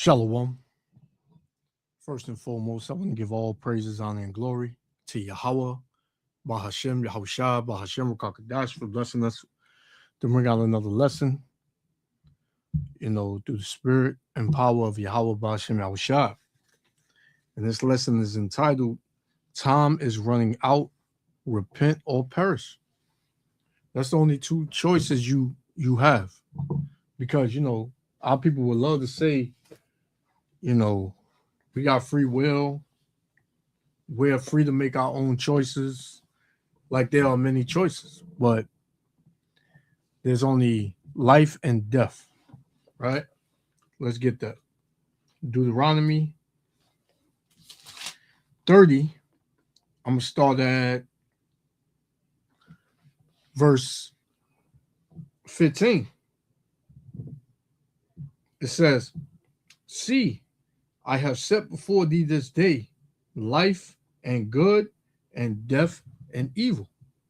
Shalom. First and foremost, I want to give all praises, honor, and glory to Yahweh, Bahashem, Yahushua, Bahashem, Rakakadash for blessing us to bring out another lesson, through the spirit and power of Yahweh, Bahashem, Yahushua. And this lesson is entitled, Time is Running Out, Repent or Perish. That's the only two choices you have. Because, our people would love to say, we got free will. We're free to make our own choices. Like there are many choices, but there's only life and death, right? Let's get that. Deuteronomy 30. I'm going to start at verse 15. It says, See, I have set before thee this day life and good and death and evil,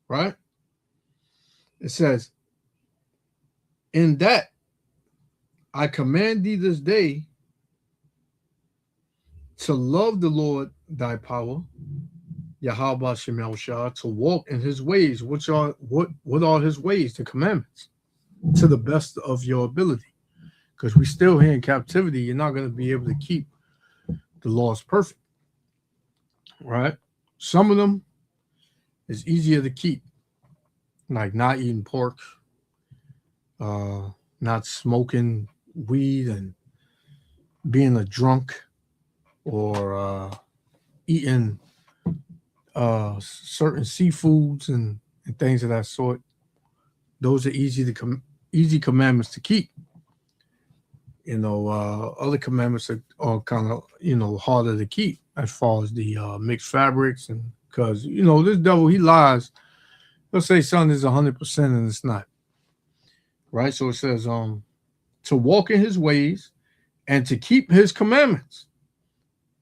right? It says, in that I command thee this day to love the Lord thy power, Yahweh Shem Yahushua, to walk in his ways, which are what are his ways, the commandments, to the best of your ability. Because we're still here in captivity, you're not going to be able to keep the laws perfect, right? Some of them is easier to keep, like not eating pork, not smoking weed and being a drunk, or eating certain seafoods and things of that sort. Those are easy commandments to keep. Other commandments are kind of, harder to keep as far as the mixed fabrics. And because, this devil, he lies. He'll say something is 100% and it's not. Right? So it says, to walk in his ways and to keep his commandments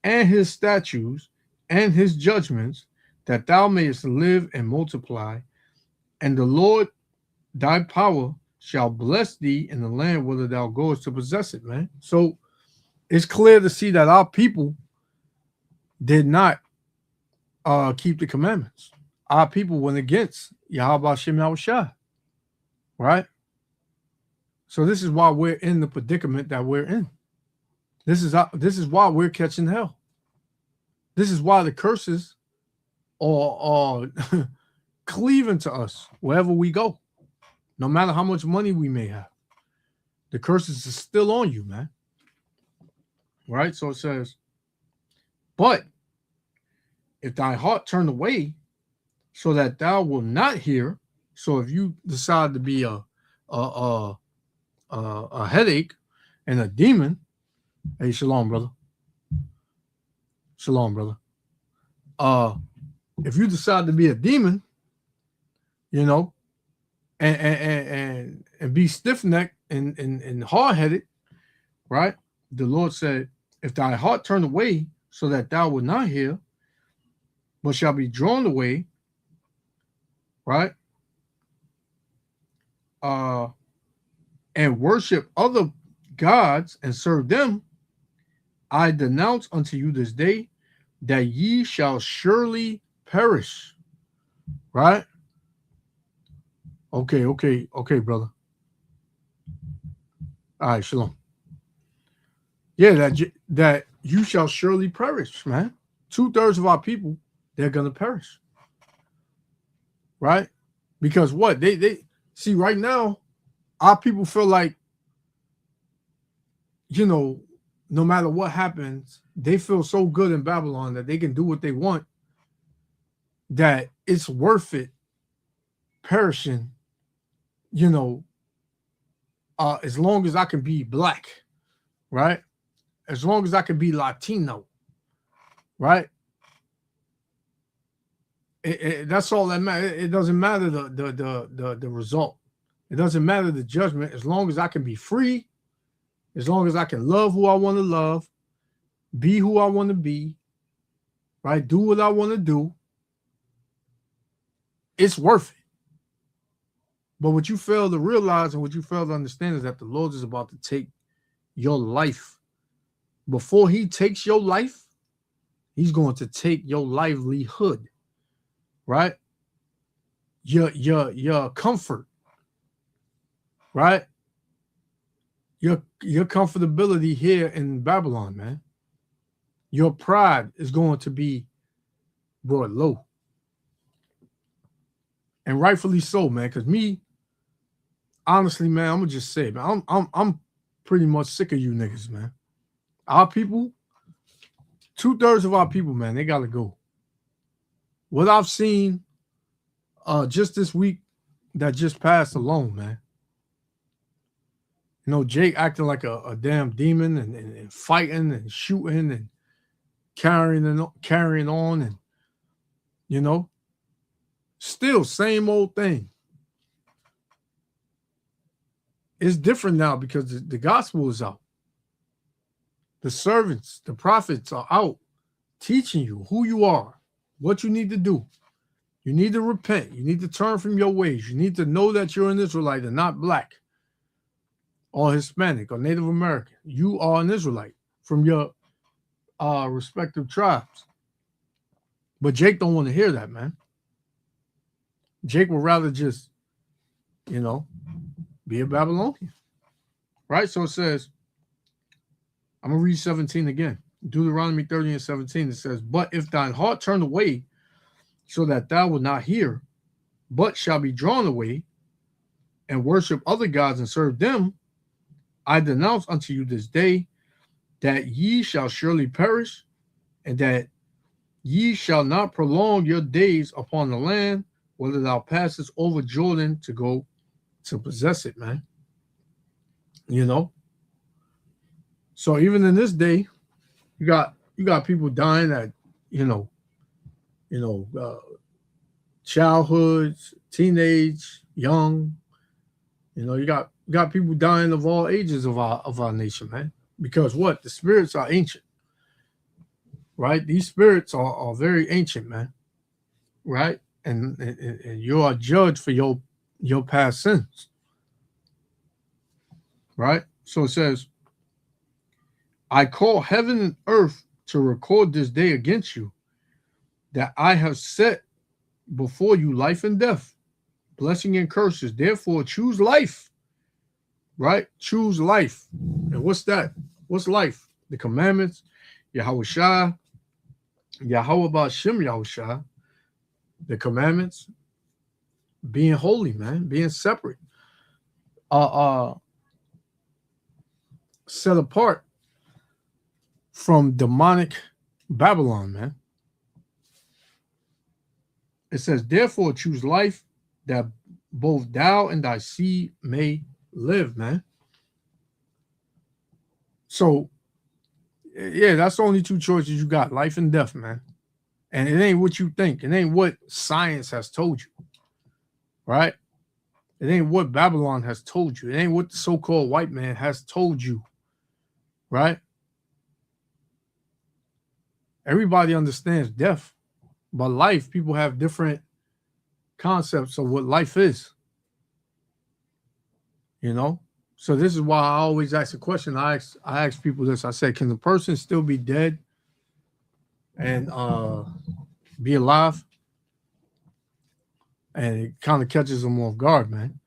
and his statutes and his judgments, that thou mayest live and multiply, and the Lord thy power shall bless thee in the land whither thou goest to possess it, man. So it's clear to see that our people did not keep the commandments. Our people went against Yahweh Shem Yahushua, right? So this is why we're in the predicament that we're in. This is why we're catching hell. This is why the curses are cleaving to us wherever we go. No matter how much money we may have, the curses are still on you, man. Right? So it says, but if thy heart turn away so that thou will not hear, so if you decide to be a headache and a demon, hey, shalom, brother. Shalom, brother. If you decide to be a demon, and be stiff-necked and hard-headed, right? The Lord said, if thy heart turn away so that thou wilt not hear, but shall be drawn away, right? And worship other gods and serve them, I denounce unto you this day that ye shall surely perish, right? Okay, brother. All right, shalom. Yeah, that you shall surely perish, man. 2/3 of our people, they're gonna perish, right? Because what they see right now, our people feel like, no matter what happens, they feel so good in Babylon that they can do what they want, that it's worth it perishing, as long as I can be black, right? As long as I can be Latino, right? That's all that matters. It doesn't matter the result. It doesn't matter the judgment. As long as I can be free, as long as I can love who I want to love, be who I want to be, right? Do what I want to do. It's worth it. But what you fail to realize and what you fail to understand is that the Lord is about to take your life before he takes your life, he's going to take your livelihood, right? Your comfort, right? Your comfortability here in Babylon, man. Your pride is going to be brought low. And rightfully so, man. Because me, honestly, man, I'm gonna just say, man, I'm pretty much sick of you niggas, man. Our people, 2/3 of our people, man, they gotta go. What I've seen just this week that just passed alone, man. You know, Jake acting like a damn demon and fighting and shooting and carrying on, and you know, still same old thing. It's different now because the gospel is out. The servants, the prophets are out teaching you who you are, what you need to do. You need to repent. You need to turn from your ways. You need to know that you're an Israelite and not black or Hispanic or Native American. You are an Israelite from your respective tribes. But Jake don't want to hear that, man. Jake would rather just, you know, be a Babylonian. Right? So it says, I'm going to read 17 again. Deuteronomy 30 and 17, it says, but if thine heart turn away so that thou wilt not hear, but shall be drawn away and worship other gods and serve them, I denounce unto you this day that ye shall surely perish, and that ye shall not prolong your days upon the land, whether thou passest over Jordan to go to possess it, man. You know? So even in this day, you got people dying at, childhoods, teenage, young. You know, you got people dying of all ages of our nation, man. Because what? The spirits are ancient. Right? These spirits are very ancient, man. Right? And you are judged for your past sins. Right? So it says, I call heaven and earth to record this day against you, that I have set before you life and death, blessing and curses. Therefore, choose life. Right? Choose life. And what's that? What's life? The commandments, Yahushua, Yahweh Ba'Shem Yahushua, the commandments, being holy, man, being separate, set apart from demonic Babylon, man. It says, therefore choose life, that both thou and thy seed may live, man. So, yeah, that's the only two choices you got, life and death, man. And it ain't what you think. It ain't what science has told you, right? It ain't what Babylon has told you. It ain't what the so-called white man has told you, right? Everybody understands death, but life, people have different concepts of what life is, you know? So this is why I always ask a question. I ask people this. I say, can the person still be dead and be alive? And it kind of catches them off guard, man.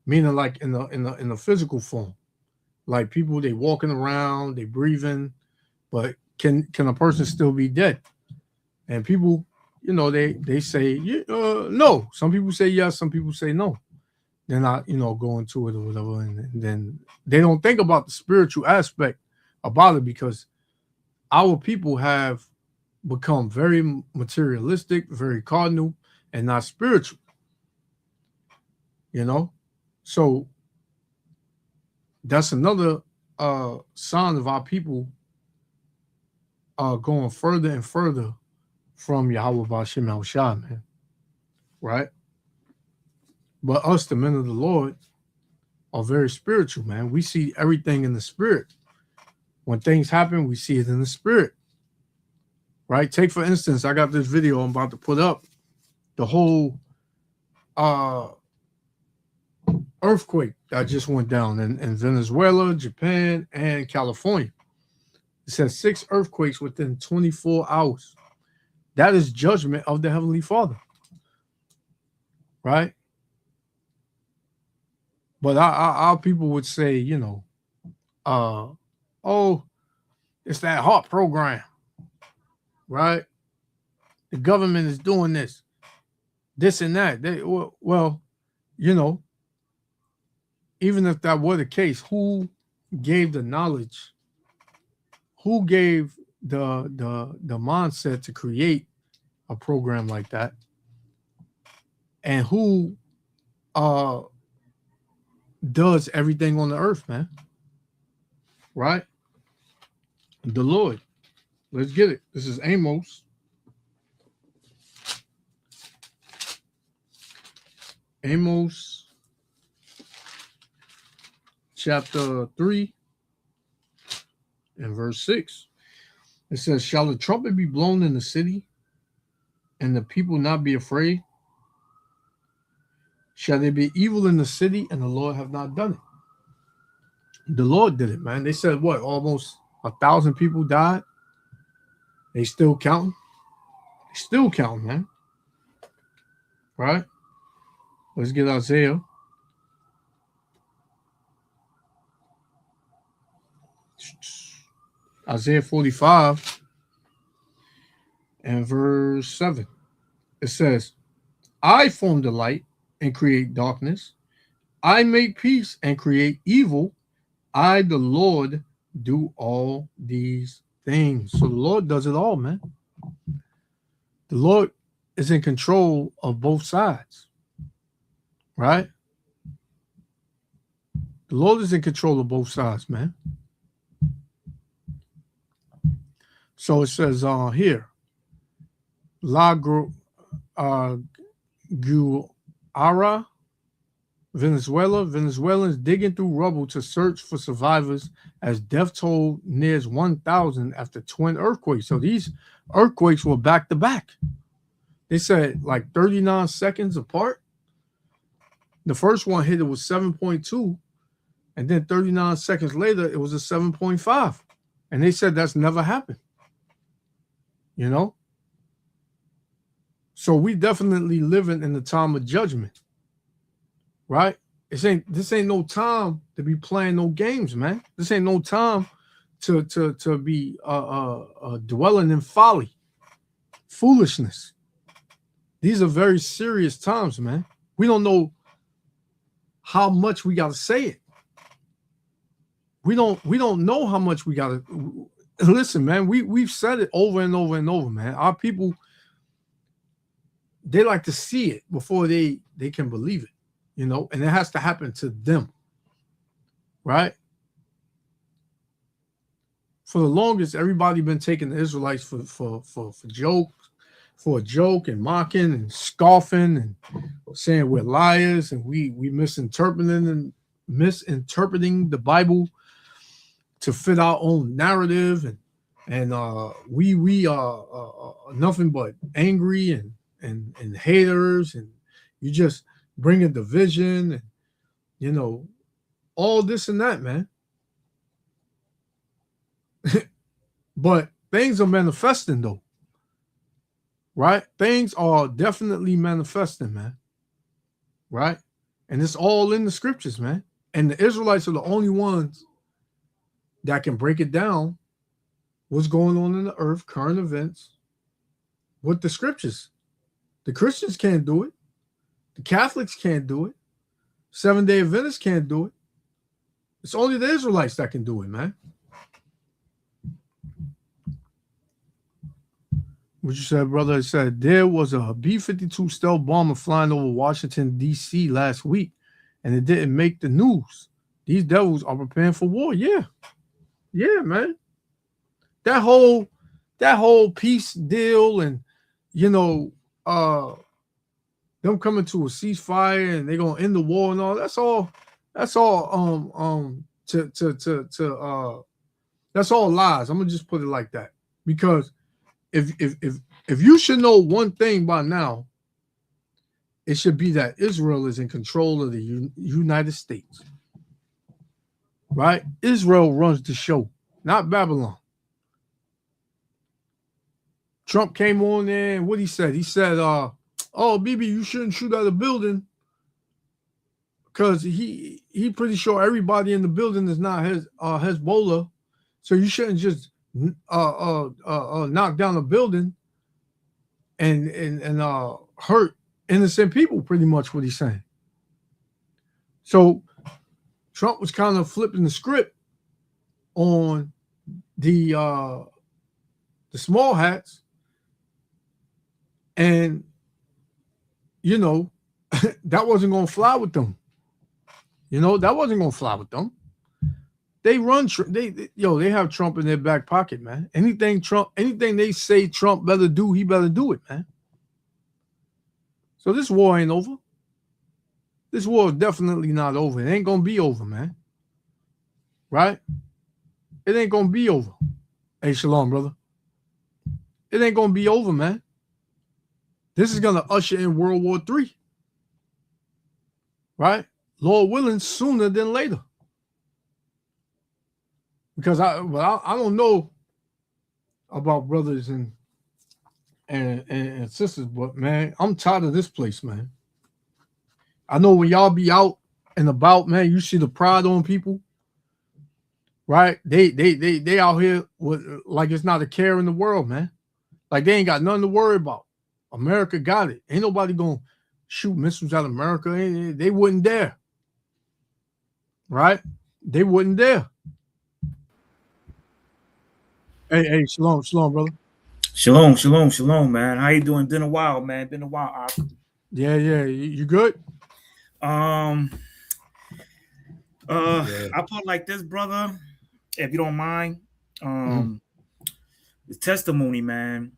Meaning, like in the physical form, like people, they walking around, they breathing, but can a person still be dead? And people, you know, they say no. Some people say yes, some people say no. They're not, go into it or whatever, and then they don't think about the spiritual aspect about it, because our people have become very materialistic, very cardinal, and not spiritual. You know, so that's another sign of our people going further and further from Yahweh Ba'Shem Yahushua, man. Right? But us, the men of the Lord, are very spiritual, man. We see everything in the spirit. When things happen, we see it in the spirit. Right? Take, for instance, I got this video I'm about to put up. The whole earthquake that just went down in Venezuela, Japan, and California. It says 6 earthquakes within 24 hours. That is judgment of the Heavenly Father. Right? But our people would say, you know, oh, it's that HARP program. Right? The government is doing this and that. Well, you know, even if that were the case, who gave the knowledge? Who gave the mindset to create a program like that? And who does everything on the earth, man? Right? The Lord. Let's get it. This is Amos. Amos chapter 3 and verse 6. It says, shall the trumpet be blown in the city and the people not be afraid? Shall there be evil in the city and the Lord have not done it? The Lord did it, man. They said, what, almost 1,000 people died? They still counting? They still counting, man. Right? Let's get Isaiah. Isaiah 45 and verse 7. It says, I form the light and create darkness. I make peace and create evil. I, the Lord, do all these things. So the Lord does it all, man. The Lord is in control of both sides. Right? The Lord is in control of both sides, man. So it says here, La Guara, Venezuela. Venezuelans digging through rubble to search for survivors as death toll nears 1,000 after twin earthquakes. So these earthquakes were back to back. They said like 39 seconds apart. The first one hit, it was 7.2. And then 39 seconds later, it was a 7.5. And they said that's never happened. You know? So we definitely living in the time of judgment. Right? This ain't no time to be playing no games, man. This ain't no time to be dwelling in folly, foolishness. These are very serious times, man. We don't know how much we got to say it. We don't know how much we got to listen, man. We've said it over and over and over, man. Our people, they like to see it before they can believe it, you know, and it has to happen to them, right? For the longest, everybody been taking the Israelites for a joke and mocking and scoffing and saying we're liars and we misinterpreting the Bible to fit our own narrative, and we are nothing but angry and haters, and you just bring a division and, you know, all this and that, man. But things are manifesting though, right? Things are definitely manifesting, man. Right? And it's all in the scriptures, man. And the Israelites are the only ones that can break it down, what's going on in the earth, current events, with the scriptures. The Christians can't do it. The Catholics can't do it. Seventh-day Adventists can't do it. It's only the Israelites that can do it, man. What you said, brother? I said there was a B-52 stealth bomber flying over Washington, D.C. last week, and it didn't make the news. These devils are preparing for war. Yeah. Yeah, man. That whole peace deal and, you know, them coming to a ceasefire and they're gonna end the war and all, that's all that's all lies. I'm gonna just put it like that. Because if you should know one thing by now, it should be that Israel is in control of the United States. Right? Israel runs the show, not Babylon. Trump came on there and what he said? He said, "Oh, BB, you shouldn't shoot at a building because he pretty sure everybody in the building is not Hezbollah, so you shouldn't just knock down a building and hurt innocent people." Pretty much what he's saying. So Trump was kind of flipping the script on the small hats, and you know that wasn't going to fly with them. That wasn't going to fly with them. They run they have Trump in their back pocket, man. Anything they say Trump better do, he better do it, man. So this war ain't over. This war is definitely not over. It ain't gonna be over, man. Right? It ain't gonna be over. Hey, shalom, brother. It ain't gonna be over, man. This is gonna usher in World War III. Right? Lord willing, sooner than later. Because I don't know about brothers and sisters, but man, I'm tired of this place, man. I know when y'all be out and about, man, you see the pride on people, right? They out here with like it's not a care in the world, man. Like they ain't got nothing to worry about. America got it. Ain't nobody gonna shoot missiles at America. They wouldn't dare, right? They wouldn't dare. Hey, shalom, brother. Shalom, man. How you doing? Been a while, man. Been a while. Yeah. You good? I put it like this, brother, if you don't mind. The testimony, man,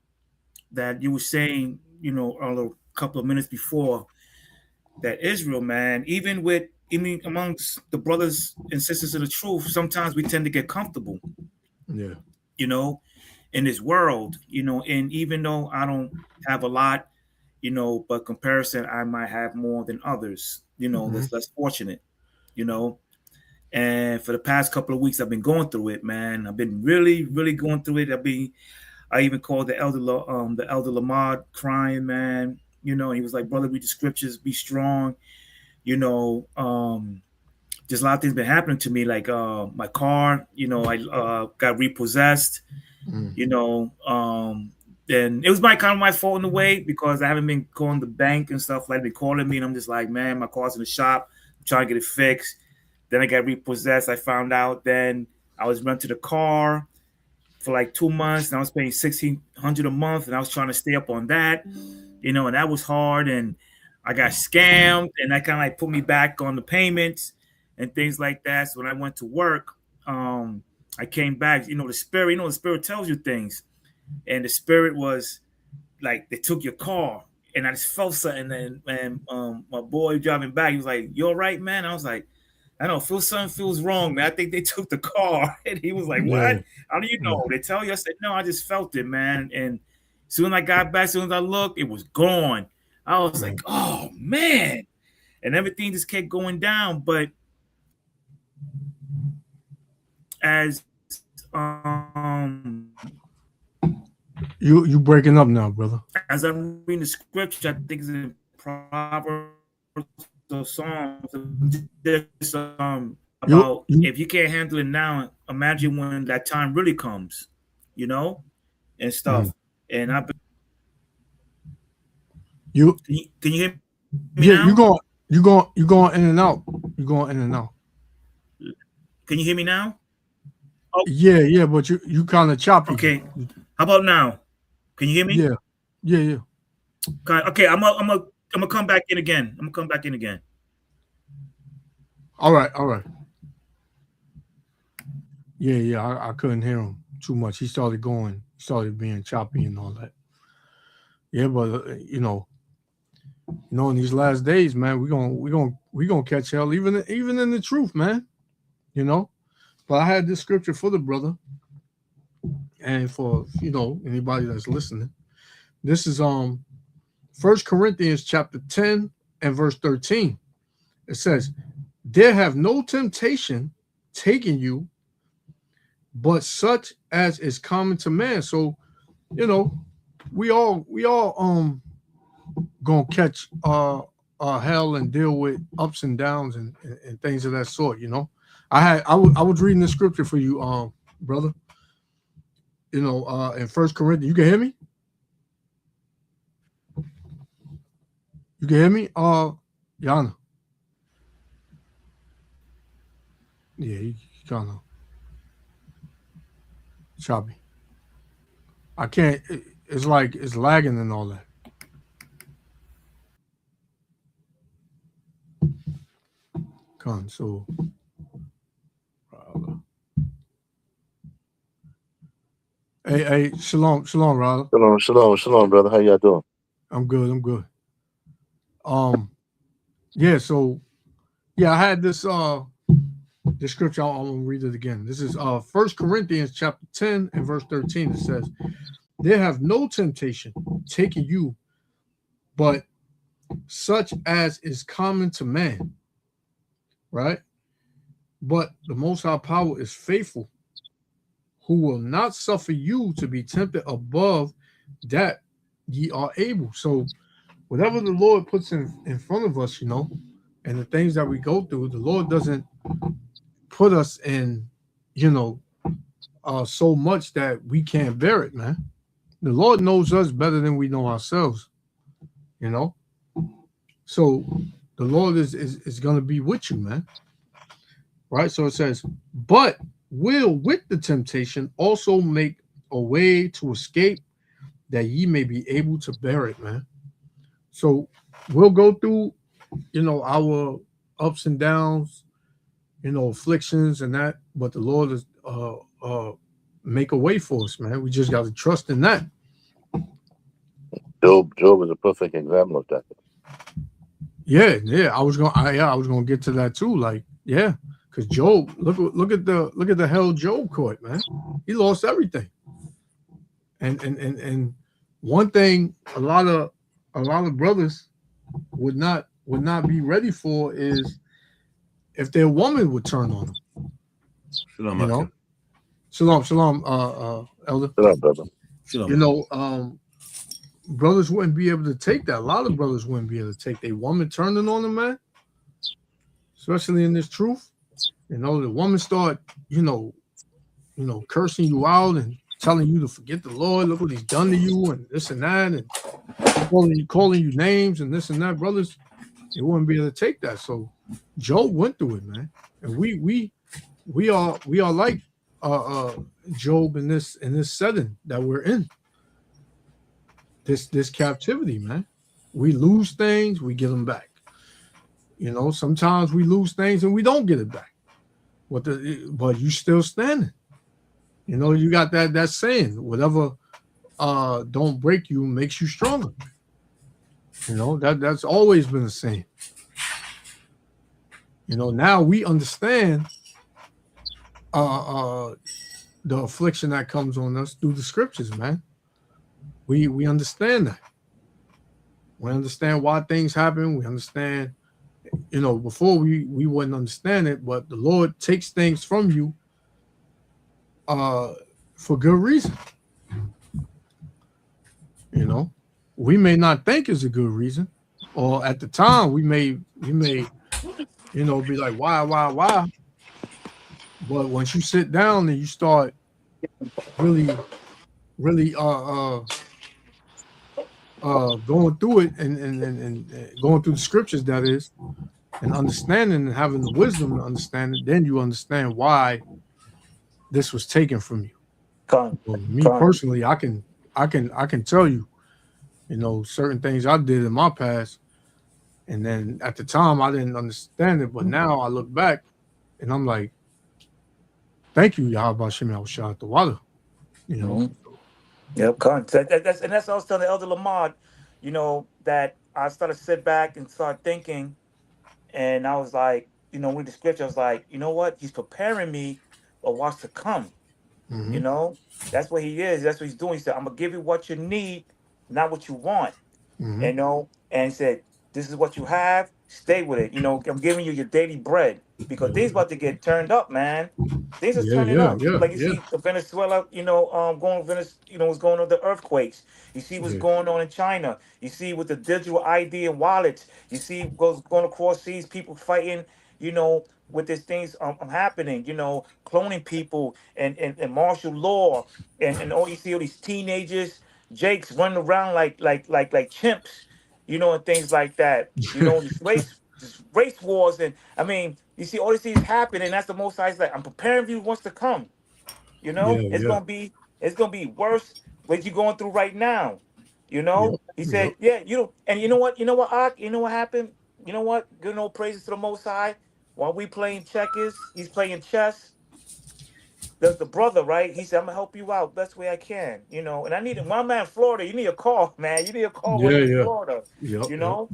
that you were saying, a couple of minutes before, that Israel, man, even amongst the brothers and sisters of the truth, sometimes we tend to get comfortable. Yeah. In this world, and even though I don't have a lot, but comparison, I might have more than others, that's less fortunate, and for the past couple of weeks, I've been going through it, man. I've been really, really going through it. I even called the elder Lamad crying, man, and he was like, brother, read the scriptures, be strong, there's a lot of things been happening to me, like my car, I got repossessed, and it was kind of my fault in a way because I haven't been calling the bank and stuff. Like, they calling me and I'm just like, man, my car's in the shop. I'm trying to get it fixed. Then I got repossessed. I found out. Then I was renting a car for like 2 months and I was paying $1,600 a month and I was trying to stay up on that, and that was hard. And I got scammed and that kind of like put me back on the payments and things like that. So when I went to work, I came back, the spirit tells you things. And the spirit was like, they took your car. And I just felt something. And my boy driving back, he was like, you all right, man? I was like, I don't know, something feels wrong, man. I think they took the car. And he was like, what? Yeah. How do you know? They tell you? I said, no, I just felt it, man. And as soon as I got back, as soon as I looked, it was gone. I was like, oh, man. And everything just kept going down. But as you breaking up now, brother. As I'm reading the scripture, I think it's in Proverbs or Psalms. About if you can't handle it now, imagine when that time really comes, and stuff. And I've been. Can you hear me? Yeah, now? you going in and out. You're going in and out. Can you hear me now? Oh. Yeah, but you kind of choppy. Okay. How about now? Can you hear me? Yeah. Okay, I'm gonna come back in again. All right. Yeah. I couldn't hear him too much. He started being choppy and all that. Yeah, but in these last days, man, we gonna catch hell even in the truth, man. But I had this scripture for the brother and for anybody that's listening. This is 1 Corinthians chapter 10 and verse 13. It says, there have no temptation taken you, but such as is common to man. So, we all gonna catch hell and deal with ups and downs and things of that sort. I was reading the scripture for you, brother. In First Corinthians, you can hear me. You can hear me, Yana. Yeah, he kind of choppy. I can't. It's like it's lagging and all that. So, hey, shalom, Rada. Shalom, brother. How y'all doing? I'm good. Yeah. So, yeah, I had this the scripture. I'm gonna read it again. This is 1 Corinthians chapter 10 and verse 13. It says, "There have no temptation taken you, but such as is common to man." Right? But the Most High Power is faithful, who will not suffer you to be tempted above that ye are able. So whatever the Lord puts in front of us, and the things that we go through, the Lord doesn't put us in, so much that we can't bear it, man. The Lord knows us better than we know ourselves, So the Lord is going to be with you, man. Right? So it says, but will with the temptation also make a way to escape, that ye may be able to bear it, man. So we'll go through, our ups and downs, afflictions and that, but the Lord is make a way for us, man. We just got to trust in that. Job is a perfect example of that. Yeah. I was gonna get to that too. Like, yeah, because Job, look at the hell Job caught, man. He lost everything. And one thing a lot of brothers would not be ready for is if their woman would turn on them. Shalom, elder. Shalom, brother. Shalom. Brothers wouldn't be able to take that. A lot of brothers wouldn't be able to take their woman turning on them, man. Especially in this truth. The woman start, cursing you out and telling you to forget the Lord. Look what he's done to you and this and that, and calling you names and this and that. Brothers, they wouldn't be able to take that. So Job went through it, man. And we are like Job in this setting that we're in. This captivity, man. We lose things, we get them back. Sometimes we lose things and we don't get it back. But you still standing. You got that saying, whatever don't break you makes you stronger. That's always been a saying. Now we understand the affliction that comes on us through the scriptures, man. We understand that. We understand why things happen. We understand, before we wouldn't understand it, but the Lord takes things from you for good reason. We may not think it's a good reason, or at the time we may be like, why? But once you sit down and you start really going through it and going through the scriptures, that is, and understanding and having the wisdom to understand it, then you understand why this was taken from you. Personally, I can tell you, certain things I did in my past, and then at the time I didn't understand it, but now I look back and I'm like, thank you, Yahweh Shem Yahushua the water. Yep, that's what I was telling Elder Lamont, that I started to sit back and start thinking, and I was like, with the scripture, I was like, you know what? He's preparing me for what's to come. Mm-hmm. That's what he is. That's what he's doing. He said, I'm gonna give you what you need, not what you want. Mm-hmm. And he said, This is what you have. Stay with it. You know, I'm giving you your daily bread because things about to get turned up, man. Things is Yeah, turning yeah, up. yeah, Like you yeah, see, the Venezuela, going what's going on with the earthquakes. You see what's yeah, going on in China. You see with the digital ID and wallets. You see what's going across seas, people fighting. With these things happening. Cloning people and martial law and all you see all these teenagers, Jakes running around like chimps. And things like that. These race wars, and I mean, you see all these things happen, and that's the most I like. I'm preparing for you what's to come. yeah, It's yeah. gonna be worse what you're going through right now. Yep, He yep. said, yeah, and Ak, you know what happened? You know what? Good old praises to the Most High. While we playing checkers, he's playing chess. There's the brother, right? He said, I'm gonna help you out best way I can, And I need my man in Florida. You need a call, man. You need a call when Yeah, you're in yeah. Florida, Yep, you yep. know.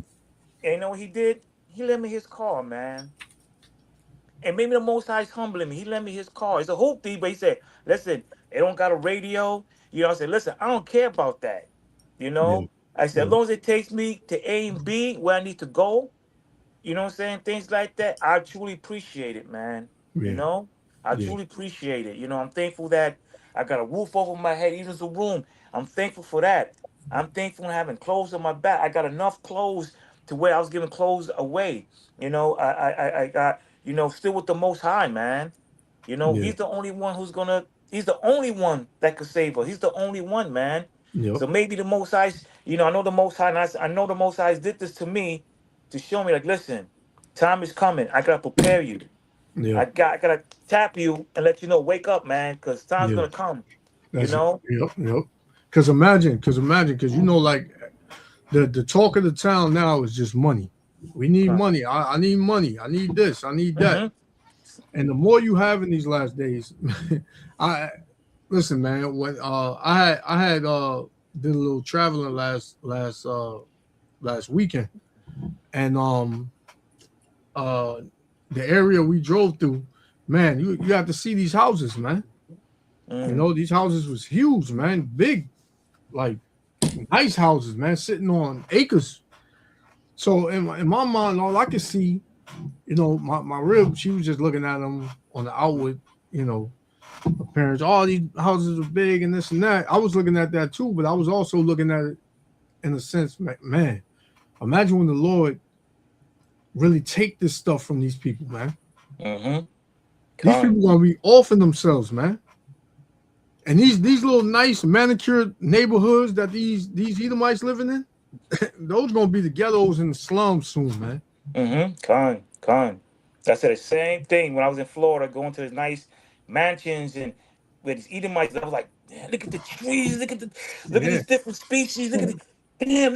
And you know what he did? He lent me his car, man. And maybe the Most High is humbling me. He lent me his car. It's a hoop thief, but he said, listen, they don't got a radio. I said, listen, I don't care about that. You Yeah, know? I said, as yeah, long as it takes me to A and B where I need to go, you know what I'm saying? Things like that. I truly appreciate it, man. You yeah, know? I yeah, truly appreciate it. I'm thankful that I got a roof over my head, even the room. I'm thankful for that. I'm thankful for having clothes on my back. I got enough clothes to where I was giving clothes away. I got, still with the Most High, man. yeah. He's the only one he's the only one that could save us. He's the only one, man. Yep. So maybe the Most High, I know the Most High, and I know the Most High did this to me to show me, like, listen, time is coming. I gotta prepare you. Yeah, I gotta tap you and let you know, wake up, man, because time's yeah. gonna come. You That's it. know? Yep, yep. Because like the talk of the town now is just money. We need money. I need money. I need this. I need that. Mm-hmm. And the more you have in these last days, I listen, man. When I had did a little traveling last weekend, and uh the area we drove through, man, you have to see these houses, man. Mm. These houses was huge, man, big, like nice houses, man, sitting on acres. So in my mind, all I could see, my rib, she was just looking at them on the outward, appearance. All these houses are big and this and that. I was looking at that too, but I was also looking at it in a sense, man, imagine when the Lord really take this stuff from these people, man. Mm-hmm. These people gonna be offing themselves, man. And these little nice manicured neighborhoods that these Edomites living in, those gonna be the ghettos and the slums soon, man. Mm-hmm. Con. I said the same thing when I was in Florida, going to the nice mansions and with these Edomites. I was like, man, look at the trees, look at Yeah, these different species, look at the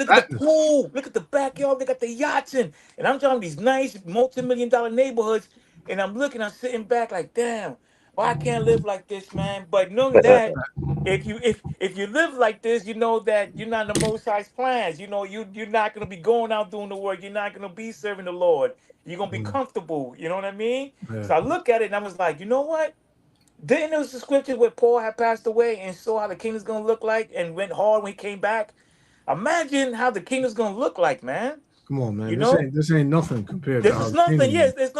fatness. pool, look at the backyard, look at the yachts, and I'm talking these nice multi-million-dollar neighborhoods, and I'm sitting back like, damn, why I can't live like this, man? But knowing that. If you live like this, you know that you're not in the Most High's plans. You're not gonna be going out doing the work. You're not gonna be serving the Lord. You're gonna be Mm, comfortable. You know what I mean? yeah, So I look at it and I was like, you know what? Didn't there was the scripture where Paul had passed away and saw how the kingdom's gonna look like and went hard when he came back? Imagine how the kingdom's gonna look like, man. come on, man. You This know? ain't nothing compared to This how is the nothing. kingdom is. Yes, it's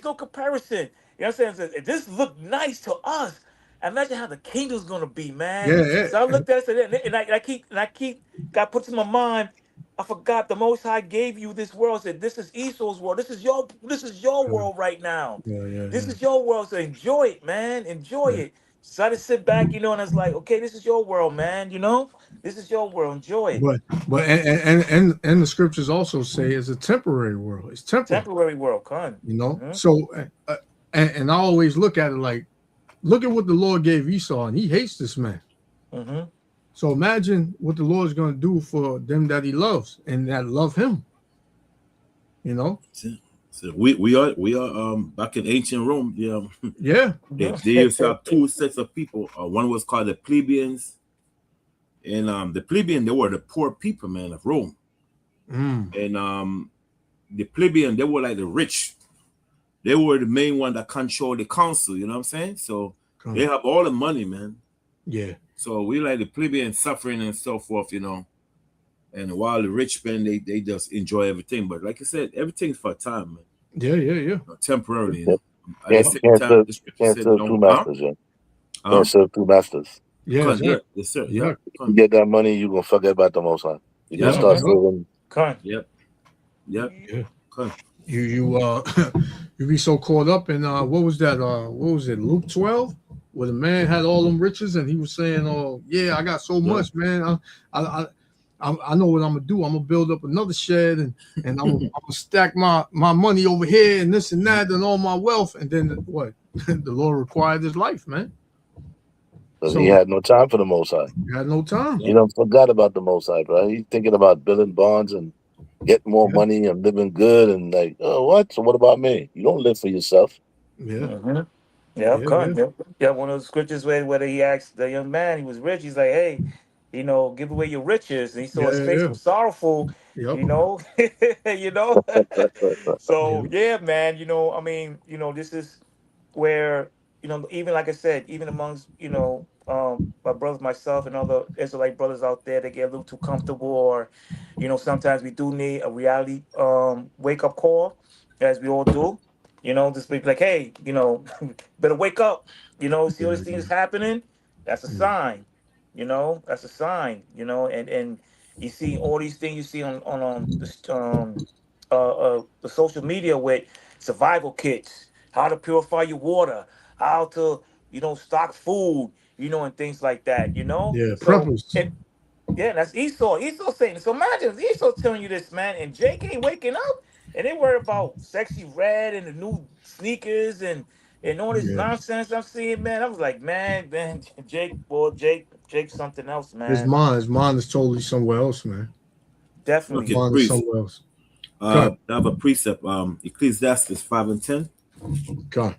no comparison. You know what I'm saying? This look nice to us. Imagine how the kingdom's gonna be, man. Yeah, So I looked at it and I keep got put in my mind. I forgot the Most High gave you this world. Said this is Esau's world. This is your yeah, world right now. yeah, yeah, This yeah. is your world. So enjoy it, man. Enjoy Yeah. it. So I just sit back, and I was like, okay, this is your world, man. This is your world. Enjoy it. But and the scriptures also say it's a temporary world. It's temporal, Temporary world, con. So and I always look at it like, look at what the Lord gave Esau, and he hates this man. Mm-hmm. So imagine what the Lord is going to do for them that he loves and that love him. So we are back in ancient Rome. Yeah, They used to have two sets of people. One was called the plebeians, and the plebeian, they were the poor people, man, of Rome. And the plebeian, they were like the rich. They were the main one that controlled the council. You know what I'm saying? So they have all the money, man. Yeah. So we like the plebeian suffering and so forth. And while the rich men, they just enjoy everything. But like I said, everything's for a time, man. Yeah. Temporarily. Yep. At the same time, the scripture Can't said, serve two masters, yeah. Can't serve two masters. Yeah, that's right. Yes, sir. Yeah. You get that money, you're gonna forget about the Most High. You Yeah. gonna start serving. Yep. Yeah. Come. You you be so caught up in what was that? What was it? Luke 12, where the man had all them riches and he was saying, "Oh yeah, I got so much, man. I know what I'm gonna do. I'm gonna build up another shed and I'm gonna stack my money over here and this and that and all my wealth." And then what? The Lord required his life, man. So he had no time for the Most High. He had no time. You know, forgot about the Most High, bro. He's thinking about building bonds and getting more money and living good and like, oh, what? So what about me? You don't live for yourself. Yeah. Yeah, one of those scriptures where he asked the young man, he was rich, he's like, hey, give away your riches. And he saw his face was sorrowful, Yep. So yeah, man, I mean, this is where, even like I said, even amongst, my brothers, myself, and other Israelite brothers out there, they get a little too comfortable, or, sometimes we do need a reality wake up call, as we all do. Just be like, hey, better wake up. See all these things happening. That's a sign. That's a sign. And you see all these things you see on the social media with survival kits, how to purify your water, how to stock food, and things like that. Yeah, so, preppers. That's Esau. Esau saying. So imagine if Esau telling you this, man, and Jake ain't waking up. And they worry about sexy red and the new sneakers and all this nonsense I'm seeing, man. I was like, man, Jake's something else, man. His mind is totally somewhere else, man. Definitely. Okay, mind is somewhere else. I have a precept, Ecclesiastes 5 and 10. God.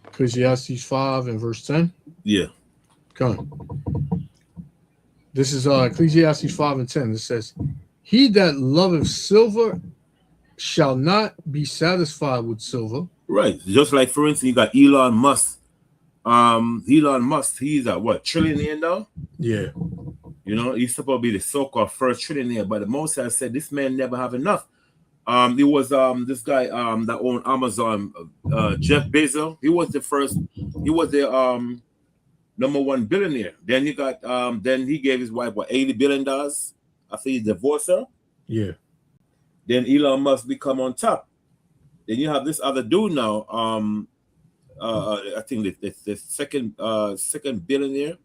Ecclesiastes 5 and verse 10. Yeah. God. This is Ecclesiastes 5 and 10. It says, "He that loveth silver shall not be satisfied with silver." Right. Just like, for instance, you got Elon Musk. Elon Musk, he's a trillionaire now? Yeah. He's supposed to be the so-called first trillionaire, but the Most High said this man never have enough. There was this guy that owned Amazon, Jeff Bezos. He was the first. He was the number one billionaire. Then you got then he gave his wife $80 billion after he divorced her. Yeah. Then Elon Musk become on top. Then you have this other dude now. I think the second billionaire.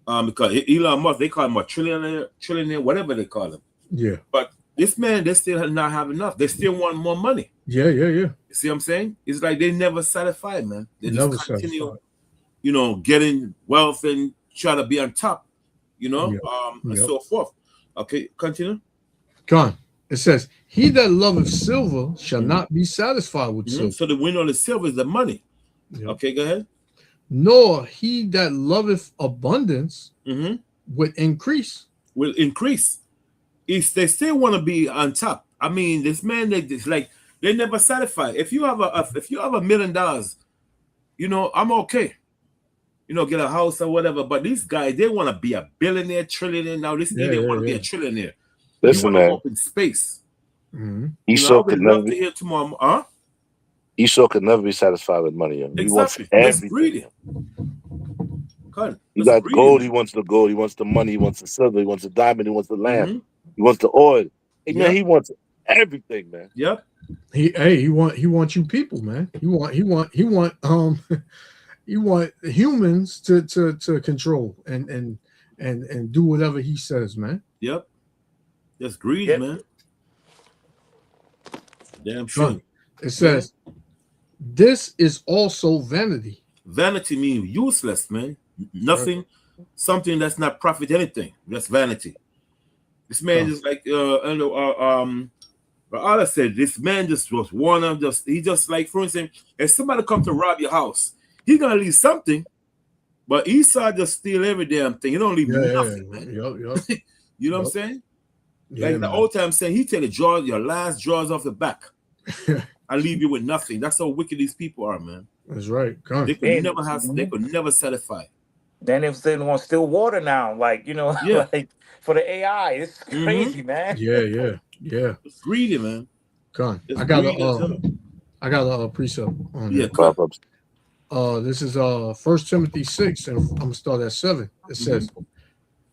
Because Elon Musk, they call him a trillionaire, whatever they call him. Yeah. But this man, they still not have enough. They still want more money. Yeah. You see what I'm saying? It's like they never satisfied, man. They Never just continue, satisfied. Getting wealth and try to be on top, and so forth. Okay, continue. Gone. It says, "He that loveth silver shall not be satisfied with silver." So the winner of the silver is the money. Yep. Okay, go ahead. "Nor he that loveth abundance would increase." Will increase. If they still want to be on top. I mean, this man, they never satisfied. If you have $1 million, I'm okay. Get a house or whatever. But these guys, they want to be a billionaire, trillionaire. Now this they want to be a trillionaire. Listen, man. Open space. Esau could never to hear tomorrow. Esau could never be satisfied with money. He wants everything. Greedy. You got gold. He wants the gold. He wants the money. He wants the silver. He wants the diamond. He wants the land. He wants the oil. Hey, man, he wants everything, man. Yep. He wants you people, man. He want he want humans to control and do whatever he says, man. Yep. That's greed, man. Damn sure. It says, "This is also vanity." Vanity means useless, man. Nothing, something that's not profit anything. That's vanity. This man is like Allah said, this man just was he just like, for instance, if somebody come to rob your house, he gonna leave something, but Esau just steal every damn thing. He don't leave nothing, man. Yep. You know what I'm saying? Yeah, like the old time saying, he take your last drawers off the back. I leave you with nothing. That's how wicked these people are, man. That's right. They could never satisfy. Then they're sitting on still water now, like Yeah. like for the AI. It's crazy, man. Yeah. It's greedy, man. Con. It's I got greedy as hell. a precept on Yeah, that. Proverbs. This is 1 Timothy 6, and I'm gonna start at 7. It says,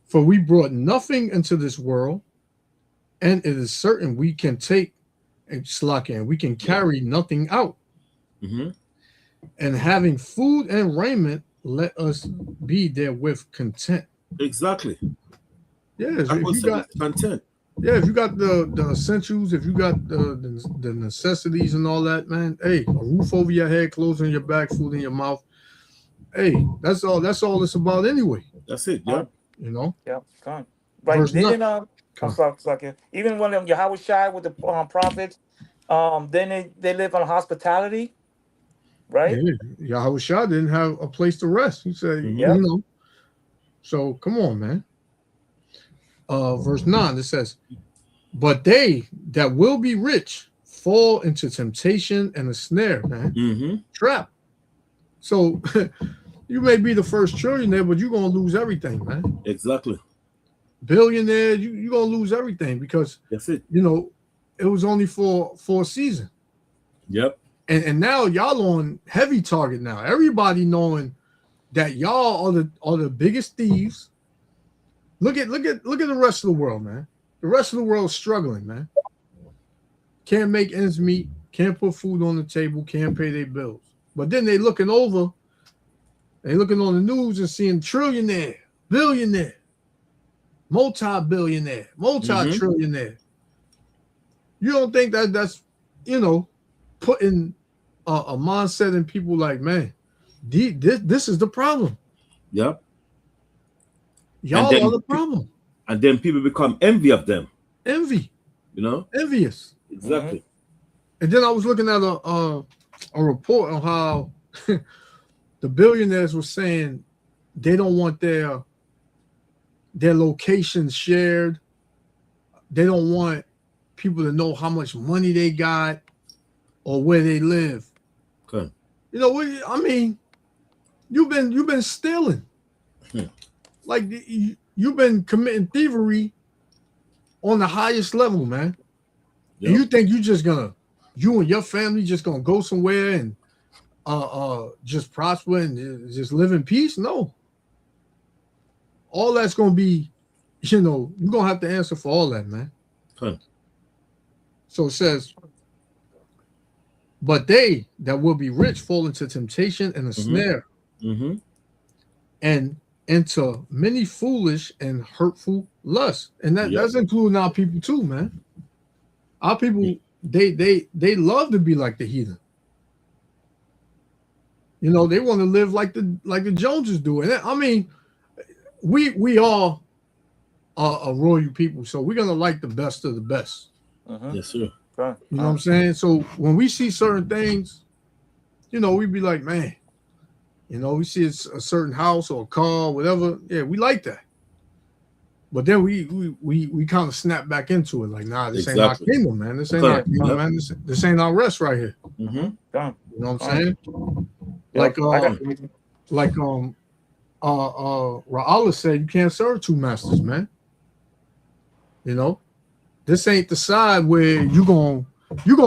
"For we brought nothing into this world, and it is certain we can take and we can carry nothing out. Mm-hmm. And having food and raiment, let us be therewith content." Exactly. Yeah, if I you was got content. if you got the essentials, if you got the necessities and all that, man, hey, a roof over your head, clothes on your back, food in your mouth. Hey, that's all it's about anyway. That's it. Yeah. You know? Yeah, come. Right. Verse Didn't nine. I'm sorry, even when Yahweh Shai with the prophets, then they live on hospitality, right? Yeah, Yahweh Shah didn't have a place to rest. He said, Yep. you know. So come on, man. Verse 9, it says, "But they that will be rich fall into temptation and a snare, man. Mm-hmm. Trap." So you may be the first trillionaire, but you're gonna lose everything, man. Exactly. Billionaire, you're gonna lose everything because That's it. it was only for a season. Yep. And now y'all on heavy target now. Everybody knowing that y'all are the biggest thieves. Look at the rest of the world, man. The rest of the world is struggling, man. Can't make ends meet, can't put food on the table, can't pay their bills. But then they looking on the news and seeing trillionaire, billionaire, multi-billionaire, multi-trillionaire. You don't think that's putting a mindset in people like, man, this is the problem. Yep. Y'all are the problem. And then people become envy of them. Envy. Envious. Exactly. And then I was looking at a report on how the billionaires were saying they don't want their locations shared. They don't want people to know how much money they got or where they live. Okay. I mean, you've been stealing. Like you've been committing thievery on the highest level, man. Yep. And you think you and your family just gonna go somewhere and just prosper and just live in peace? No. All that's gonna be, you're gonna have to answer for all that, man. Okay. So it says, "But they that will be rich fall into temptation and a snare, and into many foolish and hurtful lusts." And that's including our people too, man. Our people, they love to be like the heathen. They want to live like the Joneses do. And I mean, we all are a royal people, so we're gonna like the best of the best. Yes, sir. Right. You know what I'm saying? So when we see certain things, we be like, man, we see a certain house or a car, whatever. Yeah, we like that. But then we kind of snap back into it, like, nah, this ain't our kingdom, man. This ain't our kingdom, man. This ain't our rest right here. Mm-hmm. You know what I'm saying? Ra'Allah said, you can't serve two masters, man. This ain't the side where you gonna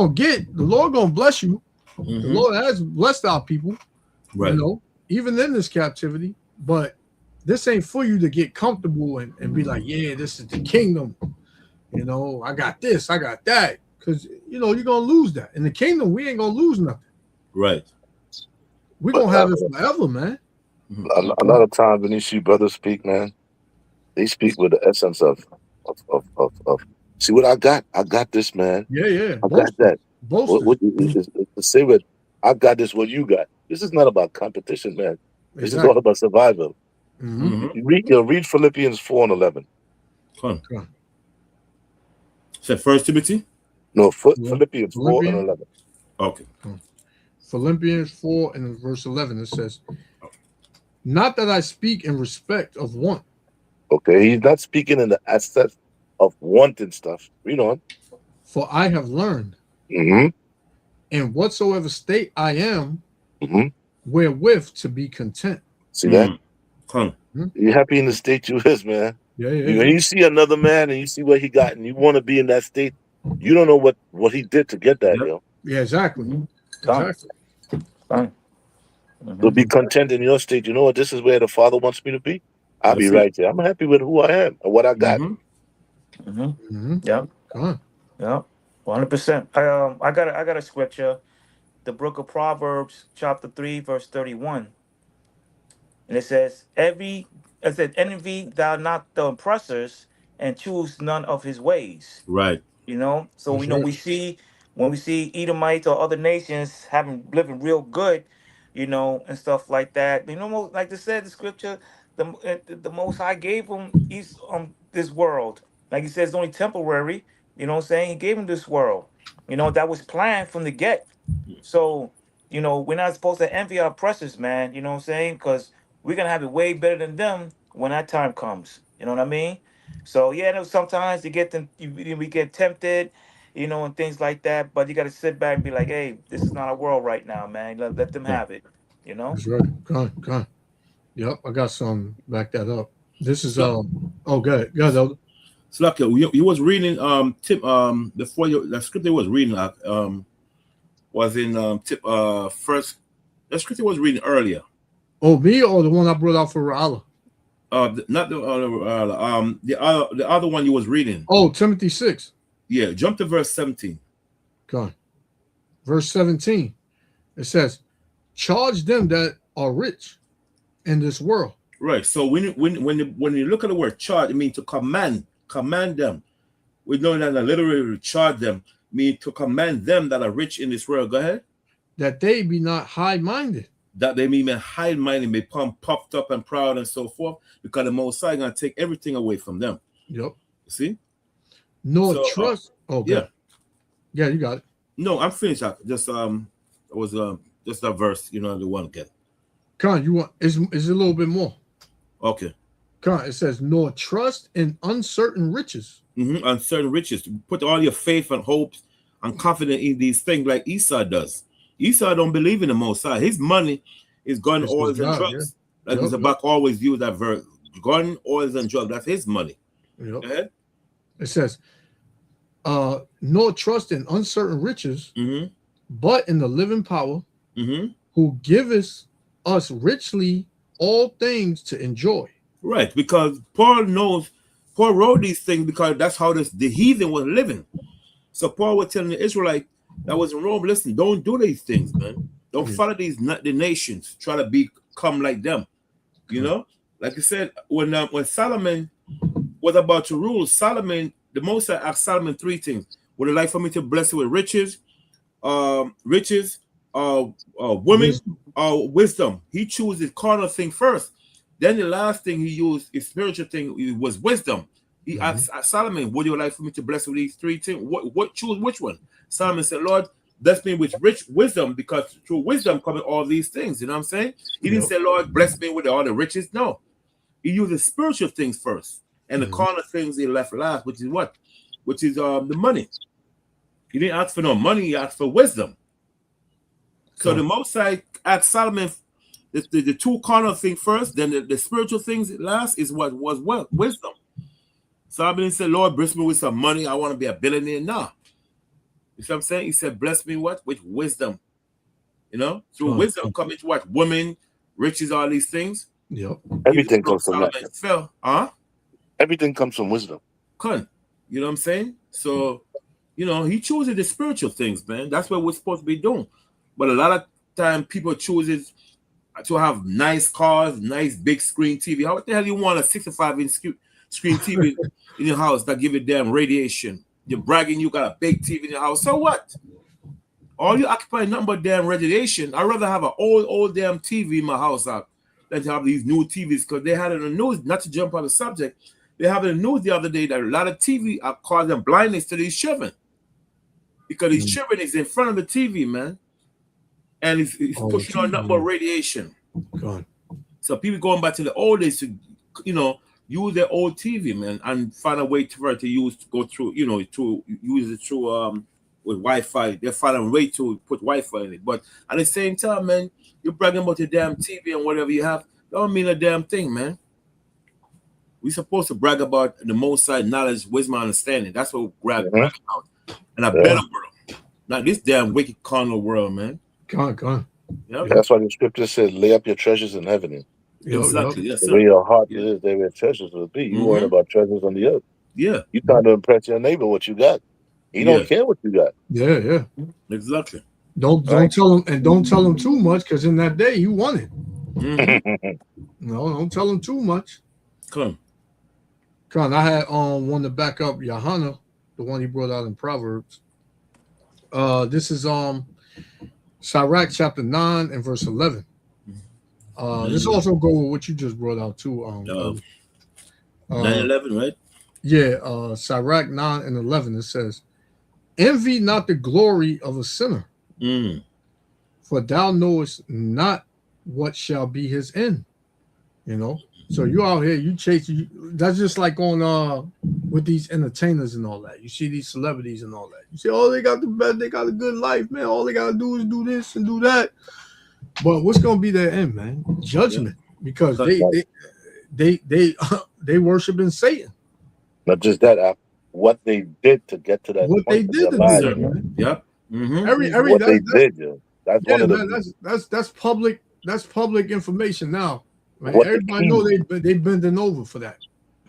get, the Lord gonna bless you. The Lord has blessed our people, right? Even in this captivity, but this ain't for you to get comfortable and be like, yeah, this is the kingdom. I got this, I got that. Because, you're going to lose that. In the kingdom, we ain't going to lose nothing. Right. We're going to have it forever, man. A lot of times when you see brothers speak, man, they speak with the essence of see what I got? I got this, man. Yeah. I got that. To say what I got this, what you got. This is not about competition, man. This is all about survival. Read Philippians 4:11. Come on. Is that 1 Timothy? No, Philippians 4:11. Okay. Philippians 4 and verse 11, it says, "Not that I speak in respect of want." Okay, he's not speaking in the aspect of wanting stuff. Read on. "For I have learned in whatsoever state I am, wherewith to be content." See that? Come. You're happy in the state you is, man. Yeah, When you see another man and you see what he got, and you want to be in that state, you don't know what he did to get that, Yep. yo. Yeah, exactly. Exactly. Fine. So be content in your state. You know what? This is where the Father wants me to be. I'll be That's it. right there. I'm happy with who I am and what I got. Yeah. Come on. Yeah. 100%. I got a scripture, the book of Proverbs, chapter 3, verse 31. And it says, envy thou not the oppressors, and choose none of his ways. Right. You know, so That's we know right. when we see Edomites or other nations living real good, you know, and stuff like that. You know, like they said, the scripture, the Most High gave them this world. Like he says, it's only temporary. You know what I'm saying? He gave them this world. You know, that was planned from the get. So, you know, we're not supposed to envy our oppressors, man. You know what I'm saying? Because we're gonna have it way better than them when that time comes. You know what I mean? So yeah, no, sometimes we get tempted, you know, and things like that. But you got to sit back and be like, hey, this is not our world right now, man. Let them have it, you know. That's right. Come on. Yep, I got some back that up. This is So- good, Elder. So like you was reading Tip before the script they was reading was in Tip first the script they was reading earlier. Oh, me or the one I brought out for Ra'ala? Not the other one you was reading. Oh, Timothy 6. Yeah, jump to verse 17. Come on. Verse 17. It says, charge them that are rich in this world. Right. So when you look at the word charge, it means to command them. We know that literally charge them mean to command them that are rich in this world. Go ahead. That they be not high-minded. That they may be high-minded, may become puffed up and proud and so forth, because the Most High gonna take everything away from them. Yep. You see? Nor So, trust. yeah. Yeah, you got it. No, I'm finished. Just it was just a verse, you know, the one again. Con, you want is a little bit more. Okay. Con, it says, nor trust in uncertain riches. Uncertain riches. Put all your faith and hopes and confidence in these things like Esau does. Esau don't believe in the Most High. His money is gun, It's oils, and God, drugs. yeah. Like Mr. Buck always use that verse. Gun, oils, and drugs. That's his money. Yep. Go ahead. It says, nor trust in uncertain riches, but in the living power, who giveth us richly all things to enjoy. Right, because Paul wrote these things because that's how the heathen was living. So Paul was telling the Israelite that was in Rome, listen, don't do these things, man. Don't follow the nations. Try to become like them. You know, like I said, when Solomon was about to rule, Solomon, the Most High asked Solomon three things: would it like for me to bless you with riches, women, wisdom? He chose the carnal thing first. Then the last thing he used, his spiritual thing, was wisdom. He asked Solomon, would you like for me to bless you with these three things? What choose which one? Solomon said, Lord, bless me with rich wisdom, because through wisdom come all these things. You know what I'm saying? He didn't say, Lord, bless me with all the riches. No. He used the spiritual things first. And the carnal things he left last, which is what? Which is the money. He didn't ask for no money, he asked for wisdom. So the Most High asked Solomon the two carnal things first, then the spiritual things last is what was wisdom. Solomon said, Lord, bless me with some money. I want to be a billionaire now. You see what I'm saying? He said, bless me what? With wisdom. You know? Through wisdom coming to what? Women, riches, all these things. Yep. Everything comes from that. Fell. Everything comes from wisdom. You know what I'm saying? So, you know, he chooses the spiritual things, man. That's what we're supposed to be doing. But a lot of time people chooses to have nice cars, nice big screen TV. How the hell you want a 65-inch screen TV in your house that give you damn radiation? You're bragging you got a big TV in your house. So what? All you occupy nothing but damn radiation. I'd rather have an old damn TV in my house than to have these new TVs, because they had it in the news, not to jump on the subject, they have it in the news the other day that a lot of TV are causing blindness to these children. Because these children is in front of the TV, man. And it's pushing on nothing but radiation. So people going back to the old days to, you know, use their old TV, man, and find a way for it to use to go through, you know, to use it through with Wi-Fi. They're finding a way to put Wi-Fi in it. But at the same time, man, you're bragging about your damn TV and whatever you have. Don't mean a damn thing, man. We supposed to brag about the most side knowledge, wisdom, and understanding. That's what brag about. And a better world. Not this damn wicked carnal world, man. Con. Yep. That's why the scripture said, lay up your treasures in heaven. Exactly. Yes, sir. Where your heart is, there where treasures will be. You worrying about treasures on the earth. Yeah. You trying to impress your neighbor what you got. He don't care what you got. Yeah. Exactly. Don't tell him, and don't tell him too much, because in that day you won it. No, don't tell him too much. Come. I had one to back up Johanna, the one he brought out in Proverbs. This is Sirach chapter 9 and verse 11. This also go with what you just brought out too. 9-11, right? Yeah, Sirach 9 and 11. It says, "Envy not the glory of a sinner, for thou knowest not what shall be his end." You know, so you out here, you chase. That's just like on with these entertainers and all that. You see these celebrities and all that. You say, "Oh, they got the best. They got a good life, man. All they gotta do is do this and do that." But what's gonna be their end, man? Judgment, because they worshiping Satan. Not just that, what they did to get to that. What they did to do, man. Yep. What they did, yo. That's one of the. That's public. That's public information now. Right? Everybody know they bending over for that.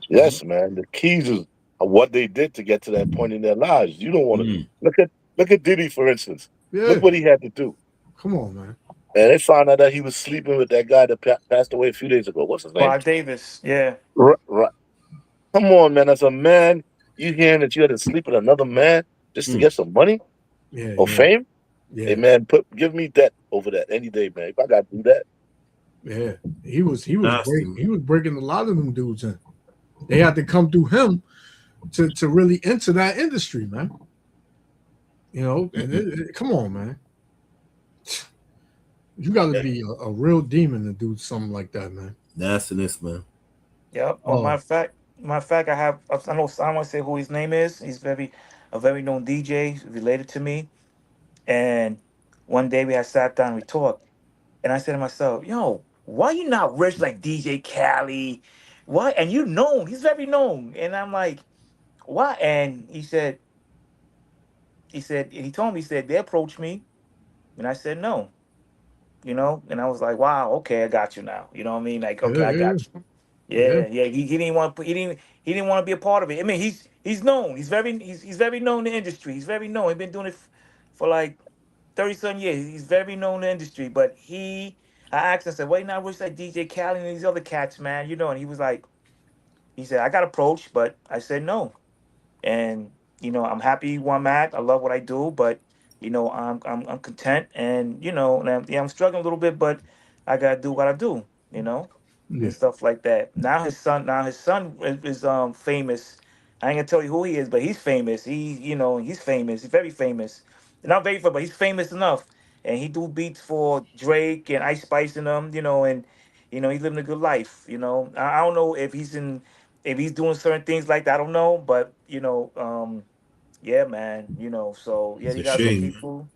Yes, man. The keys is what they did to get to that point in their lives. You don't want to look at Diddy, for instance. Yeah. Look what he had to do. Come on, man. And they found out that he was sleeping with that guy that passed away a few days ago. What's his name? Bob Davis. Yeah. Right. Come on, man. As a man, you hearing that you had to sleep with another man just to get some money or fame? Yeah. Hey, man, give me that over that any day, man. If I got to do that. Yeah, he was breaking a lot of them dudes in. They had to come through him to really enter that industry, man. You know, and come on, man. You got to be a real demon to do something like that, man. Nastiness, man. Yep. Well, matter of fact, I don't want to say who his name is. He's a very known DJ related to me. And one day we had sat down and we talked, and I said to myself, "Yo, why you not rich like DJ Khaled? Why?" And you known, he's very known. And I'm like, "Why?" And he told me, they approached me, and I said no. You know, and I was like, "Wow, okay, I got you now." You know what I mean? Like, okay, I got you. Yeah. He didn't want to be a part of it. I mean, he's known. He's very known in the industry. He's very known. He's been doing it for like 30-some years. He's very known in the industry. But I asked him, I said, "Why not rich like DJ Khaled and these other cats, man?" You know, and he said, "I got approached, but I said no." And you know, I'm happy where I'm at. I love what I do, but you know, I'm content, and you know, and I'm struggling a little bit, but I gotta do what I do, you know, and stuff like that. Now his son is famous. I ain't gonna tell you who he is, but he's famous. He's famous. He's very famous. Not very famous, but he's famous enough. And he do beats for Drake and Ice Spice and them, you know, and you know, he's living a good life. You know, I don't know if he's doing certain things like that. I don't know, but you know, yeah, man, you know, so yeah, you got some people,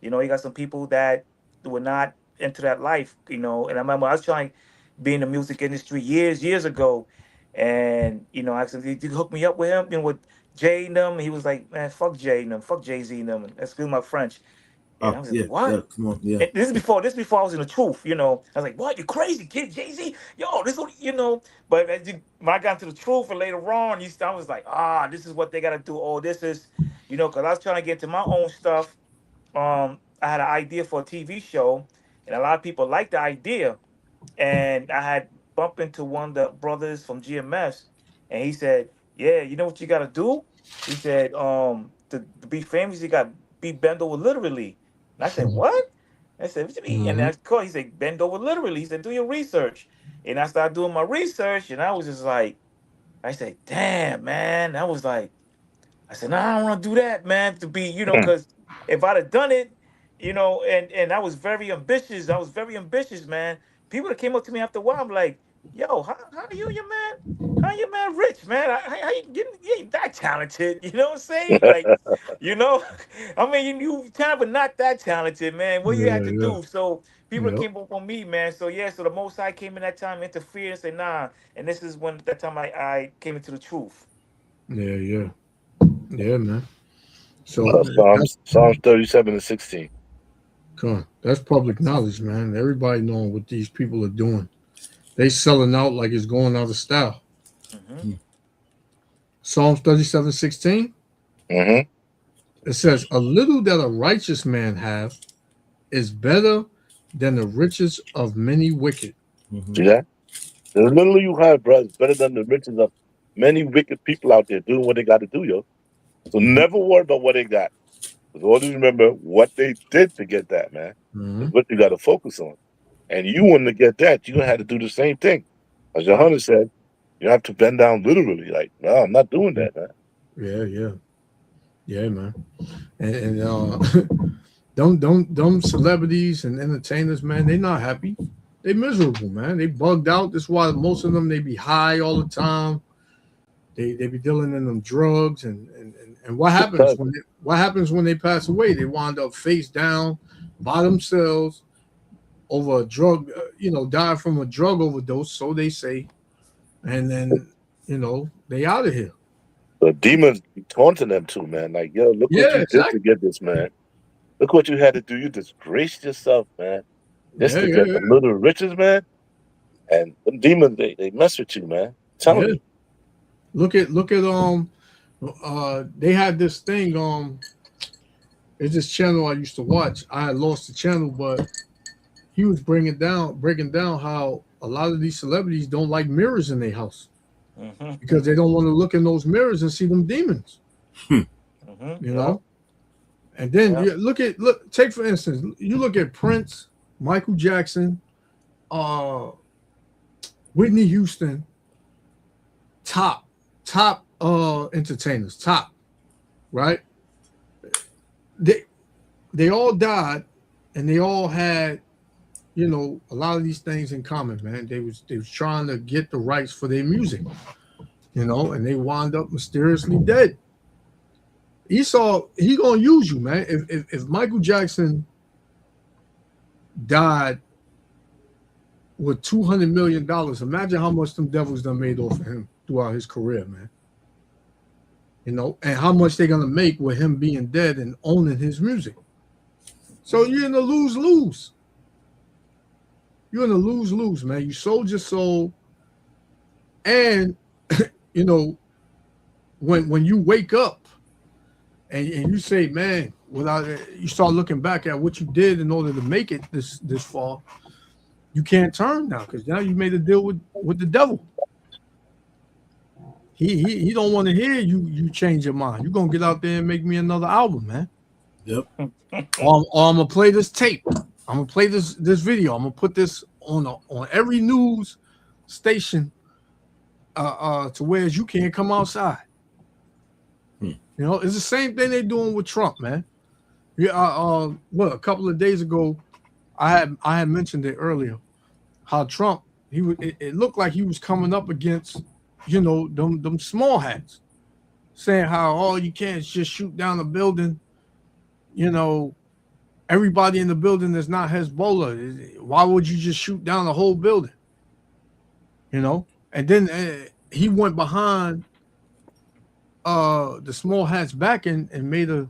you know, you got some people that were not into that life, you know. And I remember I was trying to be in the music industry years ago, and you know, I said, "Did you hook me up with him?" You know, with Jay and them. And he was like, "Man, fuck Jay and them, fuck Jay-Z and them." Excuse my French. And I was like, "What?" Yeah, come on, yeah. And this is before I was in the truth, you know. I was like, "What? You crazy kid, Jay-Z? Yo, this what you know." But when I got into the truth, and later on, I was like, this is what they gotta do. Oh, this is, you know, because I was trying to get to my own stuff. I had an idea for a TV show, and a lot of people liked the idea. And I had bumped into one of the brothers from GMS, and he said, "Yeah, you know what you gotta do?" He said, to be famous, you gotta be bend over literally. And I said, "What?" I said, "What you mean?" And that's cool. He said, "Bend over literally." He said, "Do your research." And I started doing my research, and I was just like, I said, "Damn, man." I was like, I said, "No, I don't want to do that, man, to be, you know, because if I'd have done it, you know, and I was very ambitious. I was very ambitious, man. People that came up to me after a while, I'm like, yo, how you and your man? How your man rich, man? How you getting? You ain't that talented. You know what I'm saying? Like, you know, I mean, you talented, but not that talented, man. What you Yeah, had to yeah, do? So people yeah, came up on me, man. So yeah, so the Most High came in that time, interfered, and said, nah. And this is when that time I came into the truth. yeah, yeah, yeah, man. So that's Psalms 37:16. that's public knowledge, man. Everybody knowing what these people are doing. They selling out like it's going out of style. Mm-hmm. Psalms 37:16. Mm-hmm. It says, "A little that a righteous man have is better than the riches of many wicked." Mhm. See that? The little you have, bro, is better than the riches of many wicked people out there doing what they got to do, yo. So never worry about what they got. Just always remember what they did to get that, man. Mm-hmm. Is what you got to focus on. And you want to get that, you're going to have to do the same thing. As your hunter said, you have to bend down literally. Like, no, I'm not doing that, man. Yeah, yeah, yeah, man. And them celebrities and entertainers, man, they not happy. They miserable, man. They bugged out. That's why most of them they be high all the time. They be dealing in them drugs and what happens when they pass away? They wind up face down by themselves over a drug, die from a drug overdose, so they say, and then they out of here. The demons be taunting them too, man. Like, yo, look what Yeah, you did to exactly. get this, man. Look what you had to do. You disgraced yourself, man. Just Yeah, to yeah, get yeah, the little riches, man. And them demons, they mess with you, man. I'm telling yeah. you. Look at they had this thing it's this channel I used to watch. I had lost the channel, but he was breaking down how a lot of these celebrities don't like mirrors in their house Mm-hmm. because they don't want to look in those mirrors and see them demons, Mm-hmm. you know. And then Yeah. you take for instance, you look at Prince, Michael Jackson, uh, Whitney Houston, top entertainers, top, right? They all died, and they all had a lot of these things in common, man. They was trying to get the rights for their music, and they wound up mysteriously dead. He gonna use you, man. If Michael Jackson died with $200 million, imagine how much them devils done made off of him throughout his career, man. And how much they're gonna make with him being dead and owning his music. So you're in a lose-lose. You're in a lose-lose, man. You sold your soul, and when you wake up and you say, man, you start looking back at what you did in order to make it this far, you can't turn now because now you made a deal with the devil. He don't want to hear you change your mind. You're gonna get out there and make me another album, man. Yep. Or I'm gonna play this tape. I'm gonna play this video. I'm gonna put this on every news station to where you can't come outside. It's the same thing they're doing with Trump, man. Yeah, a couple of days ago, I had mentioned it earlier, how Trump it looked like he was coming up against, them small hats, saying how you can't just shoot down a building, everybody in the building is not Hezbollah. Why would you just shoot down the whole building? And then he went behind the small hats back and made a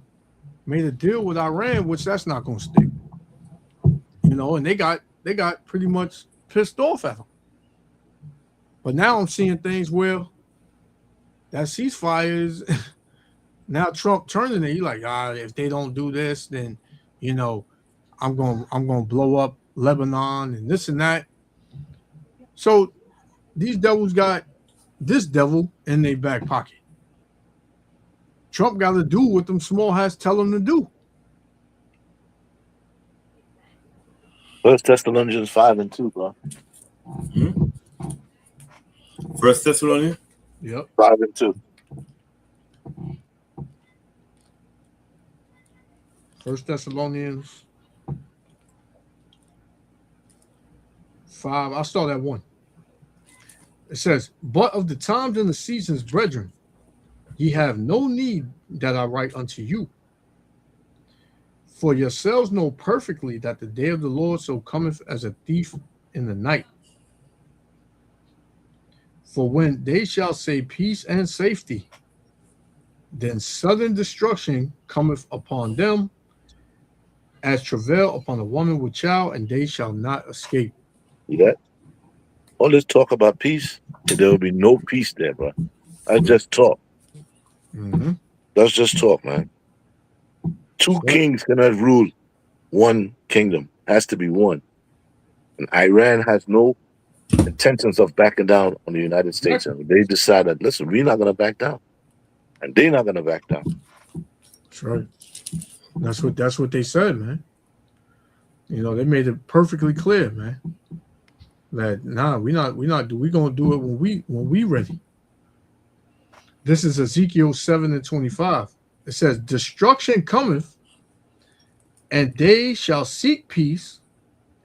deal with Iran, which that's not going to stick. And they got pretty much pissed off at him. But now I'm seeing things where that ceasefire is now Trump turning it. He's like, if they don't do this, then I'm going to blow up Lebanon and this and that. So these devils got this devil in their back pocket. Trump got to do what them small hats tell him to do. 1 Thessalonians 5:2, bro. Mm-hmm. 1 Thessalonians? Yep. 5:2. 1 Thessalonians 5. I'll start at 1. It says, "But of the times and the seasons, brethren, ye have no need that I write unto you. For yourselves know perfectly that the day of the Lord so cometh as a thief in the night. For when they shall say peace and safety, then sudden destruction cometh upon them, as travail upon a woman with child, and they shall not escape." See that? All this talk about peace, there will be no peace there, bro. I just talk. Mm-hmm. That's just talk, man. Two kings cannot rule one kingdom. Has to be one. And Iran has no intentions of backing down on the United States. And they decided, listen, we're not going to back down. And they're not going to back down. That's right. That's what they said, man. You know, they made it perfectly clear, man. That we're gonna do it when we ready. This is Ezekiel 7:25. It says, "Destruction cometh, and they shall seek peace,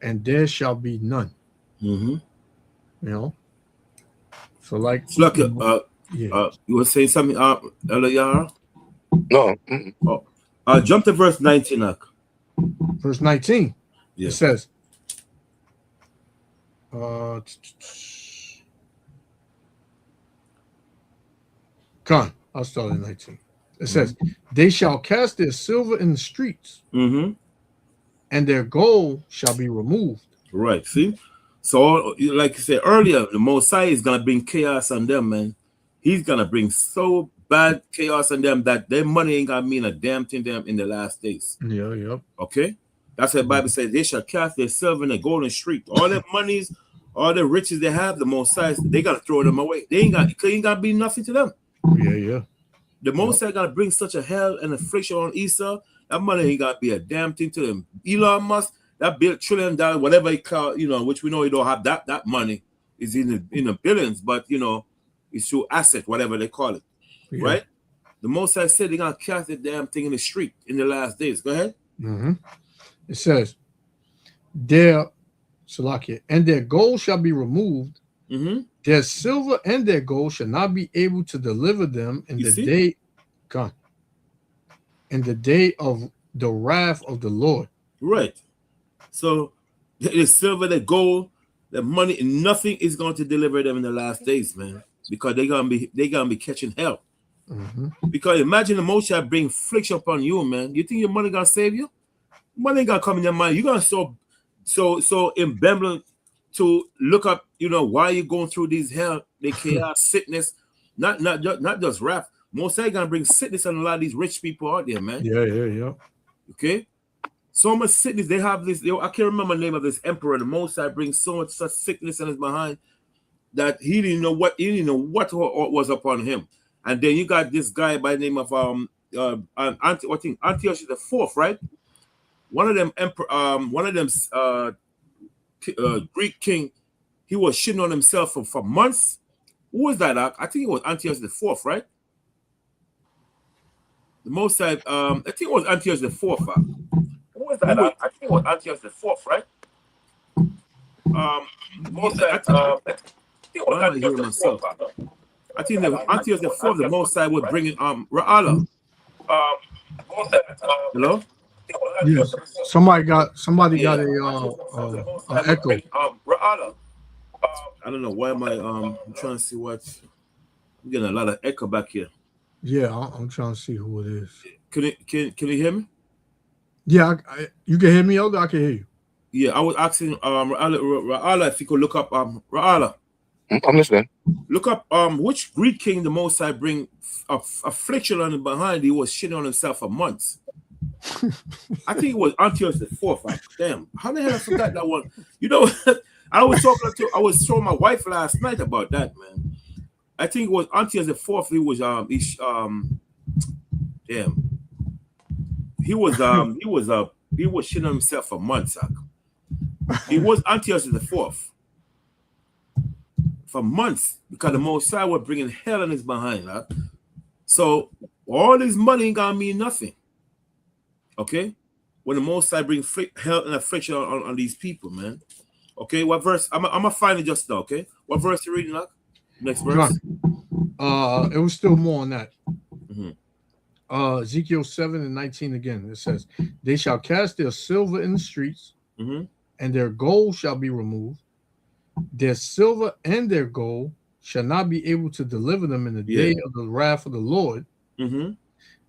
and there shall be none." Mm-hmm. You know. So like, you were saying something, Yara? No. Jump to verse 19, verse 19. Yeah. It says, I'll start at 19. It says, "They shall cast their silver in the streets, Mm-hmm. and their gold shall be removed." Right. See? So, like you said earlier, the Mosai is going to bring chaos on them, man. He's going to bring so bad chaos on them that their money ain't going to mean a damn thing to them in the last days. Yeah, yep. Okay? That's what the Bible says. They shall cast their silver in the golden street. All their monies, all the riches they have, the Mosai, they got to throw them away. They ain't got to be nothing to them. Yeah. The Mosai got to bring such a hell and affliction on Esau. That money ain't got to be a damn thing to them. Elon Musk, that $1 trillion, whatever he call, which we know he don't have that money is in the billions, but it's through asset, whatever they call it, right? The Mosai said they're gonna cast the damn thing in the street in the last days. Go ahead. Mm-hmm. It says, "Their Salakia, and their gold shall be removed. Mm-hmm. Their silver and their gold shall not be able to deliver them in the day of the wrath of the Lord." Right. So the silver, the gold, the money, nothing is going to deliver them in the last days, man, because they're gonna be catching hell. Mm-hmm. Because imagine the Mosai bring affliction upon you, man. You think your money gonna save you? Money ain't gonna come in your mind. You're gonna so embezzling to look up, why you're going through these hell, the chaos, sickness, not just wrath. Mosai gonna bring sickness on a lot of these rich people out there, man. Yeah. Okay. So much sickness. They have this. I can't remember the name of this emperor. The Mosai brings so much such sickness in his behind that he didn't know what was upon him. And then you got this guy by the name of Antiochus the Fourth, right? One of them Greek king. He was shitting on himself for months. Who was that? I think it was Antiochus the Fourth, right? The Mosai. I think it was Antiochus the Fourth. Who was that? I think it was Antiochus the Fourth, right? I think Antiochus the Fourth, the Mosai was bringing Ra'ala. Hello? Yes. Somebody got a echo. Ra'ala. I don't know why I'm trying to see what. I'm getting a lot of echo back here. Yeah, I'm trying to see who it is. Can you hear me? Yeah, you can hear me, Elder? I can hear you. Yeah, I was asking Ra'ala if you could look up Ra'ala. I'm listening. Look up which Greek king the Mosai bring affliction on him behind. He was shitting on himself for months. I think it was Antiochus the Fourth. Damn, how the hell I forgot that one? I was showing my wife last night about that, man. I think it was Antiochus the Fourth. He was shitting on himself for months. He was Antiochus the Fourth for months because the Mosai were bringing hell on his behind. So all this money ain't gonna mean nothing. Okay, when the Mosai bring hell and affliction on these people, man. Okay, what verse? I'm gonna find it just now. Okay, what verse you reading, Luck? Next verse. It was still more on that. Mhm. Ezekiel 7:19 again. It says, "They shall cast their silver in the streets, Mhm. and their gold shall be removed. Their silver and their gold shall not be able to deliver them in the day of the wrath of the Lord. Mhm.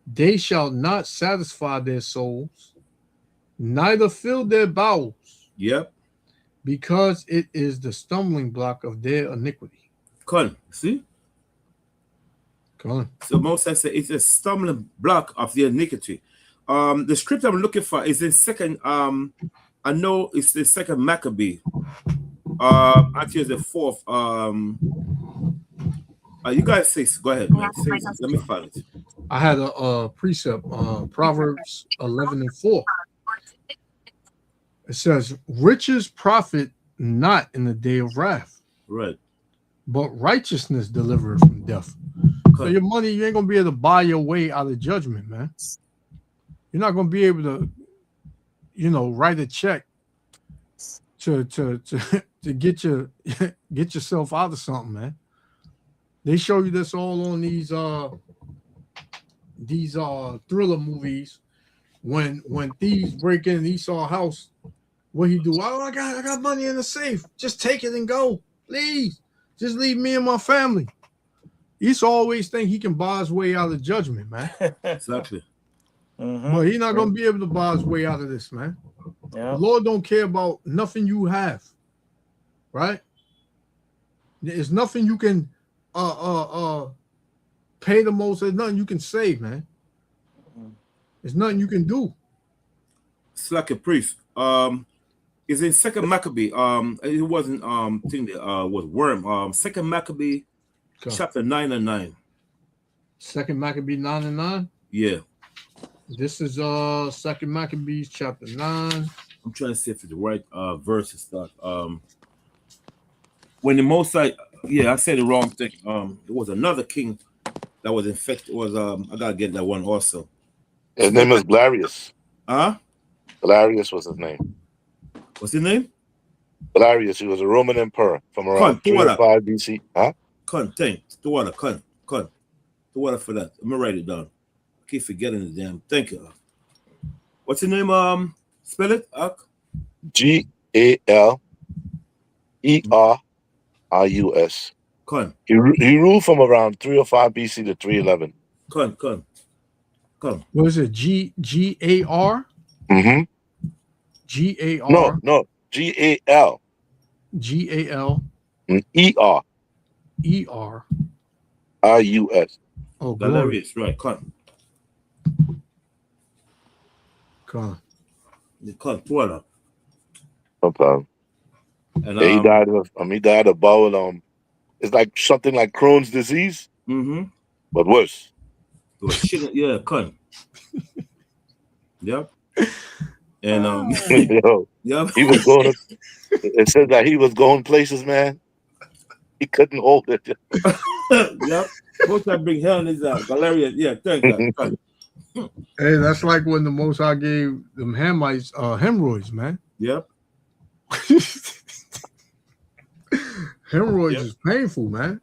They shall not satisfy their souls, neither fill their bowels, Yep. because it is the stumbling block of their iniquity." Come. See? Come on. So Moses said it's a stumbling block of the iniquity. The script I'm looking for is in second. I know it's the second Maccabee. Actually, it's the fourth. You guys say, go ahead, man. Say, let me find it. I had a precept, Proverbs 11:4. It says, "Riches profit not in the day of wrath, Right. but righteousness delivereth from death." So your money, you ain't gonna be able to buy your way out of judgment, man. You're not gonna be able to, write a check to get yourself out of something, man. They show you this all on these thriller movies. When thieves break in Esau house, what he do? Oh, I got money in the safe. Just take it and go, please. Just leave me and my family. Esau always think he can buy his way out of judgment, man. Exactly. But he's not gonna be able to buy his way out of this, man. Yeah. The Lord don't care about nothing you have, right? There's nothing you can pay the most. There's nothing you can save, man. There's nothing you can do. It's like a priest. It's in second Maccabee. It wasn't thing that was worm. Second Maccabee, chapter 9 and 9. Second Maccabee 9 and 9. Yeah. This is Second Maccabees chapter 9. I'm trying to see if it's the right verse and stuff. When the Mosai, I said the wrong thing. It was another king that was infected. I gotta get that one also. His name is Galerius. Huh? Galerius was his name. What's his name? Galerius. He was a Roman emperor from around 305 BC. Huh? Thanks. The water for that. I'm gonna write it down. I keep forgetting the damn. Thank you. What's your name? Spell it. Galerius. He ruled from around 305 BC to 311. Come. What is it? G-A-R? Mm-hmm. G-A-R? No. G-A-L. G-A-L. E-R. E-R. I-U-S. Oh, Galerius, right. Come. Water. No problem. And he died of bowel. It's like something like Crohn's disease, but worse. Yeah, come. Yep. And yep. He was going. It said that he was going places, man. He couldn't hold it. Yep. Most I bring hell in his Galerius. Yeah, thank God. Hey, that's like when the Most High gave them Hamites hemorrhoids, man. Yep. Hemorrhoids is painful, man.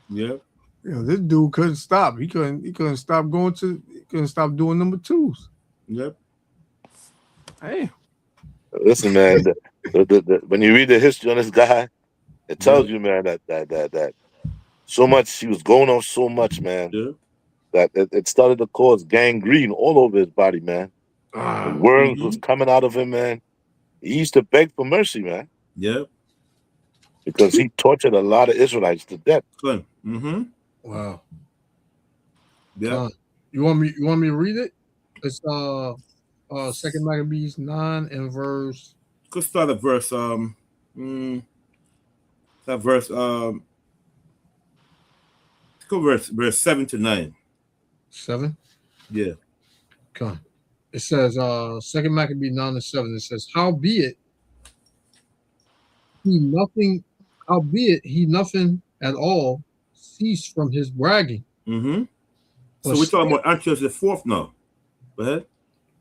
Yep. This dude couldn't stop. He couldn't stop doing number twos. Yep. Hey. Listen, man. When you read the history on this guy, it tells you, man, that so much he was going on so much, man. Yeah. That it started to cause gangrene all over his body, man. Worms was coming out of him, man. He used to beg for mercy, man. Yep. Because he tortured a lot of Israelites to death. Mm-hmm. Wow. Yeah. You want me to read it? It's Second Maccabees 9 and verse. Could start at verse verse 7 to 9. 7? Yeah. Okay. It says Second Maccabees 9 and 7. It says, howbeit he nothing at all ceased from his bragging. Mm-hmm. So we're talking about Antiochus the fourth now. Go ahead.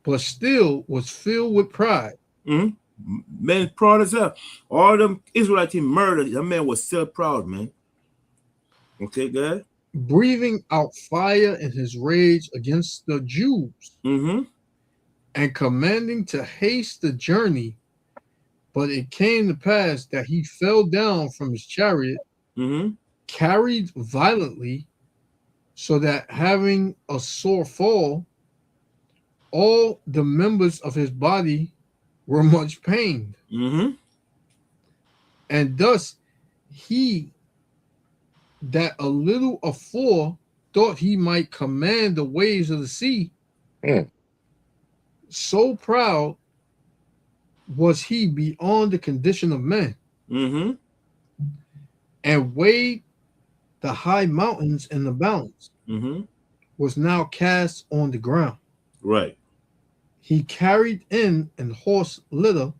But still was filled with pride. Mm-hmm. Man, proud as hell. All them Israelites he murdered, that man was still proud, man. Okay, good. breathing out fire in his rage against the Jews, Mm-hmm. and commanding to haste the journey. But it came to pass that he fell down from his chariot, Mm-hmm. carried violently, so that having a sore fall, all the members of his body were much pained. Mm-hmm. And thus he that a little afore thought he might command the waves of the sea, so proud was he beyond the condition of men, Mm-hmm. and weighed the high mountains in the balance, Mm-hmm. was now cast on the ground. Right. He carried in an horse litter,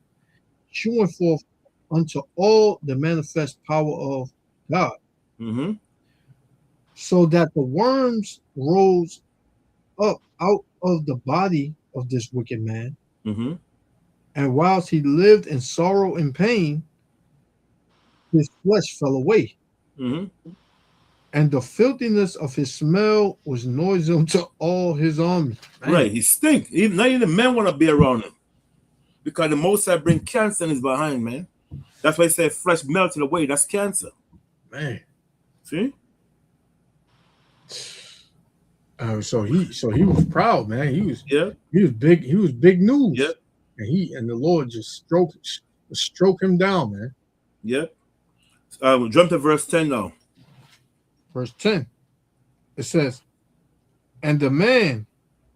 shewing forth unto all the manifest power of God, Mm-hmm. so that the worms rose up out of the body of this wicked man. Mm-hmm. And whilst he lived in sorrow and pain, his flesh fell away, Mm-hmm. and the filthiness of his smell was noisome to all his army. Man, Right. He stink. Even not even the men want to be around him. Because the Most High bring cancer in his behind, man. That's why he said flesh melted away. That's cancer. man. See? So he was proud, man. He was Yeah. big. He was big news. Yeah. And the Lord just stroke him down, man. Yeah. Jump to verse 10 now. Verse 10. It says, and the man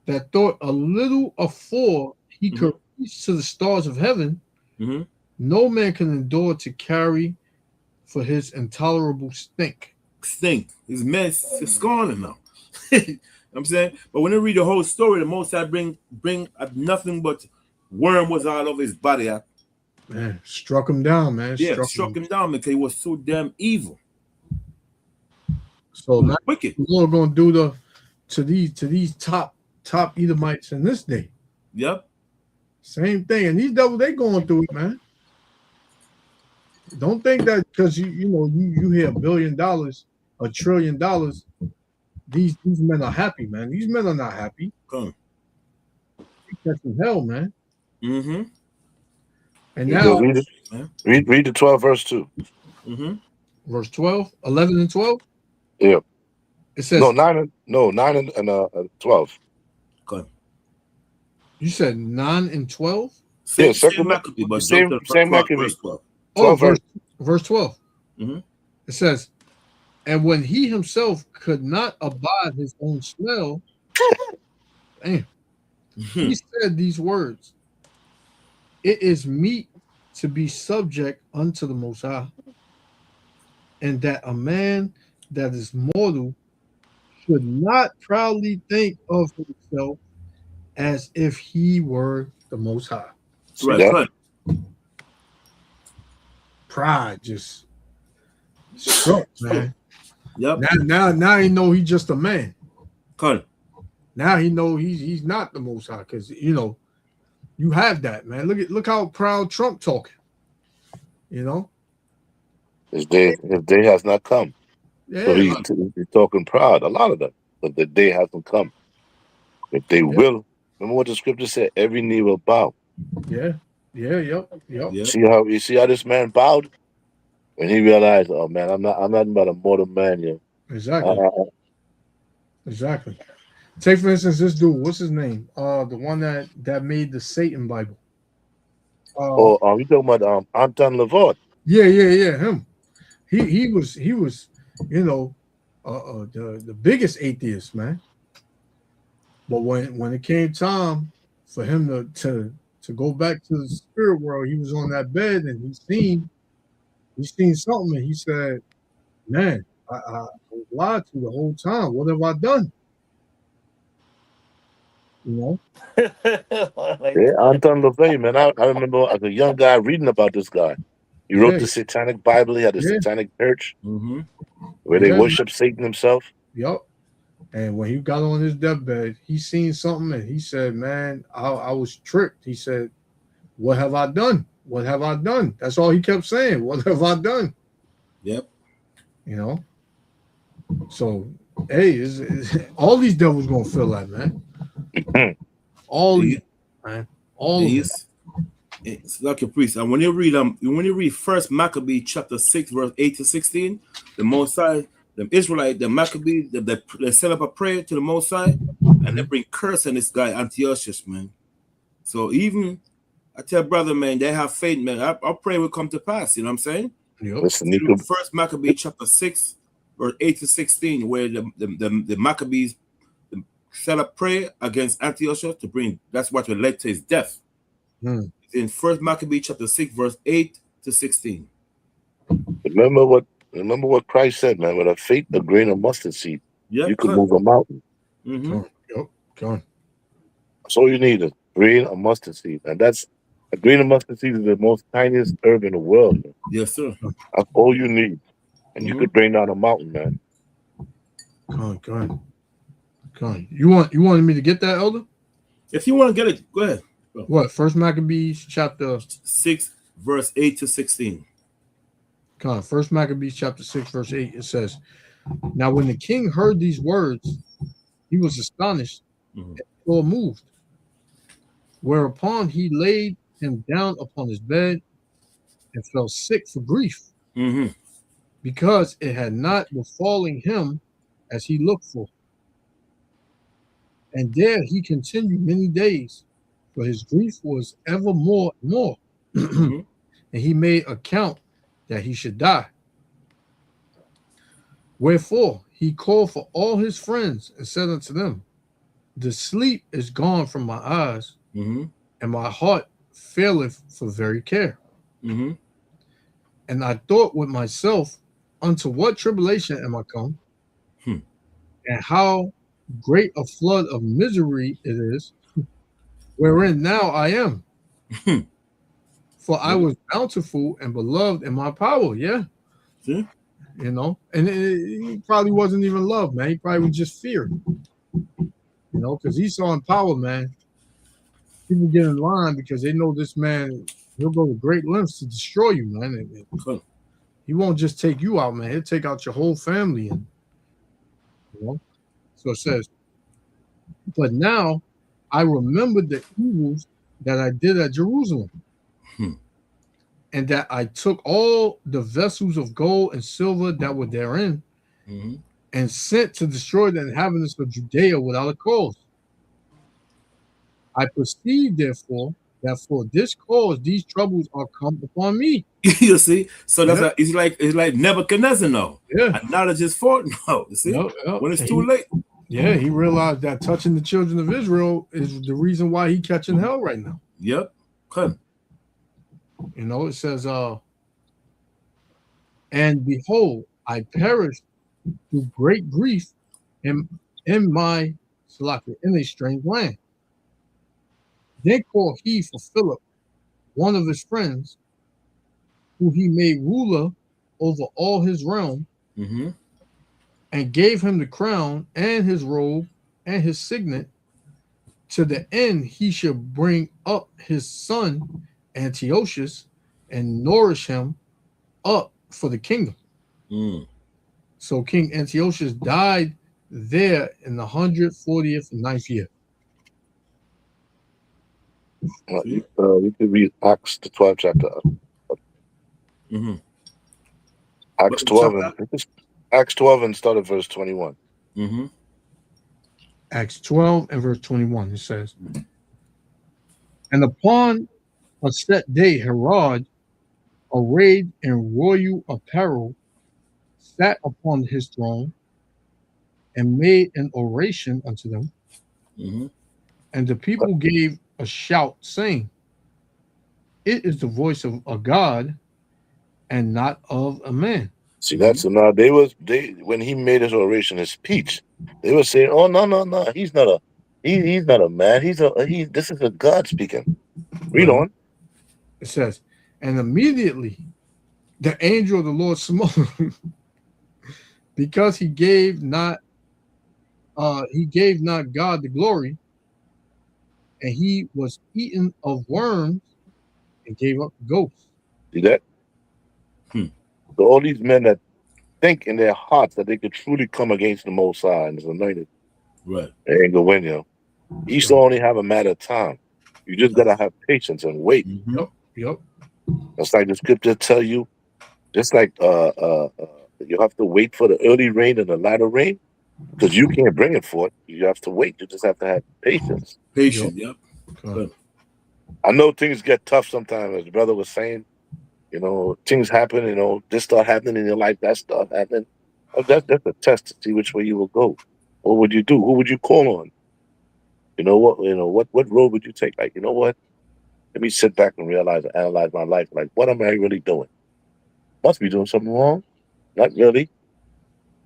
that thought a little afore he could reach to the stars of heaven, Mm-hmm. no man can endure to carry for his intolerable stink. Stink. His mess is scorning now. I'm saying, but when you read the whole story, the Most High bring nothing but worm was all over his body. Man, struck him down, man. Struck him down because he was so damn evil. So now Wicked. the Lord gonna do to these top Edomites in this day. Yep. Same thing. And these devils, they going through it, man. Don't think that because you hear $1 billion, $1 trillion, these men are happy, man. These men are not happy. Come. They catching hell, man. Mm-hmm. And Yeah, now read the 12 verse 2. Mm-hmm. verse 12, 11 and 12. Yeah. It says 9 and 12. Come. You said 9 and 12? Same second Maccabee, but same jump to same verse Maccabee. 12. Oh, 12 verse 12. Mm-hmm. It says, and when he himself could not abide his own smell, damn, he said these words, it is meet to be subject unto the Most High, and that a man that is mortal should not proudly think of himself as if he were the Most High. Right. Yeah. Right. Pride just struck, man. Yep. Now he know he's just a man. Come. Now he know he's not the Most High, because you have that, man. Look how proud Trump talking. His day has not come. Yeah, So he's talking proud, a lot of them. But the day hasn't come. If they will, remember what the scripture said, every knee will bow. yep. Yeah. You see how this man bowed? When he realized, oh man, I'm not but a mortal man here. Exactly. Exactly. Take for instance this dude. What's his name? The one that made the Satan Bible. You talking about Anton LaVoie? Yeah, him. He was the biggest atheist, man. But when it came time for him to go back to the spirit world, he was on that bed and he seen something, and he said, man, I was lied to the whole time. What have I done? Yeah, Anton LaVoie, man. I remember as a young guy reading about this guy. He wrote the Satanic Bible. He had a Satanic church where they worship Satan himself. Yep. And when he got on his deathbed, he seen something and he said, man, I was tricked. He said, what have I done? What have I done? That's all he kept saying. What have I done? Yep. So, hey, all these devils gonna feel that, man. All these, man. All of them. It's like a priest. And when you read First Maccabee chapter 6, verse 8 to 16, the Most High, the Israelite, the Maccabee, they set up a prayer to the Most High, and they bring curse on this guy Antiochus, man. So even I tell brother, man, they have faith, man. I pray will come to pass. You know what I'm saying? Yep. Listen, First Maccabee chapter 6, verse 8 to 16, where the Maccabees set up prayer against Antiochus to bring. That's what led to his death. In First Maccabee chapter 6, verse 8 to 16. Remember what Christ said, man. With a faith, a grain of mustard seed, you can move a mountain. Yep. Come on. That's all you need, a grain of mustard seed, and that's a grain of mustard seed is the most tiniest herb in the world. Man. Yes, sir. That's all you need, and you could bring down a mountain, man. Come on. You wanted me to get that, Elder? If you want to get it, go ahead. What? First Maccabees chapter 6, verse 8 to 16. Come on. First Maccabees chapter 6, verse 8. It says, "Now when the king heard these words, he was astonished or moved. Whereupon he laid him down upon his bed and fell sick for grief, because it had not befallen him as he looked for. And there he continued many days, for his grief was ever more and more. And he made account that he should die. Wherefore he called for all his friends and said unto them, the sleep is gone from my eyes, and my heart faileth for very care. And I thought with myself, unto what tribulation am I come? And how great a flood of misery it is, wherein now I am. For I was bountiful and beloved in my power. Yeah. You know, and he probably wasn't even love, man. He probably was just fear. You know, because Esau in power, man. People get in line because they know this man, he'll go to great lengths to destroy you, man. And he won't just take you out, man. He'll take out your whole family. And you know, so it says, but now I remember the evils that I did at Jerusalem, and that I took all the vessels of gold and silver that were therein, and sent to destroy the inhabitants of Judea without a cause. I perceive, therefore, that for this cause these troubles are come upon me. You see, so that's it's like Nebuchadnezzar, no. Acknowledge his fault, no. You see, when it's too late. Yeah, he realized that touching the children of Israel is the reason why he catching hell right now. Yep. You know, it says, and behold, I perished through great grief in my in a strange land. Then called he for Philip, one of his friends, who he made ruler over all his realm, and gave him the crown and his robe and his signet, to the end he should bring up his son Antiochus and nourish him up for the kingdom. So King Antiochus died there in the 140th and 9th year. You could read Acts the 12th chapter. Acts 12 and start at verse 21. Acts 12 and verse 21, it says, and upon a set day Herod, arrayed in royal apparel, sat upon his throne and made an oration unto them. And the people gave a shout, saying, it is the voice of a God and not of a man. See, that's now they when he made his oration, his speech, they were saying, oh no, he's not a man, this is a God speaking. Read on. It says, and immediately the angel of the Lord smote him, because he gave not God the glory, and he was eaten of worms and gave up ghosts. See that? So all these men that think in their hearts that they could truly come against the Most High and His anointed, Right. they ain't gonna win, yo. Each only have a matter of time. You just gotta have patience and wait. Mhm. Yep. That's like the scripture tell you. Just like you have to wait for the early rain and the latter rain, because you can't bring it forth. You have to wait. You just have to have patience. Patient. Yep. Good. I know things get tough sometimes, as the brother was saying. You know, things happen. You know, this start happening in your life, that start happening. That's a test to see which way you will go. What would you do? Who would you call on? You know what? What road would you take? Like, you know what? Let me sit back and realize and analyze my life. Like, what am I really doing? Must be doing something wrong. Not really.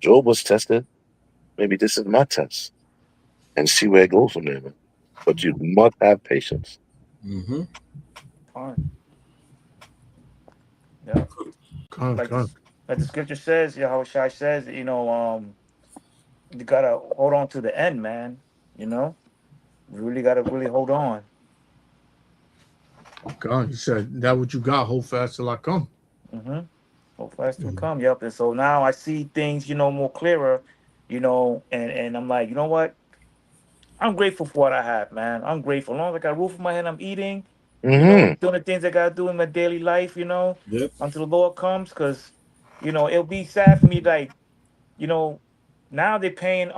Job was tested. Maybe this is my test, and see where it goes from there, man. But you must have patience. Mm-hmm. Yeah. Con. Like the scripture says, Yahweh Shai says, you gotta hold on to the end, man. You know, you really gotta really hold on. God, he said, that what you got, hold fast till I come. Mm-hmm. So fast to come, yep. And so now I see things, more clearer, and I'm like, you know what? I'm grateful for what I have, man. I'm grateful. As long as I got a roof over my head, I'm eating, Mm-hmm. doing the things I gotta do in my daily life, Yep. until the Lord comes, because, it'll be sad for me, like, now they're paying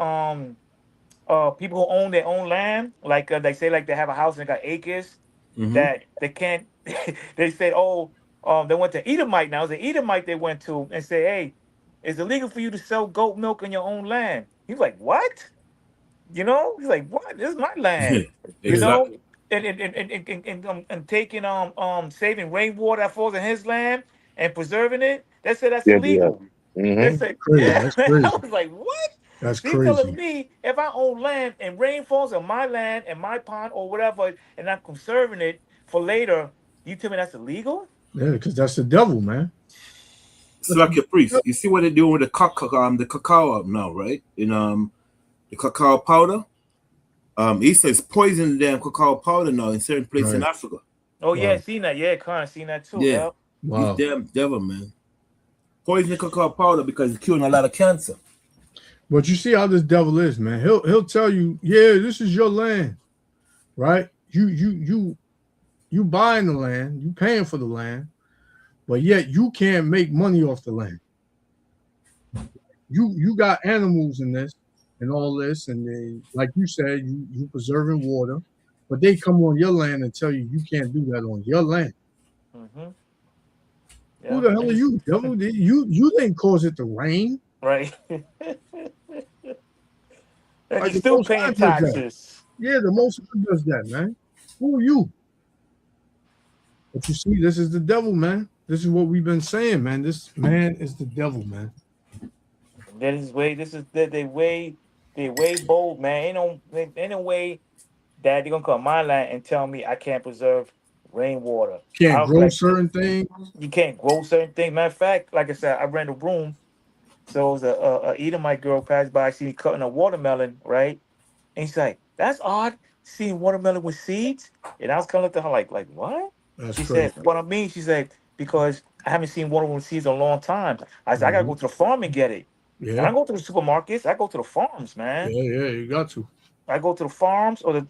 people who own their own land, like they say, like they have a house and they got acres, Mm-hmm. that they can't. They said, oh, they went to Edomite. Now it's an Edomite they went to and say, hey, it's illegal for you to sell goat milk on your own land. He's like, what? He's like, what? This is my land. You know, Exactly. and taking saving rainwater that falls in his land and preserving it. They said that's Yeah, yeah. illegal. They Mm-hmm. said, Crazy. yeah, That's man. I crazy. was like, what? That's He's telling crazy. me if I own land and rain falls on my land and my pond or whatever, and I'm conserving it for later, you tell me that's illegal? Yeah, because that's the devil, man. It's like a priest. You see what they're doing with the cacao now, right? In the cacao powder. He says poison the damn cacao powder now in certain places in Right. Africa. Oh yeah, Wow. seen that. Yeah, kind of seen that too. Yeah. Yeah. Wow. These damn devil, man. Poison the cacao powder because it's curing a lot of cancer. But you see how this devil is, man. He'll tell you, yeah, this is your land, right? You buying the land, you paying for the land, but yet you can't make money off the land. You got animals in this and all this, and they, like you said, you preserving water, but they come on your land and tell you you can't do that on your land. Mm-hmm. Who the hell are you, devil? You didn't cause it to rain. Right. And Like you're the still Most High paying does that. taxes. Yeah, the Most High does that, man. Who are you? But you see, this is the devil, man. This is what we've been saying, man. This man is the devil, man. That is way. This is they way bold, man. Ain't no way that they're gonna come my land and tell me I can't preserve rainwater. Can't I'll grow like certain things. you can't grow certain things. Matter of fact, like I said, I rent a room. So it was a Edomite girl passed by, see me cutting a watermelon, right? And she's like, "That's odd, seeing watermelon with seeds." And I was kind of looking at her like what? That's She crazy. said, "What I mean?" She said, "Because I haven't seen watermelon with seeds in a long time." I said, "I gotta go to the farm and get it." And I Yeah, go to the supermarkets. I go to the farms, man. yeah. You got to. I go to the farms, or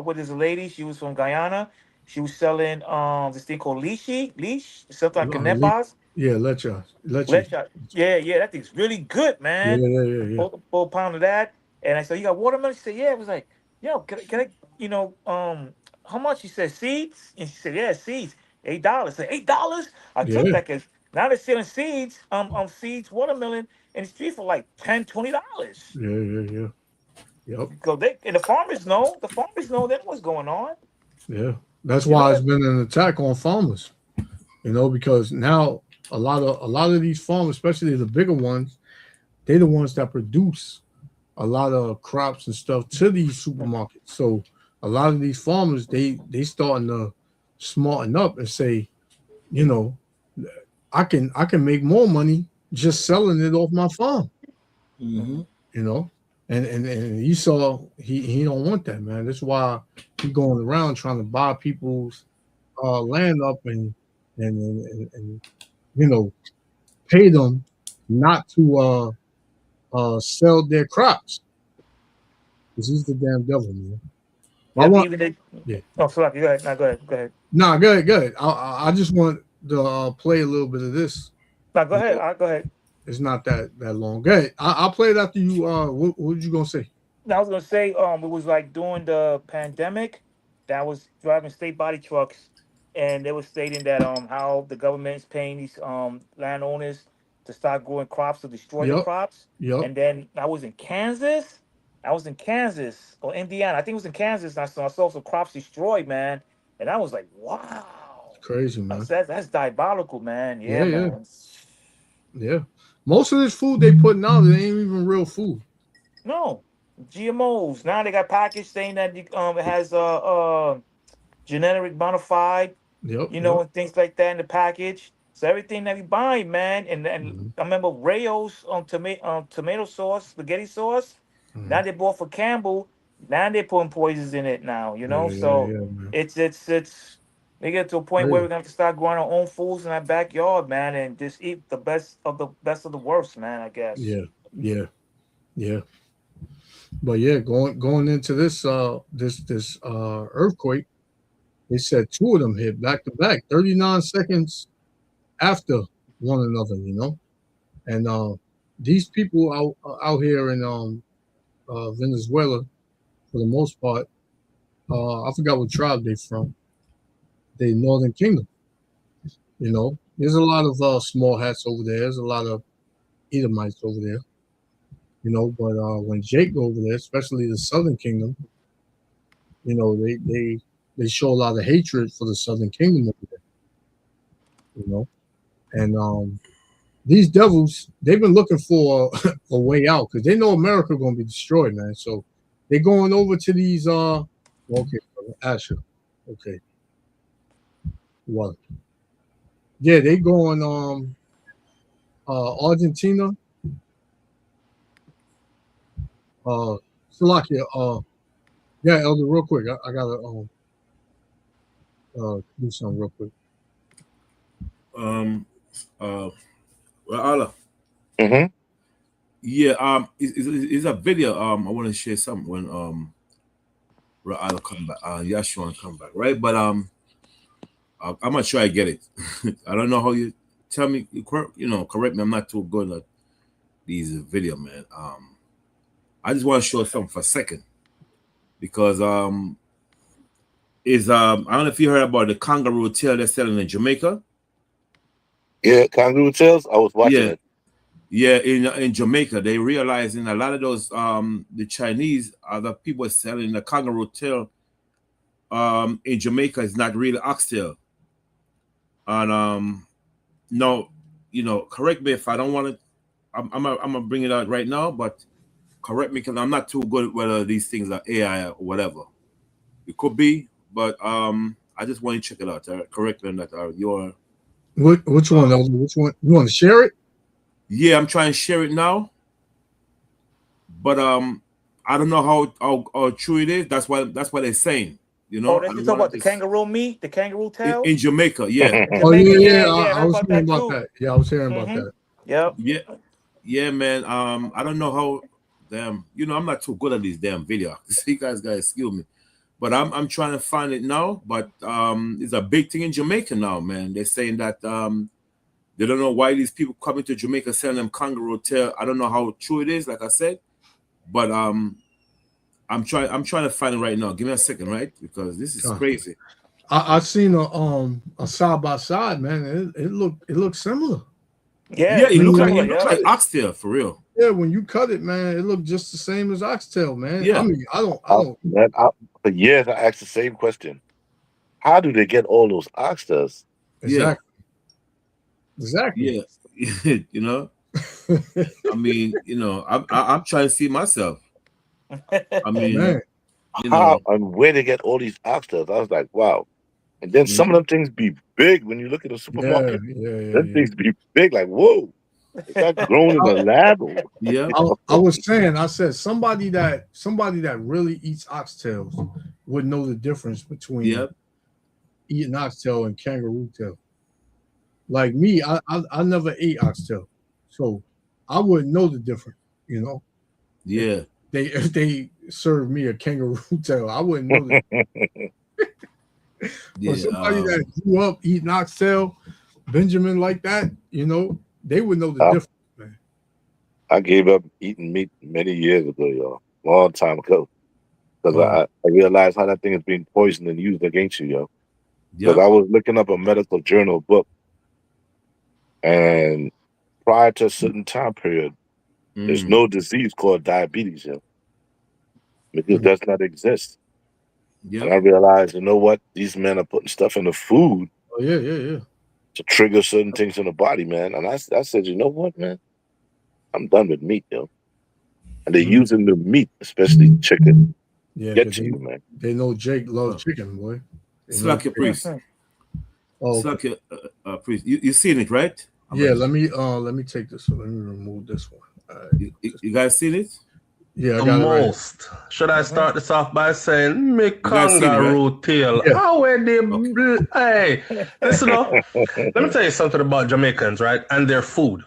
what is a lady? She was from Guyana. She was selling this thing called leash, something like canepas. Yeah, let you. Yeah, that thing's really good, man. Yeah. Full pound of that. And I said, "You got watermelon?" She said, "Yeah." It was like, "Yo, can I how much?" She said, "Seeds." And she said, "Yeah, seeds. $8." I said, $8. I took Yeah, that because now they're selling seeds, seeds, watermelon in the street for like $10, $20. yeah. Yep. Because the farmers know. The farmers know that what's going on. Yeah. That's You why know it's been an attack on farmers. Because now a lot of these farmers, especially the bigger ones, they're the ones that produce a lot of crops and stuff to these supermarkets. So a lot of these farmers, they starting to smarten up and say, you know, I can make more money just selling it off my farm. Mm-hmm. And Esau, he don't want that, man. That's why he going around trying to buy people's land up and pay them not to sell their crops. This is the damn devil, man. Yeah. Oh, sorry. Go ahead. No, go ahead. Go ahead. No, go ahead. I just want to play a little bit of this. No, go ahead. Go ahead. It's not that long. Go ahead. I'll play it after you. What were you gonna say? No, I was gonna say, it was like during the pandemic that I was driving state body trucks, and they were stating that how the government is paying these landowners to start growing crops to destroy the crops. Yep. And then I was in Kansas. Or Indiana. I think it was in Kansas. And I saw some crops destroyed, man. And I was like, wow. Crazy, man. That's diabolical, man. Yeah, man. Yeah. Most of this food they putting out, it ain't even real food. No. GMOs. Now they got packaged saying that it has genetic modified, and things like that in the package. So everything that we buy, man, and I remember Rayo's tomato sauce, spaghetti sauce. Now they bought for Campbell. Now they're putting poisons in it now, it's they get to a point where we're gonna have to start growing our own foods in our backyard, man, and just eat the best of the worst, man, I guess. Yeah. But yeah, going into this earthquake, they said 2 of them hit back to back, 39 seconds after one another, and these people out here in Venezuela, for the most part, I forgot what tribe they're from. The Northern Kingdom. There's a lot of small hats over there. There's a lot of Edomites over there. But when Jake go over there, especially the Southern Kingdom, they show a lot of hatred for the Southern Kingdom over there. And these devils, they've been looking for a way out because they know America going to be destroyed, man. So they're going over to these Asher. Okay. What? Yeah, they going Argentina. Slovakia. Yeah, Elder, real quick. I gotta do something real quick. Allah. Mm-hmm. Yeah, it's a video. I want to share something when Ra'ala come back, Yashua come back, right? But I'm gonna try to get it. I don't know how you tell me, correct me. I'm not too good at these video, man. I just want to show something for a second because I don't know if you heard about the kangaroo tail they're selling in Jamaica. Yeah, kangaroo tails. I was watching it. Yeah, in Jamaica, they realizing a lot of those the Chinese other people selling the kangaroo tail in Jamaica is not really oxtail. And no, correct me if I don't want to. I'm gonna bring it out right now, but correct me because I'm not too good at whether these things are AI or whatever. It could be, but I just want you to check it out. Correct me on that. Which one? Which one? You want to share it? Yeah, I'm trying to share it now, but I don't know how true it is. That's what they're saying. Oh, that's you talking about the kangaroo meat, the kangaroo tail in Jamaica. Yeah. Oh yeah. I was hearing about that. Yeah, I was hearing about that. Yep. Yeah, man. I don't know how. Damn, I'm not too good at these damn videos. You guys gotta excuse me, but I'm trying to find it now. But it's a big thing in Jamaica now, man. They're saying that they don't know why these people coming to Jamaica selling them kangaroo tail. I don't know how true it is, like I said, but I'm trying to find it right now. Give me a second, right? Because this is crazy. I've seen a side by side, man. It looked similar. Yeah, it looks like oxtail for real. Yeah, when you cut it, man, it looked just the same as oxtail, man. Yeah. I mean, I don't. Man, for years I asked the same question: how do they get all those oxtails? Exactly. Yeah. I mean, I'm trying to see myself. I mean, man. How and where they get all these oxtails? I was like, wow. And then some of them things be big when you look at the supermarket. Them things be big, like whoa. Is that grown in the lab? Yeah. I said somebody that really eats oxtails would know the difference between eating oxtail and kangaroo tail. Like me, I never ate oxtail. So I wouldn't know the difference. You know, Yeah. if they served me a kangaroo tail, I wouldn't know that. Yeah. For somebody that grew up eating oxtail, Benjamin like that, you know, they would know the difference, man. I gave up eating meat many years ago, y'all. Long time ago. Because I realized how that thing is being poisoned and used against you, yo. Because I was looking up a medical journal book, and prior to a certain time period, there's no disease called diabetes, yo. Because it does not exist. Yeah. And I realized, you know what? These men are putting stuff in the food. Oh, yeah. To trigger certain things in the body, man. And I said, you know what, man? I'm done with meat, yo. And they're using the meat, especially chicken. Yeah, Get to you, man. They know Jake loves chicken, boy. Slack your priest. Slack your priest. You seen it, right? Yeah, let me take this one. Let me remove this one. You guys seen it? Yeah, I got it most. Right. Should I start this off by saying me kangaroo right? tail? Yeah. How are they? Okay. Hey, listen up. Let me tell you something about Jamaicans, right? And their food.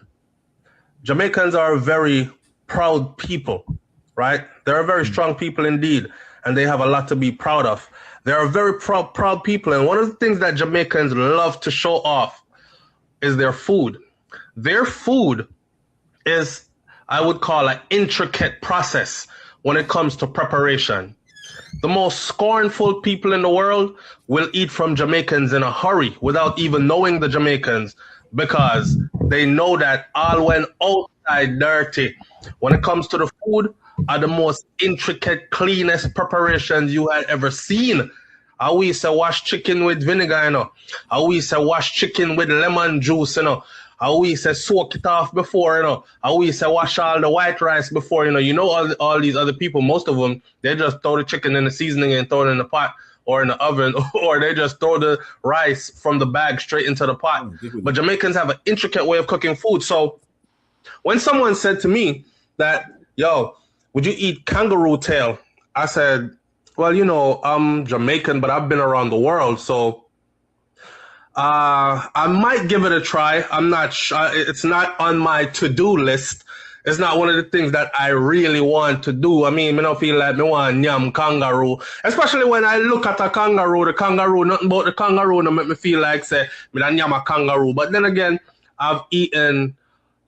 Jamaicans are very proud people, right? They're a very strong people indeed, and they have a lot to be proud of. They are very proud people, and one of the things that Jamaicans love to show off is their food. Their food is, I would call, an intricate process when it comes to preparation. The most scornful people in the world will eat from Jamaicans in a hurry without even knowing the Jamaicans, because they know that all went outside dirty. When it comes to the food, are the most intricate, cleanest preparations you had ever seen. How we say wash chicken with vinegar, you know. How we say wash chicken with lemon juice, you know. How we say soak it off before, you know. How we say wash all the white rice before, you know. You know, all these other people, most of them, they just throw the chicken in the seasoning and throw it in the pot or in the oven, or they just throw the rice from the bag straight into the pot. But Jamaicans have an intricate way of cooking food. So when someone said to me that, yo, would you eat kangaroo tail? I said, well, you know, I'm Jamaican, but I've been around the world, so I might give it a try. I'm not sure. It's not on my to-do list. It's not one of the things that I really want to do. I mean, I don't feel like me want yam kangaroo, especially when I look at a kangaroo. The kangaroo, nothing about the kangaroo, no make me feel like say me don't yam a kangaroo. But then again, I've eaten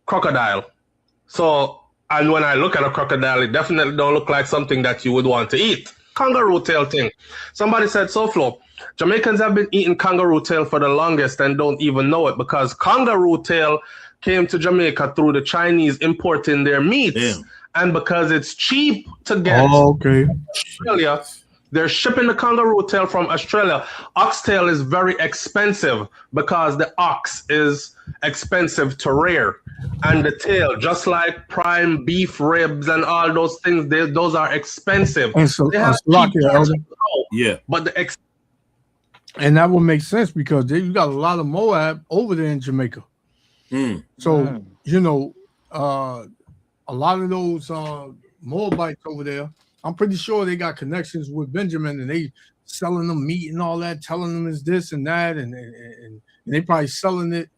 crocodile, so and when I look at a crocodile, it definitely don't look like something that you would want to eat. Kangaroo tail thing. Somebody said, SoFlo, Jamaicans have been eating kangaroo tail for the longest and don't even know it, because kangaroo tail came to Jamaica through the Chinese importing their meats. Damn. And because it's cheap to get Australia, they're shipping the kangaroo tail from Australia. Oxtail is very expensive because the ox is expensive to rear. And the tail, just like prime beef ribs and all those things, those are expensive. And so, they have yeah, but and that would make sense because you got a lot of Moab over there in Jamaica. So you know, a lot of those Moabites over there, I'm pretty sure they got connections with Benjamin, and they selling them meat and all that, telling them it's this and that, and they probably selling it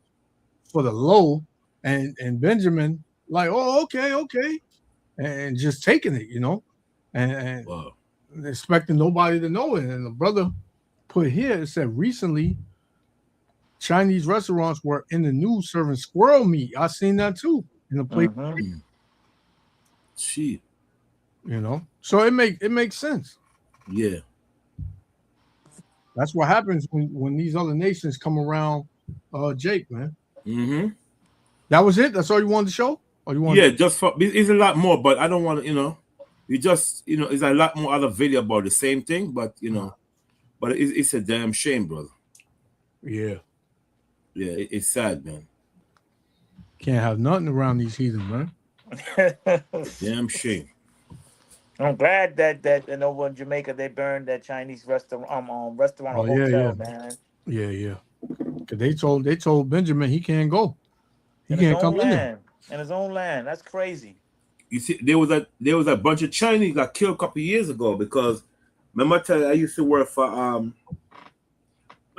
for the low. And Benjamin like, oh, okay, and just taking it, you know, and expecting nobody to know it. And the brother put here, it said recently Chinese restaurants were in the news serving squirrel meat. I seen that too in the plate. Shit, you know, so it makes sense. Yeah, that's what happens when these other nations come around. Jake, man. That was it. That's all you wanted to show. Or you want? Yeah, just for it's a lot more, but I don't want to. You know, it's a lot more other video about the same thing, but you know, but it's a damn shame, brother. Yeah. Yeah, it's sad, man. Can't have nothing around these heathens, man. Damn shame. I'm glad that over in Jamaica they burned that Chinese restaurant hotel, man. Yeah. Cause they told Benjamin he can't go. He can't come in there. In his own land. That's crazy. You see, there was a bunch of Chinese got killed a couple of years ago because remember I tell you I used to work for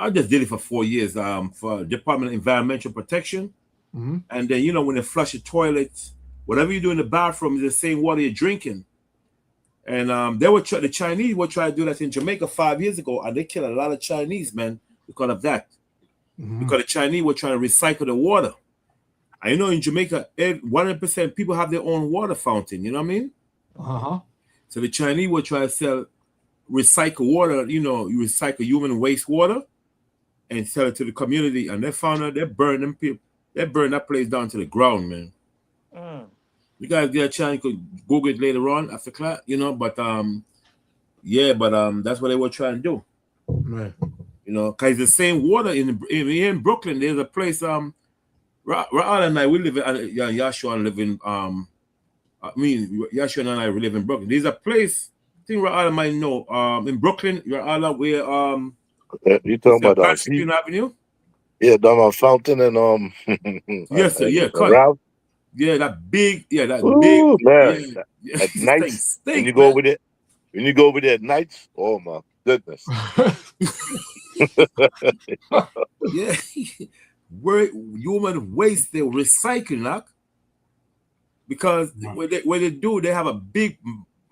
I just did it for 4 years for Department of Environmental Protection. And then when they flush the toilets whatever you do in the bathroom is the same water you're drinking. And the Chinese were trying to do that in Jamaica 5 years ago, and they killed a lot of Chinese, man, because of that. Because the Chinese were trying to recycle the water. And you know, in Jamaica, 100% people have their own water fountain. You know what I mean? So the Chinese were trying to sell recycle water. You know, you recycle human waste water and sell it to the community. And they found out they burned them people. They burned that place down to the ground, man. You guys get a chance, you could Google it later on after class, you know. But that's what they were trying to do. Right. You know, because the same water in Brooklyn. There's a place. Ra'al and I, we live in Yashua and live in Yashua and I, we live in Brooklyn. There's a place, I think Ra'al might know, in Brooklyn, Ra'al, where you talking about Pasadena Avenue? Yeah, down on Fountain and yes, sir, yeah, Ralph. Yeah, that big, Ooh, man. Yeah, At night, when you go over there at night, oh my goodness. Yeah. Where human waste, they recycle, like, because what they do, they have a big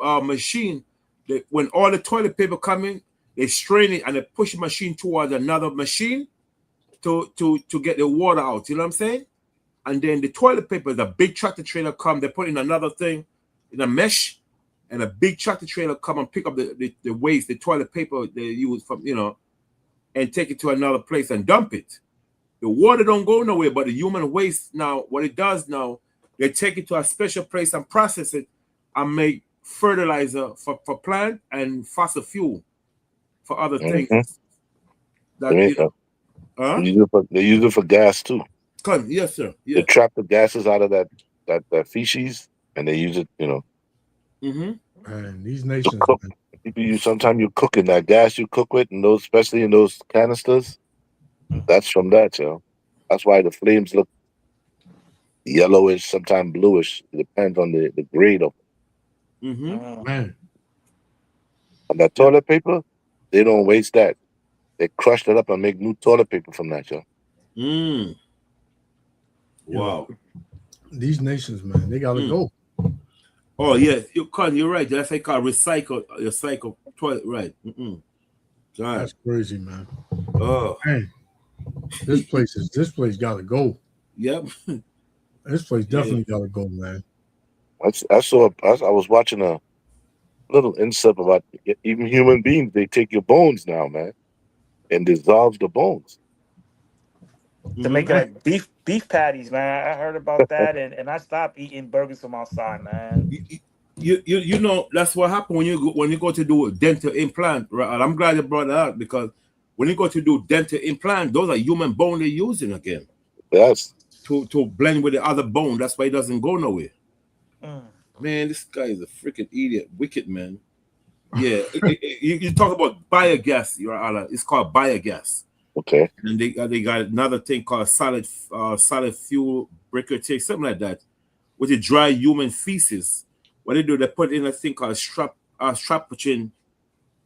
machine that when all the toilet paper come in, they strain it and they push the machine towards another machine to get the water out. You know what I'm saying? And then the toilet paper, the big tractor trailer come, they put in another thing in a mesh, and a big tractor trailer come and pick up the waste, the toilet paper they use from, you know, and take it to another place and dump it. The water don't go nowhere, but the human waste now, what it does now, they take it to a special place and process it and make fertilizer for plant and fossil fuel for other things. That, they use it for gas too. Yes, sir. Yeah. They trap the gases out of that feces, and they use it, you know. And these nations, people sometimes you cook in that gas you cook with, and those, especially in those canisters, that's from that, yo. That's why the flames look yellowish, sometimes bluish. It depends on the grade of it. Man. And that toilet paper, they don't waste that. They crush it up and make new toilet paper from that, yo. Wow. These nations, man, they gotta go. Oh yeah, you're right. That's like recycle toilet, right? That's crazy, man. Oh, man, this place gotta go. Yep. This place definitely gotta go, man. I was watching a little insight about even human beings. They take your bones now, man, and dissolve the bones to make like beef patties, man. I heard about that, and I stopped eating burgers from outside, man. You know, that's what happened when you go to do a dental implant, right? I'm glad you brought that up, because when you go to do dental implant, those are human bone they're using again. Yes. To blend with the other bone. That's why it doesn't go nowhere. Man, this guy is a freaking idiot, wicked man. Yeah, you talk about biogas, it's called biogas. Okay. And they got another thing called solid fuel briquette, something like that, with the dry human feces. What they do, they put in a thing called strappogen,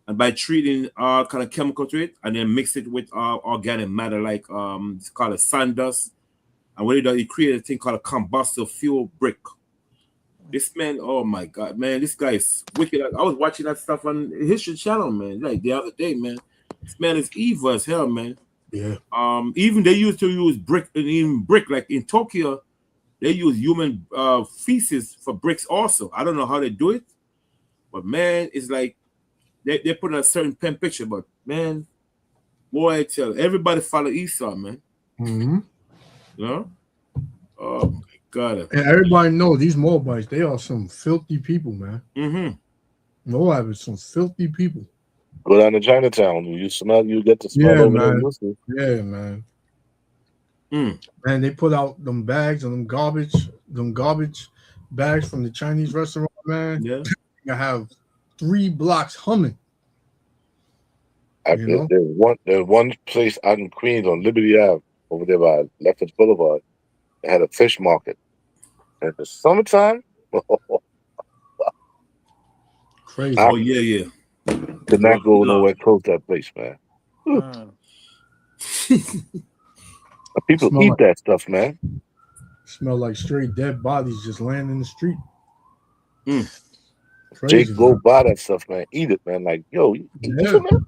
and by treating all kind of chemical to it, and then mix it with organic matter, like it's called a sawdust. And what he does, he created a thing called a combustible fuel brick. This man, oh my God, man, this guy is wicked. I was watching that stuff on History Channel, man, like the other day, man. This man is evil as hell, man. Yeah. Even they used to use brick, like in Tokyo, they use human feces for bricks also. I don't know how they do it, but man, it's like they put in a certain pen picture, but man, boy, I tell everybody follow Esau, man. You know? Oh my God. And everybody know these Moabites, they are some filthy people, man. Moab is some filthy people. Go down to Chinatown. You get to smell over there. Yeah, man. Man, they put out them bags and them garbage bags from the Chinese restaurant, man. Yeah. You have 3 blocks humming. There's one place out in Queens on Liberty Ave, over there by Lefferts Boulevard. They had a fish market. And in the summertime, crazy. Oh yeah. Did not go nowhere close to that place, man. People eat that stuff, man. Smell like straight dead bodies just laying in the street. Crazy, Jake, go man. buy that stuff, man. Eat it, man. Like, yo, you eat Yeah. some of that?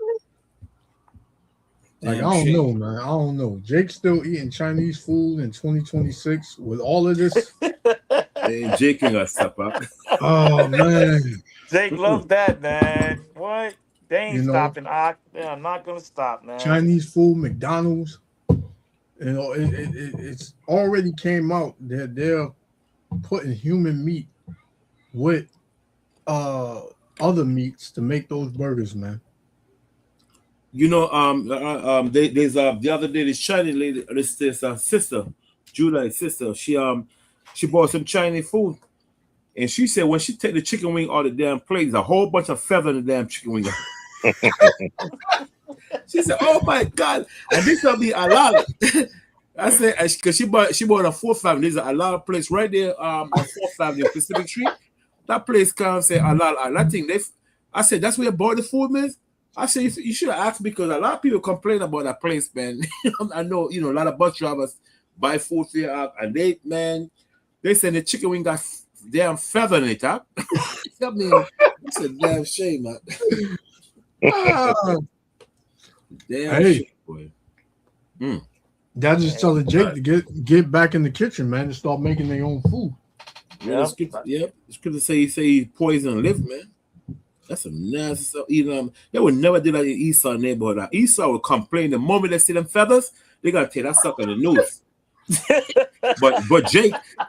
Like, I Damn don't shame. know, man. I don't know. Jake's still eating Chinese food in 2026 with all of this. Hey, Jake ain't got stop up. Oh man, Jake loves that, man. What? They ain't You know- stopping. I'm not gonna stop, man. Chinese food, McDonald's. You know, it's already came out that they're putting human meat with other meats to make those burgers, man. You know, there's the other day this Chinese lady, this sister, July's sister, she bought some Chinese food, and she said when she take the chicken wing out of the damn plate, there's a whole bunch of feather in the damn chicken wing. She said, "Oh my God!" And this will be a lot. I said, because she bought a 4th Avenue. There's a lot of place right there on 4th Avenue, Pacific Street. That place comes say a lot. I think I said that's where you bought the food, man. I said you should have asked because a lot of people complain about that place, man. I know, a lot of bus drivers buy food here, and they said the chicken wing got damn feather in it, huh? I mean, it's a damn shame, man. Ah, Damn Hey. shit, boy. that just telling Jake to get back in the kitchen, man, and start making their own food. Yeah, the scripture say he poison live, man. That's some nasty stuff. They would never do that in Esau neighborhood. Esau would complain the moment they see them feathers, they gotta take that sucker in the news. but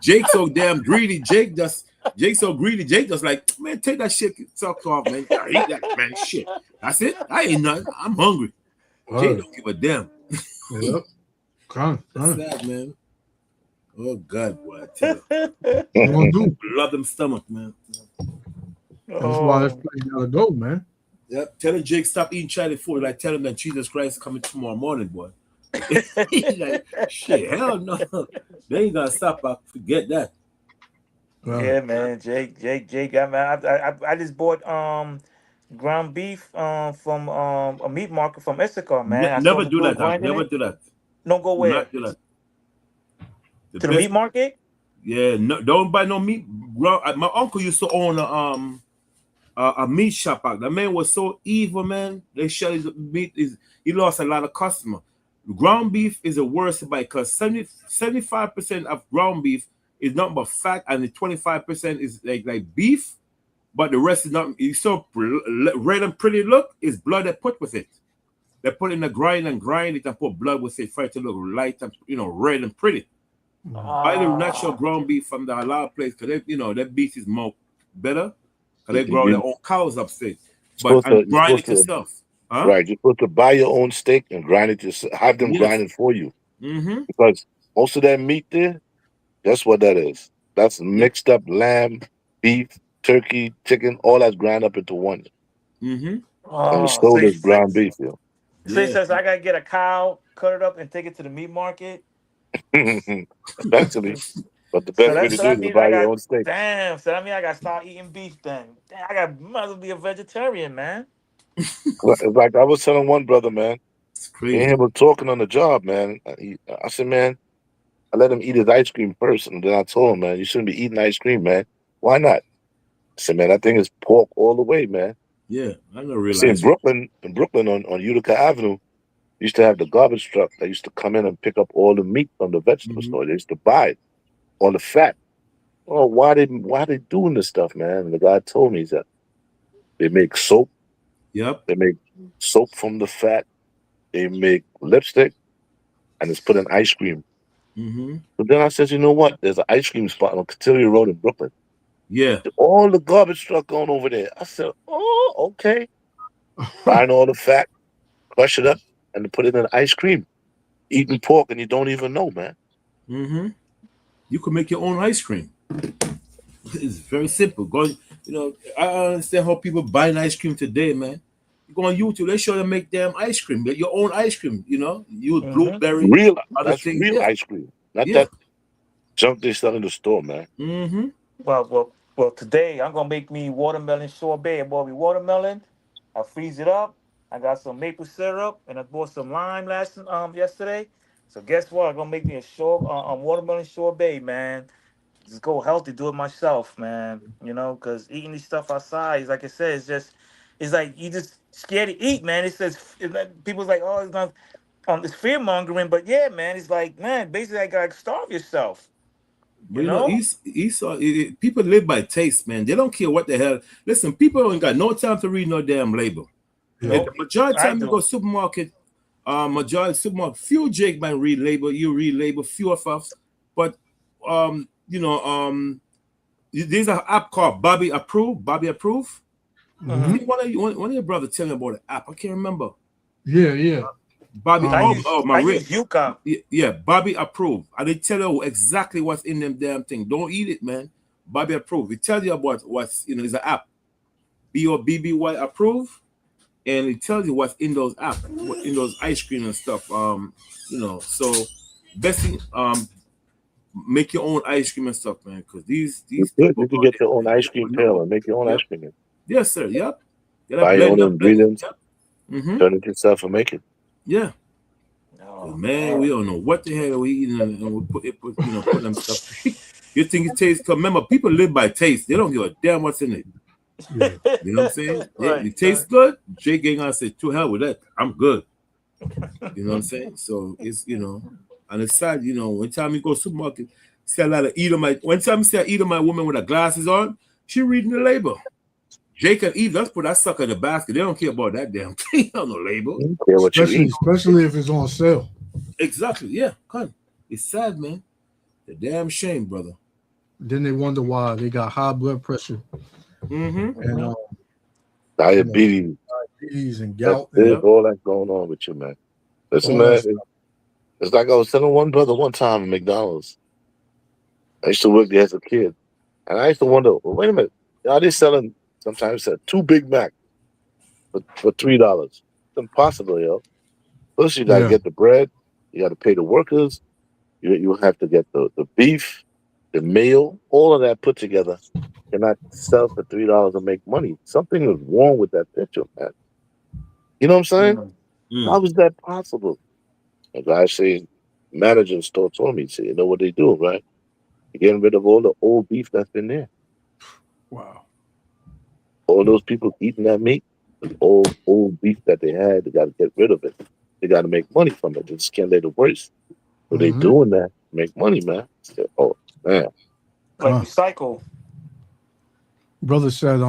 Jake so damn greedy. Jake so greedy. Jake just like, man, take that shit suck off, man. I eat that, man. Shit. That's it. I ain't nothing. I'm hungry. Jake don't give a damn. Yep. Come. That's sad, man. Oh God, boy. I tell you. What you gonna do? Love them stomach, man. That's why this place gotta go, man. Yep. Telling Jake stop eating Chinese food. Like tell him that Jesus Christ is coming tomorrow morning, boy. He's like, shit, hell no. They ain't gonna stop. I forget that. Yeah, man. Jake. I just bought ground beef from a meat market from Issachar, man. I Never saw do the that. grinding Never it. do that. Don't go Do where? not do that. To the meat market? Yeah, no, don't buy no meat. My uncle used to own a meat shop. The man was so evil, man. They shut his meat. He lost a lot of customer. Ground beef is the worst to buy because 75% of ground beef is nothing but fat, and the 25% is like beef, but the rest is not. It's so red and pretty look. Is blood they put with it. They put it in the grind it and put blood with it for it to look light and red and pretty. Buy the natural ground beef from the halal place because their beef is more better because they grow their own cows upstate. But grind it yourself. Huh? Right, you're supposed to buy your own steak and grind it yourself. Have them grind it for you. Mm-hmm. Because most of that meat there, that's what that is. That's mixed up lamb, beef, turkey, chicken, all that's ground up into one. Mm-hmm. And it's sold as ground beef, yo. So says I gotta get a cow, cut it up, and take it to the meat market. Eventually. But the best way to do it is buy your own steak. Damn, so that means I gotta start eating beef then. Damn, might as well be a vegetarian, man. It's like I was telling one brother, man. It's Me crazy. and him were talking on the job, man. I said, man, I let him eat his ice cream first. And then I told him, man, you shouldn't be eating ice cream, man. Why not? I said, man, that thing is pork all the way, man. Yeah, I don't realize. See, in Brooklyn on Utica Avenue, used to have the garbage truck that used to come in and pick up all the meat from the vegetable store. They used to buy it, all the fat. Oh, why they doing this stuff, man? And the guy told me that they make soap. Yep. They make soap from the fat. They make lipstick, and it's put in ice cream. Mm-hmm. But then I said, you know what? There's an ice cream spot on Cotillion Road in Brooklyn. Yeah. All the garbage truck going over there. I said, oh, okay. Buying all the fat, crush it up, and put it in ice cream. Eating pork, and you don't even know, man. Mm-hmm. You can make your own ice cream. It's very simple. I understand how people buying ice cream today, man. You go on YouTube, they show them make damn ice cream, make your own ice cream. Use blueberry, Real, other that's things. real ice cream, not that junk they sell in the store, man. Mm-hmm. Well, today I'm gonna make me watermelon sorbet. I bought me watermelon. I freeze it up. I got some maple syrup, and I bought some lime yesterday. So guess what? I'm gonna make me a watermelon sorbet, man. Just go healthy, do it myself, man. You know, because eating this stuff outside, is like I said, it's like you just scared to eat, man. It says people's like, oh, it's not, it's fear mongering, but yeah, man, it's like, man, basically, I gotta starve yourself. But You know, people live by taste, man. They don't care what the hell. Listen, people ain't got no time to read no damn label. Yeah. The majority of I time you do. go supermarket, few Jake man read label, you read label, few of us. But there's an app called Bobby Approve. Mhm. I think one of your brothers tell me about the app. I can't remember. Yeah. Bobby, I my use Yuka. yeah, Bobby Approve. And they tell you exactly what's in them damn thing. Don't eat it, man. Bobby Approve. It tells you about what's it's an app. BOBBY Approve. And it tells you what's in those apps, in those ice cream and stuff. So best thing, make your own ice cream and stuff, man. Because these You people can get your own ice cream pail and make your own Yep. ice cream. Yes, sir. Yep. Buy your own ingredients, Mm-hmm. turn it yourself, and make it. Yeah. Oh, Man, we don't know what the hell we eating, and we put them stuff. You think it tastes? Remember, people live by taste. They don't give a damn what's in it. Yeah. You know what I'm saying? Yeah, Right, it tastes good. Jake ain't gonna say, to hell with that. I'm good. You know what I'm saying? So it's and it's sad, one time you go to supermarket, see a lot of Edomite. One time you see an Edomite woman with her glasses on, she reading the label. Jake and Eve, let's put that sucker in the basket. They don't care about that damn thing on the label. You don't care what you eat. Especially if it's on sale. Exactly, yeah. God, it's sad, man. The damn shame, brother. Then they wonder why they got high blood pressure Mm-hmm. and Diabetes, diabetes and gout. there's all that going on with you, man. Listen, All man, that it's like I was telling one brother one time at McDonald's. I used to work there as a kid, and I used to wonder, well, wait a minute, they're selling sometimes 2 Big Mac for $3. It's impossible, yo. Plus, you got to Yeah. get the bread, you got to pay the workers, you have to get the beef, the meal, all of that put together. Cannot sell for $3 and make money. Something is wrong with that picture, man. You know what I'm saying? How is that possible? A guy saying, manager in store told me, you know what they do, right? They're getting rid of all the old beef that's been there. Wow. All those people eating that meat, the old beef that they had, they got to get rid of it. They got to make money from it. They just can't let it waste. So they Mhm. doing that, make money, man. Oh, man. like Huh. recycle. Brother said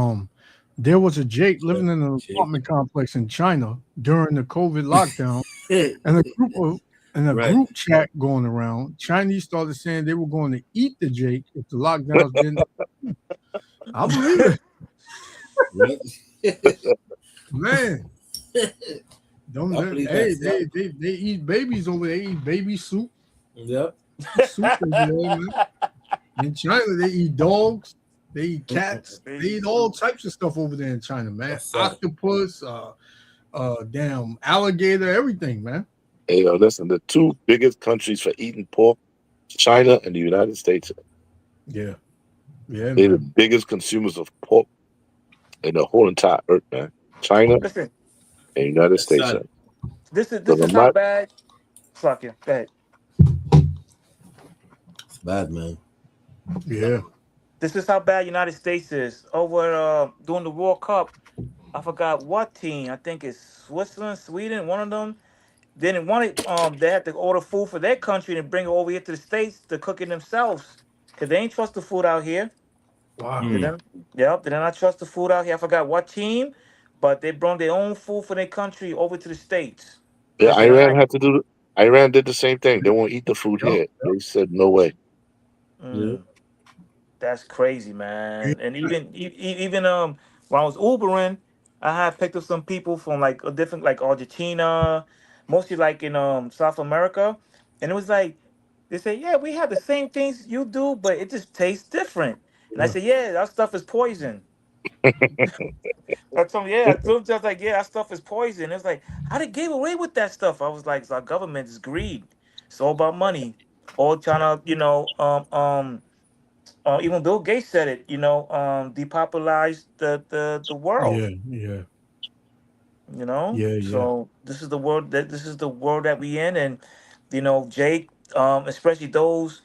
there was a Jake living in an Jake. apartment complex in China during the COVID lockdown, and a Right. group chat going around. Chinese started saying they were going to eat the Jake if the lockdowns didn't. I believe it, man. Don't I believe hey, that. they eat babies over there. They eat baby soup. Yep. Soup over there, man. In China, they eat dogs. They eat cats. They eat all types of stuff over there in China, man. That's right. Octopus, damn alligator, everything, man. Hey, listen, the 2 biggest countries for eating pork, China and the United States. Yeah, They're the man. biggest consumers of pork in the whole entire earth, man. China Listen, and United That's States. sad. this So is how bad. Fuck it. Go ahead. It's bad, man. Yeah. This is how bad United States is. Over during the World Cup, I forgot what team. I think it's Switzerland, Sweden, one of them. Didn't want it. They had to order food for their country and bring it over here to the States to cook it themselves. Cause they ain't trust the food out here. Wow. Mm. They did not trust the food out here. I forgot what team, but they brought their own food for their country over to the States. Yeah, Cause they Iran like, had to do. Iran did the same thing. They won't eat the food here. They said no way. That's crazy, man. And even when I was Ubering, I had picked up some people from like a different like Argentina, mostly like in South America, and it was like they say, yeah, we have the same things you do, but it just tastes different. And I Yeah. said, yeah, that stuff is poison. I told him, yeah, I told him just like, yeah, that stuff is poison. It's like, how they gave away with that stuff? I was like, it's our government is greed. It's all about money. All trying to, even Bill Gates said it, depopularize the world. Yeah. Yeah. You know, Yeah. Yeah. so this is the world that we in, and Jake, especially those,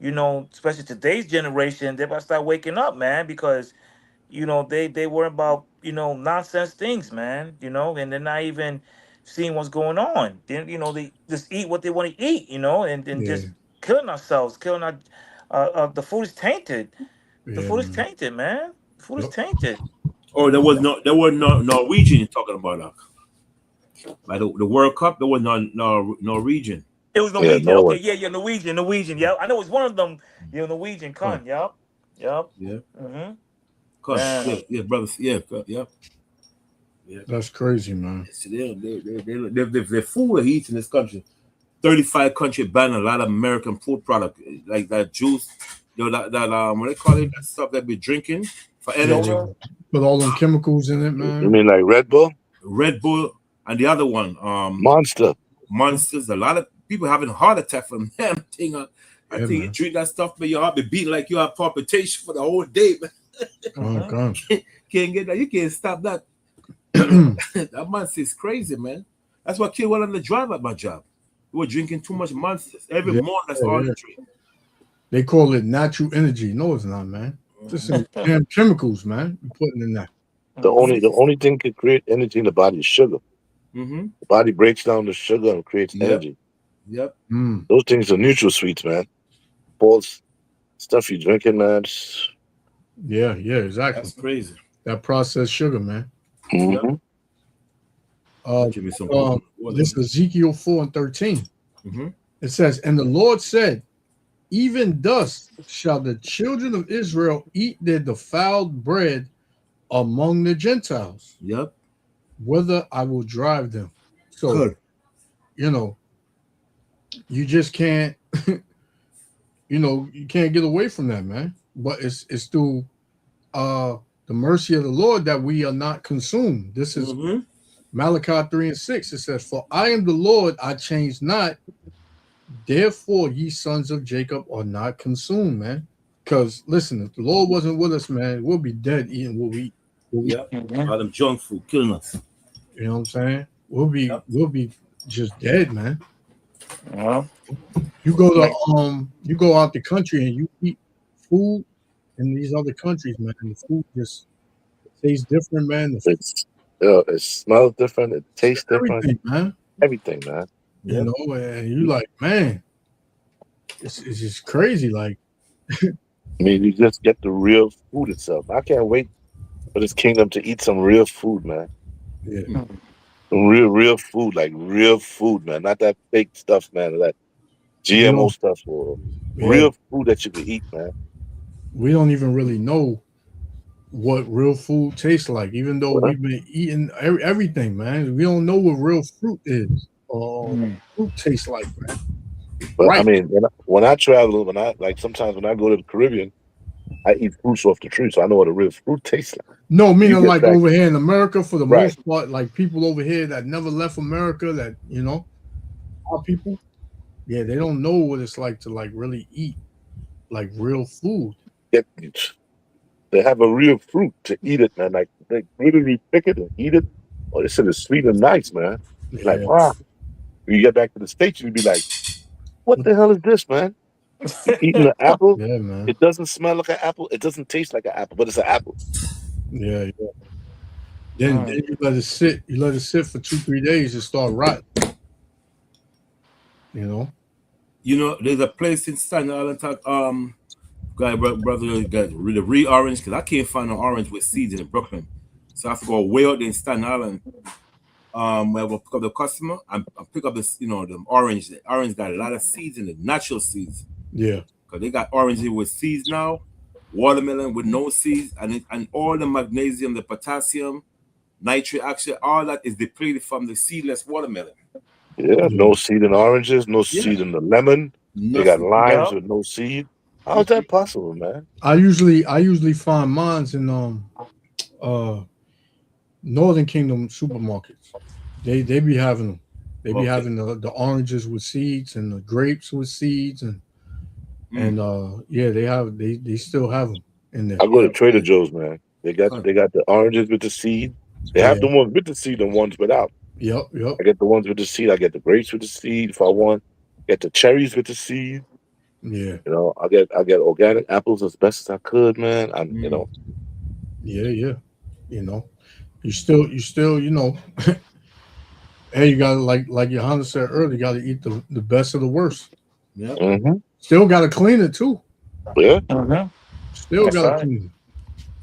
especially today's generation, they about to start waking up, man, because they worry about nonsense things, man, and they're not even seeing what's going on. Then they just eat what they want to eat, and Yeah, just killing ourselves, killing our the food is tainted. The yeah, food is man. tainted, man. The food is Yep. tainted. Oh, there was no Norwegian you're talking about. Like the World Cup, there was no Norwegian. It was Yeah, Norwegian. Norway. Okay, yeah, Norwegian. Yeah, I know it was one of them. Norwegian. Huh. Con. Yep. Yep. Yeah. Mm-hmm. Yeah, yeah, brothers. Yeah, yeah. That's crazy, man. The food he eats in this country. 35 country ban a lot of American food product like that juice, that what they call it, that stuff that we drinking for energy. Yeah. Put all them chemicals in it, You man. mean like Red Bull? Red Bull and the other one, Monster. Monsters. A lot of people having a heart attack from them thing. I Yeah, think you man. drink that stuff, but your heart be beating like you have palpitation for the whole day, man. Oh God. Can't get that. You can't stop that. That monster is crazy, man. That's what killed one of the driver at my job. We were drinking too much Monsters every Yeah, morning. That's all yeah. you drink. They call it natural energy. No, it's not, man. Just some damn chemicals, man. You putting in that. The only thing can create energy in the body is sugar. Mm-hmm. The body breaks down the sugar and creates Yep. energy. Yep. Mm. Those things are neutral sweets, man. False stuff you drinking, man. Yeah, exactly. That's crazy. That processed sugar, man. Mhm. Give me some This is Ezekiel 4:13. Mm-hmm. It says, "And the Lord said, even thus shall the children of Israel eat their defiled bread among the Gentiles, Yep. whither I will drive them." So, Good. You just can't, you can't get away from that, man. But it's through the mercy of the Lord that we are not consumed. This is Mm-hmm. Malachi 3:6. It says, "For I am the Lord, I change not. Therefore, ye sons of Jacob are not consumed," man. Because listen, if the Lord wasn't with us, man, we'll be dead eating what we eat. Yep. Mhm. All them junk food killing us. You know what I'm saying? We'll be just dead, man. Yeah. You go to you go out the country and you eat food in these other countries, man. The food just tastes different, man. It smells different. It tastes different. Everything, man. Everything, man. You know, and you like, man, it's just crazy. Like, I mean, you just get the real food itself. I can't wait for this kingdom to eat some real food, man. yeah, Some real food, like real food, man. Not that fake stuff, man. That GMO stuff or yeah. real food that you can eat, man. We don't even really know what real food tastes like, even though we've been eating everything, man. We don't know what real fruit is or what fruit tastes like, man. But Right. I mean, when I travel, sometimes when I go to the Caribbean, I eat fruits off the tree, so I know what a real fruit tastes like. No, meaning get like back- over here in America, for the Right. most part, like people over here that never left America, that our people, yeah, they don't know what it's like to like really eat like real food. They have a real fruit to eat it, man. Like they literally pick it and eat it. Oh, this shit is sweet and nice, man. Yeah. Like, wow. When you get back to the States, you'd be like, what the hell is this, man? You eating an apple? Yeah, man. It doesn't smell like an apple. It doesn't taste like an apple, but it's an apple. Yeah. Then you let it sit. You let it sit for 2-3 days and start rotting. There's a place in Staten Island, brother got the real orange, because I can't find an orange with seeds in Brooklyn. So I have to go way out there in Staten Island. Where we'll pick up the customer and pick up this, the orange. The orange got a lot of seeds in it, natural seeds. Yeah. Because they got oranges with seeds now, watermelon with no seeds, and all the magnesium, the potassium, nitrate, actually, all that is depleted from the seedless watermelon. Yeah, no seed in oranges, no seed in the lemon. They got limes with no seed. How is that possible, man? I usually find mines in Northern Kingdom supermarkets. They be having them. They be having the oranges with seeds and the grapes with seeds and they still have them in there. I go to Trader Joe's, man. They got the oranges with the seed. They have the ones with the seed and ones without. Yep. I get the ones with the seed. I get the grapes with the seed if I want. Get the cherries with the seed. Yeah, You know, I get organic apples as best as I could, man. You know, yeah. You know, you still, you know, hey, you gotta like Johanna said earlier, you gotta eat the best of the worst. Yeah. Still gotta clean it too. yeah. Still That's gotta right. clean it.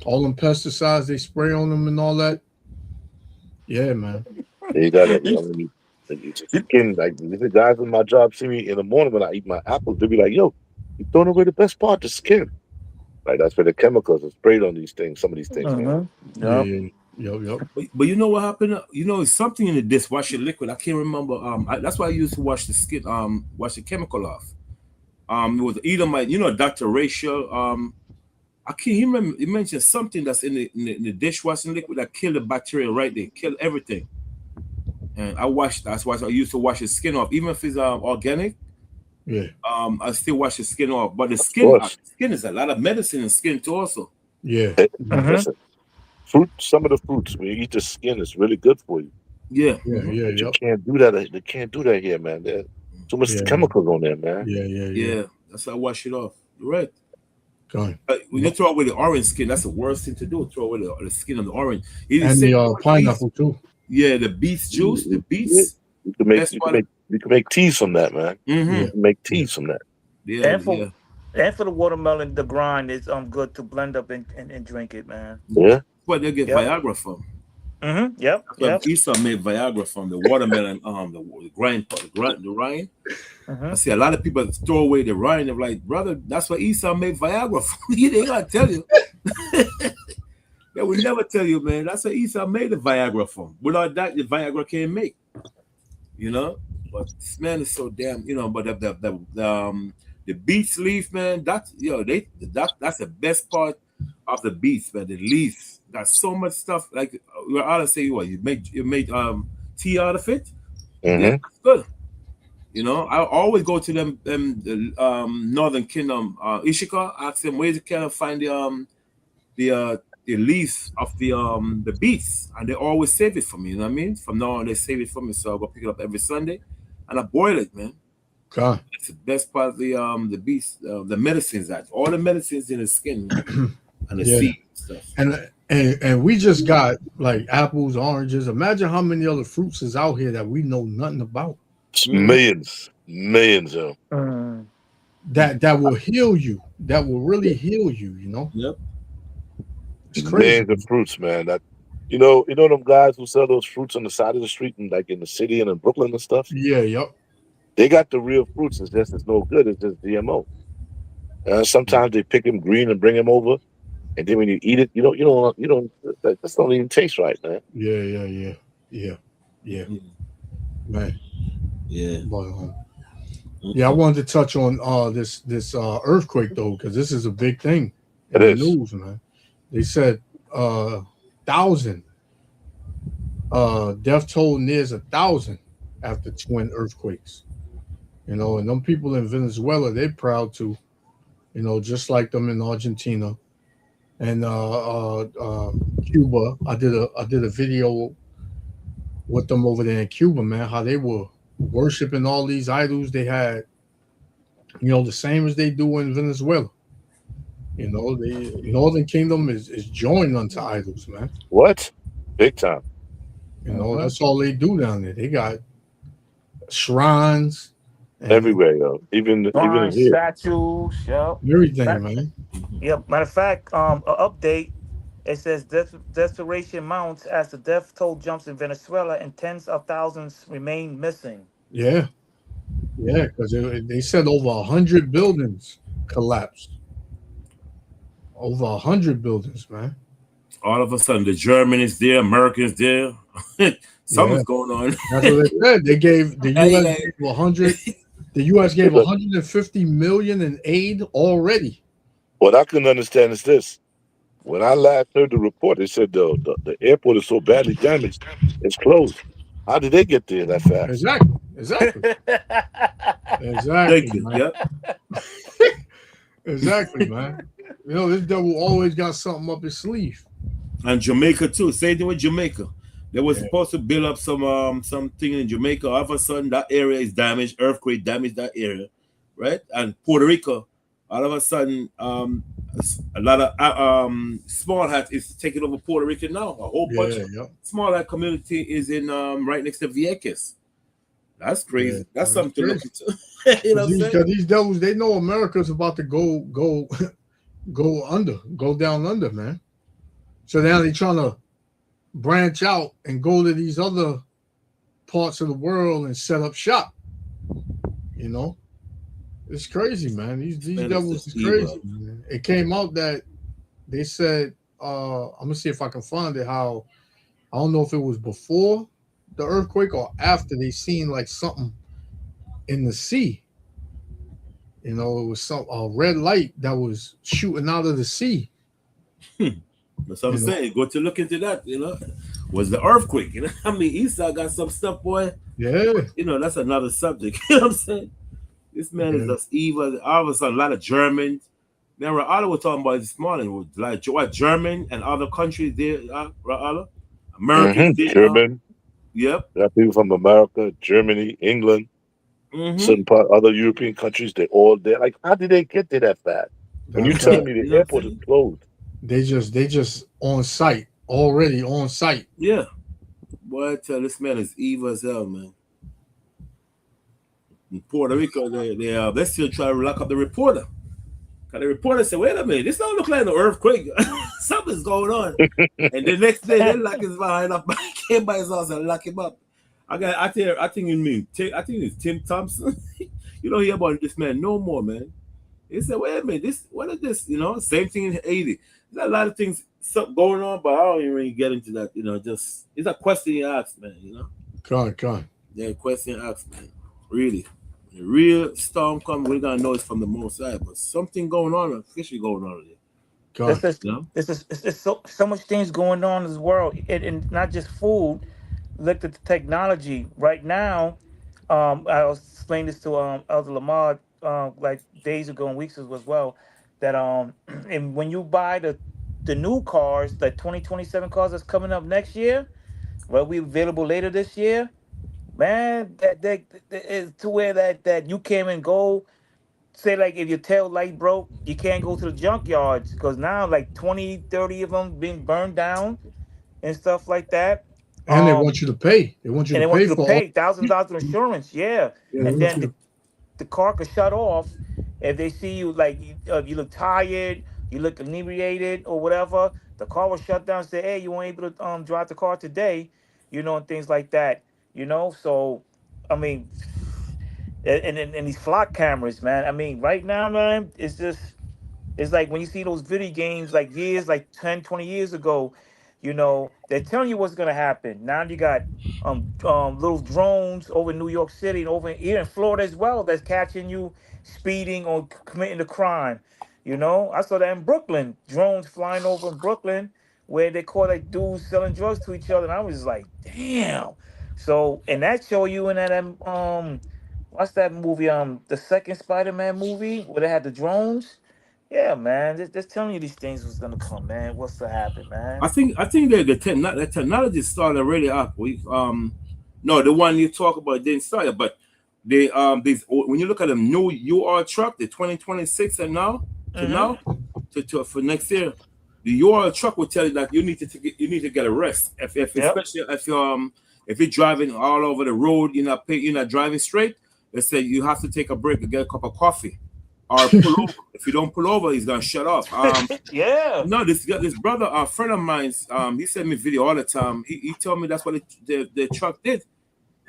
All them pesticides they spray on them and all that. Yeah, man. You gotta, you know, when you just skin, like the guys in my job see me in the morning when I eat my apples, they be like, "Yo, you throwing away the best part, the skin." Like that's where the chemicals are sprayed on these things. Some of these things, man. Yeah. Yep. But you know what happened? You know, it's something in the dishwasher liquid. I can't remember. That's why I used to wash the skin. Wash the chemical off. It was either my, you know, Dr. Rachel. I can't remember. He mentioned something that's in the dishwashing liquid that killed the bacteria right there, killed everything. And I washed. That's why I used to wash the skin off, even if it's organic. Yeah. I still wash the skin off. But the course. skin is a lot of medicine in skin too, also. Yeah. Listen, some of the fruits when you eat the skin is really good for you. Yeah. Yeah. But you Yep. can't do that. They can't do that here, man. There's too much Yeah. chemicals on there, man. Yeah. That's how I wash it off. You're right. Go ahead. When you throw away the orange skin, that's the worst thing to do. Throw away the skin of the orange. And the pineapple too. Yeah, the beets juice, the beets. You can make teas from that, man. Mm-hmm. You can make teas from that. Yeah, And for the watermelon, the grind is good to blend up and drink it, man. Yeah. Where they get Viagra from. Yep. Esau made Viagra from the watermelon, the grind part, the rind. I see a lot of people throw away the rind. They're like, brother, that's what Esau made Viagra from. They gotta tell you. They would never tell you, man. That's what Esau made the Viagra from. Without that, the Viagra can't make. You know, but this man is so damn. You know, but the beets leaf, man. That's that's the best part of the beets, man. The leaves got so much stuff. Like I'll say, you made tea out of it. Yeah, it's good. You know, I always go to them the Northern Kingdom, Ishika, ask them where can I find the leaves of the beets, and they always save it for me. You know what I mean? From now on, they save it for me, so I go pick it up every Sunday, and I boil it, man. God. It's the best part of the beets, the medicines. All the medicines in the skin and the seeds and stuff. And we just got like apples, oranges. Imagine how many other fruits is out here that we know nothing about. Millions of that will heal you. That will really heal you. You know. Yep. It's crazy. Millions of fruits, man. That you know them guys who sell those fruits on the side of the street and like in the city and in Brooklyn and stuff. Yeah. Yep. They got the real fruits. It's no good. It's just GMO. Sometimes they pick them green and bring them over, and then when you eat it, you don't. That don't even taste right, man. Yeah. Man. Yeah. But, I wanted to touch on this earthquake though, because this is a big thing in the news, man. They said 1,000 death toll nears 1,000 after twin earthquakes. You know, and them people in Venezuela, they're proud to, you know, just like them in Argentina and Cuba. I did a video with them over there in Cuba, man, how they were worshiping all these idols they had, you know, the same as they do in Venezuela. You know, the Northern Kingdom is joined unto idols, man. What? Big time. You know, that's all they do down there. They got shrines everywhere, yo. Even here. Statues, yep. Everything, man. Yep. Matter of fact, an update. It says desperation mounts as the death toll jumps in Venezuela and tens of thousands remain missing. Yeah, because they said over 100 buildings collapsed. Over 100 buildings, man. All of a sudden, the Germans there, Americans there. Something's going on. That's what they said. They gave the U.S. gave 100. The U.S. gave 150 million in aid already. What I couldn't understand is this: when I last heard the report, they said the airport is so badly damaged, it's closed. How did they get there that fast? Exactly. Thank you. Man. Yep. Exactly, man. You know, this devil always got something up his sleeve. And Jamaica too. Same thing with Jamaica. They were supposed to build up something in Jamaica. All of a sudden, that area is damaged. Earthquake damaged that area, right? And Puerto Rico, all of a sudden, a lot of small hat is taking over Puerto Rico now. A whole bunch of small hat community is in right next to Vieques. That's crazy. Yeah, that's something to look into. You know what I'm saying? These devils, they know America's about to go down under, man. So now they're trying to branch out and go to these other parts of the world and set up shop. You know, it's crazy, man. These devils is crazy, man. It came out that they said, I'm gonna see if I can find it. How I don't know if it was before the earthquake or after they seen like something in the sea. You know, it was a red light that was shooting out of the sea. That's what I'm saying. Go to look into that, you know. Was the earthquake, you know? I mean, Esau got some stuff, boy. Yeah. You know, that's another subject. You know what I'm saying? This man is just evil. All of a sudden, a lot of Germans. Now, Ra'ala was talking about this morning, was like what German and other countries there, Ra'ala? Americans, German. Yep. There are people from America, Germany, England, certain other European countries, they're all there. Like, how did they get there that fast? When you tell me the airport is closed. They just on site, already on site. Yeah. Boy, I tell this man is evil as hell, man. In Puerto Rico, they still try to lock up the reporter. Because the reporter said, wait a minute, this don't look like an earthquake. Something's going on. And the next day, they lock his behind up, came by his house and lock him up. I think it's Tim Thompson. You don't hear about this man no more, man. He said, wait a minute, what is this? You know, same thing in Haiti. There's a lot of things going on, but I don't even really get into that. You know, just it's a question you ask, man. You know, Come on. Yeah, question you ask, man. Really, the real storm comes, we're gonna know it's from the Most High, but something going on, officially going on there. There's so much things going on in this world, and not just food. Look at the technology right now. I was explaining this to Elder Lamar like days ago and weeks ago as well. That and when you buy the new cars, the 2027 cars that's coming up next year, will be available later this year, man. That is to where that you can't even go. Say like if your tail light broke, you can't go to the junkyards because now like 20, 30 of them being burned down and stuff like that. And they want you to pay. They want you to pay $1,000 of insurance. Yeah. And then the car could shut off if they see you like you look tired, you look inebriated or whatever. The car will shut down and say, hey, you weren't able to drive the car today, you know, and things like that, you know. So, I mean, and these flock cameras, man. I mean, right now, man, it's like when you see those video games like 10, 20 years ago, you know, they're telling you what's gonna happen. Now you got little drones over New York City and over here in Florida as well that's catching you speeding or committing a crime. You know, I saw that in Brooklyn, drones flying over in Brooklyn where they caught like dudes selling drugs to each other, and I was like, damn. So, and that show you in that what's that movie? The second Spider-Man movie where they had the drones. Yeah, man, just telling you these things was gonna come, man. What's to happen, man? I think the technology started already up. No, the one you talk about didn't start yet, but they these when you look at them new UR truck, the 2026 and now to for next year, the UR truck will tell you that you need to get a rest especially if you're driving all over the road, you're not driving straight. They say you have to take a break and get a cup of coffee. Or pull over. If you don't pull over, he's gonna shut off. Yeah. No, this brother, a friend of mine, he sent me video all the time. He told me that's what the truck did,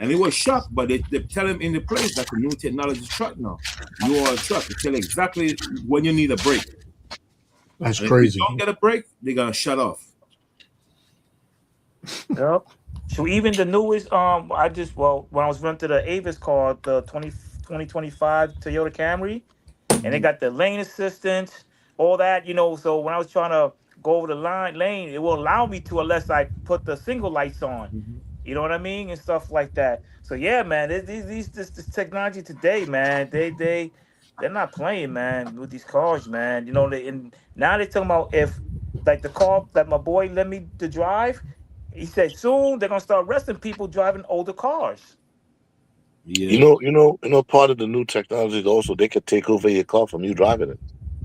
and he was shocked. But they tell him in the place that's a new technology truck now. You are a truck. They tell you exactly when you need a break. That's and crazy. If you don't get a break, they're gonna shut off. Yep. So even the newest, when I was renting the Avis car, the 2025 Toyota Camry. And they got the lane assistance, all that, you know. So when I was trying to go over the lane, it will allow me to unless I put the single lights on. You know what I mean? And stuff like that. So yeah, man, this technology today, man, they're not playing, man, with these cars, man. You know, and now they're talking about if like the car that my boy let me to drive, He said soon they're gonna start arresting people driving older cars. Yeah. You know, part of the new technology is also they could take over your car from you driving it.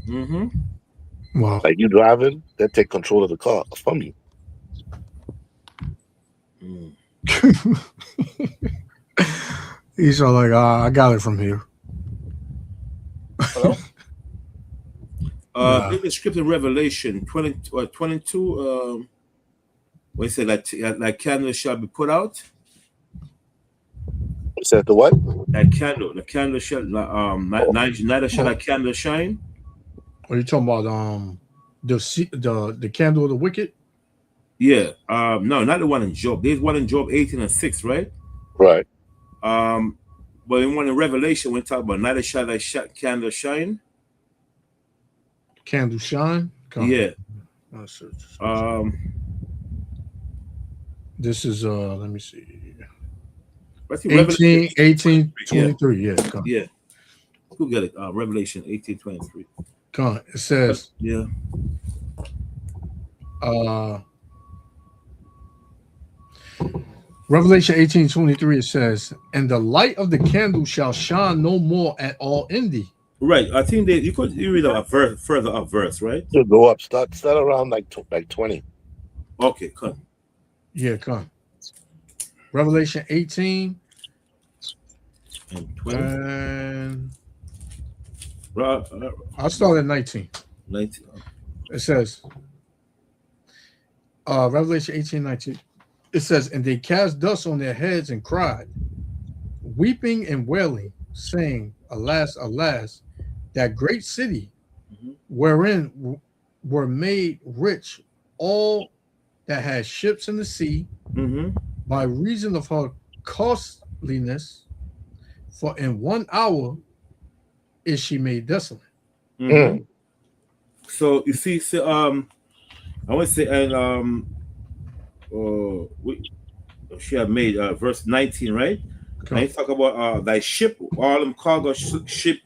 Mm-hmm. Wow. Like you driving, they take control of the car from you. Mm. He's all like, I got it from here. Hello? Nah. In the script in Revelation 22, where it said like candle shall be put out. It said the what? The candle shall neither shall a candle shine. Are you talking about the candle of the wicked? Yeah. No, not the one in Job. There's one in Job 18 and 6, right? Right. But in one in Revelation, we talk about neither shall thy candle shine. Candle shine? Yeah. This is let me see. I think 18 23. Yeah. Yeah. Who get it? Revelation 18 23. Come on. It says Yeah. Revelation 18:23, it says, and the light of the candle shall shine no more at all in thee. Right. I think you read a verse further up verse, right? So go up. Start around like 20. Okay, come. Yeah, come. Revelation 18 and 20. And I'll start at 19. 19. It says Revelation 18:19. It says, and they cast dust on their heads and cried, weeping and wailing, saying, alas, alas, that great city, wherein were made rich all that had ships in the sea, by reason of her costliness, for in 1 hour is she made desolate. So you see, I would say, and she had made verse 19, right? And you talk about thy ship, all them cargo ship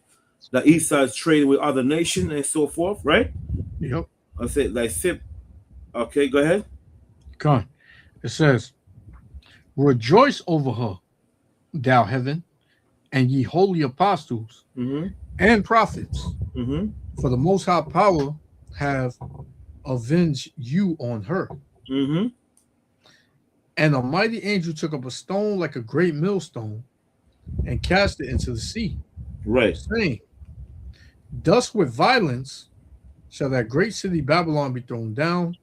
that Esau's trade with other nations and so forth, right? Yep. I say thy ship. Okay, go ahead. Come on. It says, rejoice over her, thou heaven, and ye holy apostles and prophets, for the most high power have avenged you on her. And a mighty angel took up a stone like a great millstone and cast it into the sea. Right. Saying, thus with violence shall that great city Babylon be thrown down,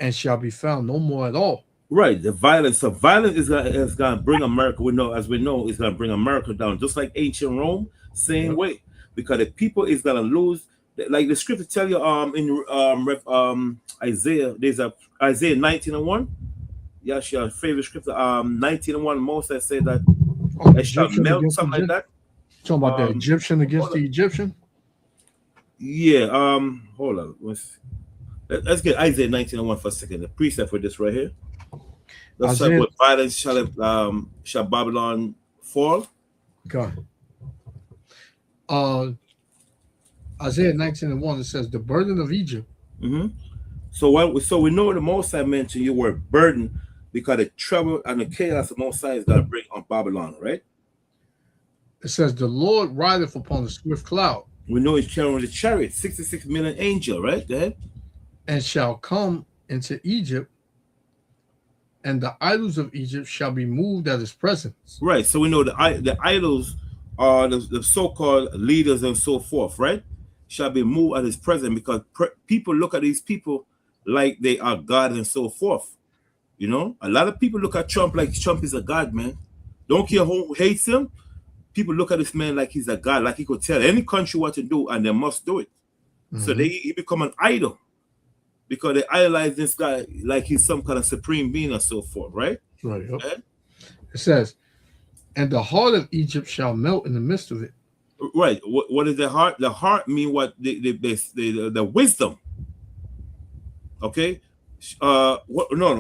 and shall be found no more at all. Right. The violence. So violence is going to bring America. As we know, it's going to bring America down, just like ancient Rome. Same way, because the people is going to lose. Like the scripture tell you, in Isaiah, there's a Isaiah 19:1. Yeah, your favorite scripture, 19:1. Moses said that it shall melt, something like that. Talking about the Egyptian against the Egyptian. Yeah. Hold on. Let's get Isaiah 19:1 for a second. The precept for this right here. Let's talk with violence shall Babylon fall. God. Isaiah 19:1, it says the burden of Egypt. So we know the Most High mentioned you were burdened because the trouble and the chaos the Most High is going to bring on Babylon, right? It says the Lord rideth upon the swift cloud. We know he's carrying the chariot, 66 million angel, right? Go ahead. And shall come into Egypt, and the idols of Egypt shall be moved at his presence. Right. So we know the idols are the so-called leaders and so forth, right? Shall be moved at his presence, because people look at these people like they are God and so forth. You know, a lot of people look at Trump like Trump is a God, man. Don't care who hates him. People look at this man like he's a God, like he could tell any country what to do and they must do it. So he become an idol because they idolize this guy like he's some kind of supreme being or so forth, right? Right. Yep. Okay? It says, and the heart of Egypt shall melt in the midst of it. Right. What is the heart? The heart mean what the wisdom. Okay. No,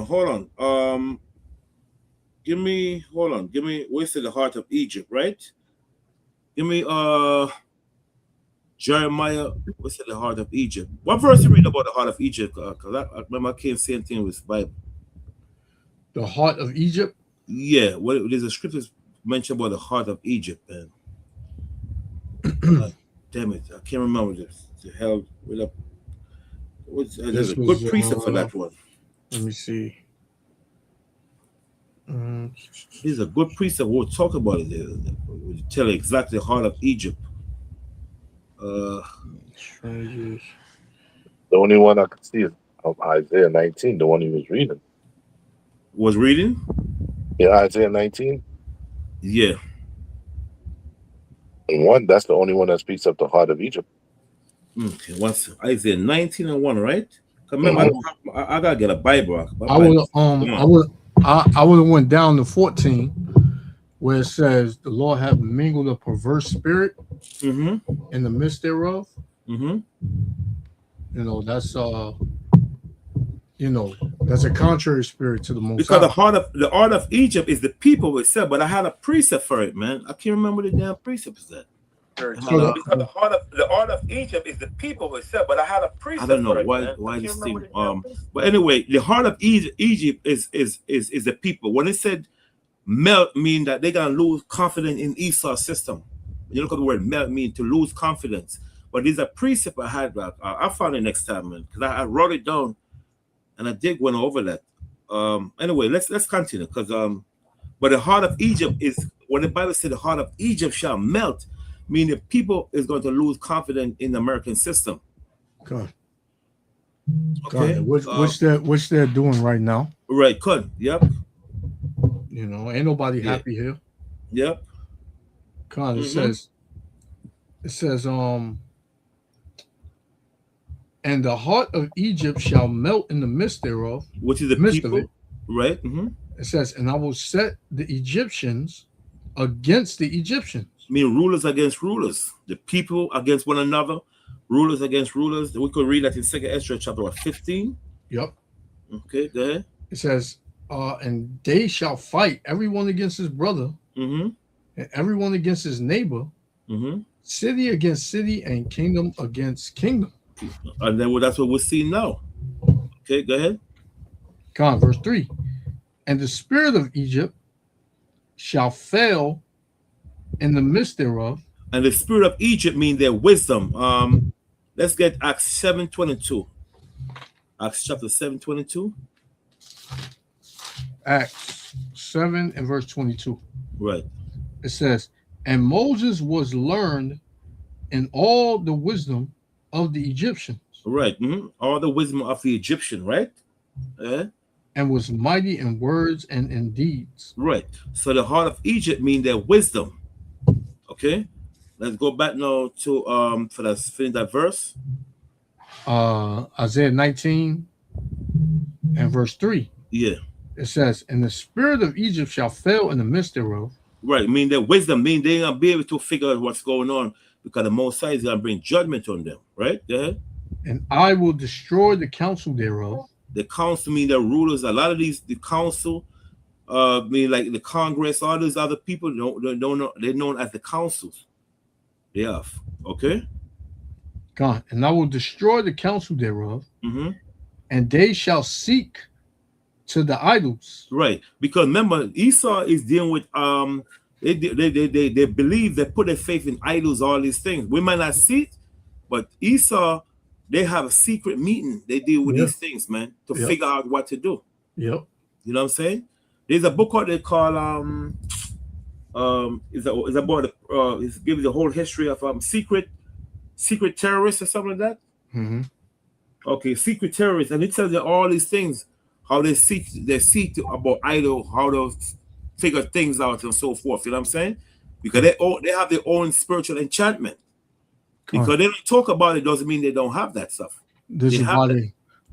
hold on. Give me what's the heart of Egypt, right? Give me Jeremiah. What's the heart of Egypt? What verse you read about the heart of Egypt? Because I remember I can't say anything with the Bible. The heart of Egypt. Yeah, there's a scripture mentioned about the heart of Egypt, man. Damn it, I can't remember this. The hell, there's a good precept for that one. Let me see. There's a good precept. We'll talk about it. We'll tell you exactly the heart of Egypt. Strangers. The only one I could see is Isaiah 19, the one he was reading. Was reading? Yeah, Isaiah 19. Yeah. And 1, that's the only one that speaks of the heart of Egypt. Okay, what's Isaiah 19 and 1, right? Remember, I gotta get a Bible. I would have went down to 14, where it says the Lord have mingled a perverse spirit in the midst thereof. You know, that's that's a contrary spirit to the Most because High. the heart of Egypt is the people itself, but I had a precept for it, man. I can't remember the damn precept is that. Because the heart of Egypt is the people itself, but I had a precept. I don't know why this thing. But anyway, the heart of Egypt is the people. When it said melt, mean that they're gonna lose confidence in Esau's system. You look at the word melt, mean to lose confidence. But there's a precept I had. I'll find it next time, man, because I wrote it down and I did went over that. Anyway, let's continue because but the heart of Egypt is when the Bible said the heart of Egypt shall melt. Meaning people is going to lose confidence in the American system. God. Okay. Which they're doing right now. Right, good. Yep. You know, ain't nobody happy here. Yep. God, it says, and the heart of Egypt shall melt in the midst thereof. Which is the midst people, of it. Right. It says, and I will set the Egyptians against the Egyptians. Mean rulers against rulers, the people against one another, rulers against rulers. We could read that in 2 Ezra chapter 15. Yep. Okay, go ahead. It says, and they shall fight everyone against his brother, and everyone against his neighbor, city against city, and kingdom against kingdom. And then that's what we're seeing now. Okay, go ahead. Come on, verse 3. And the spirit of Egypt shall fail in the midst thereof. And the spirit of Egypt means their wisdom. Let's get Acts 7:22. Acts chapter 7:22. Acts 7 and verse 22. Right. It says, and Moses was learned in all the wisdom of the Egyptians. Right. All the wisdom of the Egyptian, right? And was mighty in words and in deeds. Right. So the heart of Egypt means their wisdom. Okay, let's go back now to for that finish that verse. Isaiah 19 and verse 3. Yeah. It says, and the spirit of Egypt shall fail in the midst thereof. Right. Mean their wisdom, mean they're gonna be able to figure out what's going on because the Most High is gonna bring judgment on them. Right? Go ahead. And I will destroy the counsel thereof. The council mean the rulers. A lot of the council mean like the Congress, all these other people don't know, they're known as the councils. They have. Okay. God, and I will destroy the counsel thereof, and they shall seek to the idols. Right, because remember, Esau is dealing with they believe they put their faith in idols, all these things. We might not see it, but Esau, they have a secret meeting. They deal with these things, man, to figure out what to do. Yep. You know what I'm saying? There's a book out there called is about it gives the whole history of secret terrorists or something like that. Okay, secret terrorists, and it tells you all these things, how they seek about idol, how to figure things out and so forth. You know what I'm saying? Because they have their own spiritual enchantment. Because they don't talk about it doesn't mean they don't have that stuff. This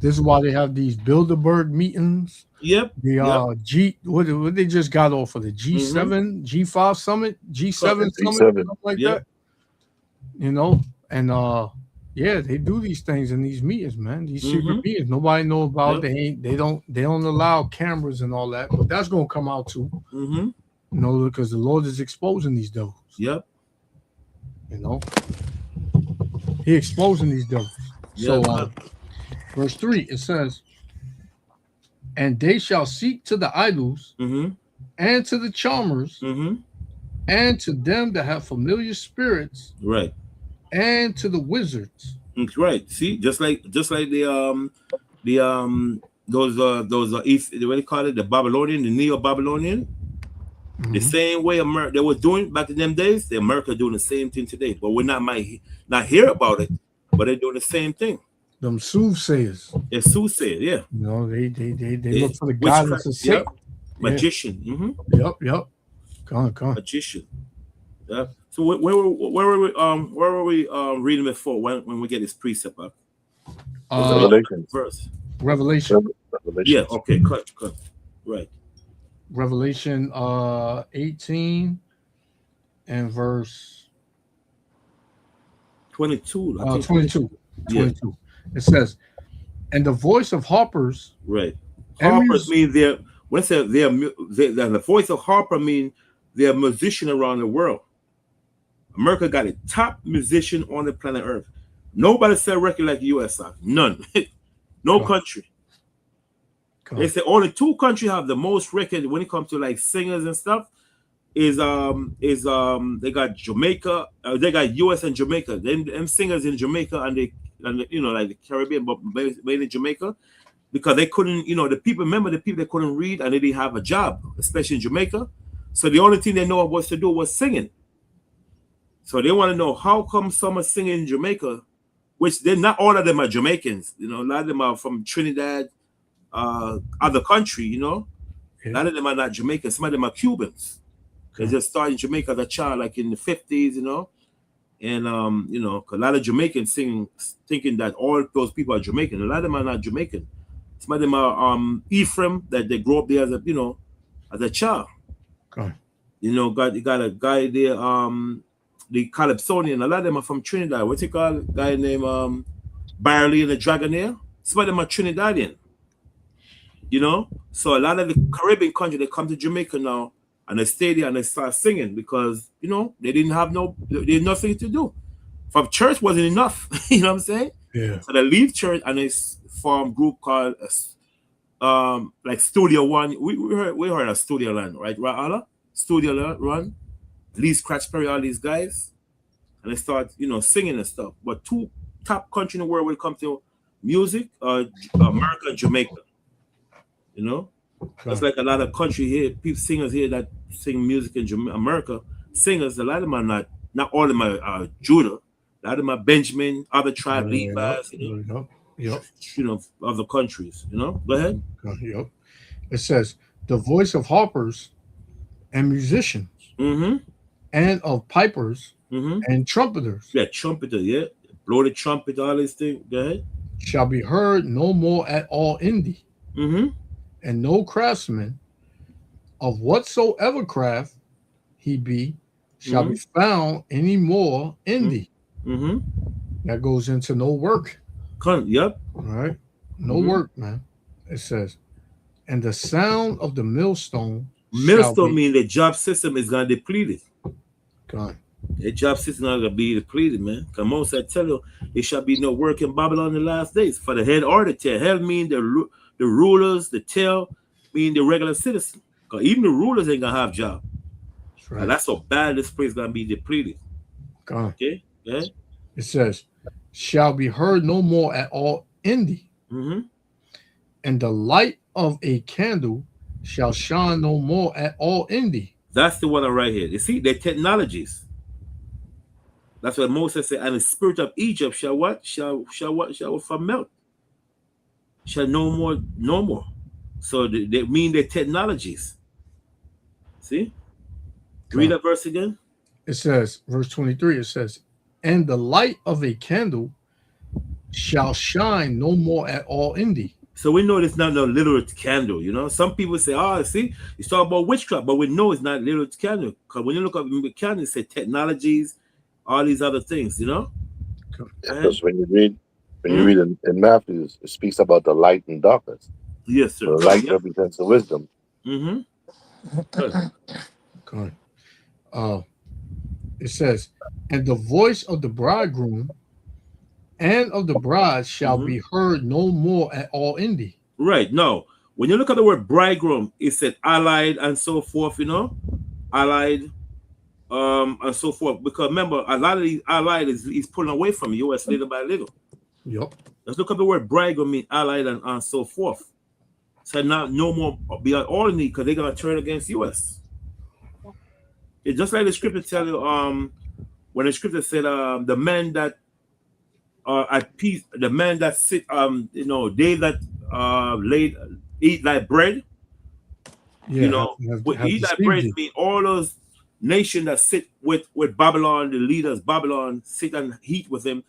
is why they have these Bilderberg meetings. Yep. What they just got off of the G7, G5 summit, G7 summit, something like that. You know, and they do these things in these meetings, man. These secret meetings, nobody know about. They don't allow cameras and all that, but that's gonna come out too. You know, because the Lord is exposing these devils. Yep. You know, He exposing these devils. So, verse 3, it says, And they shall seek to the idols Mm-hmm. and to the charmers Mm-hmm. and to them that have familiar spirits Right. and to the wizards. Right. See, just like those East, what do you call it, the Babylonian, the Neo-Babylonian, the same way America they were doing back in them days, the America doing the same thing today. But we're not hear about it, but they're doing the same thing. Them soothsayers. It's soothsayer, yeah. You know, they Yeah. look for the guidance of Satan. Yep. Magician. Mm-hmm. Yep. Come on. Magician. Yeah. So where were we reading before when we get this precept up? Revelation. Verse. Revelation. Revelation. Yeah, okay, cut. Right. Revelation 18 and verse 22. I think. 22. Yeah. 22. It says, and the voice of harpers. Right. And Harpers mean they're the voice of harper mean they're a musician around the world. America got a top musician on the planet Earth. Nobody sell record like the US. None. No country. They say only 2 countries have the most record when it comes to like singers and stuff. Is they got Jamaica, they got US and Jamaica. Them singers in Jamaica and you know, like the Caribbean, but made in Jamaica, because they couldn't, you know, the people that couldn't read and they didn't have a job, especially in Jamaica. So the only thing they know what to do was singing. So they want to know how come some are singing in Jamaica, which they're not all of them are Jamaicans. You know, a lot of them are from Trinidad, other country, you know. A lot of them are not Jamaican. Some of them are Cubans. They just started in Jamaica as a child, like in the 50s, you know. And, you know, a lot of Jamaicans thinking that all those people are Jamaican. A lot of them are not Jamaican. Some of them are Ephraim, that they grew up there as a, you know, as a child. Okay. You know, you got a guy there, the Calypsonian. A lot of them are from Trinidad. What's it called? A guy named Barley and the Dragonair. Some of them are Trinidadian. You know? So a lot of the Caribbean country, they come to Jamaica now and they stay there and they start singing because, you know, they had nothing to do. From church wasn't enough. You know what I'm saying? Yeah. So they leave church and they form a group called like Studio One. We heard of Studio Land, right, Allah? Studio Run, Lee Scratch Perry, all these guys, and they start, you know, singing and stuff. But 2 top countries in the world when it comes to music, America and Jamaica. You know, that's like a lot of country here, people, singers here that sing music in America. Singers, a lot of them are not all of them are Judah. A lot of them are Benjamin, other tribe, Levi's, you know, you know, other countries. You know, go ahead. Yep. It says the voice of harpers and musicians and of pipers and trumpeters. Yeah, trumpeter, yeah. Blow the trumpet, all these things. Go ahead. Shall be heard no more at all in thee. And no craftsman of whatsoever craft he be shall be found any more in thee. That goes into no work. Yep. All right. No work, man. It says, and the sound of the millstone. Millstone mean the job system is gonna deplete it. God. The job system is not gonna be depleted, man. Come on, I tell you, there shall be no work in Babylon in the last days. For the head or the tail. Head mean the rulers, the tail mean the regular citizen. Because even the rulers ain't gonna have job. That's right. That's how bad this place is gonna be depleted. God. Okay? Yeah. It says, shall be heard no more at all in thee. And the light of a candle shall shine no more at all in thee. That's the one right here. You see, they're technologies. That's what Moses said. And the spirit of Egypt shall what? Shall melt. Shall no more. So they mean the technologies. See? Read that verse again. It says, verse 23, it says, and the light of a candle shall shine no more at all in thee. So we know it's not no literal candle, you know. Some people say, see, it's talking about witchcraft, but we know it's not literal candle. Because when you look up the candle, it says technologies, all these other things, you know. Because when you read in Matthew, it speaks about the light and darkness. Yes, sir. So the light represents the wisdom. Good. It says, and the voice of the bridegroom and of the bride shall be heard no more at all in thee. Right. No. when you look at the word bridegroom, it said allied and so forth, you know, allied, and so forth. Because remember, a lot of these allied is pulling away from the U.S. little by little. Yep. Let's look at the word bridegroom, mean allied and so forth. So now no more beyond all need because they're gonna turn against U.S. It's just like the scripture tell you, when the scripture said, the men that are at peace, the men that sit, you know, they that eat like bread. Yeah, you know, have eat like deceived bread you. mean all those nations that sit with Babylon, the leaders, Babylon, sit and eat with them.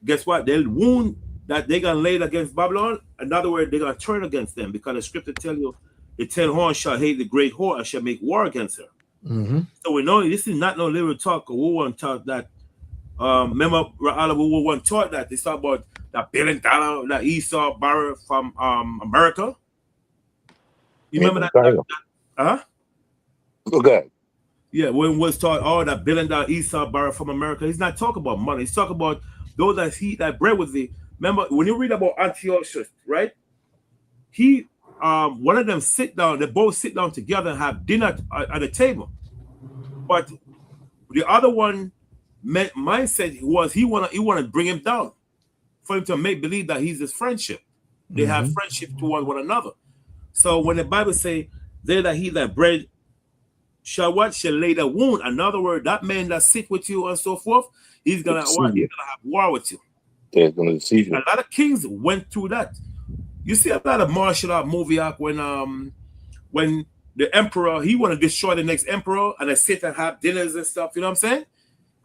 Guess what? They'll wound that they're gonna lay against Babylon. In other words, they're gonna turn against them because the scripture tell you the 10 horns shall hate the great whore and shall make war against her. Mm-hmm. So we know this is not no little talk. We want to talk that. Remember, we want to talk that they talk about that $1 billion that Esau borrowed from America. You remember that? Huh? Okay. Yeah, when was taught all that $1 billion Esau borrowed from America, he's not talking about money. He's talking about those that eat that bread with thee. Remember when you read about Antiochus, right? He one of them sit down, they both sit down together and have dinner at a table. But the other one mindset was he wanna bring him down for him to make believe that he's his friendship. They have friendship toward one another. So when the Bible say they that eat that bread shall lay the wound. In other words, that man that sit with you and so forth, he's gonna have war with you. They're gonna deceive you. A lot of kings went through that. You see a lot of martial art movie when the emperor he want to destroy the next emperor and they sit and have dinners and stuff. You know what I'm saying?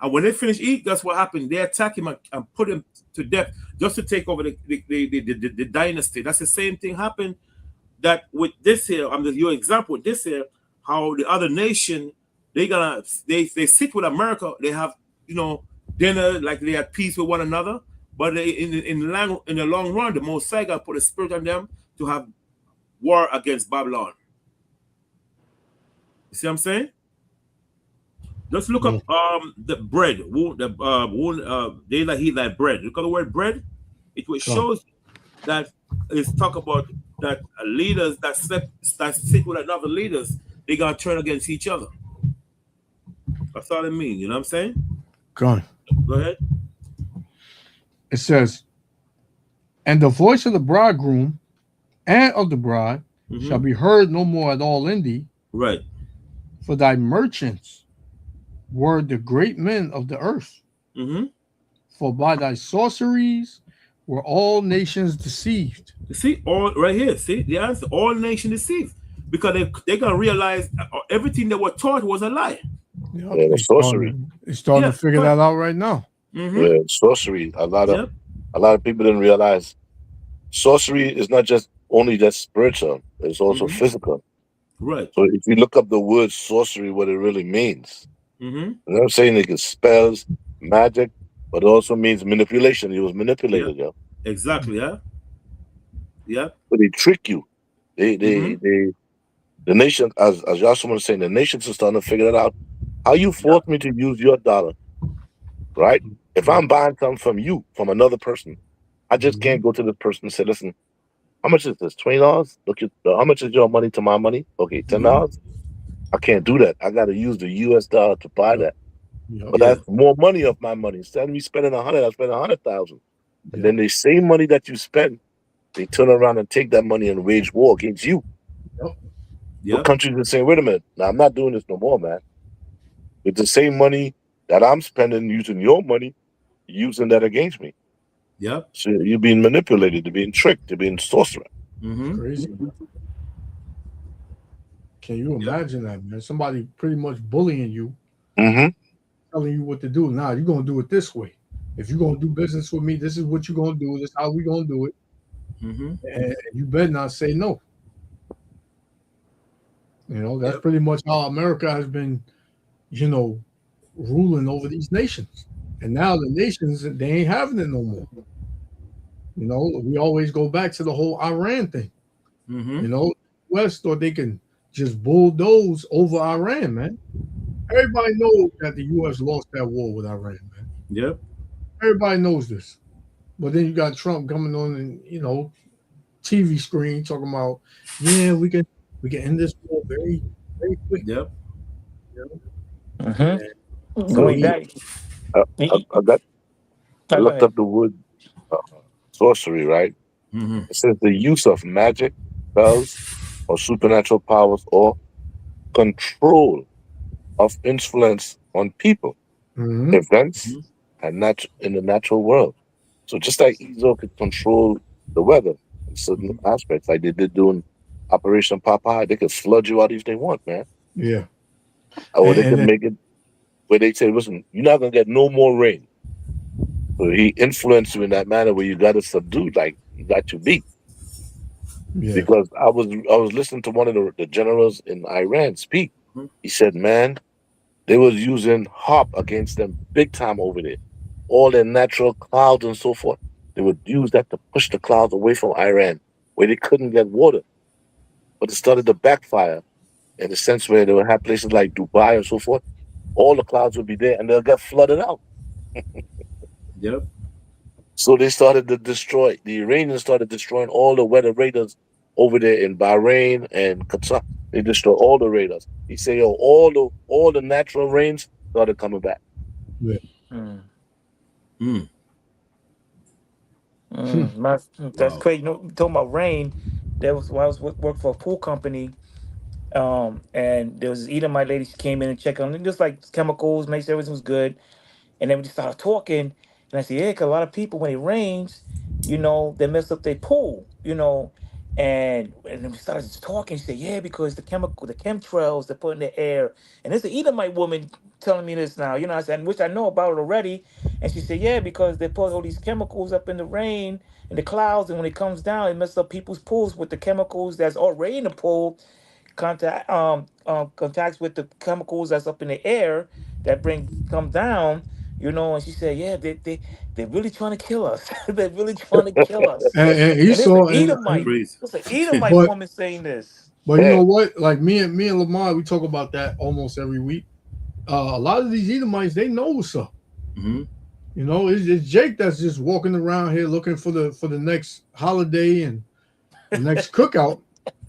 And when they finish eat, that's what happened. They attack him and put him to death just to take over the dynasty. That's the same thing happened. That with this here, I'm your example with this here. How the other nation they sit with America, they have dinner like they at peace with one another, but they, in the long run, the Most High God put a spirit on them to have war against Babylon. You see what I'm saying? Just look up the bread. They that eat like bread. Look at the word bread. It shows that it's talk about that leaders that sit with another leaders. They gotta turn against each other. That's all it means. You know what I'm saying? Go ahead. It says, and the voice of the bridegroom and of the bride shall be heard no more at all in thee. Right. For thy merchants were the great men of the earth. For by thy sorceries were all nations deceived. You see, all right here. See the answer. All nations deceived. Because they're gonna realize everything they were taught was a lie. Yeah, the sorcery. They're starting to figure that out right now. Yeah, sorcery. A lot of people didn't realize sorcery is not just only just spiritual; it's also physical. Right. So if you look up the word sorcery, what it really means, you know what I'm saying? It spells magic, but it also means manipulation. He was manipulated, yeah. Exactly. Yeah. Yeah. But they trick you. The nation, as Joshua was saying, the nations are starting to figure it out. How you force me to use your dollar, right? If I'm buying something from you, from another person, I just can't go to this person and say, listen, how much is this? $20? Look at how much is your money to my money? Okay, $10. I can't do that. I got to use the US dollar to buy that. But that's more money of my money. Instead of me spending 100, I spend 100,000. And then the same money that you spend, they turn around and take that money and wage war against you. The countries are saying, wait a minute, now I'm not doing this no more, man. With the same money that I'm spending using your money, using that against me. Yeah. So you're being manipulated, you're being tricked, you're being sorcerer. Crazy. Can you imagine that, man? Somebody pretty much bullying you, telling you what to do. Now you're gonna do it this way. If you're gonna do business with me, this is what you're gonna do. This is how we're gonna do it. And you better not say no. You know, that's pretty much how America has been, ruling over these nations. And now the nations, they ain't having it no more. We always go back to the whole Iran thing. West thought they can just bulldoze over Iran, man. Everybody knows that the U.S. lost that war with Iran, man. Yep. Everybody knows this. But then you got Trump coming on and, TV screen talking about, yeah, we can end this war very, very quick. Yep. You Mm-hmm. know? So Going he- back. I looked up the word sorcery, right? Mm-hmm. It says the use of magic, spells, or supernatural powers or control of influence on people, Mhm. events, and in the natural world. So just like Ezo could control the weather in certain aspects, like they did doing Operation Popeye, they could flood you out if they want, man. Yeah. Or they And could then- make it where they say, listen, you're not gonna get no more rain. So he influenced you in that manner where you got to subdue, like you got you beat. Yeah. Because I was listening to one of the generals in Iran speak. He said, man, they was using HARP against them big time over there. All their natural clouds and so forth. They would use that to push the clouds away from Iran, where they couldn't get water. But it started to backfire in the sense where they would have places like Dubai and so forth. All the clouds would be there and they'll get flooded out. Yep. So they started to destroy, the Iranians started destroying all the weather radars over there in Bahrain and Qatar. They destroyed all the radars. He said, yo, all the natural rains started coming back. Mm. Mm. That's Wow. crazy. You know, talking about rain, there was when I was working for a pool company, and there was this Edomite lady. She came in and checked on it, just like chemicals, make sure everything was good. And then we just started talking, and I said, yeah, 'cause a lot of people when it rains, you know, they mess up their pool, you know. And then we started just talking. She said, yeah, because the chemtrails they put in the air. And it's an Edomite woman telling me this now, you know. I said, which I know about it already. And she said, yeah, because they put all these chemicals up in the rain in the clouds, and when it comes down, it messes up people's pools with the chemicals that's already in the pool contacts with the chemicals that's up in the air that come down, you know. And she said, yeah, they're really trying to kill us. They're really trying to kill us. And And it's an Esau, Edomite. Crazy. It's an Edomite But- woman saying this. but you Yeah. know what? Like me and Lamar, we talk about that almost every week. A lot of these Edomites, they know what's up. Mm-hmm. You know, it's Jake that's just walking around here looking for the next holiday and the next cookout.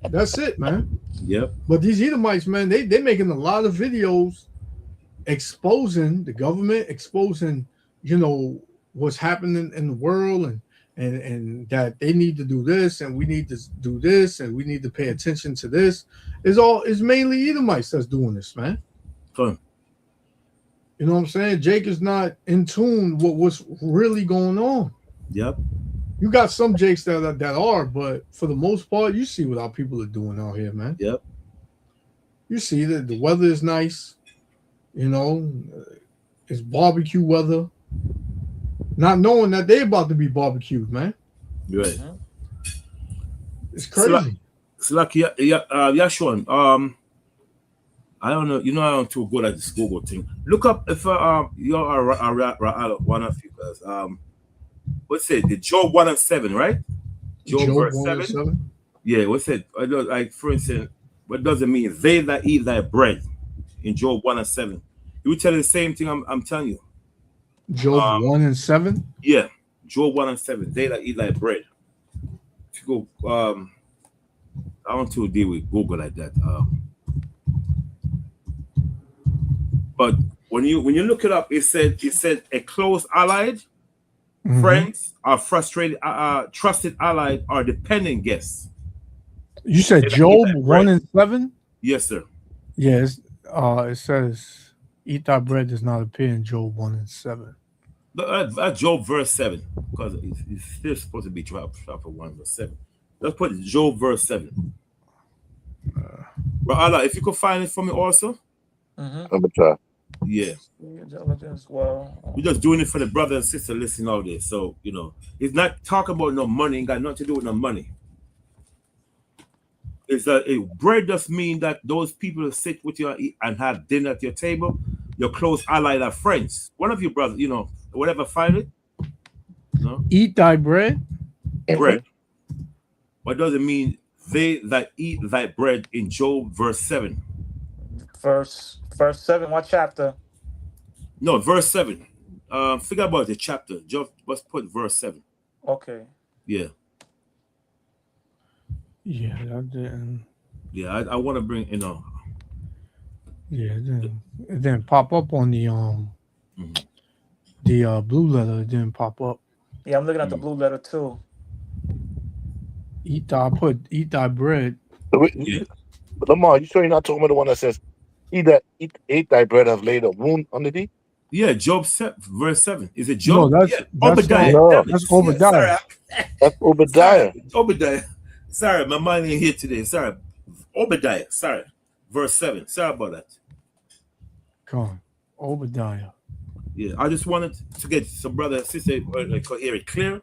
That's it, man. Yep. But these Edomites, man, they making a lot of videos exposing the government, exposing, you know, what's happening in the world, and that they need to do this, and we need to do this, and we need to pay attention to this. It's mainly Edomites that's doing this, man. Fun. You know what I'm saying? Jake is not in tune with what's really going on. Yep. You got some Jakes that are, but for the most part, you see what our people are doing out here, man. Yep. You see that the weather is nice. You know, it's barbecue weather. Not knowing that they about to be barbecued, man. Right. It's crazy. It's like Sean. I don't know. You know, I don't too good at this Google thing. Look up if you're one of you guys. What's it? The Job 1:7, right? Job verse 7. Yeah. What's it? Like for instance, what does it mean? They that eat thy bread in Job 1:7. You tell the same thing. I'm telling you. Job 1:7. Yeah, Job 1:7. They that eat thy bread. If you go, I want to deal with Google like that. But when you look it up, it said a close allied, friends, or frustrated, trusted allied, or dependent guests. You said Job 1:7. Yes, sir. Yes. It says, "Eat thy bread" does not appear in Job 1:7. Job verse 7, because it's still supposed to be chapter 1 verse 7. Let's put Job verse 7. Allah, if you could find it for me also. I'm gonna try. Yeah. Well, We're just doing it for the brother and sister listening all this. So, you know, it's not talking about no money, ain't got nothing to do with no money. It's that bread does mean that those people who sit with you and have dinner at your table, your close allied are friends. One of your brothers, you know, whatever, find it. No? Eat thy bread. Bread. What does it mean? They that eat thy bread in Job verse 7. verse 7, what chapter? No, verse 7. Figure about the chapter. Just put verse 7. Okay. Yeah. Yeah, that didn't. Yeah, I want to bring, Yeah, it didn't pop up on Mhm. the blue letter. It didn't pop up. Yeah, I'm looking at the blue letter too. I put eat thy bread. Yeah. Lamar, you sure you're not talking about the one that says, eat thy bread have laid a wound under thee? Yeah, Job 7, verse 7. Is it No, Job? that's Yeah, that's Obadiah. No. Damn it. that's Yeah, Obadiah. That's Obadiah. Sorry, Obadiah. Sorry, my mind ain't here today. Sorry. Obadiah. Sorry. Verse 7. Sorry about that. Come on, Obadiah. Yeah, I just wanted to get some brother and sister hear it clear.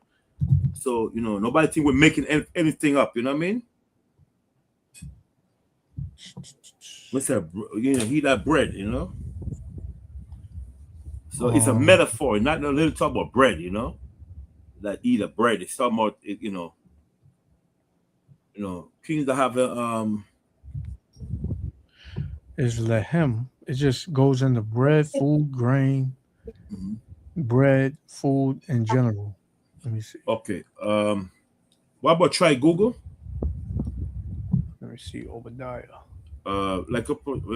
So, nobody think we're making anything up. You know what I mean? What's that? He that bread, So it's a metaphor, not a little talk about bread, that eat a bread. It's talking about, kings that have a Is lehem. It just goes into bread, food, grain, Mhm. bread, food in general. Let me see. Okay. What about try Google? Let me see Obadiah. Let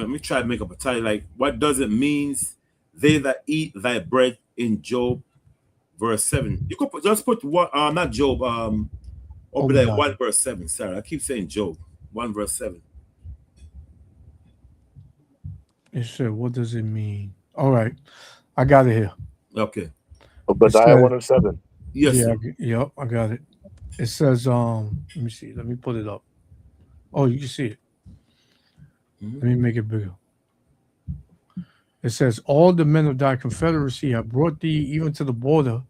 me try to make up a title. Like, what does it means? They that eat thy bread in Job, verse 7. You could just put one. Not Job. Obadiah 1 verse 7. Sorry, I keep saying Job 1 verse 7. It said, what does it mean? All right, I got it here. Okay. Obadiah 1:7. Yes. Yeah, Sir. yep, I got it. It says, let me see. Let me put it up. Oh, you can see it. Let me make it bigger. It says, all the men of thy confederacy have brought thee even to the border.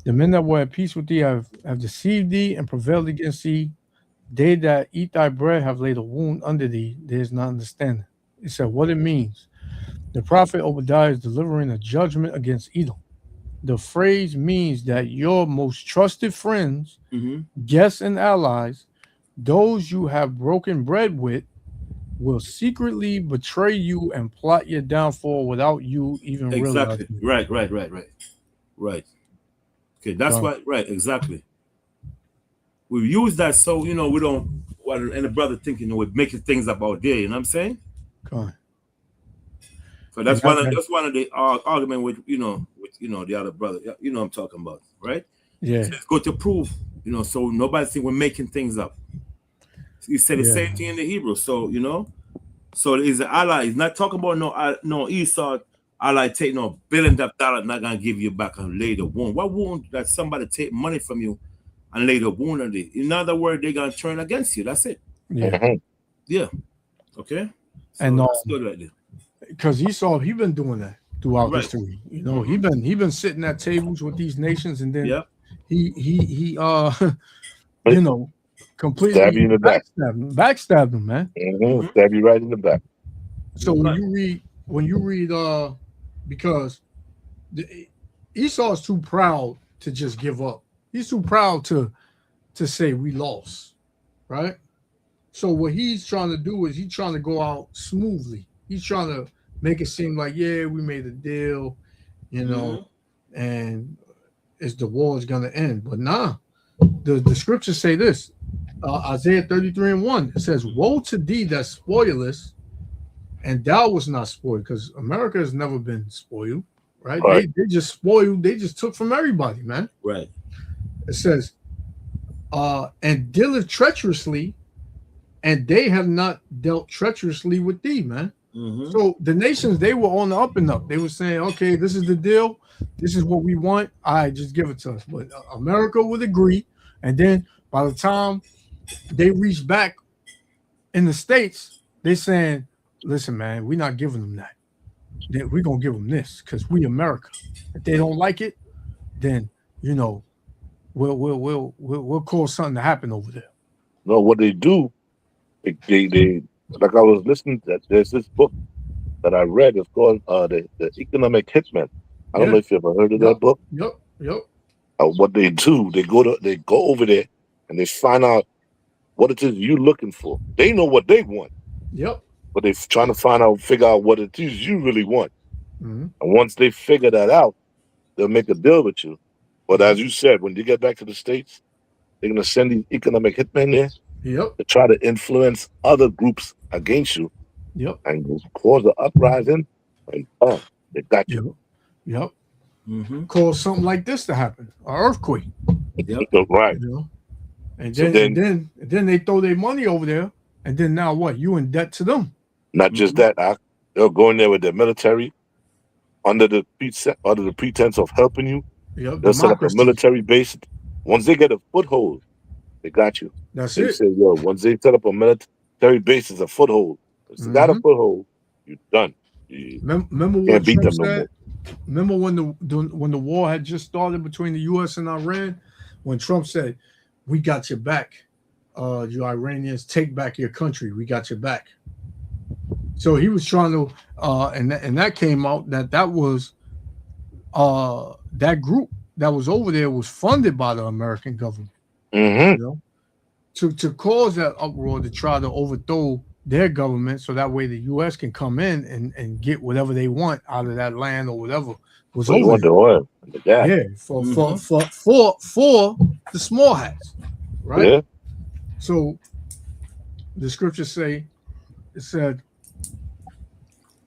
The men that were at peace with thee have deceived thee and prevailed against thee. They that eat thy bread have laid a wound under thee. There is not understanding. It said what it means. The prophet Obadiah is delivering a judgment against Edom. The phrase means that your most trusted friends, guests, and allies, those you have broken bread with, will secretly betray you and plot your downfall without you even realizing. Right. Okay, that's right, exactly. We use that so we don't want any brother thinking we're making things up out there, you know what I'm saying? Okay. So that's one of the argument with the other brother. You know what I'm talking about, right? Yeah. So it's good to prove, so nobody think we're making things up. He said the same thing in the Hebrew. So, so is the ally. He's not talking about no Esau ally take no billions of dollars, not gonna give you back and lay the wound. What wound that somebody take money from you and lay the wound on it? In other words, they're gonna turn against you. That's it. Yeah. Yeah. Okay. So And that's good right there. Because Esau, he been doing that throughout history. He been sitting at tables with these nations, and then he completely stab you in the back. Backstab them, man. Stab you right in the back. So when you read because Esau is too proud to just give up. He's too proud to say we lost, right? So what he's trying to do is he's trying to go out smoothly. He's trying to make it seem like, we made a deal, and the war is gonna end. But nah, the scriptures say this. Isaiah 33:1. It says, woe to thee that spoilest, and thou was not spoiled, because America has never been spoiled, right? They just spoiled, they just took from everybody, man. Right. It says, and dealeth treacherously, and they have not dealt treacherously with thee, man. So the nations, they were on the up and up. They were saying, okay, this is the deal. This is what we want. All right, just give it to us. But America would agree. And then by the time they reach back in the States, they saying, listen, man, we're not giving them that. We're going to give them this because we America. If they don't like it, then, we'll cause something to happen over there. No, what they do, they like I was listening to, there's this book that I read. It's called the Economic Hitman. I don't know if you ever heard of that book. Yep. What they do, they go over there and they find out what it is you're looking for. They know what they want. Yep. But they're trying to figure out what it is you really want. Mm-hmm. And once they figure that out, they'll make a deal with you. But as you said, when you get back to the States, they're gonna send these economic hitmen there. Yep. to try to influence other groups against you Yep. and cause an uprising, and they got you. Yep. Mm-hmm. Cause something like this to happen, an earthquake. Yep. Right. You know, and So then they throw their money over there, and then now what? You in debt to them. Not just that, they'll go in there with their military under the pretense of helping you. Yep. They'll set up a Democracy. military base. Once they get a foothold, they got you. That's They it. say, yo, once they set up a military base as a foothold, if they got a foothold, you're done. You Remember what can't beat Trump them no more. said? Remember when the war had just started between the U.S. and Iran? When Trump said, "We got your back, you Iranians, take back your country. We got your back." So he was trying to, and that came out that was that group that was over there was funded by the American government. Mm-hmm. You know, to cause that uproar, to try to overthrow their government, so that way the U.S. can come in and get whatever they want out of that land or whatever was So you over want the there. oil and the gas. Yeah, for the small hats, right? Yeah. So the scriptures say, it said,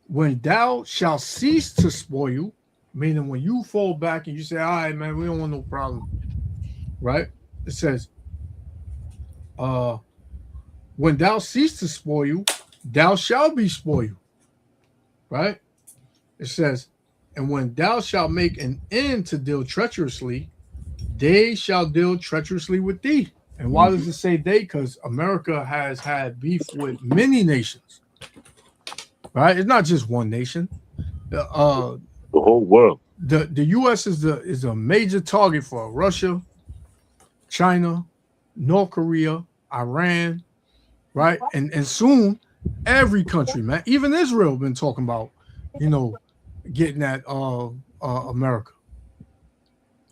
when thou shalt cease to spoil, meaning when you fall back and you say, all right, man, we don't want no problem, right? It says, when thou cease to spoil, thou shalt be spoiled, right? It says, and when thou shalt make an end to deal treacherously, they shall deal treacherously with thee. And why does it say they? Because America has had beef with many nations, right? It's not just one nation. The whole world. The U.S. is a major target for Russia, China, North Korea, Iran, right? And soon every country, man, even Israel been talking about, getting at America.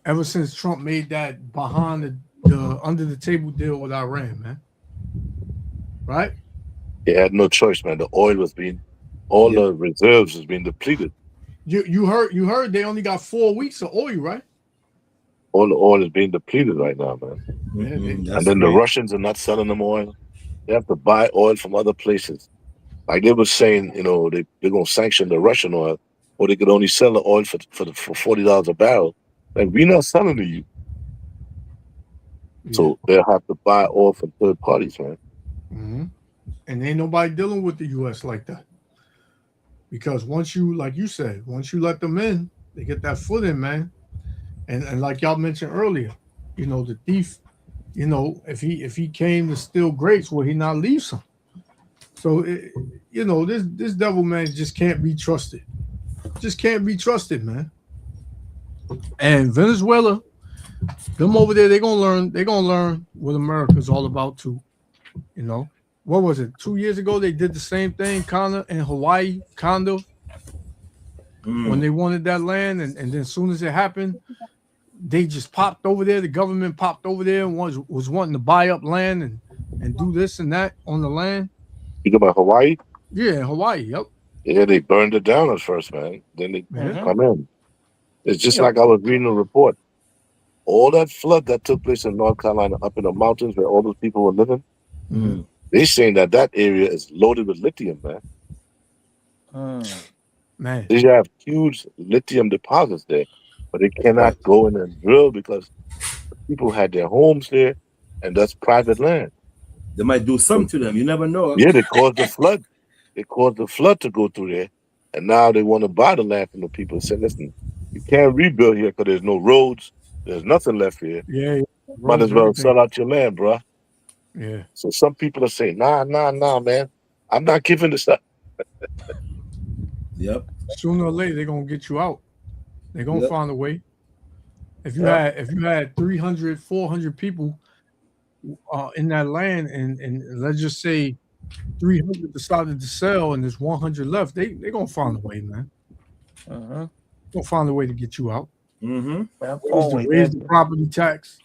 Ever since Trump made that behind the under the table deal with Iran, man. Right? They had no choice, man. The oil was the reserves was being depleted. You heard they only got 4 weeks of oil, right? All the oil is being depleted right now, man. Yeah, and then the Russians are not selling them oil. They have to buy oil from other places. Like they were saying, they're gonna sanction the Russian oil, or they could only sell the oil for $40 a barrel. Like we're not selling to you. Yeah. So they'll have to buy oil from third parties, man. Mm-hmm. And ain't nobody dealing with the U.S. like that. Because once you, like you said, once you let them in, they get that foot in, man. And like y'all mentioned earlier, the thief, if he came to steal grapes, would he not leave some? So this devil, man, just can't be trusted. Just can't be trusted, man. And Venezuela, them over there, they're gonna learn what America's all about too. What was it? 2 years ago they did the same thing, kinda in Hawaii, kinda. When they wanted that land, and then as soon as it happened, they just popped over there. The government popped over there and was wanting to buy up land and do this and that on the land. You go about Hawaii? Yeah, Hawaii, yep. Yeah, they burned it down at first, man. Then they come in. It's just Yep. like I was reading a report. All that flood that took place in North Carolina, up in the mountains where all those people were living, they saying that area is loaded with lithium, man. Man, They have huge lithium deposits there, but they cannot go in and drill because people had their homes there, and that's private land. They might do something to them. You never know. Yeah, they caused the flood. They caused the flood to go through there, and now they want to buy the land from the people and say, listen, you can't rebuild here because there's no roads. There's nothing left here. yeah. Might as well sell out your land, bro. Yeah. So some people are saying, nah, man. I'm not giving this up. Yep. Sooner or later, they're gonna get you out. They're gonna find a way. If you had 300, 400 people in that land, and let's just say 300 decided to sell, and there's 100 left, they gonna find a way, man. Gonna find a way to get you out. Raise the property tax,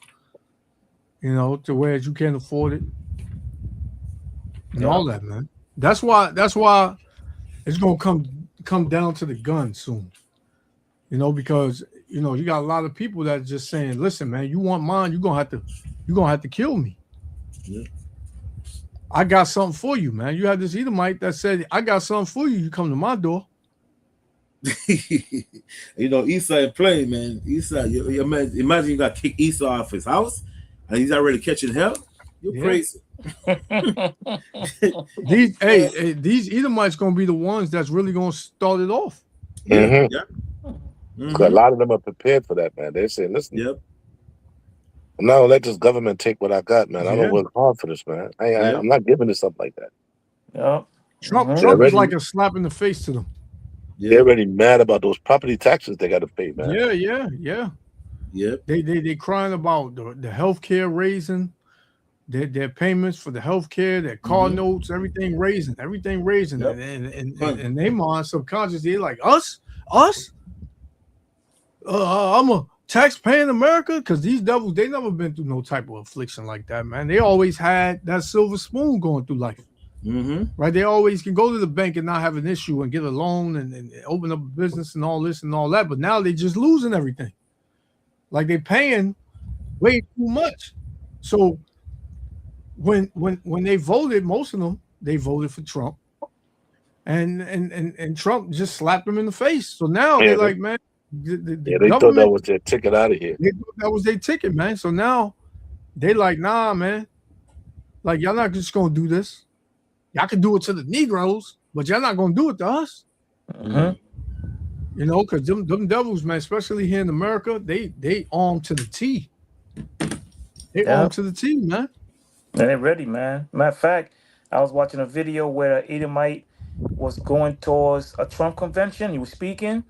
to where you can't afford it, and all that, man. That's why it's gonna come down to the gun soon. Because you got a lot of people that just saying, listen, man, you want mine, you're gonna have to kill me. I got something for you, man. You had this Edomite that said, I got something for you. You come to my door. You know, Esau ain't playing, man. Esau, you imagine you got to kick Esau off his house and he's already catching hell. You're crazy. These Edomites gonna be the ones that's really gonna start it off. Mhm. Yeah. A lot of them are prepared for that, man. They're saying, listen, Yep. I'm not gonna let this government take what I got, man. I Yeah. don't work hard for this, man. I'm not giving this up like that. Yeah. Trump Mhm. is already- like a slap in the face to them. They're already mad about those property taxes they got to pay, man. Yeah. Yep. They crying about the healthcare raising, their payments for the healthcare, their car notes, everything raising. Yep. And they mind subconsciously like us. I'm a tax-paying America, because these devils, they never been through no type of affliction like that, man. They always had that silver spoon going through life. Right? They always can go to the bank and not have an issue and get a loan and open up a business and all this and all that. But now they just losing everything. Like they paying way too much. So when they voted, most of them, they voted for Trump. And Trump just slapped them in the face. So now they're like, man, they thought that was their ticket out of here. They thought that was their ticket, man. So now they like, nah, man. Like, y'all not just gonna do this. Y'all can do it to the Negroes, but y'all not gonna do it to us. Mhm. You know, because them devils, man, especially here in America, they armed to the T. They Yeah. armed to the T, man. And they're ready, man. Matter of fact, I was watching a video where an Edomite was going towards a Trump convention. He was speaking,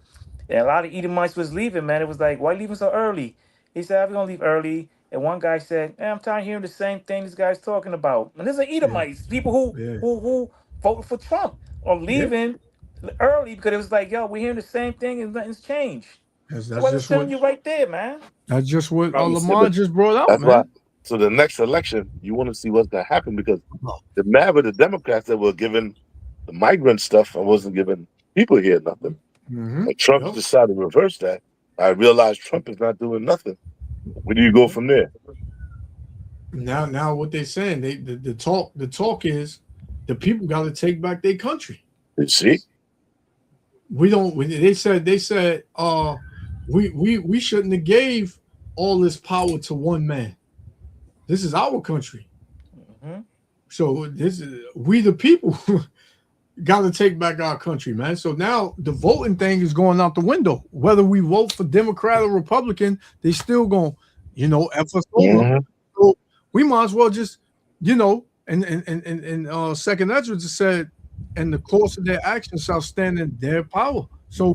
and a lot of Edomites was leaving, man. It was like, why leaving so early? He said, I'm going to leave early. And one guy said, I'm tired of hearing the same thing this guy's talking about. And there's an Edomites, people who voted for Trump are leaving early because it was like, yo, we're hearing the same thing and nothing's changed. That's So what I'm just telling what you right there, man. that's just what Probably Lamont just brought out, That's man. why. So the next election, you want to see what's going to happen, because the mad with the Democrats that were giving the migrant stuff and wasn't giving people here nothing. Mhm. And Trump decided to reverse that. I realized Trump is not doing nothing. Where do you go from there? Now what they're saying, the talk is the people got to take back their country. You see? They said we shouldn't have gave all this power to one man. This is our country. Mhm. So this is we the people got to take back our country, man. So now the voting thing is going out the window. Whether we vote for Democrat or Republican, they still going, F us over. So we might as well just, and Second Ezra just said, and the course of their actions shall stand in their power. So,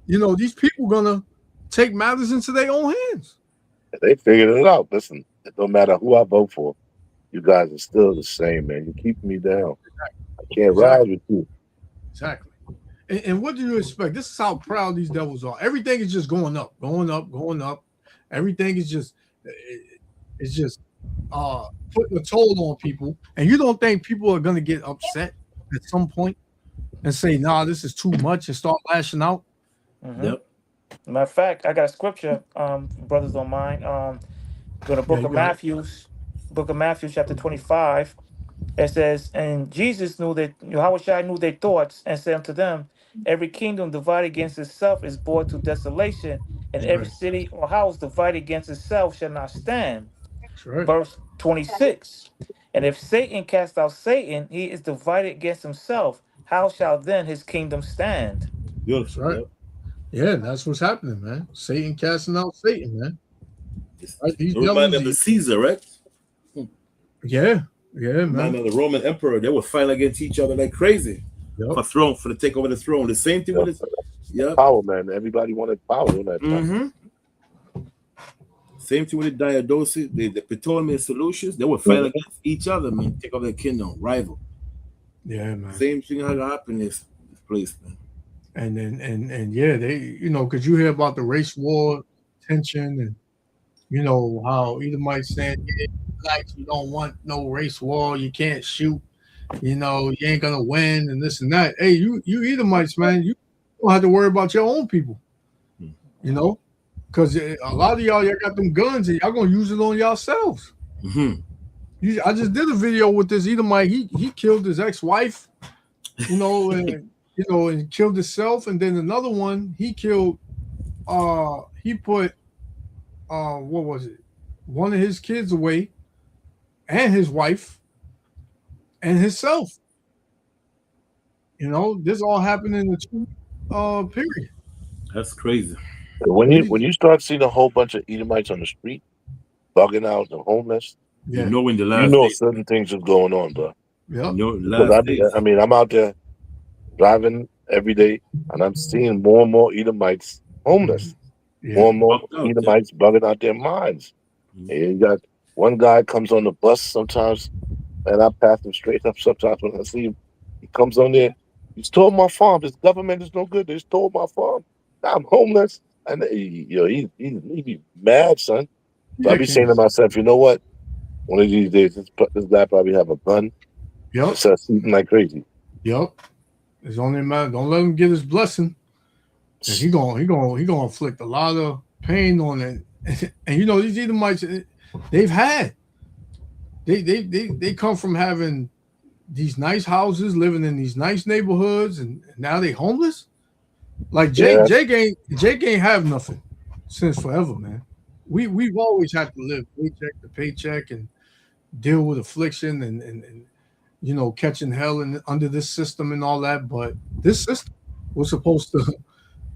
these people gonna take matters into their own hands. They figured it out. Listen, it don't matter who I vote for. You guys are still the same, man. You keep me down. I can't ride with you. Exactly. And what do you expect? This is how proud these devils are. Everything is just going up. Everything is just putting a toll on people. And you don't think people are gonna get upset at some point and say, nah, this is too much, and start lashing out? Mhm. Yep. Matter of fact, I got a scripture, brothers don't mind. Go to Book you of got Matthew, chapter 25. It says, and Jesus knew that Yahushua knew their thoughts and said unto them, every kingdom divided against itself is brought to desolation, and every right. city or house divided against itself shall not stand. That's right. Verse 26. And if Satan cast out Satan, he is divided against himself. How shall then his kingdom stand? Beautiful. Right. Yeah, that's what's happening, man. Satan casting out Satan, man. Right? These It reminded them of devils, Caesar, right? yeah, Man, man. and the Roman emperor, they were fighting against each other like crazy Yep. for to take over the throne. The same thing with this. Yep. Power, man. Everybody wanted power in that time. Same thing with the Diadosis, the Ptolemy solutions. They were fighting against each other, man. Take over the kingdom, rival. Yeah, man. Same thing had happened in this place, man. And then and yeah, they because you hear about the race war tension, and how Edomites saying, yeah, blacks, you don't want no race war, you can't shoot, you ain't gonna win, and this and that. Hey, you Edomites, man, you don't have to worry about your own people, because a lot of y'all got them guns and y'all gonna use it on yourselves. I just did a video with this Edomite. He killed his ex-wife, and killed himself. And then another one, he killed. He put, what was it? One of his kids away, and his wife, and himself. This all happened in the 2 period. That's crazy. When you start seeing a whole bunch of Edomites on the street, bugging out, the homeless, Yeah. You know when the last days, certain things is going on, bro. Yeah. you know the Because last days. I'm out there driving every day, and I'm seeing more and more Edomites homeless. Yeah. More and more Bugged out, Edomites bugging out their minds. Mhm. And you got one guy comes on the bus sometimes, and I pass him straight up sometimes when I see him. He comes on there. He stole my farm. This government is no good. They stole my farm. Now I'm homeless. And he be mad, son. So I be saying to myself, you know what? One of these days, this guy probably have a gun. Yep. Start shooting like crazy. Yep. It's only a matter. Don't let him get his blessing. And he gonna inflict a lot of pain on it. And these Edomites, they've had. They come from having these nice houses, living in these nice neighborhoods, and now they homeless. Like Jake ain't have nothing since forever, man. We've always had to live paycheck to paycheck and deal with affliction and catching hell under this system and all that. But this system was supposed to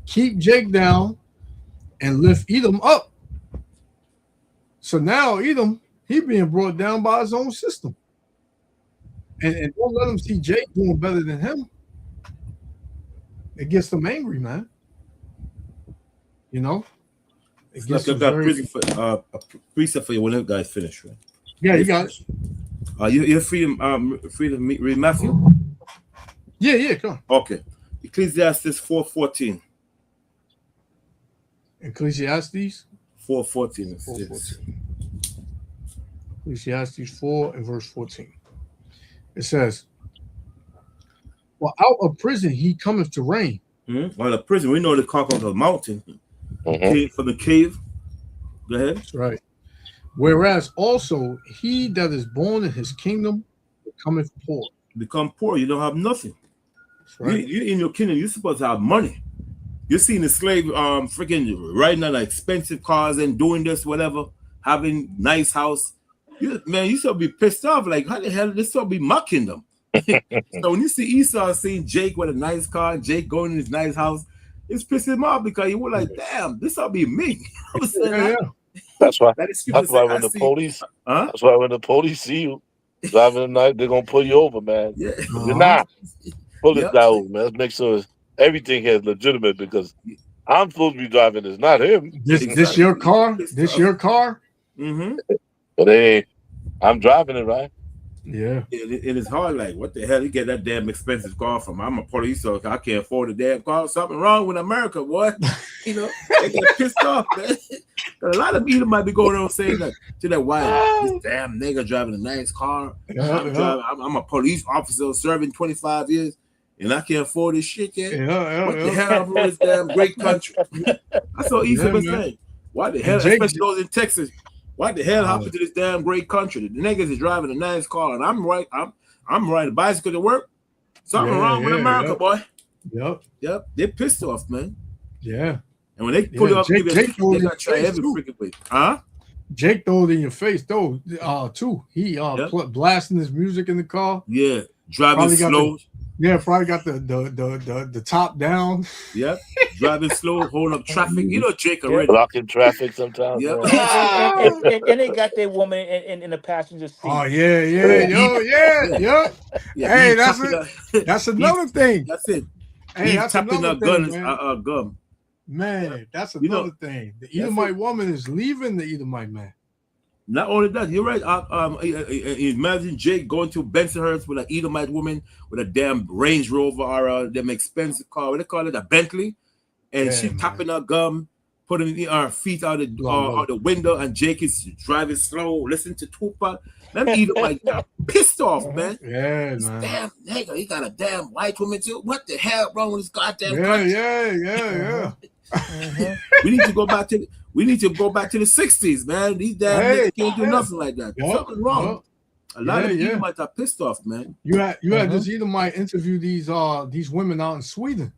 keep Jake down and lift Edom up. So now Edom, he being brought down by his own system. And don't let him see Jake doing better than him. It gets them angry, man. It It's gets like I them got very- a precept for you when you guys finish, right? Yeah, you got it. You're free to read Matthew? Yeah, come on. Okay. Ecclesiastes 4:14. Ecclesiastes 4:14. 4:14. Ecclesiastes 4 and verse 14. It says, "For out of prison he cometh to reign." Well, the prison, we know they conquered the mountain. Came from the cave. Go ahead. That's right. Whereas also he that is born in his kingdom becometh poor. Become poor. You don't have nothing. That's right. You in your kingdom, you're supposed to have money. You're seeing the slave freaking riding on expensive cars and doing this, whatever, having nice house. You should be pissed off. Like, how the hell this should be my kingdom? So when you see Esau seeing Jake with a nice car, Jake going in his nice house, it's pissing him off because you were like, damn, this will be me. Yeah. That's why. That is That's why when the police. Huh? That's why when the police see you driving at night, they're gonna pull you over, man. Yeah. You're not. Pull Yep. it down, man. Let's make sure everything here is legitimate because I'm supposed to be driving. It's not him. This your car? This your car? Mm-hmm. But hey, I'm driving it, right? Yeah. It is hard. Like, what the hell? You get that damn expensive car from? I'm a police officer. I can't afford a damn car. Something wrong with America, boy. They get pissed off, man. A lot of people might be going around saying that to that wife. This damn nigga driving a nice car. I'm a police officer serving 25 years, and I can't afford this shit yet. What the hell for this damn great country? I saw Issa was saying, why the hell, especially those in Texas. What the hell happened to this damn great country? The niggas is driving a nice car, and I'm riding a bicycle to work. Something wrong with America, boy. Yep. They're pissed off, man. Yeah. And when they pull you up, Jake they gotta try every freaking way. Huh? Jake threw it in your face, though. Too. He blasting his music in the car. Yeah. Driving slow. Probably got the top down. Yep. Driving slow, holding up traffic. You know Jake already. Blocking traffic sometimes. Yep. And they got their woman in the passenger seat. Oh yeah. Hey, that's another thing. That's it. Hey, He's that's tapping another a thing, gum. Man, that's another thing. The Edomite woman is leaving the Edomite man. Not only that, you're right. Imagine Jake going to Bensonhurst with an Edomite woman with a damn Range Rover or them expensive car. What they call it, a Bentley, and she's tapping her gum, putting her feet out the window, and Jake is driving slow, listening to Tupac. Them Edomite got pissed off, man. Yeah, this man. Damn nigga, he got a damn white woman too. What the hell wrong with this goddamn country? Yeah. We need to go back to the 60s, man. These damn niggas can't do nothing like that. Something wrong. A lot of Yeah. Edomites are pissed off, man. You had this Edomite interview these women out in Sweden.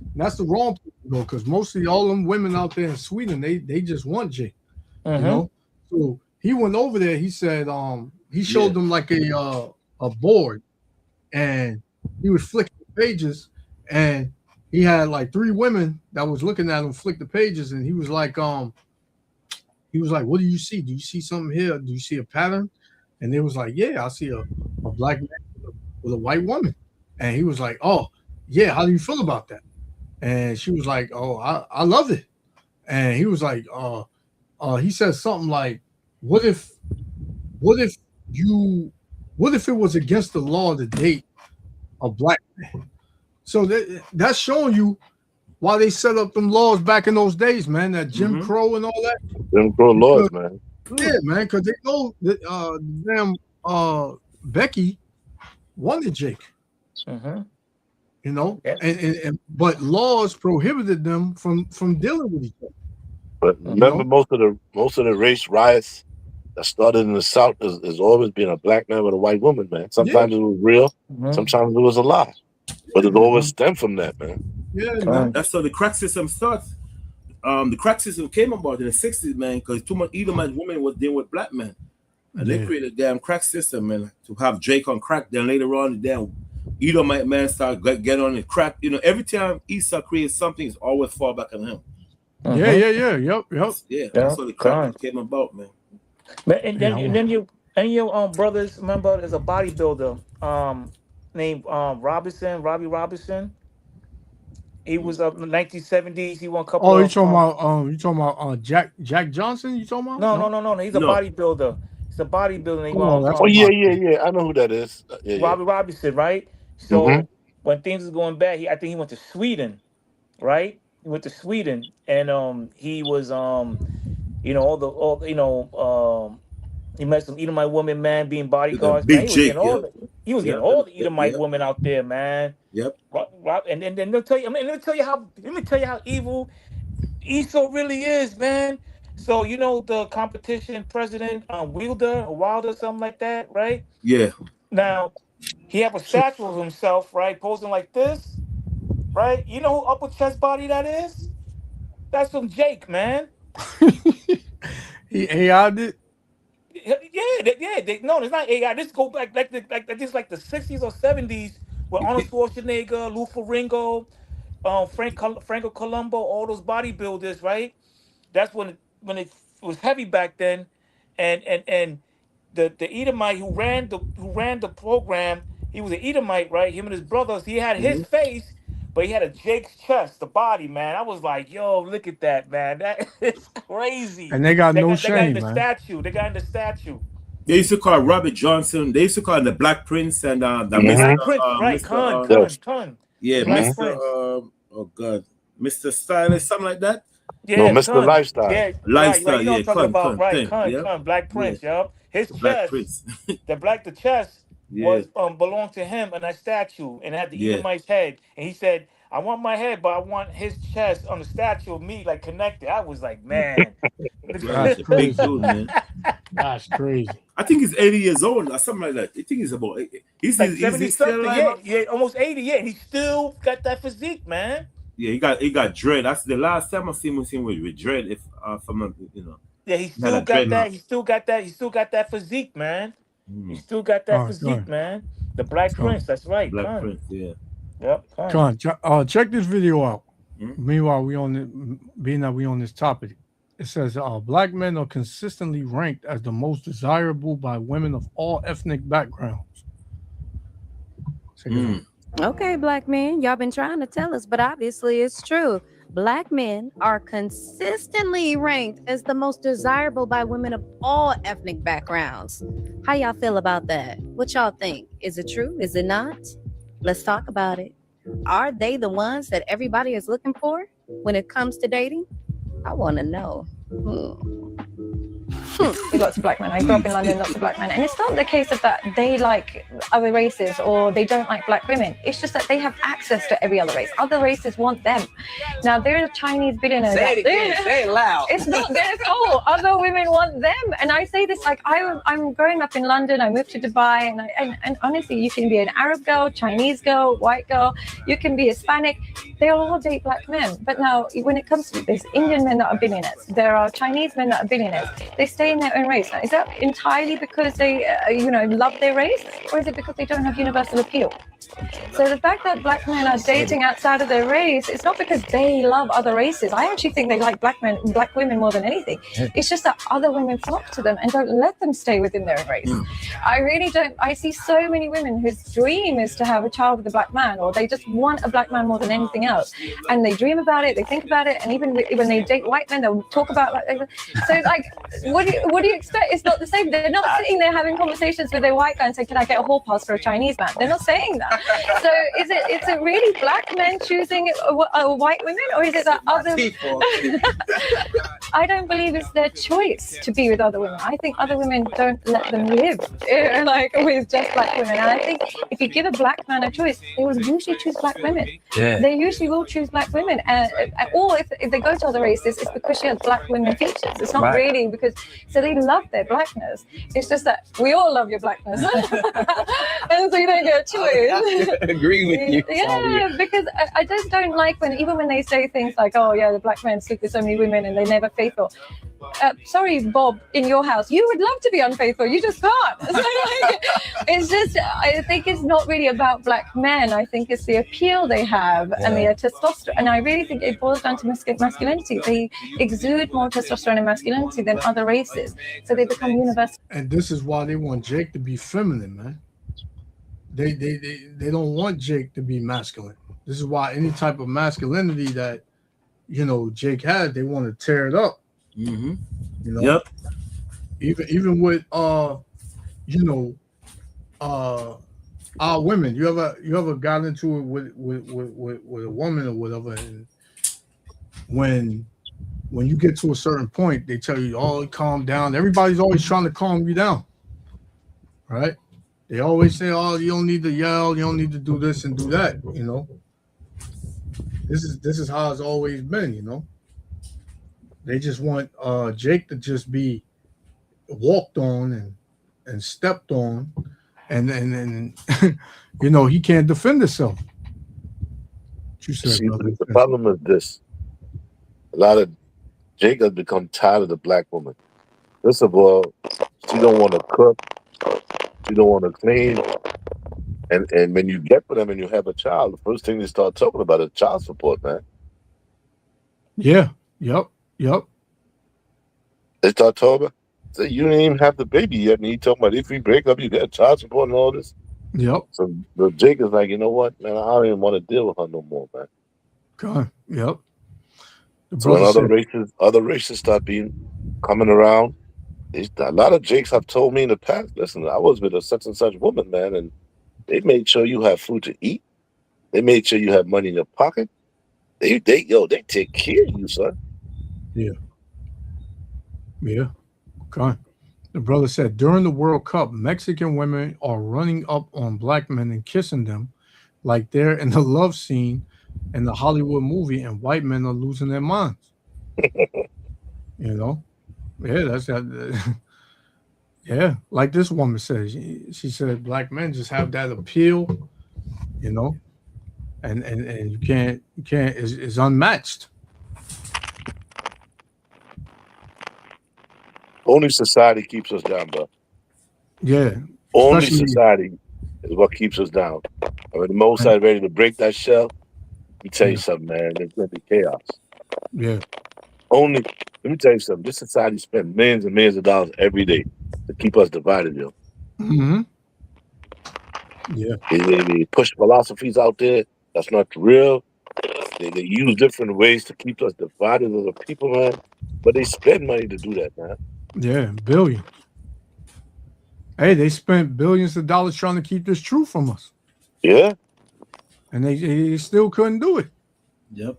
And that's the wrong people though, because mostly all them women out there in Sweden, they just want Jake. You know? So he went over there, he said he showed them like a board, and he was flicking the pages, and he had like 3 women that was looking at him flick the pages, and he was like, what do you see? Do you see something here? Do you see a pattern? And they was like, yeah, I see a black man with a white woman. And he was like, oh, yeah, how do you feel about that? And she was like, oh, I love it. And he was like, he said something like, what if it was against the law to date a black man? So that's showing you why they set up them laws back in those days, man, that Jim Crow and all that. Jim Crow laws, man. Yeah, man, because they know that Becky wanted Jake. You know, and but laws prohibited them from dealing with each other. But remember, most of the race riots that started in the South has always been a black man with a white woman, man. Sometimes it was real, sometimes it was a lie, but it always stemmed from that, man. Yeah, man. That's how the crack system starts. The crack system came about in the 60s, man, because too much Edomite women was dealing with black men. And they created a damn crack system, man, to have Jake on crack. Then later on, the damn Edomite man started getting on the crack. You know, every time Esau creates something, it's always fall back on him. Yeah. Yep. Yeah, that's how the crack came about, man. But and then your brothers, remember, there's a bodybuilder named Robbie Robinson. He was up in the 1970s. He won a couple. Oh, you talking about Jack Johnson? You talking about? No. He's a bodybuilder. He's a bodybuilder. Yeah. I know who that is. Robbie Robinson, right? So when things was going bad, I think he went to Sweden, right? He went to Sweden, and he was he met some Edomite women, man, being bodyguards. Big Jake, he was getting all the Edomite women out there, man. Yep. And then let me tell you how evil Esau really is, man. So you know the competition president, Wilder, something like that, right? Yeah. Now he have a statue of himself, right, posing like this, right? You know who upper chest body that is? That's from Jake, man. He AI'd it. No, it's not AI. This go back like the 60s or 70s with Arnold Schwarzenegger, Lou Ferrigno, Franco Colombo, all those bodybuilders, right? That's when it was heavy back then, and the Edomite who ran the program, he was an Edomite, right? Him and his brothers, he had his face, but he had a Jake's chest, the body, man. I was like, yo, look at that, man. That is crazy. And they got no shame, man. They got in the statue. They used to call Robert Johnson. They used to call him the Black Prince and the Black Prince, right? Con. Yeah, Black Mr. Oh God, Mr. Stylist, something like that. Yeah, no, Mr. Lifestyle. Yeah, Lifestyle. Right. You know what I'm talking about, right? Con, Black Prince. Yep. His Black chest, Prince. the chest was belonged to him in that statue, and it had the Edomite's head. And he said, "I want my head, but I want his chest on the statue of me, like connected." I was like, man, that's a big dude, man. That's crazy. I think he's 80 years old or something like that. I think he's about 80. He's like 70 something. Yeah, almost 80. Yeah, and he still got that physique, man. Yeah, he got dread. That's the last time I seen him with dread. If from Yeah, he still got that. He still got that. He still got that physique, man. He still got that physique, man. The Black Prince. That's right. Black Prince. Yeah. Yep. Check this video out. Meanwhile, we on this topic. It says black men are consistently ranked as the most desirable by women of all ethnic backgrounds. Okay, black men, y'all been trying to tell us, but obviously it's true. Black men are consistently ranked as the most desirable by women of all ethnic backgrounds. How y'all feel about that? What y'all think? Is it true? Is it not? Let's talk about it. Are they the ones that everybody is looking for when it comes to dating? I want to know. with lots of black men. I grew up in London, lots of black men. And it's not the case of that they like other races or they don't like black women. It's just that they have access to every other race. Other races want them. Now, there are Chinese billionaires. Say it again. Say it loud. It's not their fault. Other women want them. And I say this like I'm growing up in London. I moved to Dubai. And honestly, you can be an Arab girl, Chinese girl, white girl. You can be Hispanic. They all date black men. But now, when it comes to this, Indian men that are billionaires, there are Chinese men that are billionaires. They stay in their own race. Now, is that entirely because they, love their race, or is it because they don't have universal appeal? So the fact that black men are dating outside of their race, it's not because they love other races. I actually think they like black women more than anything. It's just that other women flock to them and don't let them stay within their own race. I really don't. I see so many women whose dream is to have a child with a black man, or they just want a black man more than anything else. And they dream about it, they think about it, and even when they date white men, they'll talk about so like, what do you expect? It's not the same. They're not sitting there having conversations with their white guy and saying, "Can I get a hall pass for a Chinese man?" They're not saying that. So is it really black men choosing white women, or is it that other? I don't believe it's their choice to be with other women. I think other women don't let them live with just black women. And I think if you give a black man a choice, they will usually choose black women. Yeah. They usually will choose black women, or if they go to other races, it's because she has black women features. It's not really because. So they love their blackness. It's just that we all love your blackness, and so you don't get a choice. Agree with you. Yeah, because I just don't like even when they say things like, "Oh yeah, the black men sleep with so many women and they're never faithful." Sorry, Bob, in your house, you would love to be unfaithful. You just can't. So, it's just, I think it's not really about black men. I think it's the appeal they have and the testosterone. And I really think it boils down to masculinity. They exude more testosterone and masculinity than other races. So they become universal. And this is why they want Jake to be feminine, man. They don't want Jake to be masculine. This is why any type of masculinity that, Jake had, they want to tear it up. Mm-hmm. Yep. Even with our women, you ever got into it with a woman or whatever, and when you get to a certain point, they tell you, "Oh, calm down." Everybody's always trying to calm you down, right? They always say, "Oh, you don't need to yell, you don't need to do this and do that." This is how it's always been, They just want Jake to just be walked on and stepped on, and he can't defend himself. You said, See, the problem is this: a lot of Jake has become tired of the black woman. First of all, she don't want to cook, she don't want to clean, and when you get with them and you have a child, the first thing they start talking about is child support, man. Yeah. Yep. They start talking about, say, you didn't even have the baby yet, and you talking about if we break up, you get child support and all this. Yep. So the Jake is like, you know what, man, I don't even want to deal with her no more, man. God. Yep. So when other races start coming around, a lot of Jakes have told me in the past, listen, I was with a such and such woman, man, and they made sure you have food to eat. They made sure you have money in your pocket. They take care of you, son. Yeah. Okay. The brother said, during the World Cup, Mexican women are running up on black men and kissing them like they're in the love scene in the Hollywood movie, and white men are losing their minds. Yeah, that's that. Yeah, like this woman says, she said black men just have that appeal, and you can't it's unmatched. Only society keeps us down, bro. Yeah. Only society is what keeps us down. When the Most High ready to break that shell, let me tell you something, man. There's going to be chaos. Yeah. Let me tell you something. This society spends millions and millions of dollars every day to keep us divided, yo. Mm-hmm. Yeah. They push philosophies out there that's not real. They use different ways to keep us divided as a people, man. But they spend money to do that, man. Yeah, billions. Hey, they spent billions of dollars trying to keep this truth from us. Yeah. And they still couldn't do it. Yep.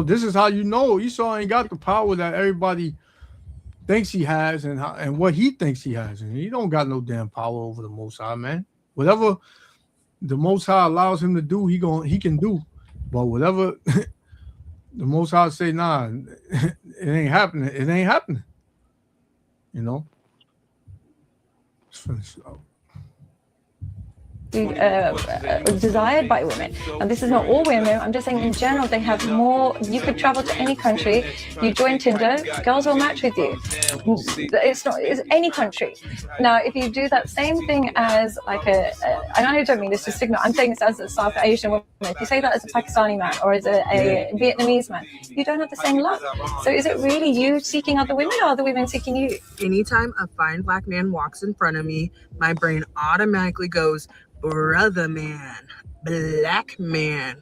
This is how Esau ain't got the power that everybody thinks he has and what he thinks he has. And he don't got no damn power over the Most High, man. Whatever the Most High allows him to do, he can do. But whatever the Most High say, nah, it ain't happening. It ain't happening. You know? Desired by women, and this is not all women. I'm just saying in general they have more. You could travel to any country, you join Tinder, girls will match with you. It's any country. Now if you do that same thing as like and I don't mean this to signal, I'm saying this as a South Asian woman. If you say that as a Pakistani man or as a Vietnamese man, you don't have the same luck. So is it really you seeking other women or other women seeking you? Anytime a fine black man walks in front of me, my brain automatically goes, brother man, black man,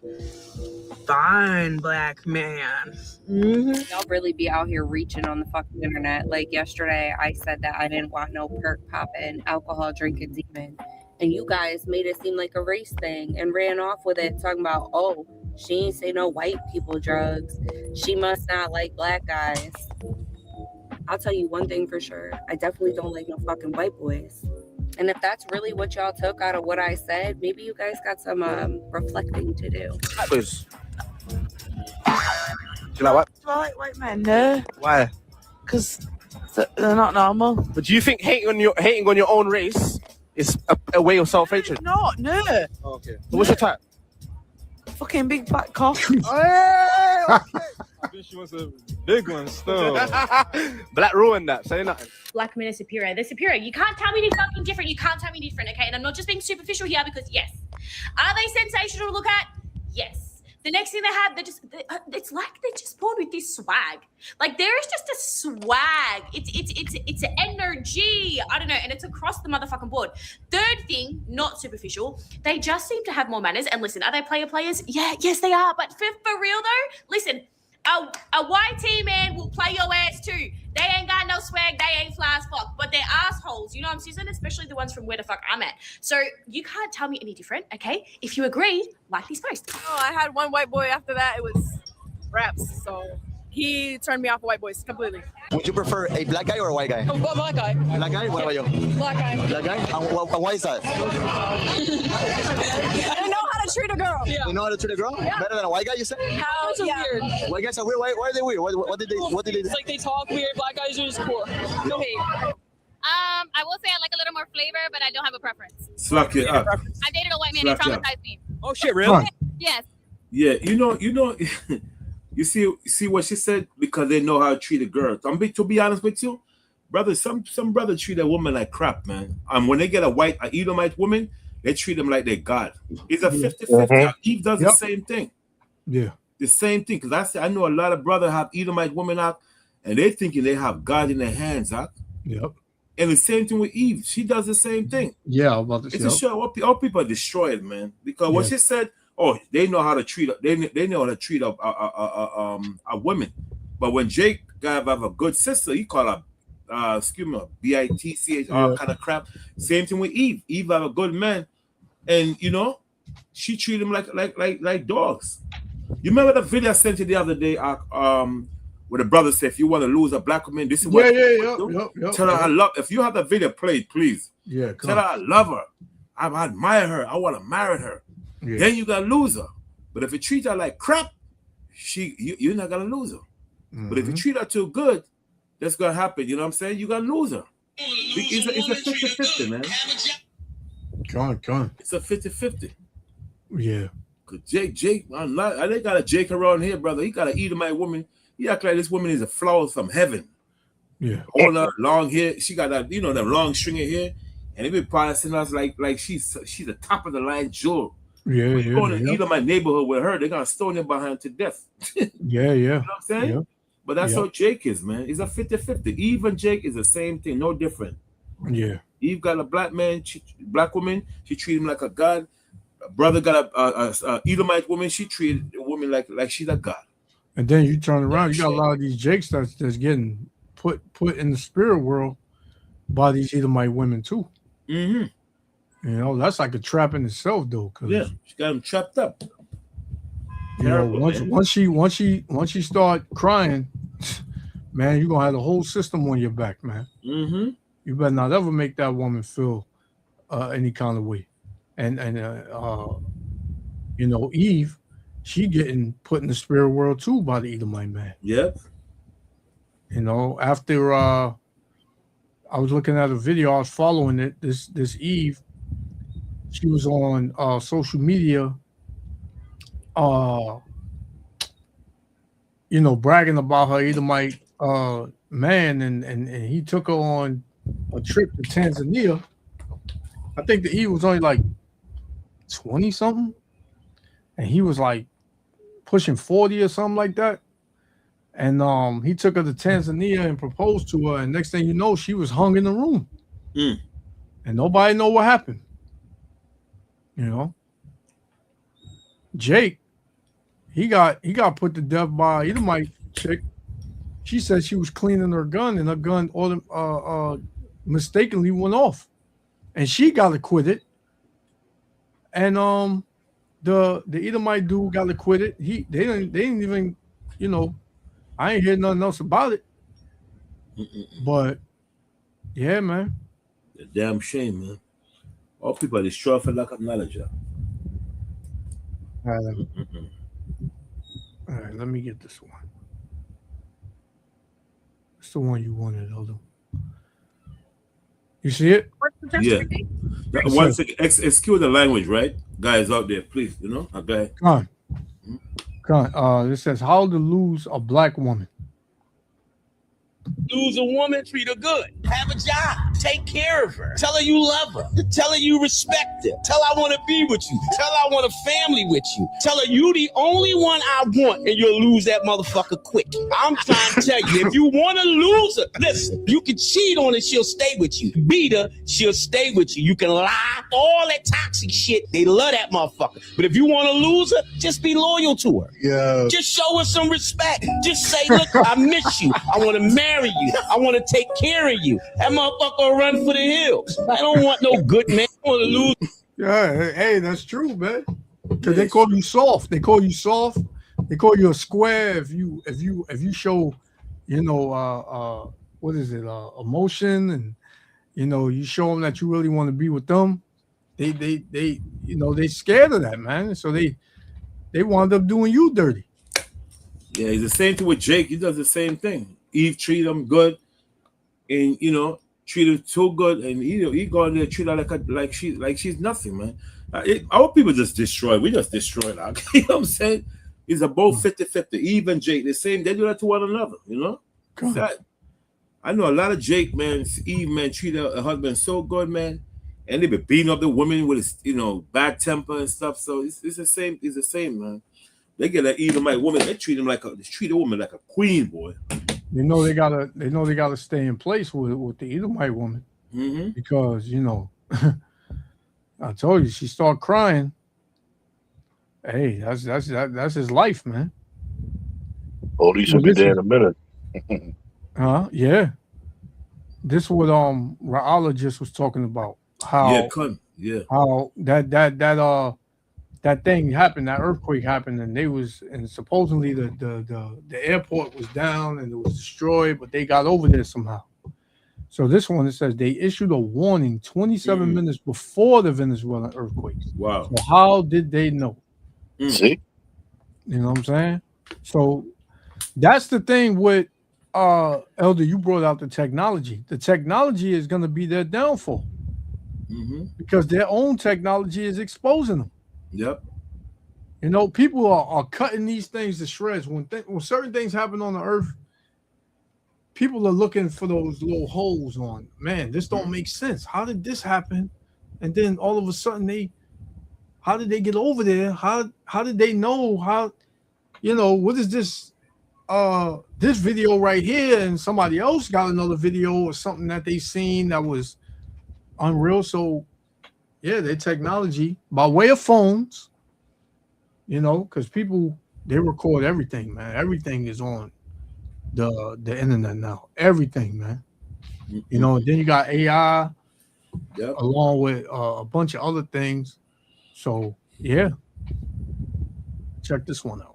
fine black man. Y'all really be out here reaching on the fucking internet. Like yesterday, I said that I didn't want no perk popping, alcohol drinking demon. And you guys made it seem like a race thing and ran off with it, talking about, oh, she ain't say no white people drugs. She must not like black guys. I'll tell you one thing for sure. I definitely don't like no fucking white boys. And if that's really what y'all took out of what I said, maybe you guys got some reflecting to do. Please. You like what? I like white men, no. Why? Because they're not normal. But do you think hating on your own race is a way of self-hatred? No. Oh, okay. So what's your type? Fucking big black cock. She wants a big one still. Black ruined that. Say nothing. Black men are superior. They're superior. You can't tell me they're fucking different. You can't tell me different, okay? And I'm not just being superficial here because, yes. Are they sensational to look at? Yes. The next thing they have, it's like they're just born with this swag. Like there is just a swag. It's an energy. I don't know. And it's across the motherfucking board. Third thing, not superficial. They just seem to have more manners. And listen, are they players? Yeah, yes, they are. But for real though, listen, a white team man will play your ass too. They ain't got no swag. They ain't fly as fuck, but they're assholes. You know what I'm saying? Especially the ones from where the fuck I'm at. So you can't tell me any different, okay? If you agree, like this post. Oh, I had one white boy. After that, it was raps. So he turned me off of white boys completely. Would you prefer a black guy or a white guy? Oh, black guy. Black guy? What about you? Black guy. Black guy? And why is that? I don't know how to treat a girl. Yeah. You know how to treat a girl? Yeah. Better than a white guy, you say? How weird. White guys are weird. Why are they weird? What did they do? It's like they talk weird. Black guys are just cool. No hate. I will say I like a little more flavor, but I don't have a preference. Slap it up. I dated a white man. He traumatized me. Oh shit, really? Yes. Yeah, you know, you see what she said, because they know how to treat a girl. To be honest with you, brother, some brother treat a woman like crap, man. When they get a Edomite woman, they treat them like they're God. It's a 50-50. Eve does the same thing. Yeah. The same thing. Because I know a lot of brothers have Edomite women out, and they thinking they have God in their hands out. Yep. And the same thing with Eve. She does the same thing. Yeah, about to it's a show. All people are destroyed, man. Because what she said, they know how to treat. They know how to treat a woman. But when Jake have a good sister, he call her bitch, kind of crap. Same thing with Eve. Eve have a good man, and she treat him like dogs. You remember the video I sent you the other day? Where the brother said, if you want to lose a black woman, this is what tell her I love. If you have the video played, please. Yeah. Tell her I love her. I admire her. I want to marry her. Yeah. Then you gotta lose her. But if you treat her like crap, you're not gonna lose her. Mm-hmm. But if you treat her too good, that's gonna happen. You know what I'm saying? You gotta lose her. It's a 50-50, man. Go on. It's a 50-50. Yeah. Cause Jake, they got a Jake around here, brother. He got an Edomite woman. He act like this woman is a flower from heaven. Yeah. All that long hair. She got that, that long string of hair. And they be passing us like she's the top of the line jewel. Yeah, when you go to Edomite neighborhood with her, they're gonna stone you behind to death. Yeah. You know what I'm saying? Yeah. But that's how Jake is, man. It's a 50-50. Eve and Jake is the same thing, no different. Yeah. Eve got a black man, black woman, she treat him like a god. A brother got a Edomite woman, she treated a woman like she's a god. And then you turn around, you got a lot of these Jakes that's getting put in the spirit world by these Edomite women too. Mm-hmm. That's like a trap in itself, though. Yeah, she got him trapped up. Once she start crying, man, you're gonna have the whole system on your back, man. Mm-hmm. You better not ever make that woman feel any kind of way. And you know, Eve, she getting put in the spirit world too by the Edomite man. Yep. You know, after I was looking at a video, I was following it. This Eve, she was on social media, you know, bragging about her Edomite man, and he took her on a trip to Tanzania. I think the Eve was only like 20 something, and he was like pushing 40 or something like that. And he took her to Tanzania and proposed to her, and next thing you know, she was hung in the room, and nobody know what happened. You know, Jake, he got put to death by Edomite chick. She said she was cleaning her gun, and her gun mistakenly went off, and she got acquitted. And the Edomite dude got acquitted. They didn't even, you know, I ain't hear nothing else about it. But yeah, man, a damn shame, man. All people are destroyed for lack of knowledge. All right, let me get this one. It's the one you wanted, Eldo. You see it? Yeah. Once again, excuse the language, right? Guys out there, please, you know, a guy. Come on. It says how to lose a black woman. Lose a woman, treat her good. Have a job. Take care of her. Tell her you love her. Tell her you respect her. Tell her I want to be with you. Tell her I want a family with you. Tell her you the only one I want, and you'll lose that motherfucker quick. I'm trying to tell you, if you want to lose her, listen, you can cheat on her, she'll stay with you. Beat her, she'll stay with you. You can lie, all that toxic shit. They love that motherfucker. But if you want to lose her, just be loyal to her. Yeah. Just show her some respect. Just say, look, I miss you. I want to marry you. I want to take care of you. That motherfucker will run for the hills. I don't want no good man. I want to lose. Yeah, hey, that's true, man. Because they call you soft. They call you soft. They call you a square if you show, you know, what is it, emotion, and you know, you show them that you really want to be with them. They you know, they scared of that, man. So they wound up doing you dirty. Yeah, it's the same thing with Jake. He does the same thing. Eve treat him good, and you know, treat him too good, and he go in there treat her like she's nothing, man. Our people just destroy. We just destroy that. You know what I'm saying? It's about 50-50. Eve and Jake, the same. They do that to one another. You know. I know a lot of Jake, man. Eve, man, treat her husband so good, man, and they be beating up the woman with his, you know, bad temper and stuff. So it's the same. It's the same, man. They get an Edomite woman. They treat a woman like a queen, boy. They know they gotta stay in place with the Edomite woman, because you know, I told you, she started crying. Hey, that's his life, man. Police will be there in a minute. Yeah. This is what Ra'ala just was talking about. How that thing happened, that earthquake happened, and supposedly the airport was down and it was destroyed, but they got over there somehow. So this one, it says they issued a warning 27 minutes before the Venezuelan earthquake. Wow. So how did they know? See? You know what I'm saying? So that's the thing with Elder, you brought out the technology. The technology is going to be their downfall because their own technology is exposing them. Yep. You know, people are cutting these things to shreds. When certain things happen on the earth, people are looking for those little holes on. Man, this don't make sense. How did this happen? And then all of a sudden, how did they get over there? How did they know? How, you know, what is this? This video right here, and somebody else got another video or something that they seen that was unreal. So yeah, their technology by way of phones, you know, because people, they record everything, man. Everything is on the internet now. Everything, man. You know, then you got AI along with a bunch of other things. So yeah, check this one out.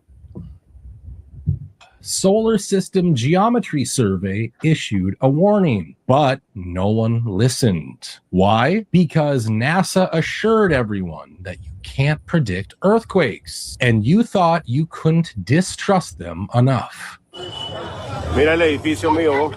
Solar System Geometry Survey issued a warning, but no one listened. Why? Because NASA assured everyone that you can't predict earthquakes, and you thought you couldn't distrust them enough. Mira el edificio mío.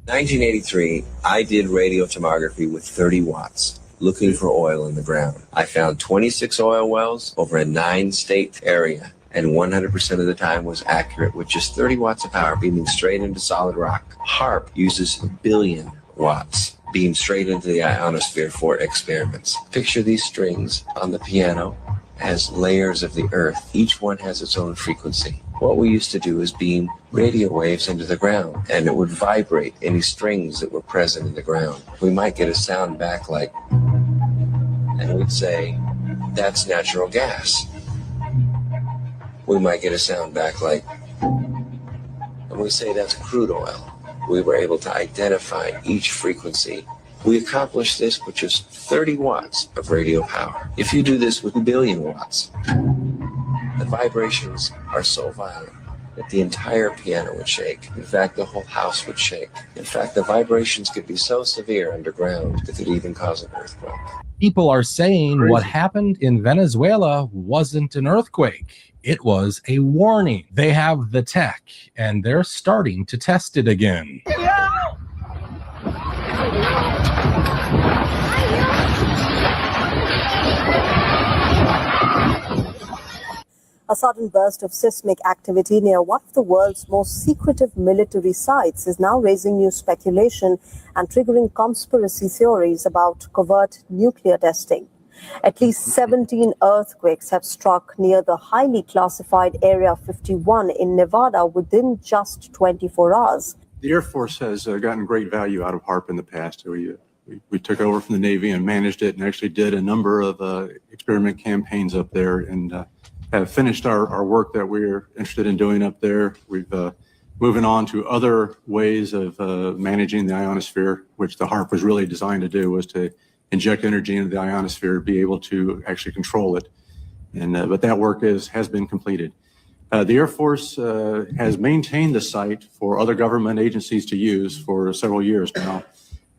1983, I did radiotomography with 30 watts, looking for oil in the ground. I found 26 oil wells over a 9-state area, and 100% of the time was accurate with just 30 watts of power beaming straight into solid rock. HAARP uses 1 billion watts beamed straight into the ionosphere for experiments. Picture these strings on the piano as layers of the earth. Each one has its own frequency. What we used to do is beam radio waves into the ground, and it would vibrate any strings that were present in the ground. We might get a sound back like, and we'd say, that's natural gas. We might get a sound back like, and we say that's crude oil. We were able to identify each frequency. We accomplished this with just 30 watts of radio power. If you do this with 1 billion watts, the vibrations are so violent that the entire piano would shake. In fact, the whole house would shake. In fact, the vibrations could be so severe underground that it could even cause an earthquake. People are saying what happened in Venezuela wasn't an earthquake. It was a warning. They have the tech, and they're starting to test it again. A sudden burst of seismic activity near one of the world's most secretive military sites is now raising new speculation and triggering conspiracy theories about covert nuclear testing. At least 17 earthquakes have struck near the highly classified Area 51 in Nevada within just 24 hours. The Air Force has gotten great value out of HAARP in the past. We took over from the Navy and managed it, and actually did a number of experiment campaigns up there, and have finished our work that we're interested in doing up there. We've moving on to other ways of managing the ionosphere, which the HAARP was really designed to do, was to inject energy into the ionosphere, be able to actually control it. And but that work has been completed. The Air Force has maintained the site for other government agencies to use for several years now.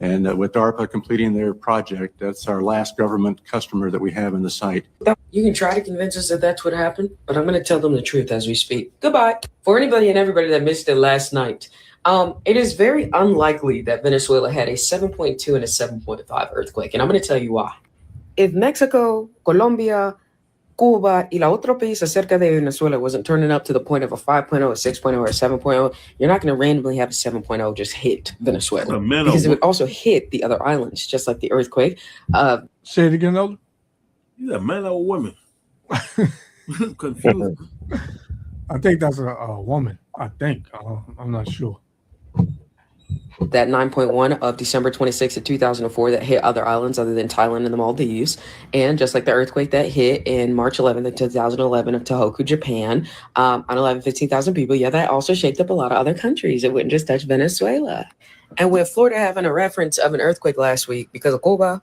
And with DARPA completing their project, that's our last government customer that we have in the site. You can try to convince us that that's what happened, but I'm going to tell them the truth as we speak. Goodbye. For anybody and everybody that missed it last night, it is very unlikely that Venezuela had a 7.2 and a 7.5 earthquake, and I'm going to tell you why. If Mexico, Colombia, Cuba y la otro país acerca de Venezuela wasn't turning up to the point of a 5.0, a 6.0, or a 7.0, you're not going to randomly have a 7.0 just hit Venezuela. Because it would also hit the other islands, just like the earthquake. Say it again, Elder. You a man or a woman? Confused. I think that's a woman. I think. I'm not sure. That 9.1 of December 26th of 2004 that hit other islands other than Thailand and the Maldives. And just like the earthquake that hit in March 11th of 2011 of Tohoku, Japan, on 15,000 people, yeah, that also shaped up a lot of other countries. It wouldn't just touch Venezuela. And with Florida having a reference of an earthquake last week because of Cuba,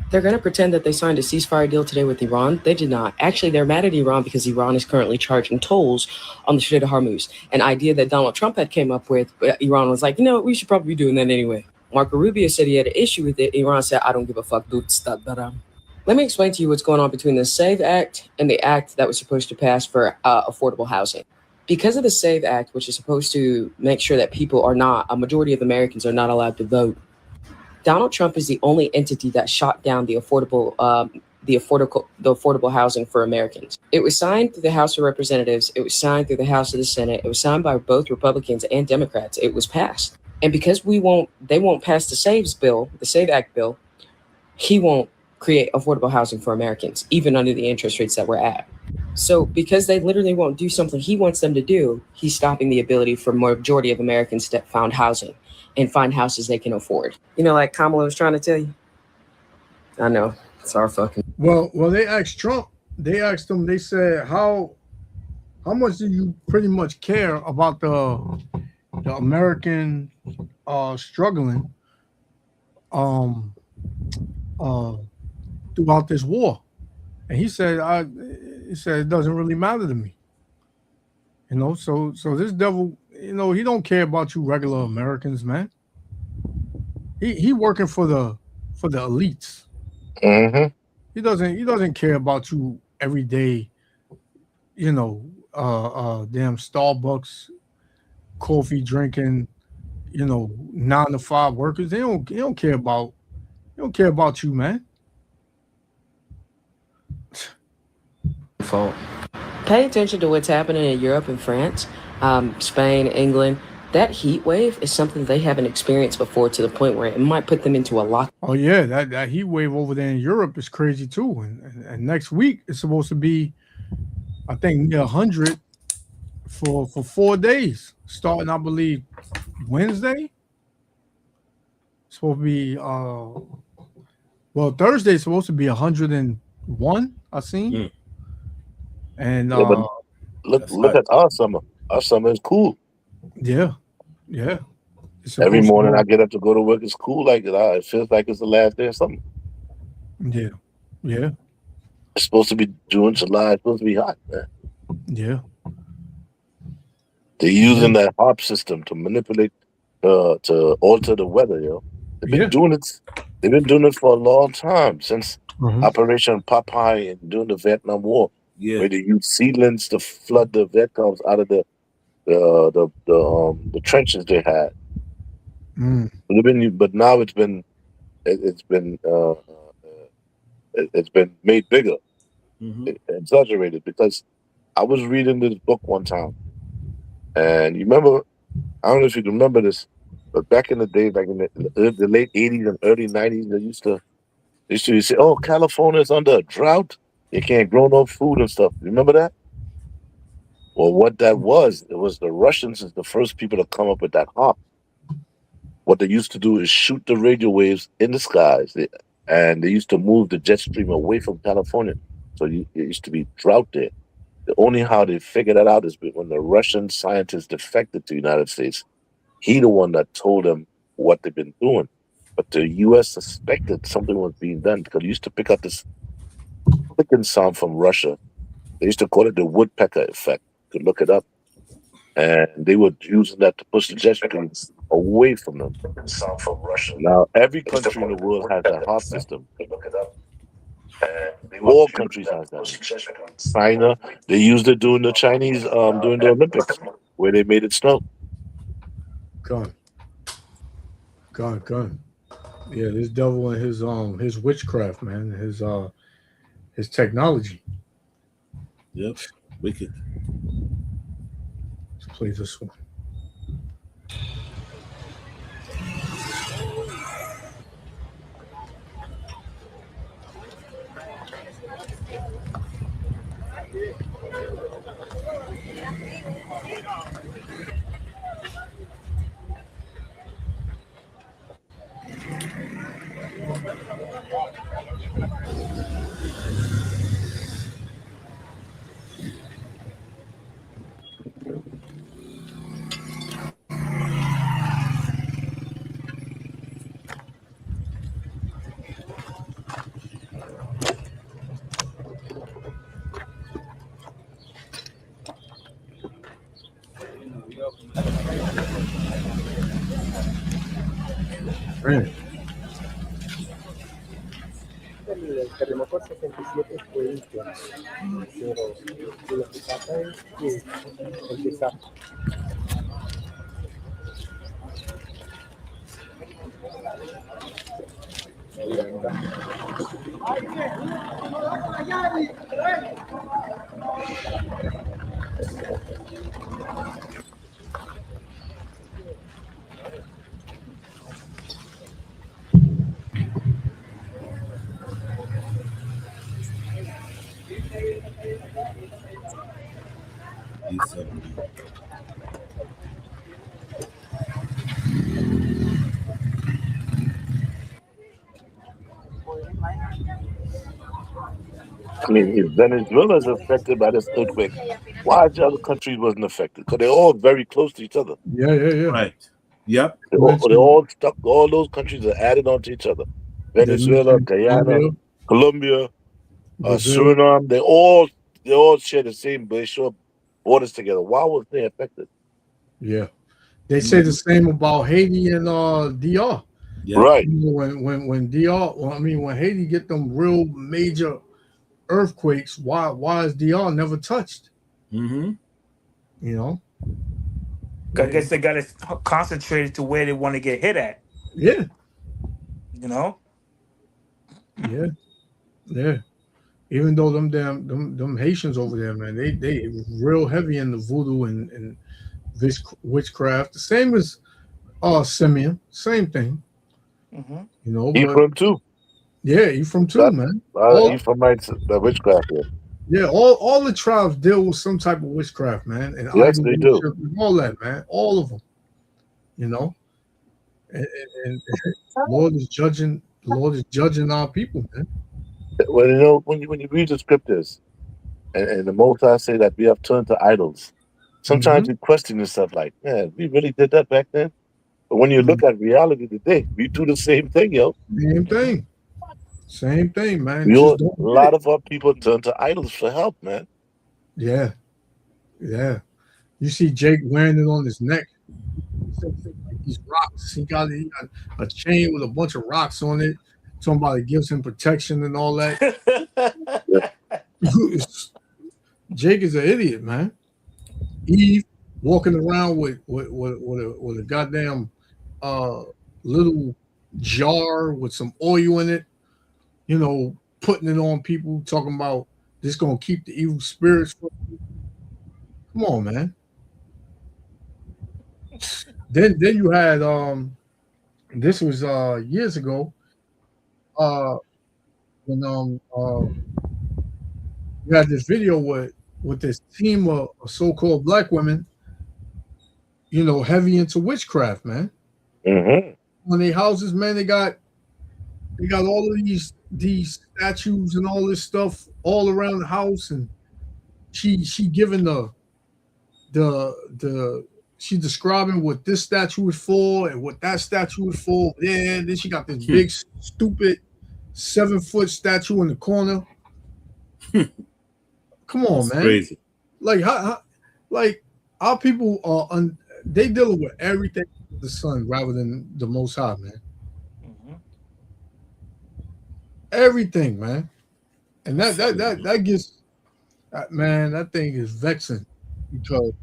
they're going to pretend that they signed a ceasefire deal today with Iran. They did not. Actually, they're mad at Iran because Iran is currently charging tolls on the Strait of Hormuz, an idea that Donald Trump had came up with. But Iran was like, we should probably be doing that anyway. Marco Rubio said he had an issue with it. Iran said, I don't give a fuck, dude. Stop that. Let me explain to you what's going on between the SAVE Act and the act that was supposed to pass for affordable housing. Because of the SAVE Act, which is supposed to make sure that a majority of Americans are not allowed to vote, Donald Trump is the only entity that shot down the affordable housing for Americans. It was signed through the House of Representatives. It was signed through the House of the Senate. It was signed by both Republicans and Democrats. It was passed. And because they won't pass the SAVE Act bill, he won't create affordable housing for Americans, even under the interest rates that we're at. So because they literally won't do something he wants them to do, he's stopping the ability for majority of Americans to find housing and find houses they can afford. Like Kamala was trying to tell you. I know. It's our fucking. Well, they asked Trump. They asked him. They said, "How how much do you pretty much care about the American struggling throughout this war? And he said it doesn't really matter to me. You know, so this devil, you know, he don't care about you regular Americans, man. He working for the elites. Mm-hmm. He doesn't care about you everyday, you know, damn Starbucks coffee drinking, you know, 9 to 5 workers. They don't care about you, man. Fault. Pay attention to what's happening in Europe and France, Spain, England. That heat wave is something they haven't experienced before, to the point where it might put them into a lock. Oh yeah, that heat wave over there in Europe is crazy too. And next week it's supposed to be, I think, near 100 for 4 days, starting I believe Wednesday. It's supposed to be Thursday is supposed to be 101. I seen. And Yeah, but look at our summer. Our summer is cool. yeah. It's Every supposed to morning go- I get up to go to work. It's cool. Like it feels like it's the last day of summer. Yeah. It's supposed to be June, July. It's supposed to be hot, man. Yeah. They're using that HARP system to manipulate, to alter the weather. You know, they've been doing it. They've been doing it for a long time, since Operation Popeye and during the Vietnam War, where they used seedlings to flood the Vietcongs out of the trenches they had. But now it's been made bigger, exaggerated. Because I was reading this book one time, and you remember, I don't know if you remember this, but back in the day, like in the late 80s and early 90s, they used to say, "Oh, California's under a drought. You can't grow no food and stuff." Remember that? Well, what that was, it was the Russians is the first people to come up with that HARP. What they used to do is shoot the radio waves in the skies, and they used to move the jet stream away from California. So it used to be drought there. The only how they figured that out is when the Russian scientists defected to the United States. He the one that told them what they've been doing. But the U.S. suspected something was being done, because they used to pick up this clicking sound from Russia. They used to call it the woodpecker effect. You could look it up. And they were using that to push the jet streams away from them. Sound from Russia. Now, every country in the world has a HARP system. Look it up. All countries have that. China, they used it during the Chinese, during the Olympics, where they made it snow. Gone. Yeah, this devil and his witchcraft, man, his technology. Yep, wicked. Let's play this one. Man. El terremoto del 67 fue intenso, pero lo que pasa es que empieza. I mean, if Venezuela is affected by this earthquake, why the other countries wasn't affected? Because they're all very close to each other. Yeah. Right. Yep. They're all stuck. All those countries are added onto each other. Venezuela, Guyana, Colombia, Suriname. They all share the same. They share borders together. Why was they affected? Yeah. They say the same about Haiti and DR. Yeah. Right. You know, when DR, when Haiti get them real major earthquakes, why is DR never touched? Mm-hmm. You know, I guess they got it concentrated to where they want to get hit at. Yeah. You know. Yeah. Even though them Haitians over there, man, they real heavy in the voodoo and this witchcraft. The same as Simeon, same thing. Mm-hmm. You know, Ephraim too. Yeah, Ephraim too, man. Ephraimites, the witchcraft. Yeah, all the tribes deal with some type of witchcraft, man. And Yes, idol they do. worship and all that, man. All of them. You know, and Lord is judging our people, man. Well, you know, when you read the scriptures, and the Most High say that we have turned to idols, sometimes you question yourself, like, man, we really did that back then. But when you look at reality today, we do the same thing, yo. Same thing, man. A lot of our people turn to idols for help, man. Yeah. You see Jake wearing it on his neck. These rocks. He got a chain with a bunch of rocks on it. Somebody gives him protection and all that. Jake is an idiot, man. Eve walking around with a goddamn little jar with some oil in it, you know, putting it on people, talking about this gonna keep the evil spirits from you. Come on, man. Then you had this was years ago when you had this video with this team of so-called black women, you know, heavy into witchcraft, man. Mm-hmm. When they houses, man, they got all of these statues and all this stuff all around the house, and she giving she describing what this statue is for and what that statue is for. Yeah, then she got this big stupid 7-foot statue in the corner. Come on, man. Crazy. Like how like our people are they dealing with everything with the sun rather than the Most High, man. Everything, man. And that gets man, that thing is vexing because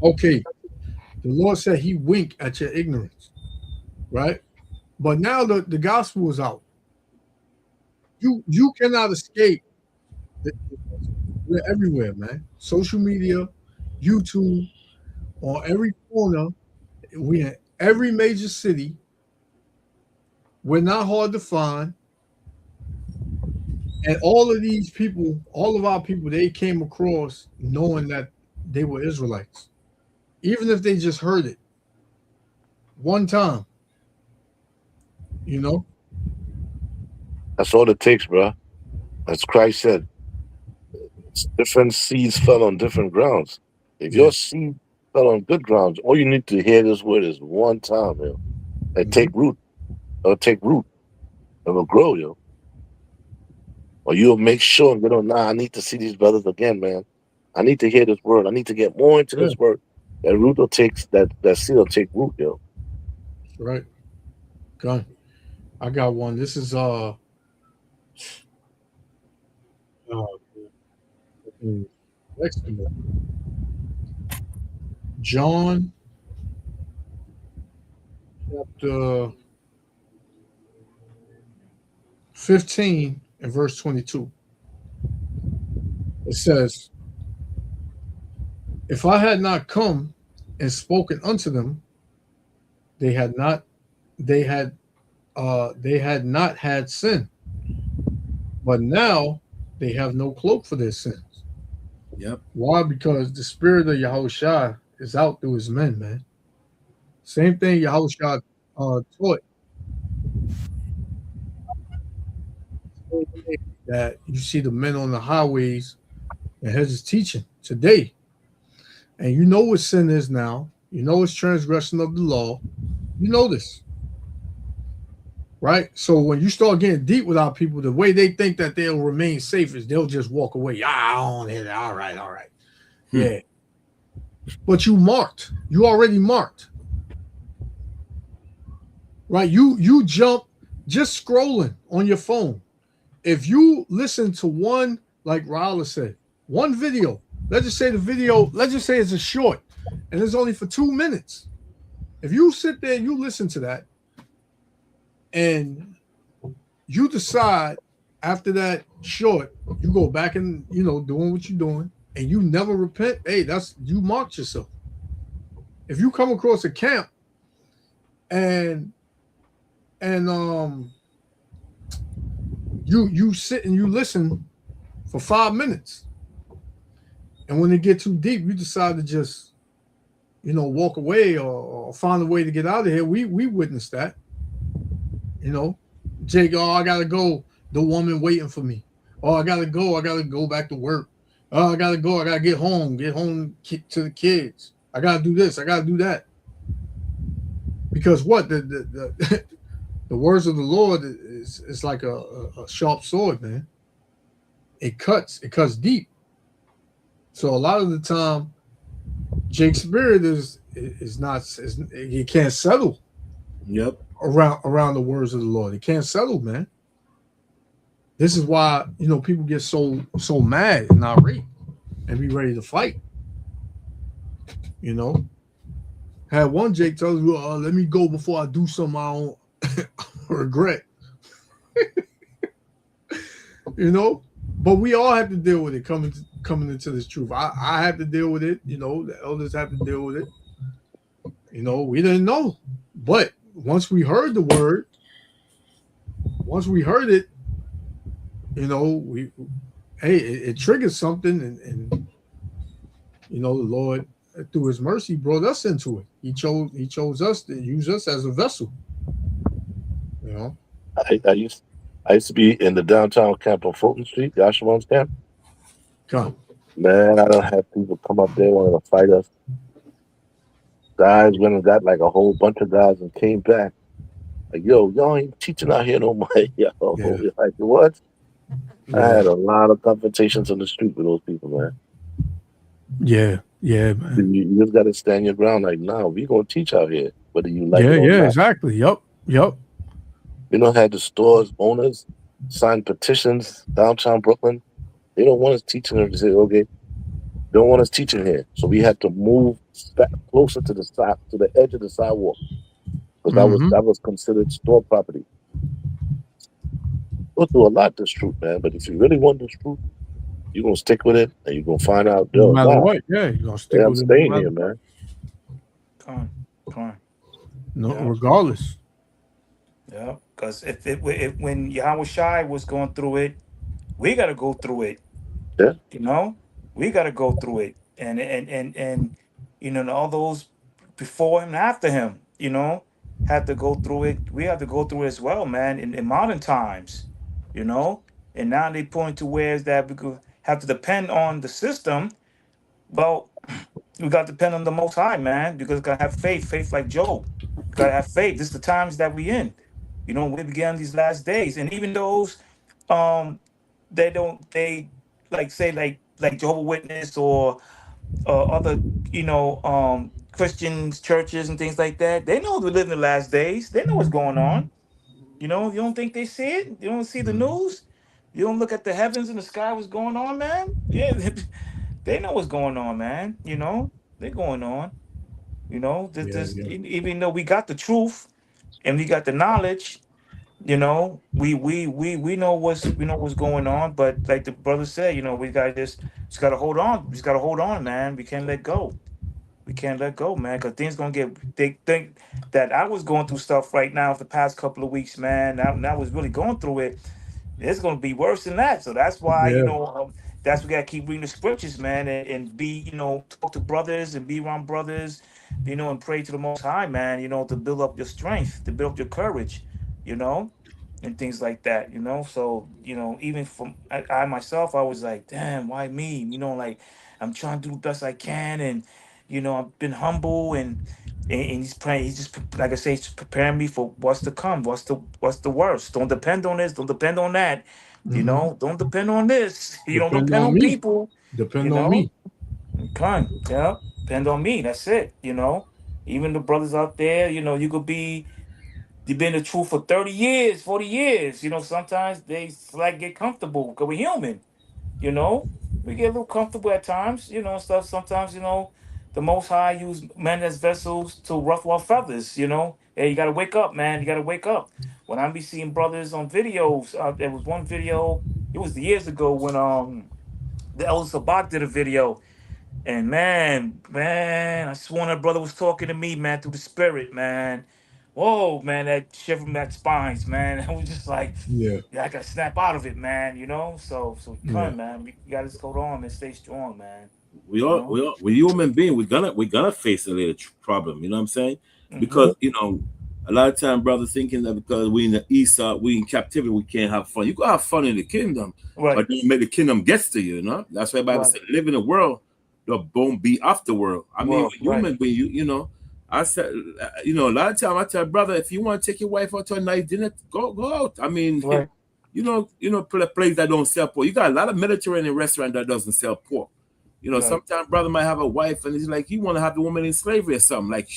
okay, the Lord said he winked at your ignorance, right? But now the gospel is out. You cannot escape. We're everywhere, man. Social media, YouTube, on every corner. We're in every major city. We're not hard to find. And all of these people, all of our people, they came across knowing that they were Israelites. Even if they just heard it one time, you know? That's all it takes, bro. As Christ said, different seeds fell on different grounds. If your seed fell on good grounds, all you need to hear this word is one time, yo. And take root. It'll take root. It will grow, yo. Or you'll make sure, you know, I need to see these brothers again, man. I need to hear this word. I need to get more into this word. That root will take that seed will take root, yo. Right. Okay. I got one. This is John chapter 15 and verse 22. It says, if I had not come and spoken unto them, they had not had sin. But now they have no cloak for their sins. Yep. Why? Because the spirit of Yahushua is out through his men, man. Same thing Yahushua taught. that you see the men on the highways and heads is teaching today. And you know what sin is now. You know it's transgression of the law. You know this. Right? So when you start getting deep with our people, the way they think that they'll remain safe is they'll just walk away. I don't hear that. All right. Yeah. But you marked. You already marked. Right? You jump just scrolling on your phone. If you listen to one, like Raula said, one video, let's just say it's a short and it's only for 2 minutes. If you sit there and you listen to that and you decide after that short, you go back and, doing what you're doing and you never repent, hey, you marked yourself. If you come across a camp and you sit and you listen for 5 minutes, and when it get too deep, you decide to just, walk away or find a way to get out of here. We witnessed that. Jake, I gotta go. The woman waiting for me. Oh, I gotta go back to work. Oh, I gotta go. I gotta get home to the kids. I gotta do this. I gotta do that. Because what the words of the Lord is like a sharp sword, man. It cuts deep. So a lot of the time, Jake's spirit is not, he can't settle. Yep. Around the words of the Lord, he can't settle, man. This is why people get so mad and irate and be ready to fight. Had one Jake tells me, "Let me go before I do something I don't regret." But we all have to deal with it coming into this truth. I have to deal with it. The elders have to deal with it. We didn't know, but once we heard the word, once we heard it, it triggered something, and the Lord, through His mercy, brought us into it. He chose us to use us as a vessel. I used to be in the downtown camp on Fulton Street, Yashamon's camp. Come. Man, I don't have people come up there wanting to fight us. Guys went and got like a whole bunch of guys and came back. Like, yo, y'all ain't teaching out here no more. Yo, like, what? I had a lot of confrontations on the street with those people, man. Yeah, man. You just got to stand your ground. Like, nah, we gonna teach out here, whether you like it or not. Exactly. Yep. Had the stores owners sign petitions downtown Brooklyn. They don't want us teaching them to say, okay, don't want us teaching here. So we had to move back closer to the side, to the edge of the sidewalk, because that was considered store property. Go through a lot this truth, man. But if you really want this truth, you're gonna stick with it, and you're gonna find out. No matter what, you're gonna stick with it. I'm staying here, man. Come on. No, regardless. Yeah, because if when Yahweh Shai was going through it, we got to go through it. Yeah. We got to go through it, and all those before him and after him, had to go through it. We have to go through it as well, man. In modern times, and now they point to where is that we have to depend on the system. Well, we got to depend on the Most High, man, because we got to have faith like Job. Got to have faith. This is the times that we in. We began these last days, and even those, they like say like Jehovah's Witness or other Christians churches and things like that. They know we live in the last days. They know what's going on. You don't think they see it? You don't see the news? You don't look at the heavens and the sky? What's going on, man? Yeah, they know what's going on, man. They're going on. Even though we got the truth and we got the knowledge, we know what's going on. But like the brother said, we gotta just gotta hold on. We just gotta hold on, man. We can't let go. We can't let go, man, because things gonna get. They think that I was going through stuff right now for the past couple of weeks, man. Now I was really going through it. It's gonna be worse than that. So that's why that's why we gotta keep reading the scriptures, man, and be talk to brothers and be around brothers, and pray to the Most High, man. To build up your strength, to build up your courage, and things like that, you know. So, you know, even from I myself, I was like, damn, why me? You know, like I'm trying to do the best I can, and you know, I've been humble, and he's praying. He's just, like I say, he's preparing me for what's to come. What's the worst? Don't depend on this. Don't depend on that. You know, don't depend on this. You don't depend on me. people. Depend you on know? me. Come, yeah, depend on me. That's it. You know, even the brothers out there, you know, you've been the truth for 30 years, 40 years. You know, sometimes they like get comfortable because we're human. You know, we get a little comfortable at times. You know, stuff. Sometimes, you know, the Most High use men as vessels to ruffle our feathers. You know, hey, you gotta wake up, man. You gotta wake up. When I be seeing brothers on videos, there was one video. It was years ago when the El Sabak did a video. And man, I sworn that brother was talking to me, man, through the spirit, man. Whoa, man, that shiver my spines, man. I was just like, Yeah. I gotta snap out of it, man. You know, so Yeah. come, man. We gotta just hold on and stay strong, man. We human being. We're gonna face a little problem. You know what I'm saying? Because you know, a lot of time brothers thinking that because we in the east, we in captivity, we can't have fun. You can have fun in the kingdom, right? But don't make the kingdom gets to you. You know, that's why the Bible said, "Live in the world, don't be of the world." I mean, human being. You know, I said, you know, a lot of time I tell brother, if you want to take your wife out to a nice dinner, go out. I mean, you know, a place that don't sell pork. You got a lot of Mediterranean restaurant that doesn't sell pork. You know, sometimes brother might have a wife and he's like, he want to have the woman in slavery or something. Like,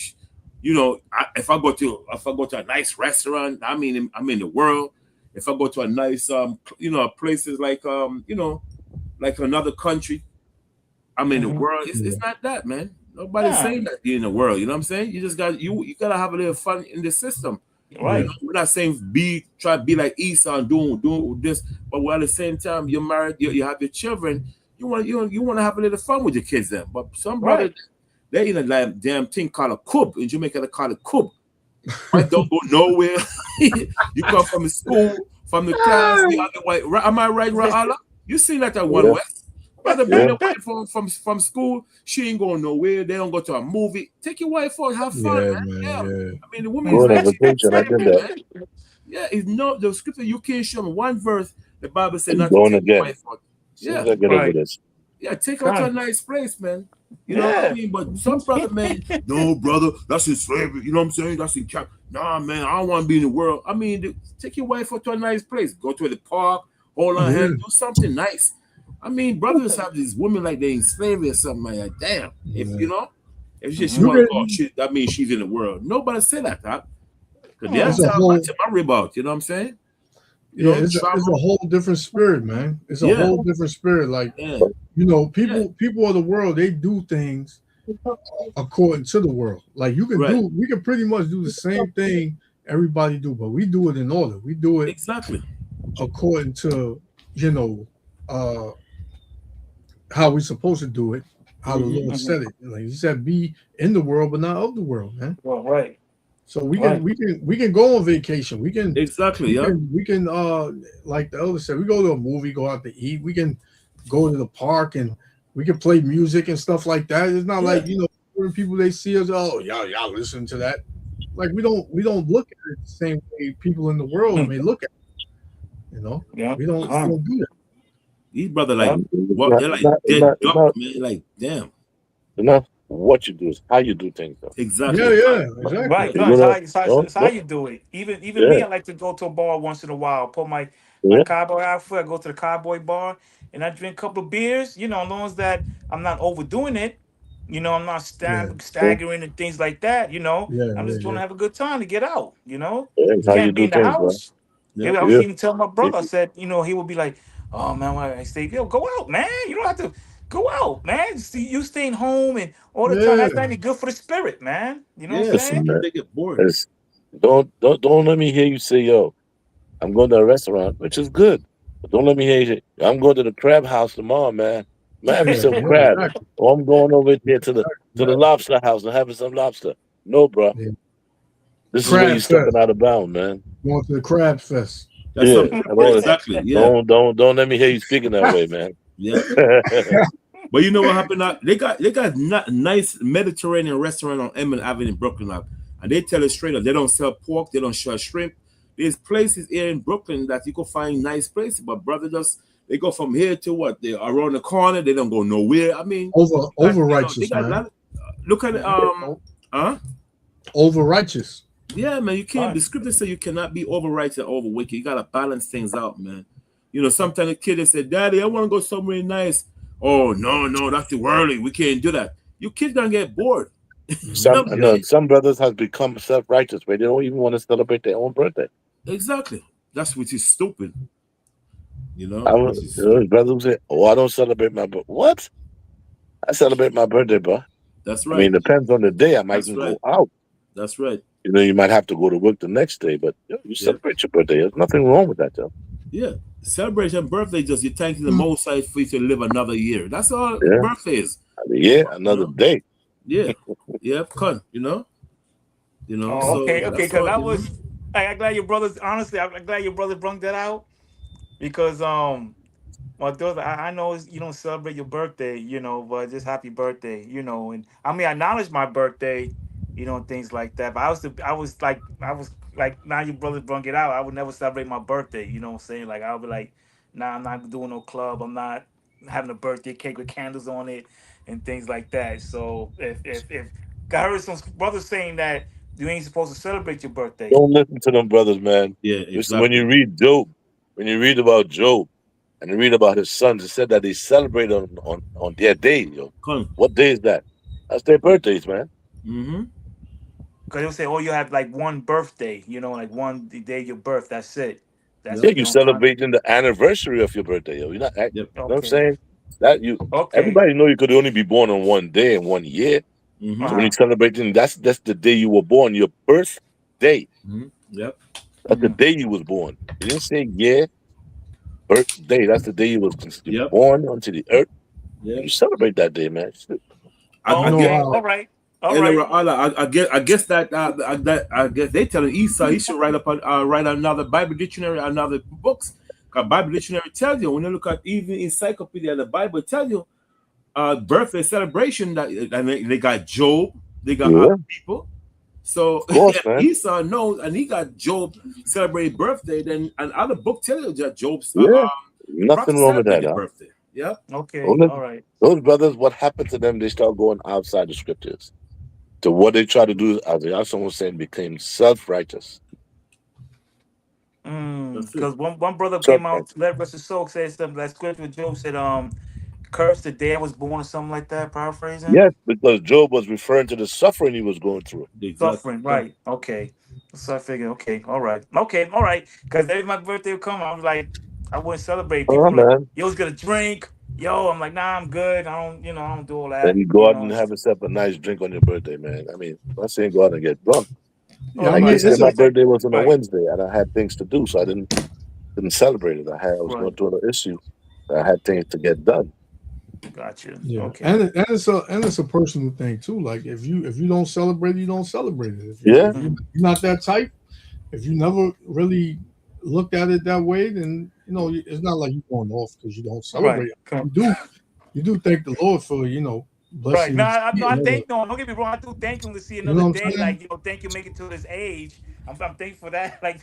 you know, if I go to a nice restaurant, I'm in the world. If I go to a nice you know, places like you know, like another country, I'm in the world. It's not that, man. Nobody's saying that you're in the world. You know what I'm saying? You just got you gotta have a little fun in the system. Right. You know, we're not saying try to be like Esau and doing this, but while at the same time you're married, you have your children. You want to have a little fun with your kids then. But some brothers, they in a damn thing called a cub. In Jamaica, they call it cub. Right? Don't go nowhere. You come from the school, from the class. You have the white. Am I right, Ra'ala? You see that at One West. Brother, bring your wife from school. She ain't going nowhere. They don't go to a movie. Take your wife out, have fun, man. Yeah. I mean, the woman is actually yeah, it's no the scripture. You can't show me one verse. The Bible said not to take your wife out. Yeah, yeah, take her to a nice place, man. You know what I mean? But some brother, man, no, brother, that's in slavery. You know what I'm saying? That's in cap. Nah, man, I don't want to be in the world. I mean, take your wife out to a nice place. Go to the park, hold her hand, do something nice. I mean, brothers have these women like they in slavery or something like that. Damn, if you know, if she want to go, that means she's in the world. Nobody say that, Doc. Because that's how I tip my rib out. You know what I'm saying? Yeah, it's a whole different spirit, man. It's a whole different spirit. Like, you know, people of the world, they do things according to the world. Like we can pretty much do the same thing everybody do, but we do it in order. We do it exactly according to, you know, how we're supposed to do it, how the Lord said it. Like he said, be in the world, but not of the world, man. Well, right. So we can go on vacation. We can we can like the elder said, we go to a movie, go out to eat. We can go to the park and we can play music and stuff like that. It's not like, you know, when people they see us, oh y'all listen to that. Like we don't look at it the same way people in the world may look at it. You know, we don't do that. These brother like what they're like dead duck, man. Like damn. Enough. What you do is how you do things, though. Exactly. Exactly. Right. It's how you do it. Even me, I like to go to a bar once in a while. Put my cowboy outfit. I go to the cowboy bar and I drink a couple of beers. You know, as long as that I'm not overdoing it. You know, I'm not staggering and things like that. You know, I'm just trying to have a good time to get out. You know, you can't be in the house. I was even telling my brother. I said, you know, he would be like, "Oh man, I say, yo, go out, man. You don't have to." Go out, man. See, you staying home and all the time. That's not any good for the spirit, man. You know what I'm saying? They get bored. Don't let me hear you say, yo, I'm going to a restaurant, which is good. But don't let me hear you say, I'm going to the crab house tomorrow, man. I'm having some crab. Or I'm going over there to the lobster house and having some lobster. No, bro. This is where you're stepping out of bounds, man. Going to the crab fest. Exactly. Yeah. Don't let me hear you speaking that way, man. Yeah. But you know what happened? They got nice Mediterranean restaurant on Emmett Avenue in Brooklyn, and they tell us straight up they don't sell pork, they don't sell shrimp, there's places here in Brooklyn that you can find nice places, but brother, they go from here to what? They around the corner. They don't go nowhere. I mean, over righteous, they got man. a lot, look at over righteous. Yeah, man. You can't. The scripture says you cannot be over righteous and over wicked. You gotta balance things out, man. You know, sometimes a kid they say, "Daddy, I want to go somewhere nice." Oh no, that's too early. We can't do that. Your kid's gonna get bored. Some brothers have become self-righteous where they don't even want to celebrate their own birthday. Exactly. That's which is stupid. You know, brothers who say, "Oh, I don't celebrate my birthday." What? I celebrate my birthday, bro. That's right. I mean, it depends on the day. I might even go out. That's right. You know, you might have to go to work the next day, but you celebrate your birthday. There's nothing wrong with that, though. Yeah. Celebration birthday, just you thank the Most High for you to live another year. That's all birthday is. Another day. Yeah. Con, you know. Oh, okay, because I'm glad your brothers, honestly, I'm glad your brothers brought that out. Because my daughter, I know you don't celebrate your birthday, you know, but just happy birthday, you know. And I mean, I acknowledge my birthday, you know, and things like that. But I was like, now your brothers brought it out. I would never celebrate my birthday, you know what I'm saying? Like, I'll be like, nah, I'm not doing no club. I'm not having a birthday cake with candles on it and things like that. So if I heard some brothers saying that you ain't supposed to celebrate your birthday. Don't listen to them brothers, man. Yeah, exactly. When you read Job, when you read about Job, and you read about his sons, it said that they celebrate on their day. Yo. What day is that? That's their birthdays, man. Mm-hmm. Because they'll say, oh, you have like one birthday, you know, like the day of your birth. That's it. That's you're celebrating the anniversary of your birthday. Yo. You're not. You know what I'm saying? That everybody know you could only be born on one day and 1 year. Mm-hmm. So when you're celebrating, that's the day you were born, your birthday. Mm-hmm. Yep. That's the day you was born. You didn't say birthday. That's the day you was born onto the earth. Yeah. You celebrate that day, man. All right. I guess they telling Esau he should write another Bible dictionary, another books. Because Bible dictionary tells you when you look at even encyclopedia, the Bible tells you birthday celebration that and they got Job, they got other people. So Esau knows, and he got Job celebrate birthday. Then another book tell you that Job's nothing wrong with that. Birthday. Yeah. Okay. All right. Those brothers, what happened to them? They start going outside the scriptures. So what they try to do, as someone was saying, became self-righteous. Because one brother came out, let Russell Soak say something. That scripture Job said, "Curse the day I was born," or something like that. Paraphrasing. Yes, because Job was referring to the suffering he was going through. Suffering, right? Okay. So I figured, okay, all right. Because every my birthday would come, I was like, I wouldn't celebrate. People like, yo, was gonna drink. Yo, I'm like, nah, I'm good. I don't do all that. Then you go out and have yourself a nice drink on your birthday, man. I mean, I'm not saying go out and get drunk. My birthday was on a Wednesday, and I had things to do, so I didn't celebrate it. I was going through an issue. I had things to get done. Gotcha. Yeah. Okay. And it's a personal thing too. Like if you don't celebrate it, you don't celebrate it. If you're not that type, if you never really looked at it that way, then it's not like you're going off because you don't celebrate. Right. You do thank the Lord for blessing. Right. No, I thank no. Don't get me wrong. I do thank him to see another day. Like thank you making to this age. I'm thankful for that. Like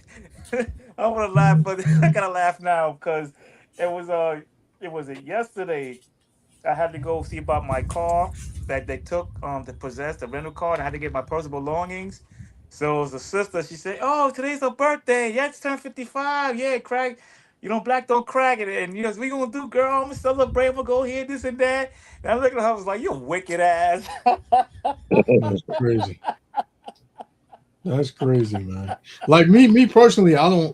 I want to laugh, but I gotta laugh now because it was yesterday. I had to go see about my car that they took to possess the rental car, and I had to get my personal belongings. So it was a sister. She said, "Oh, today's her birthday. Yeah, it's turned 55. Yeah, crack. Black don't crack it." And what we gonna do, girl? I'm gonna celebrate. I'm gonna go here, this and that. And I looked at her. I was like, "You wicked ass." That's crazy. That's crazy, man. Like me personally, I'm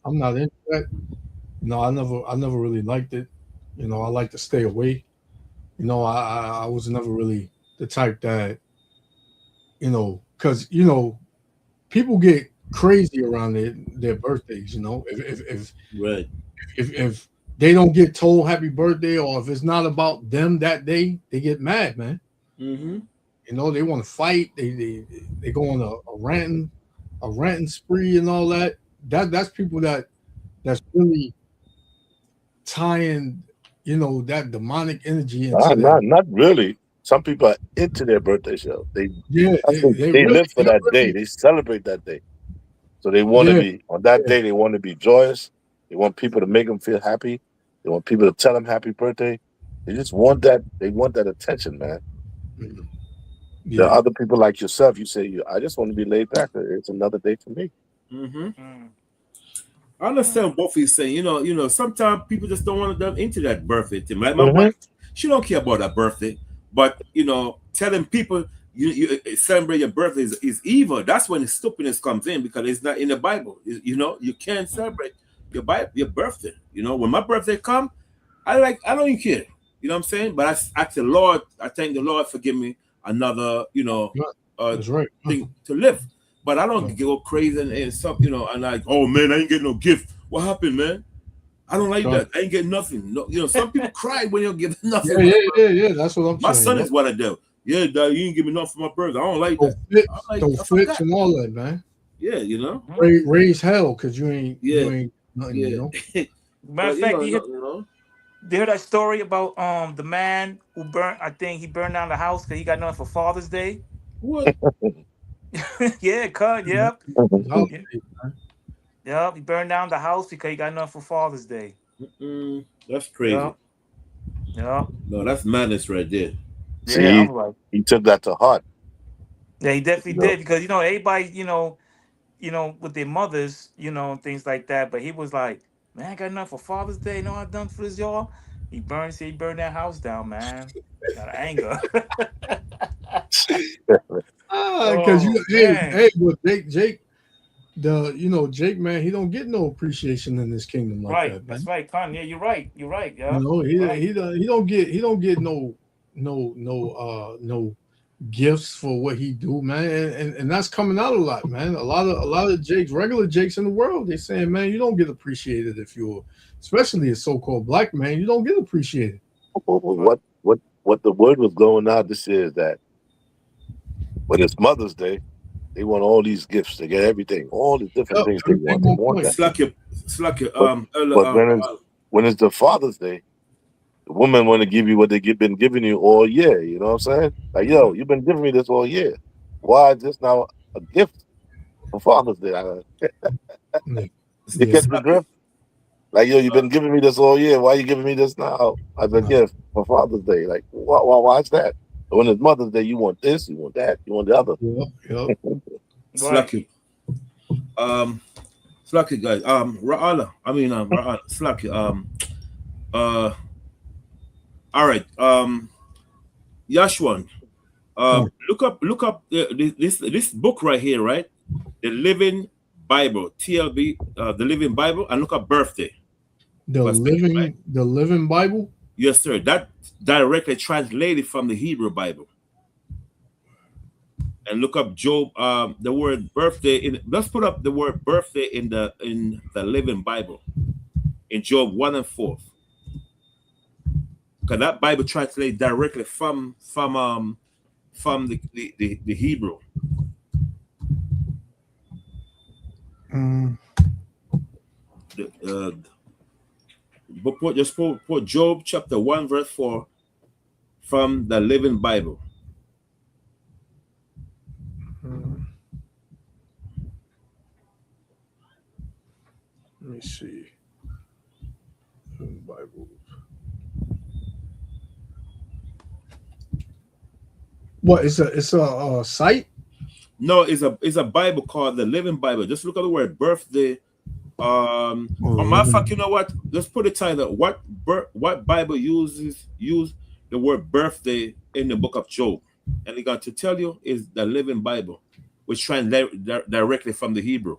not into that. I never really liked it. I like to stay away. I was never really the type that, because people get crazy around their birthdays. If they don't get told happy birthday, or if it's not about them that day, they get mad, man. Mm-hmm. They want to fight. They go on a ranting spree and all that. That's people that's really tying that demonic energy into not really. Some people are into their birthday show. They live for that day. They celebrate that day. So they want to Yeah. be on that day. They want to be joyous. They want people to make them feel happy. They want people to tell them happy birthday. They just want that. They want that attention, man. There are other people like yourself. You say, I just want to be laid back. It's another day for me. I understand what he's saying. You know, sometimes people just don't want to dive into that birthday thing. Like my wife, she don't care about that birthday, but telling people you celebrate your birthday is evil. That's when the stupidness comes in, because it's not in the Bible. You can't celebrate your birthday. When my birthday come, I don't even care. You know what I'm saying? But I ask the Lord, I thank the Lord for giving me another, That's right. thing to live. But I don't go crazy and stuff, and like, oh man, I ain't get no gift. What happened, man? I don't like that. I ain't get nothing. No, some people cry when you don't give nothing. Yeah. That's what I'm saying. My son is what I do. Yeah, Dad, you ain't give me nothing for my birthday. I don't like that. Don't fix and all that, man. Yeah, Raise hell because you ain't nothing, Matter of fact, you heard that story about the man who burned? I think he burned down the house because he got nothing for Father's Day. What? Yeah, yep. Yep, he burned down the house because he got nothing for Father's Day. That's crazy. Yep. No, that's madness right there. See, he took that to heart. Yeah, he definitely did, because everybody, with their mothers, things like that. But he was like, man, I got nothing for Father's Day. You know what I've done for this, y'all? He burned that house down, man. Got anger. Because but Jake, Jake, man, he don't get no appreciation in this kingdom like that. Man. That's right, Con. Yeah, you're right. Yeah. He don't get no gifts for what he do, man, and that's coming out a lot, man. A lot of Jakes, regular Jakes in the world, they saying, man, you don't get appreciated if you're, especially a so-called black man, you don't get appreciated. What the word was going out this year is that when it's Mother's Day, they want all these gifts. They get everything, all the different things they want. They want that. But when it's the Father's Day, the women want to give you what they've been giving you all year. You know what I'm saying? Like, yo, you've been giving me this all year. Why is this now a gift for Father's Day? You get the drift? Like, yo, you've been giving me this all year. Why are you giving me this now as a gift for Father's Day? Like, why is that? But when it's Mother's Day, you want this, you want that, you want the other. Slacky. Slacky, guys. Ra'ala. Slacky. All right. Yashwan. Look up this book right here, right? The Living Bible, TLB, the Living Bible, and look up birthday. The Living Bible? Yes, sir. That directly translated from the Hebrew Bible. And look up Job, the word birthday. Let's put up the word birthday in the Living Bible. In Job 1 and 4. Because that Bible translates directly from the Hebrew. Just put Job chapter 1 verse 4 from the Living Bible. Let me see. Bible. What? It's a site? No, it's a Bible called the Living Bible. Just look at the word birthday. Matter of fact, you know what? Let's put a title. What Bible use the word birthday in the book of Job? And he got to tell you is the Living Bible, which translates directly from the Hebrew.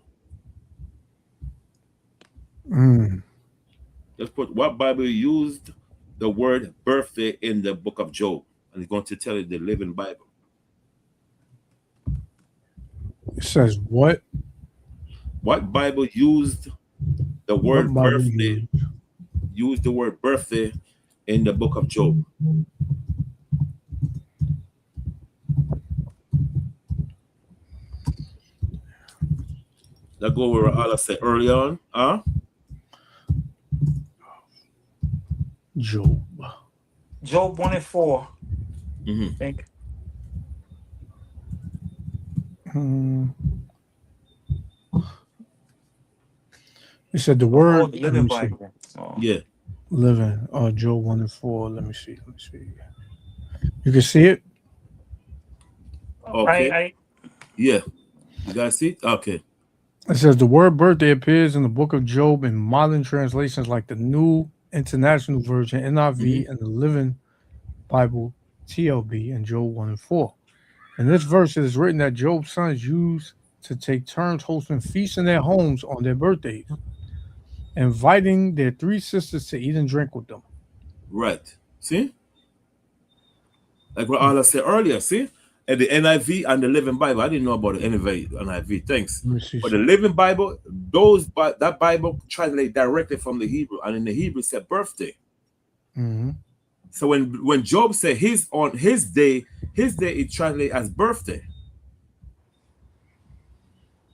Just put what Bible used the word birthday in the book of Job, and he's going to tell you the Living Bible. It says what? What Bible used the word birthday? Used the word birthday in the book of Job. That go where Allah said early on, Job 1 and 4. I think. It said the Oh, word. the let Living me see. Bible. Oh. Yeah. Living. Job 1:4. Let me see. You can see it. Okay. Yeah. You guys see? Okay. It says the word birthday appears in the book of Job in modern translations like the New International Version, NIV, and the Living Bible, TLB, and Job 1:4. In this verse, it is written that Job's sons used to take turns hosting feasts in their homes on their birthdays, inviting their three sisters to eat and drink with them. Right. See? Like what Allah said earlier, see? And the NIV and the Living Bible. I didn't know about the NIV. Thanks. But the Living Bible, that Bible translates directly from the Hebrew, and in the Hebrew it said birthday. Mm-hmm. So when Job said on his day it translates as birthday.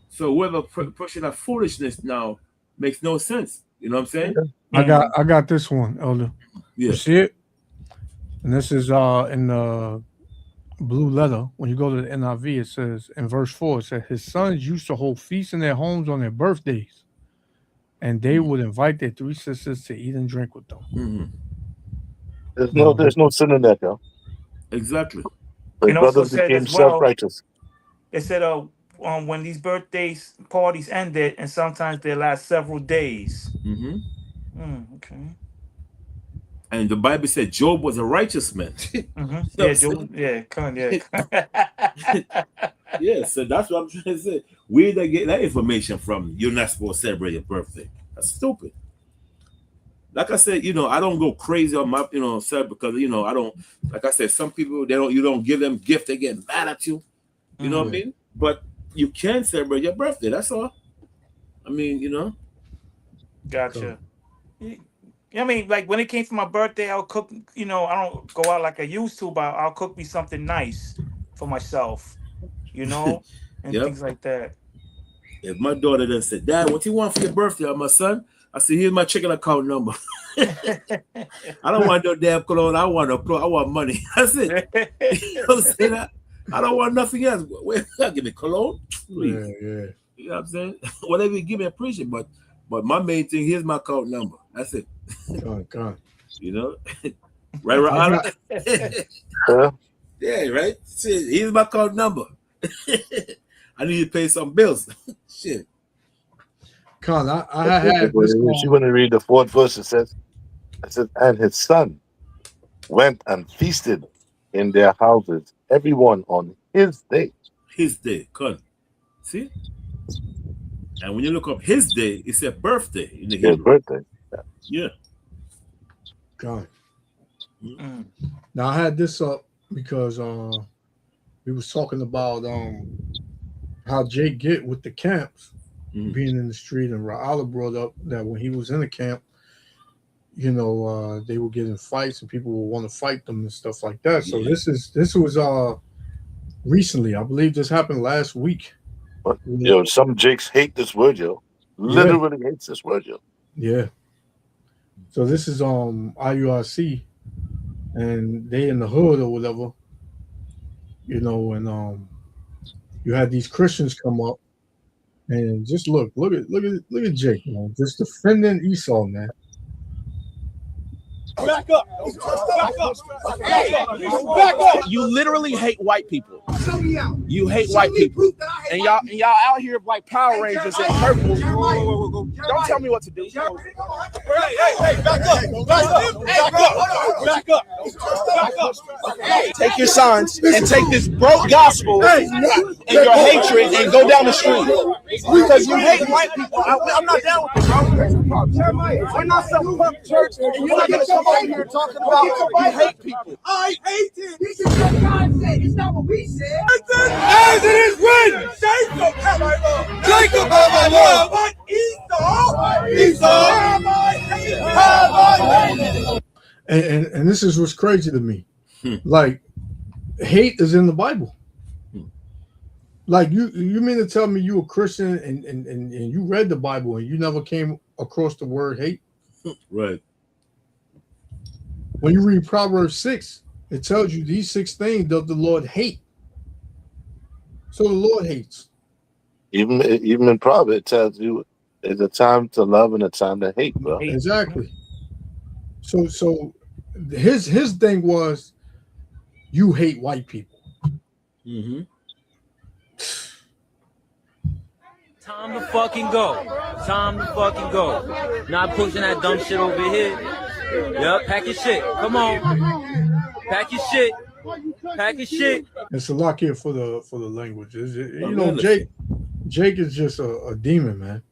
So whoever pushing that foolishness now makes no sense. You know what I'm saying? I got this one, Elder. Yeah. You see it? And this is in the blue letter. When you go to the NIV, it says in verse 4, it says his sons used to hold feasts in their homes on their birthdays, and they would invite their three sisters to eat and drink with them. Mm-hmm. There's no sin in that, yo. Exactly. The brothers became self-righteous. It said when these birthdays parties ended, and sometimes they last several days. Mm-hmm. Okay. And the Bible said Job was a righteous man. Mm-hmm. Yeah, Job. Yeah, come on, yeah. Yeah, so that's what I'm trying to say. Where they get that information from? You're not supposed to celebrate your birthday. That's stupid. Like I said, I don't go crazy on my, self because I don't. Like I said, some people you don't give them gift, they get mad at you. You know what I mean? But you can celebrate your birthday. That's all. I mean, Gotcha. I mean, like when it came for my birthday, I'll cook. I don't go out like I used to, but I'll cook me something nice for myself. And things like that. If my daughter then said, "Dad, what you want for your birthday, my son?" I said, "Here's my checking account number." I don't want no damn cologne. I want money. That's it. You know what I'm saying? I don't want nothing else. Wait, give me cologne, please. Yeah. You know what I'm saying? Whatever you give me, I appreciate. But my main thing, here's my account number. That's it. God. Right. Yeah, right. See, here's my account number. I need to pay some bills. Shit. Con, I had this. She want to read the fourth verse. It says, and his son went and feasted in their houses, everyone on his day. His day, con. See? And when you look up his day, it's a birthday in the Hebrew. Birthday. Yeah. God. Now I had this up because we was talking about how Jake get with the camps being in the street, and Ra'ala brought up that when he was in the camp, they were getting fights and people would want to fight them and stuff like that. So this was recently, I believe this happened last week. But, some Jakes hate this word, yo. Literally hates this word, yo. Yeah. So this is IURC, and they in the hood or whatever, and you had these Christians come up and just look at Jake, man, just defending Esau, man. Back up. Back up. You literally hate white people. You hate white people. And y'all out here like Power Rangers in purple. Don't tell me what to do. Hey, back up. Take your signs and take this broke gospel and your hatred and go down the street. Because you hate white people. I'm not down with it, bro. We're not some punk church, and you're not going to come over here talking about you hate people. I hate it. This is what God said. It's not what we said. As it is written, Jacob have I loved. Jacob have I loved. But Esau have I hated. And this is what's crazy to me. Like, hate is in the Bible. Like, you mean to tell me you a Christian and you read the Bible and you never came across the word hate? Right. When you read Proverbs 6, it tells you these 6 things does the Lord hate. So the Lord hates. Even in Proverbs, it tells you It's a time to love and a time to hate, bro. Exactly. So his thing was, you hate white people. Mm-hmm. Time to fucking go. Time to fucking go. Not pushing that dumb shit over here. Yep, pack your shit. Come on. Pack your shit. Pack your shit. It's a lot here for the language. You know, Jake is just a demon, man.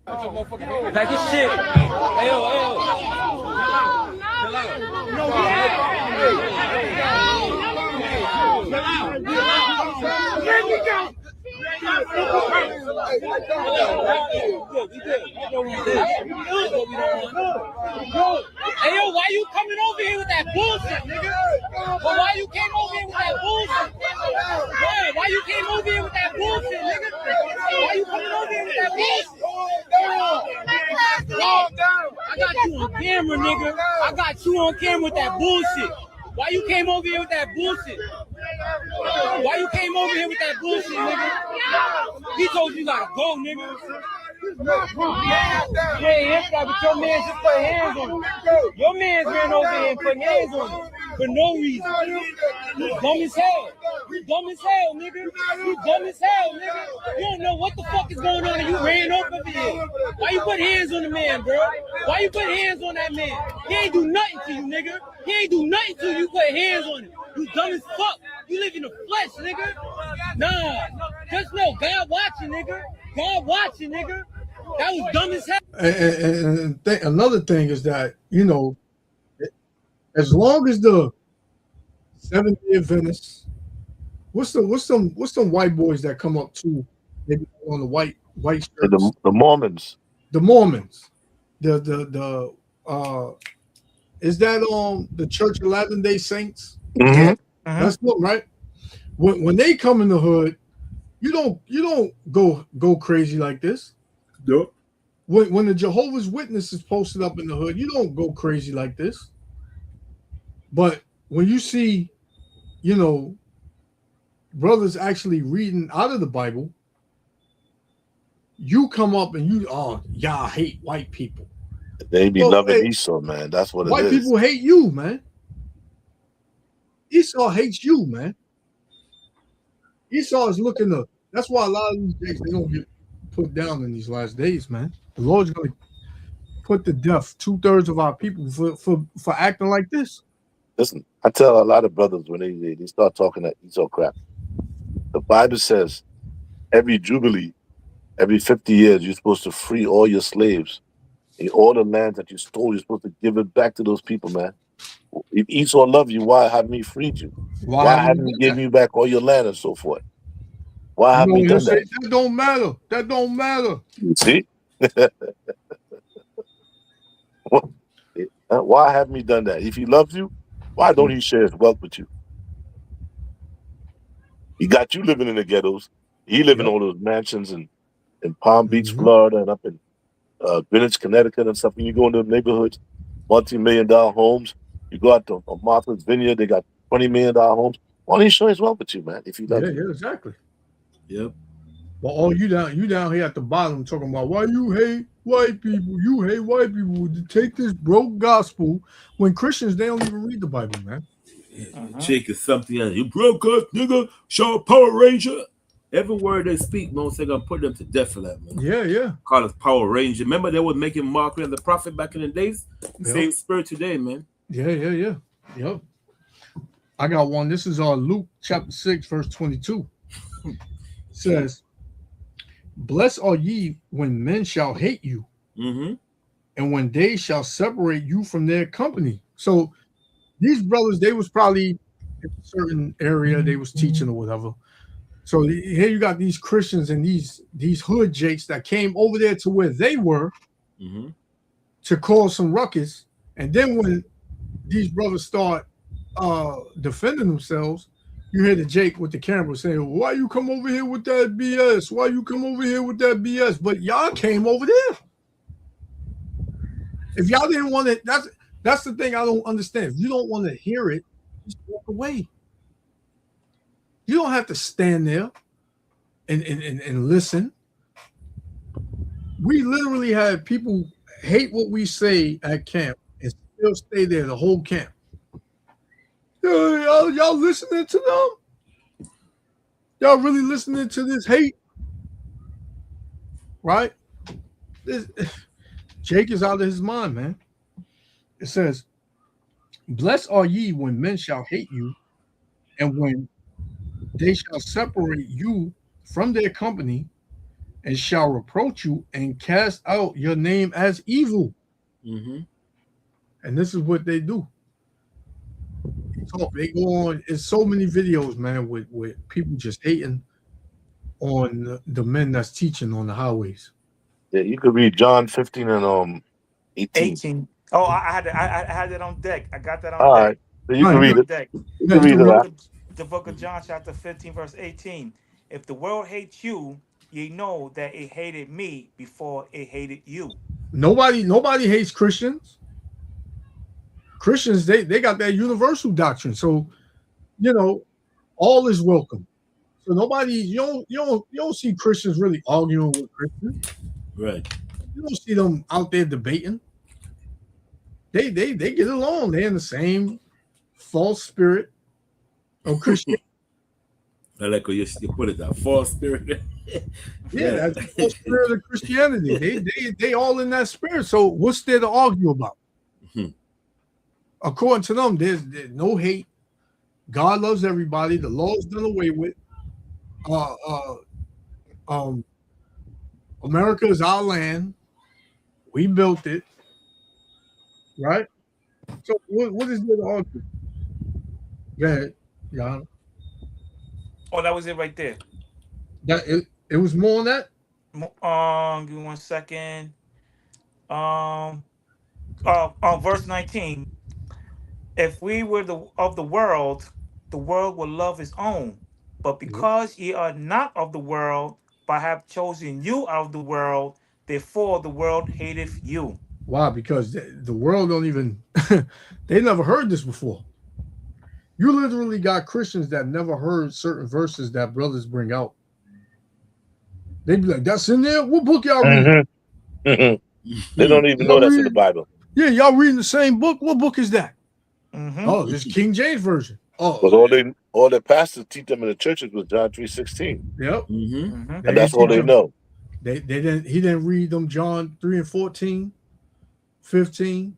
Pack your shit. Ayo. Hey yo, why you coming over here with that bullshit, nigga? But why you came over here with that bullshit? Why you came over here with that bullshit, nigga? Why you coming over here with that bullshit? I got you on camera, nigga. I got you on camera with that bullshit. Why you came over here with that bullshit? Why you came over here with that bullshit, nigga? He told you gotta go, nigga. Yeah, but your man just put hands on him. Your man ran over here and put hands on him for no reason. You dumb as hell. You dumb as hell, nigga. You dumb as hell, nigga. You don't know what the fuck is going on and you ran over here. Why you put hands on the man, bro? Why you put hands on that man? He ain't do nothing to you, nigga. He ain't do nothing to you put hands on him. You dumb as fuck. You live in the flesh, nigga. Nah. Just know God watching, nigga. God watching, nigga. That was dumb as hell. And another thing is that, you know, as long as the Seventh-day Adventists, what's some white boys that come up to maybe on the white shirts? The Mormons. The Mormons. Is that the Church of Latter-day Saints? Mm-hmm. That's what, right? When they come in the hood, you don't go crazy like this. Nope. When the Jehovah's Witness is posted up in the hood, you don't go crazy like this. But when you see, you know, brothers actually reading out of the Bible, you come up and y'all hate white people. They be loving Esau, man. That's what it is. White people hate you, man. Esau hates you, man. Esau is looking to. That's why a lot of these things they don't get put down in these last days, man. The Lord's going to put to death 2/3 of our people for acting like this. Listen, I tell a lot of brothers when they start talking that Esau crap. The Bible says every Jubilee, every 50 years, you're supposed to free all your slaves. And all the lands that you stole, you're supposed to give it back to those people, man. If Esau loved you, why haven't he freed you? Why haven't he given you back all your land and so forth? Why haven't he done that? That don't matter. That don't matter. See? Why haven't he done that? If he loves you, why don't he share his wealth with you? He got you living in the ghettos. He live in all those mansions in Palm Beach, Florida, and up in Greenwich, Connecticut, and stuff. When you go into the neighborhoods, multi-million-dollar homes. You go out to Martha's Vineyard, they got $20 million homes. Why don't he share his wealth with you, man? If he loves you. Yeah, exactly. Yep. Well, you down here at the bottom talking about why you hate white people. You hate white people to take this broke gospel when Christians they don't even read the Bible, man. Jake is something else. You broke us, nigga. Show Power Ranger. Every word they speak, man, they're gonna put them to death for that, man. Yeah. Call us Power Ranger. Remember they were making mockery of the prophet back in the days? Same spirit today, man. Yeah. Yep. I got one. This is Luke chapter 6, verse 22. It says, "Blessed are ye when men shall hate you, and when they shall separate you from their company." So these brothers, they was probably in a certain area they was teaching or whatever. So here you got these Christians and these hood jakes that came over there to where they were to cause some ruckus. And then when these brothers start defending themselves, you hear the Jake with the camera saying, "Why you come over here with that BS? Why you come over here with that BS?" But y'all came over there. If y'all didn't want it, that's the thing I don't understand. If you don't want to hear it, just walk away. You don't have to stand there and listen. We literally had people hate what we say at camp and still stay there the whole camp. Y'all listening to them? Y'all really listening to this hate? Right? Jake is out of his mind, man. It says, blessed are ye when men shall hate you, and when they shall separate you from their company, and shall reproach you and cast out your name as evil. Mm-hmm. And this is what they do. So they go on. It's so many videos, man, with people just hating on the men that's teaching on the highways. Yeah, you could read John 15 and 18. Oh, I had that on deck. I got that on All deck. right. So you can read it. Deck. You can read it. The book of John, chapter 15, verse 18. If the world hates you, ye know that it hated me before it hated you. Nobody hates Christians. Christians, they got that universal doctrine. So, all is welcome. So nobody, you don't see Christians really arguing with Christians. Right. You don't see them out there debating. They get along. They're in the same false spirit of Christianity. I like how you put it, that false spirit. Yeah, that's the false spirit of Christianity. They all in that spirit. So what's there to argue about? Hmm. According to them, there's no hate. God loves everybody. The law is done away with. America is our land. We built it. Right? So what is there to argue? Go ahead, Jan. Oh, that was it right there. That it was more on that? Give me 1 second. Verse 19. If we were of the world would love his own. But because ye are not of the world, but have chosen you out of the world, therefore the world hateth you. Why? Because the world don't even they never heard this before. You literally got Christians that never heard certain verses that brothers bring out. They'd be like, that's in there? What book y'all reading? Mm-hmm. They don't even know that's in the Bible. Yeah, y'all reading the same book? What book is that? Mm-hmm. Oh, this King James Version. Oh, but all their pastors teach them in the churches was John 3:16. Yep. Mm-hmm. And that's all they know. He didn't read them John 3 and 14, 15.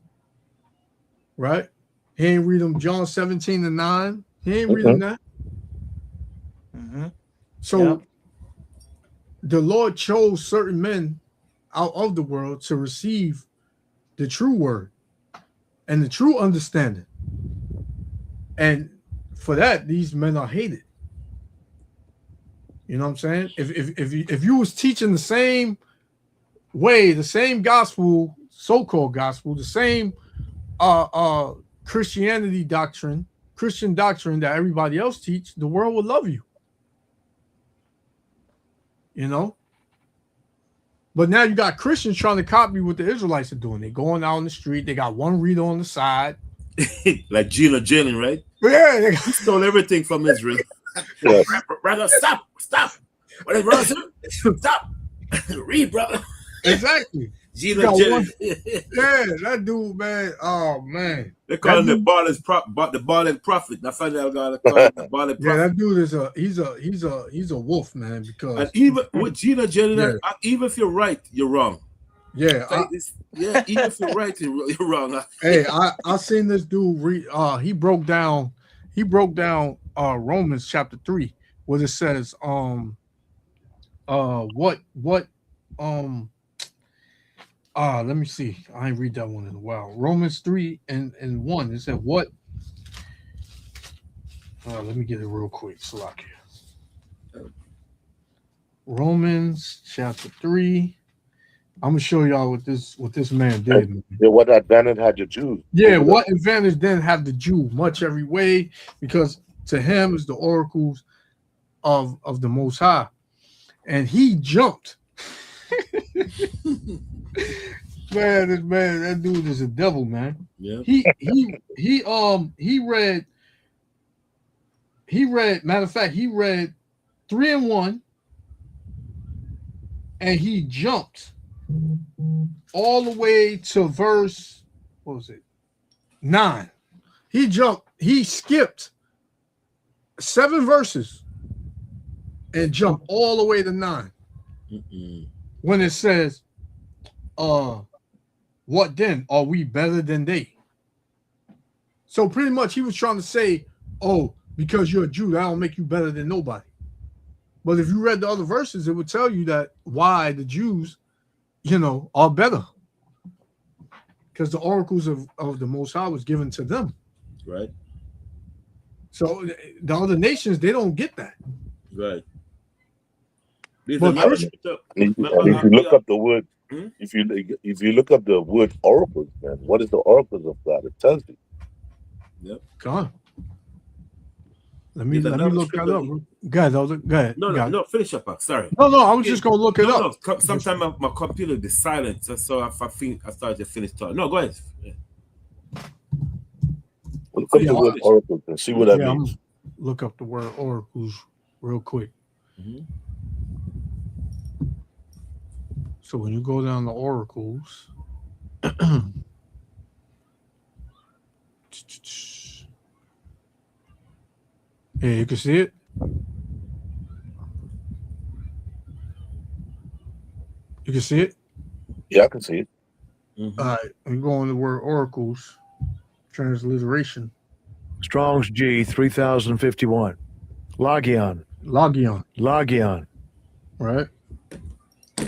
Right? He ain't read them John 17 and 9. He ain't reading that. Mm-hmm. So the Lord chose certain men out of the world to receive the true word and the true understanding. And for that, these men are hated. You know what I'm saying? If you was teaching the same way, the same gospel, so-called gospel, the same Christian doctrine that everybody else teach, the world would love you. You know? But now you got Christians trying to copy what the Israelites are doing. They're going out on the street. They got one reader on the side. Like Gina Jennings, right? Yeah. They stole everything from Israel. Brother, stop. What is brother? Stop. Read, brother. Exactly. Gina Jennings. Yeah, that dude, man. Oh, man. They call him the Baal's prophet. That's how they got to call him the Baal's prophet. Yeah, that dude is he's a wolf, man. Because and even with Gina Jennings, even if you're right, you're wrong. Yeah, even if you're right, you're wrong. Hey, I seen this dude read. He broke down Romans chapter 3, where it says let me see. I ain't read that one in a while. Romans 3 and 1. It said what? Let me get it real quick. Salakia. Romans chapter 3. I'm gonna show y'all what this man did. Man. Yeah, what advantage had the Jews? Yeah, what advantage then have the Jew? Much every way, because to him is the oracles of the Most High, and he jumped. That dude is a devil, man. Yeah. He read. Matter of fact, he read 3 and 1, and he jumped all the way to verse, what was it? 9. He skipped 7 verses and jumped all the way to 9. When it says, what then? Are we better than they? So pretty much he was trying to say, oh, because you're a Jew, that don't make you better than nobody. But if you read the other verses, it would tell you that why the Jews, are better. Because the oracles of the Most High was given to them. Right. So the other nations, they don't get that. Right. But And if you look up the word, if you look up the word oracles, man, what is the oracles of God? It tells you. Yep. Come on. Let me look that up. Go ahead. No, finish up. Sorry. No, I was just gonna look it up. No, sometimes my computer is silent, so if I think I started to finish talking. No, go ahead. Yeah. Look up the word oracles and see what that means. Look up the word oracles real quick. So when you go down the oracles, yeah, you can see it. You can see it? Yeah, I can see it. All right, I'm going to the word oracles, transliteration. Strong's G 3051. Logion. Right?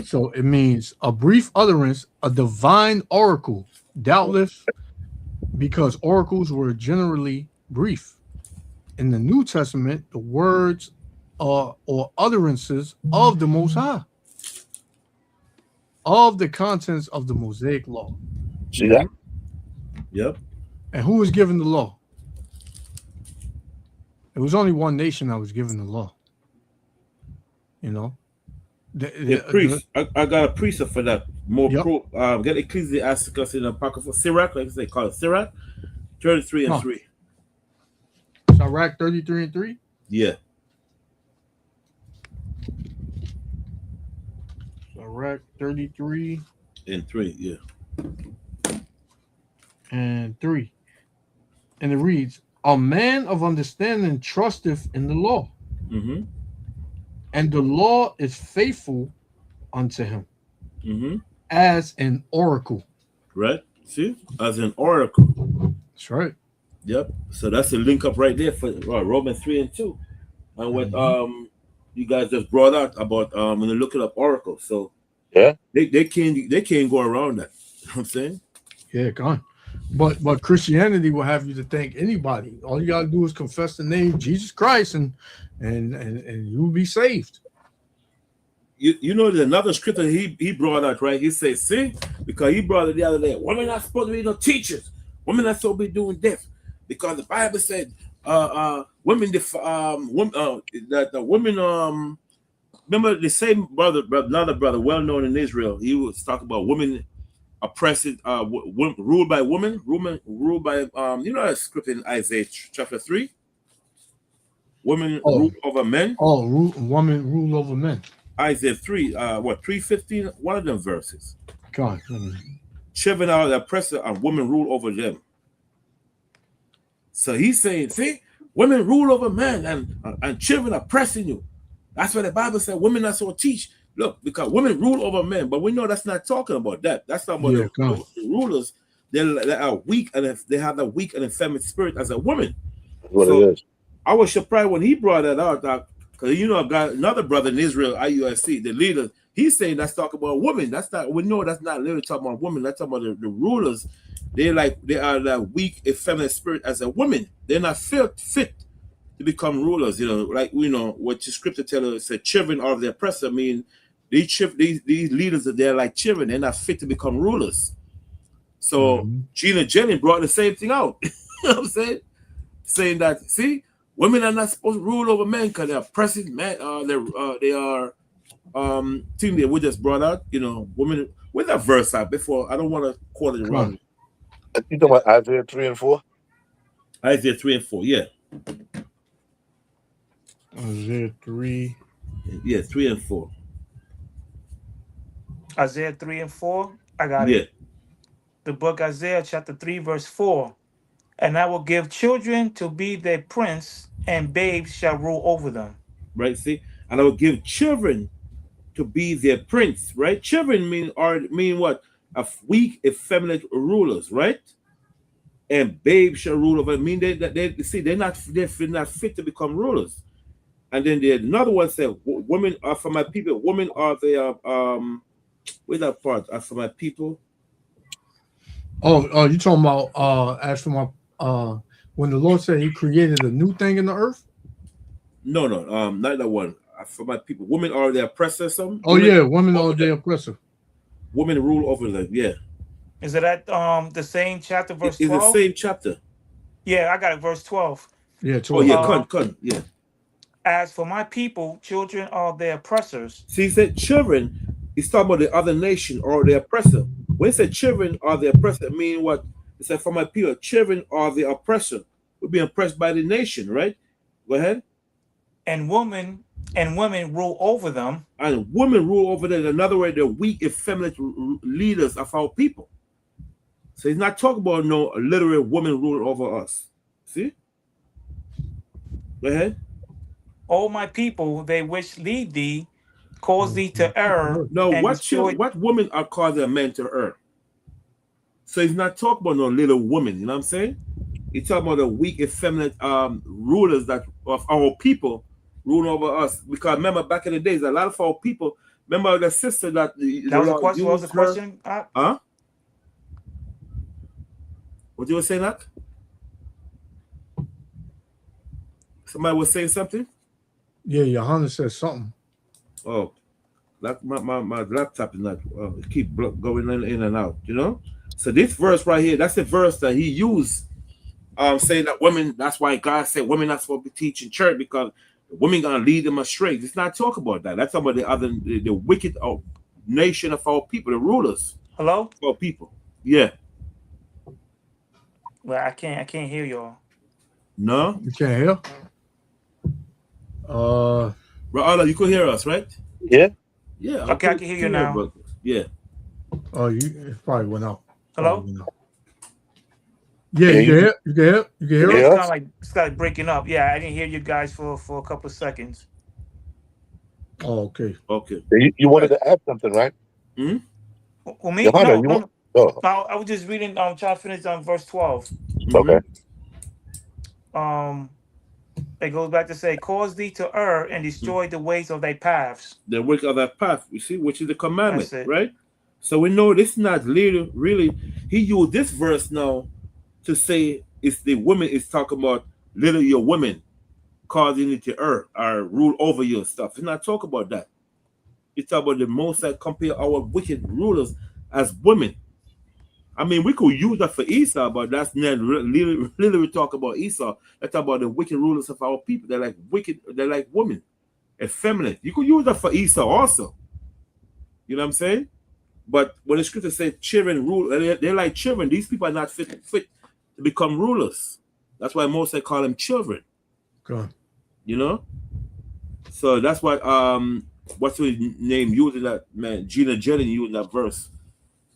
So it means a brief utterance, a divine oracle, doubtless, because oracles were generally brief. In the New Testament, the words or utterances of the Most High, of the contents of the Mosaic law. See that? Yep. And who was given the law? It was only one nation that was given the law. The priest. I got a precept for that. Get Ecclesiasticus in the Apocryphal Sirach, like they call it Sirach, 33 and 3. Sirach 33 and 3? Yeah. Sirach 33 and 3, yeah. And 3. And it reads, a man of understanding trusteth in the law. And the law is faithful unto him as an oracle. Right? See? As an oracle. That's right. Yep. So that's a link up right there for Romans 3 and 2. And what you guys just brought out about when you look it up oracle. So yeah, they can't go around that. You know what I'm saying? Yeah, go on. But Christianity will have you to thank anybody. All you gotta do is confess the name Jesus Christ and you'll be saved. You know, there's another scripture he brought out, right? He says, see, because he brought it the other day. Women are not supposed to be no teachers. Women are supposed to be doing this. Because the Bible said women that the women remember the same another brother well known in Israel, he was talking about women oppressed, ruled by women, ruled by you know that scripture in Isaiah chapter 3. Women rule over men. Women rule over men. Isaiah 3, 3:15, one of them verses. God. Children are the oppressor and women rule over them. So he's saying, see, women rule over men and children are oppressing you. That's what the Bible said. Women are so teach. Look, because women rule over men, but we know that's not talking about that. That's not about the rulers. They are weak and they have a weak and effeminate spirit as a woman. What it is. I was surprised when he brought that out, because you know, I got another brother in Israel, IUIC, the leader. He's saying that's talking about women. That's not. We know that's not literally talking about women. That's talking about the rulers. They are that weak, effeminate spirit as a woman. They're not fit to become rulers. You know, like we know what the scripture tells us. Said children are the oppressor. I mean, these leaders are there like children. They're not fit to become rulers. So Gina Jennings brought the same thing out. You know what I'm saying? Saying that, see, women are not supposed to rule over men because they're oppressing men. They are thing that we just brought out. You know, women with that verse out before. I don't want to quote it wrong. You talking about Isaiah 3 and 4? Isaiah 3 and 4, yeah. Isaiah 3. Yeah, 3 and 4. Isaiah 3 and 4. I got Yeah. it. The book Isaiah chapter 3 verse 4. And I will give children to be their prince, and babes shall rule over them. Right. See, and I will give children to be their prince. Right. Children mean what? Weak, effeminate rulers. Right. And babes shall rule over. Mean they're not fit to become rulers. And then another one said, "Women are for my people. Women are the where's that part? Are for my people." Oh, you talking about as for my when the Lord said He created a new thing in the earth? No, not that one. For my people, women are the oppressor. Some. Oh yeah, women are the oppressor. Women rule over them. Yeah. Is it at the same chapter, verse 12? It's the same chapter. Yeah, I got it, verse 12. Yeah, 12. Oh yeah, come. Yeah. As for my people, children are their oppressors. See, he said children. He's talking about the other nation or the oppressor. When he said children are the oppressor, meaning what? He said, for my people, children are the oppressor. We're being oppressed by the nation, right? Go ahead. And women rule over them. And women rule over them. In other words, they're weak, effeminate leaders of our people. So he's not talking about no literal woman rule over us. See? Go ahead. O my people, they which lead thee, cause thee to err. No, what women are causing men to err? So he's not talking about no little woman, you know what I'm saying? He's talking about the weak, effeminate rulers that of our people rule over us. Because remember, back in the days, a lot of our people, remember the sister that was a question. What was the question? Huh? What you were saying, that? Somebody was saying something? Yeah, Johanna said something. Oh, like my laptop is not keep going in and out, you know. So this verse right here, that's the verse that he used, saying that women. That's why God said women not supposed to be teaching church because the women gonna lead them astray. It's not talking about that. That's talking about the wicked nation of our people, the rulers. Hello, our people. Yeah. Well, I can't hear y'all. No, you can't hear. Ra'ala, you could hear us, right? Yeah. Yeah. Okay, I can hear you now. But yeah. Oh, it probably went out. Hello? Yeah, you can hear. You can hear. It's kind of breaking up. Yeah, I didn't hear you guys for a couple of seconds. Oh, okay. Okay. You wanted to add something, right? Hmm? Well, me? Johanna, No. Oh. I was just reading, trying to finish on verse 12. Okay. It goes back to say, cause thee to err and destroy the ways of thy paths. The work of that path, you see, which is the commandment, right? So we know this is not really. He used this verse now to say it's the women is talking about little your women causing you to err or rule over your stuff. He's not talking about that. He's talking about the most that compare our wicked rulers as women. I mean, we could use that for Esau, but that's not literally talk about Esau. That's about the wicked rulers of our people. They're like wicked, they're like women, effeminate. You could use that for Esau also. You know what I'm saying? But when the scripture says children rule, they're like children. These people are not fit to become rulers. That's why Moses call them children. Good. You know? So that's what what's his name using that, man, Gina Jennings using that verse.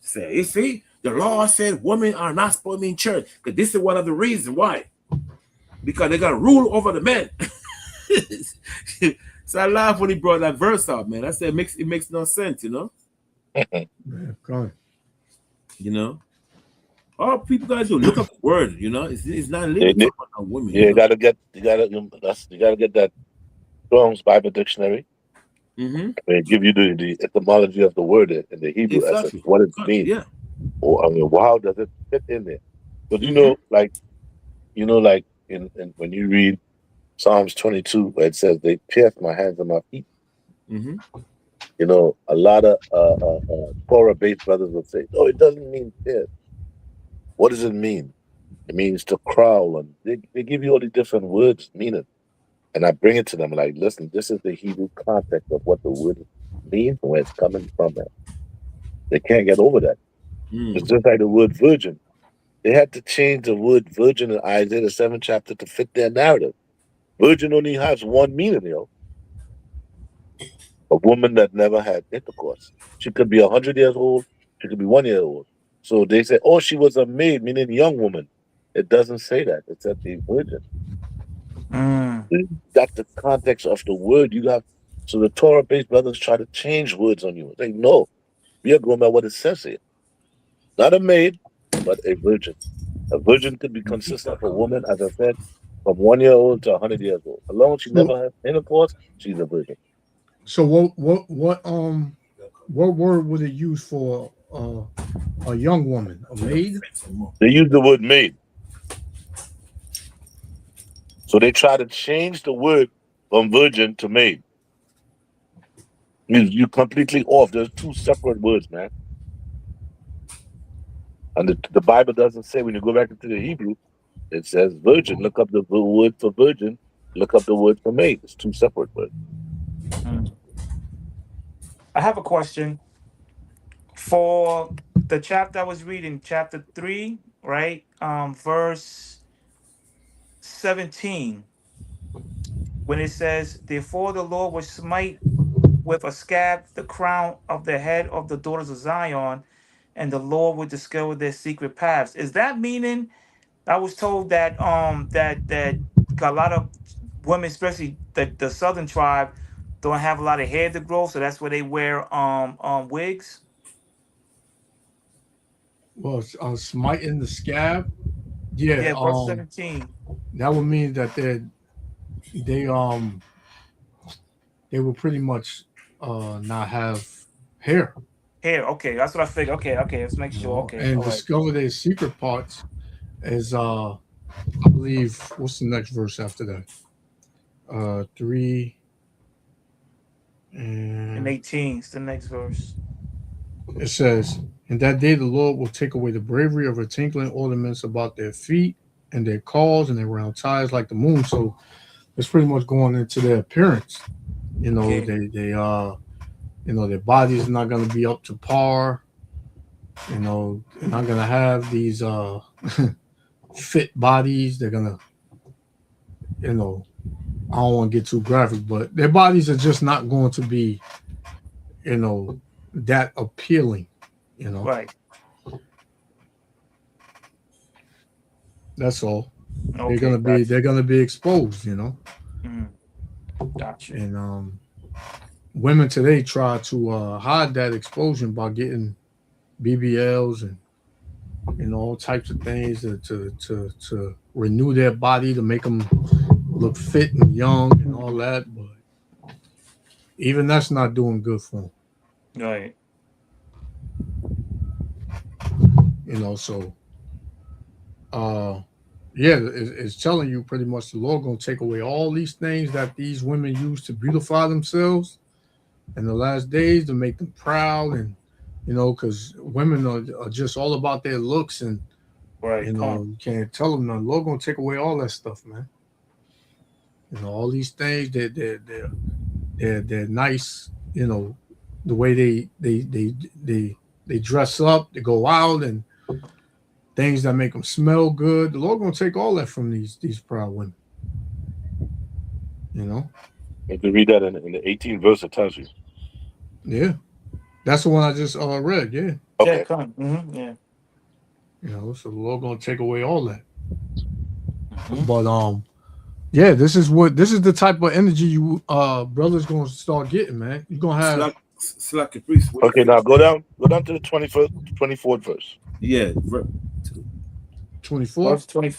Say, you see, the law said women are not supposed to be in church. Because this is one of the reasons why. Because they got to rule over the men. So I laughed when he brought that verse out, man. I said it makes no sense, you know? You know? All people gotta do, look up the word, you know. It's not literally talking about women. Yeah, you gotta get that Strong's Bible Dictionary. They give you the etymology of the word in the Hebrew as what it means. Yeah. Or, I mean, how does it fit in there? But you know, like in when you read Psalms 22, where it says they pierced my hands and my feet. You know, a lot of Torah-based brothers would say, "No, it doesn't mean pierce." What does it mean? It means to crawl, and they give you all these different words meaning. And I bring it to them like, listen, this is the Hebrew context of what the word means and where it's coming from. They can't get over that. It's just like the word virgin. They had to change the word virgin in Isaiah the 7th chapter to fit their narrative. Virgin only has one meaning, A woman that never had intercourse. She could be 100 years old. She could be 1 year old. So they say, oh, she was a maid, meaning a young woman. It doesn't say that. It said a virgin. That's the context of the word. You have so the Torah-based brothers try to change words on you. They no, we are going by what it says here. Not a maid, but a virgin. A virgin could be consistent of a woman, as I said, from 1 year old to 100 years old. As long as she never had intercourse, she's a virgin. So what word would it use for a young woman? A maid? They use the word maid. So they try to change the word from virgin to maid. You're completely off. There's two separate words, man. And the Bible doesn't say, when you go back into the Hebrew, it says virgin. Look up the word for virgin. Look up the word for maid. It's two separate words. I have a question for the chapter I was reading, chapter 3, right? Verse 17, when it says, therefore the Lord will smite with a scab the crown of the head of the daughters of Zion, and the Lord will discover their secret paths. Is that meaning? I was told that that a lot of women, especially the southern tribe, don't have a lot of hair to grow, so that's why they wear wigs. Well, smiting the scab. Yeah, verse 17. That would mean that they will pretty much not have hair. Hair, okay, that's what I figured. Okay, let's make sure. Okay, And all right. discover their secret parts is I believe, what's the next verse after that? 3 And 18 is the next verse. It says, in that day the Lord will take away the bravery of her tinkling ornaments about their feet and their calls and their round ties like the moon. So it's pretty much going into their appearance. You know, their bodies are not going to be up to par. You know, they're not going to have these fit bodies. They're going to, you know, I don't want to get too graphic, but their bodies are just not going to be, you know, that appealing, you know. Right. That's all. Okay, they're gonna be exposed, you know. Gotcha. And women today try to hide that exposure by getting BBLs and all types of things to renew their body, to make them look fit and young and all that. But even that's not doing good for them. Right. You know, so yeah, it's telling you pretty much the Lord gonna take away all these things that these women use to beautify themselves in the last days, to make them proud, and you know, because women are just all about their looks, and right, you know, you can't tell them nothing. The Lord gonna take away all that stuff, man. You know, all these things, they're nice, you know, the way they dress up, they go out, and things that make them smell good. The Lord gonna take all that from these proud women. You know. If you read that in the 18th verse, it tells you. Yeah, that's the one I just read. Yeah. Okay. Yeah, come. Mm-hmm. Yeah. You know, so the Lord gonna take away all that. But yeah, this is the type of energy you brothers gonna start getting, man. You're gonna have Slack it, priest. Okay, now go down to the 24th verse. Yeah. 24. Verse 20.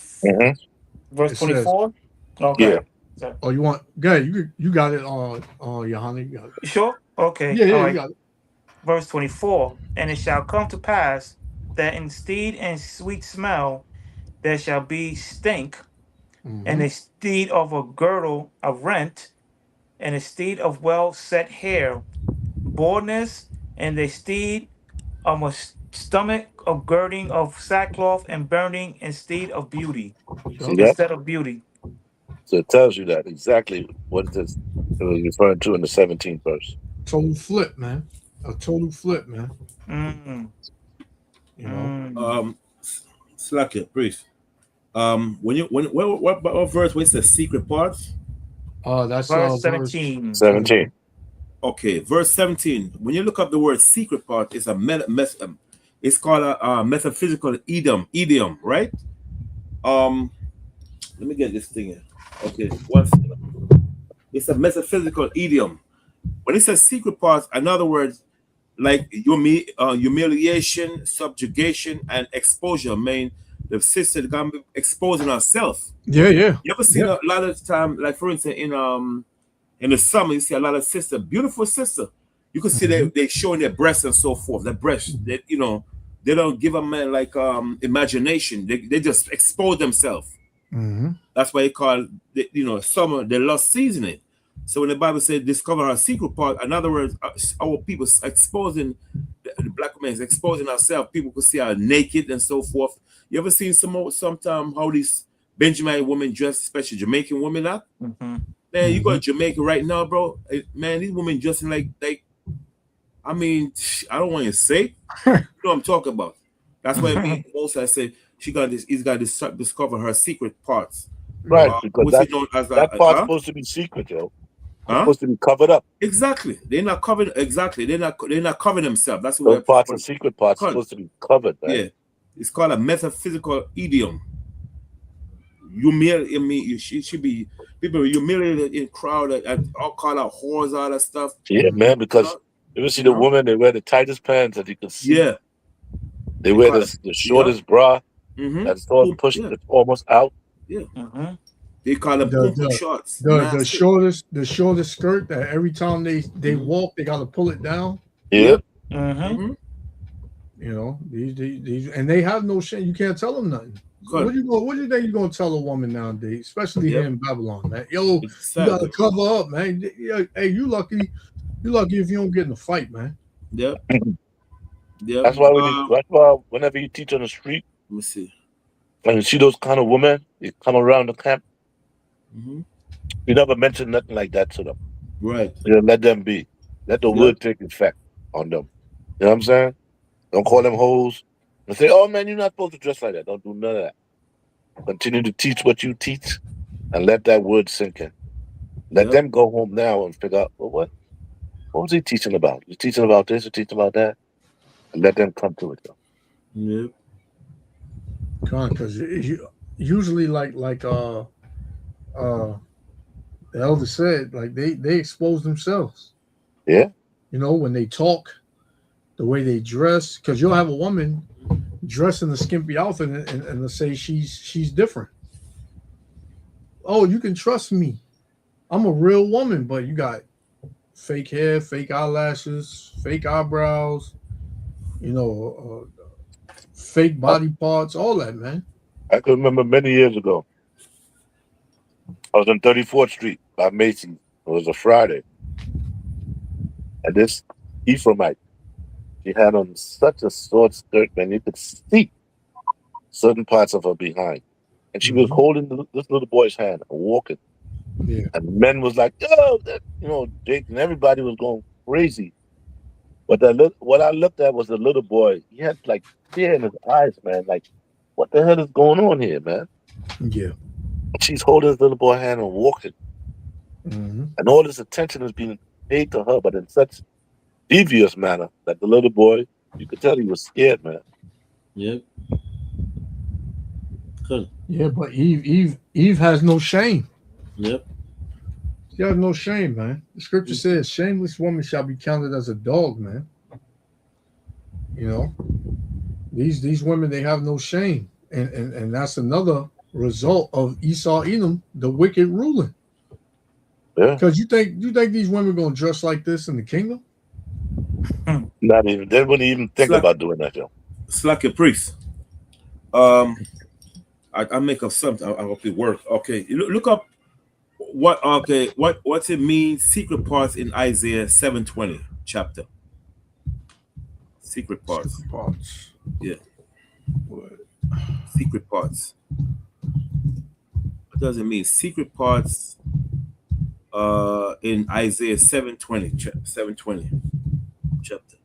Verse 24. Okay. Yeah. Oh, you want? Good. You got it on Yohanan. You got it. Sure. Okay. Yeah, All you right. got it. Verse 24. And it shall come to pass that instead and sweet smell there shall be stink, and instead of a girdle of rent, and instead of well set hair, baldness, and the steed of a stomach of girding of sackcloth and burning instead of beauty. See that? Instead of beauty. So it tells you that exactly what it is referring to in the 17th verse. Total flip, man. A total flip, man. You know. Slack it, priest. What verse? What's the secret parts? That's verse 17. 17. Okay, verse 17. When you look up the word secret part, it's a it's called a metaphysical idiom, right? Let me get this thing here. Okay, one second. It's a metaphysical idiom. When it says secret parts, in other words, like humiliation, subjugation, and exposure, mean the sister gonna be exposing herself. Yeah. You ever seen a lot of time, like for instance, in the summer, you see a lot of sister, beautiful sister. You can see they showing their breasts and so forth. Their breasts, they don't give a man like imagination. They just expose themselves. That's why they call summer the lost seasoning. So when the Bible says discover our secret part, in other words, our people exposing the black women, exposing ourselves. People could see our naked and so forth. You ever seen sometime how these Benjamin women dress, especially Jamaican women are? Man, you go to Jamaica right now, bro. Man, these women dressing like I mean, I don't want to say. You know what I'm talking about. That's why most I say he's got to discover her secret parts. Right, because that part's huh? supposed to be secret, yo. Huh? Supposed to be covered up. Exactly. They're not covering. Exactly. They're not covering themselves. That's Those what parts and secret parts are supposed to be covered, man. Yeah, it's called a metaphysical idiom. You should be people humiliated in crowd and all call out whores, all that stuff. Yeah, man. Because you ever see the women? They wear the tightest pants that you can see. Yeah. They wear the shortest bra that's all pushed almost out. Yeah. They call them pump shorts. The shortest skirt that every time they walk, they gotta pull it down. Yeah. You know, these and they have no shame. You can't tell them nothing. What do you think you're gonna tell a woman nowadays, especially here in Babylon, man? Yo, you gotta cover up, man. Hey, you lucky if you don't get in a fight, man. Yeah. That's why whenever you teach on the street, let me see. When you see those kind of women, they come around the camp. You never mention nothing like that to them. Right. You let them be. Let the word take effect on them. You know what I'm saying? Don't call them hoes. And say, oh man, you're not supposed to dress like that. Don't do none of that. Continue to teach what you teach and let that word sink in. Let them go home now and figure out, well, what was he teaching about? He's teaching about this, he's teaching about that. And let them come to it though. Yep. Because usually like the elder said, like they expose themselves. Yeah. You know, when they talk, the way they dress, because you'll have a woman dress in a skimpy outfit and they'll say she's different. Oh, you can trust me. I'm a real woman, but you got fake hair, fake eyelashes, fake eyebrows, fake body parts, all that, man. I can remember many years ago. I was on 34th Street by Macy's. It was a Friday. And this Ephraimite, she had on such a short skirt, man, you could see certain parts of her behind. And she was holding this little boy's hand and walking. Yeah. And men was like, yo, Jake, and everybody was going crazy. But what I looked at was the little boy. He had like fear in his eyes, man. Like, what the hell is going on here, man? Yeah. She's holding his little boy hand and walking. And all this attention is being paid to her, but in such devious manner that the little boy, you could tell he was scared, man. Yep. Good. Yeah, but Eve has no shame. Yep. She has no shame, man. The scripture says, shameless woman shall be counted as a dog, man. You know, these women, they have no shame. And that's another result of Esau Edom, the wicked ruling. Yeah. Because you think these women are gonna dress like this in the kingdom? Not even. They wouldn't even think about doing that, yo. It's like a priest. I make up something. I hope it works. Okay, look up what's it mean? Secret parts in Isaiah 7:20 chapter. Secret parts. Secret parts. Yeah. Secret parts. What does it mean? Secret parts. In Isaiah 7:20 chapter.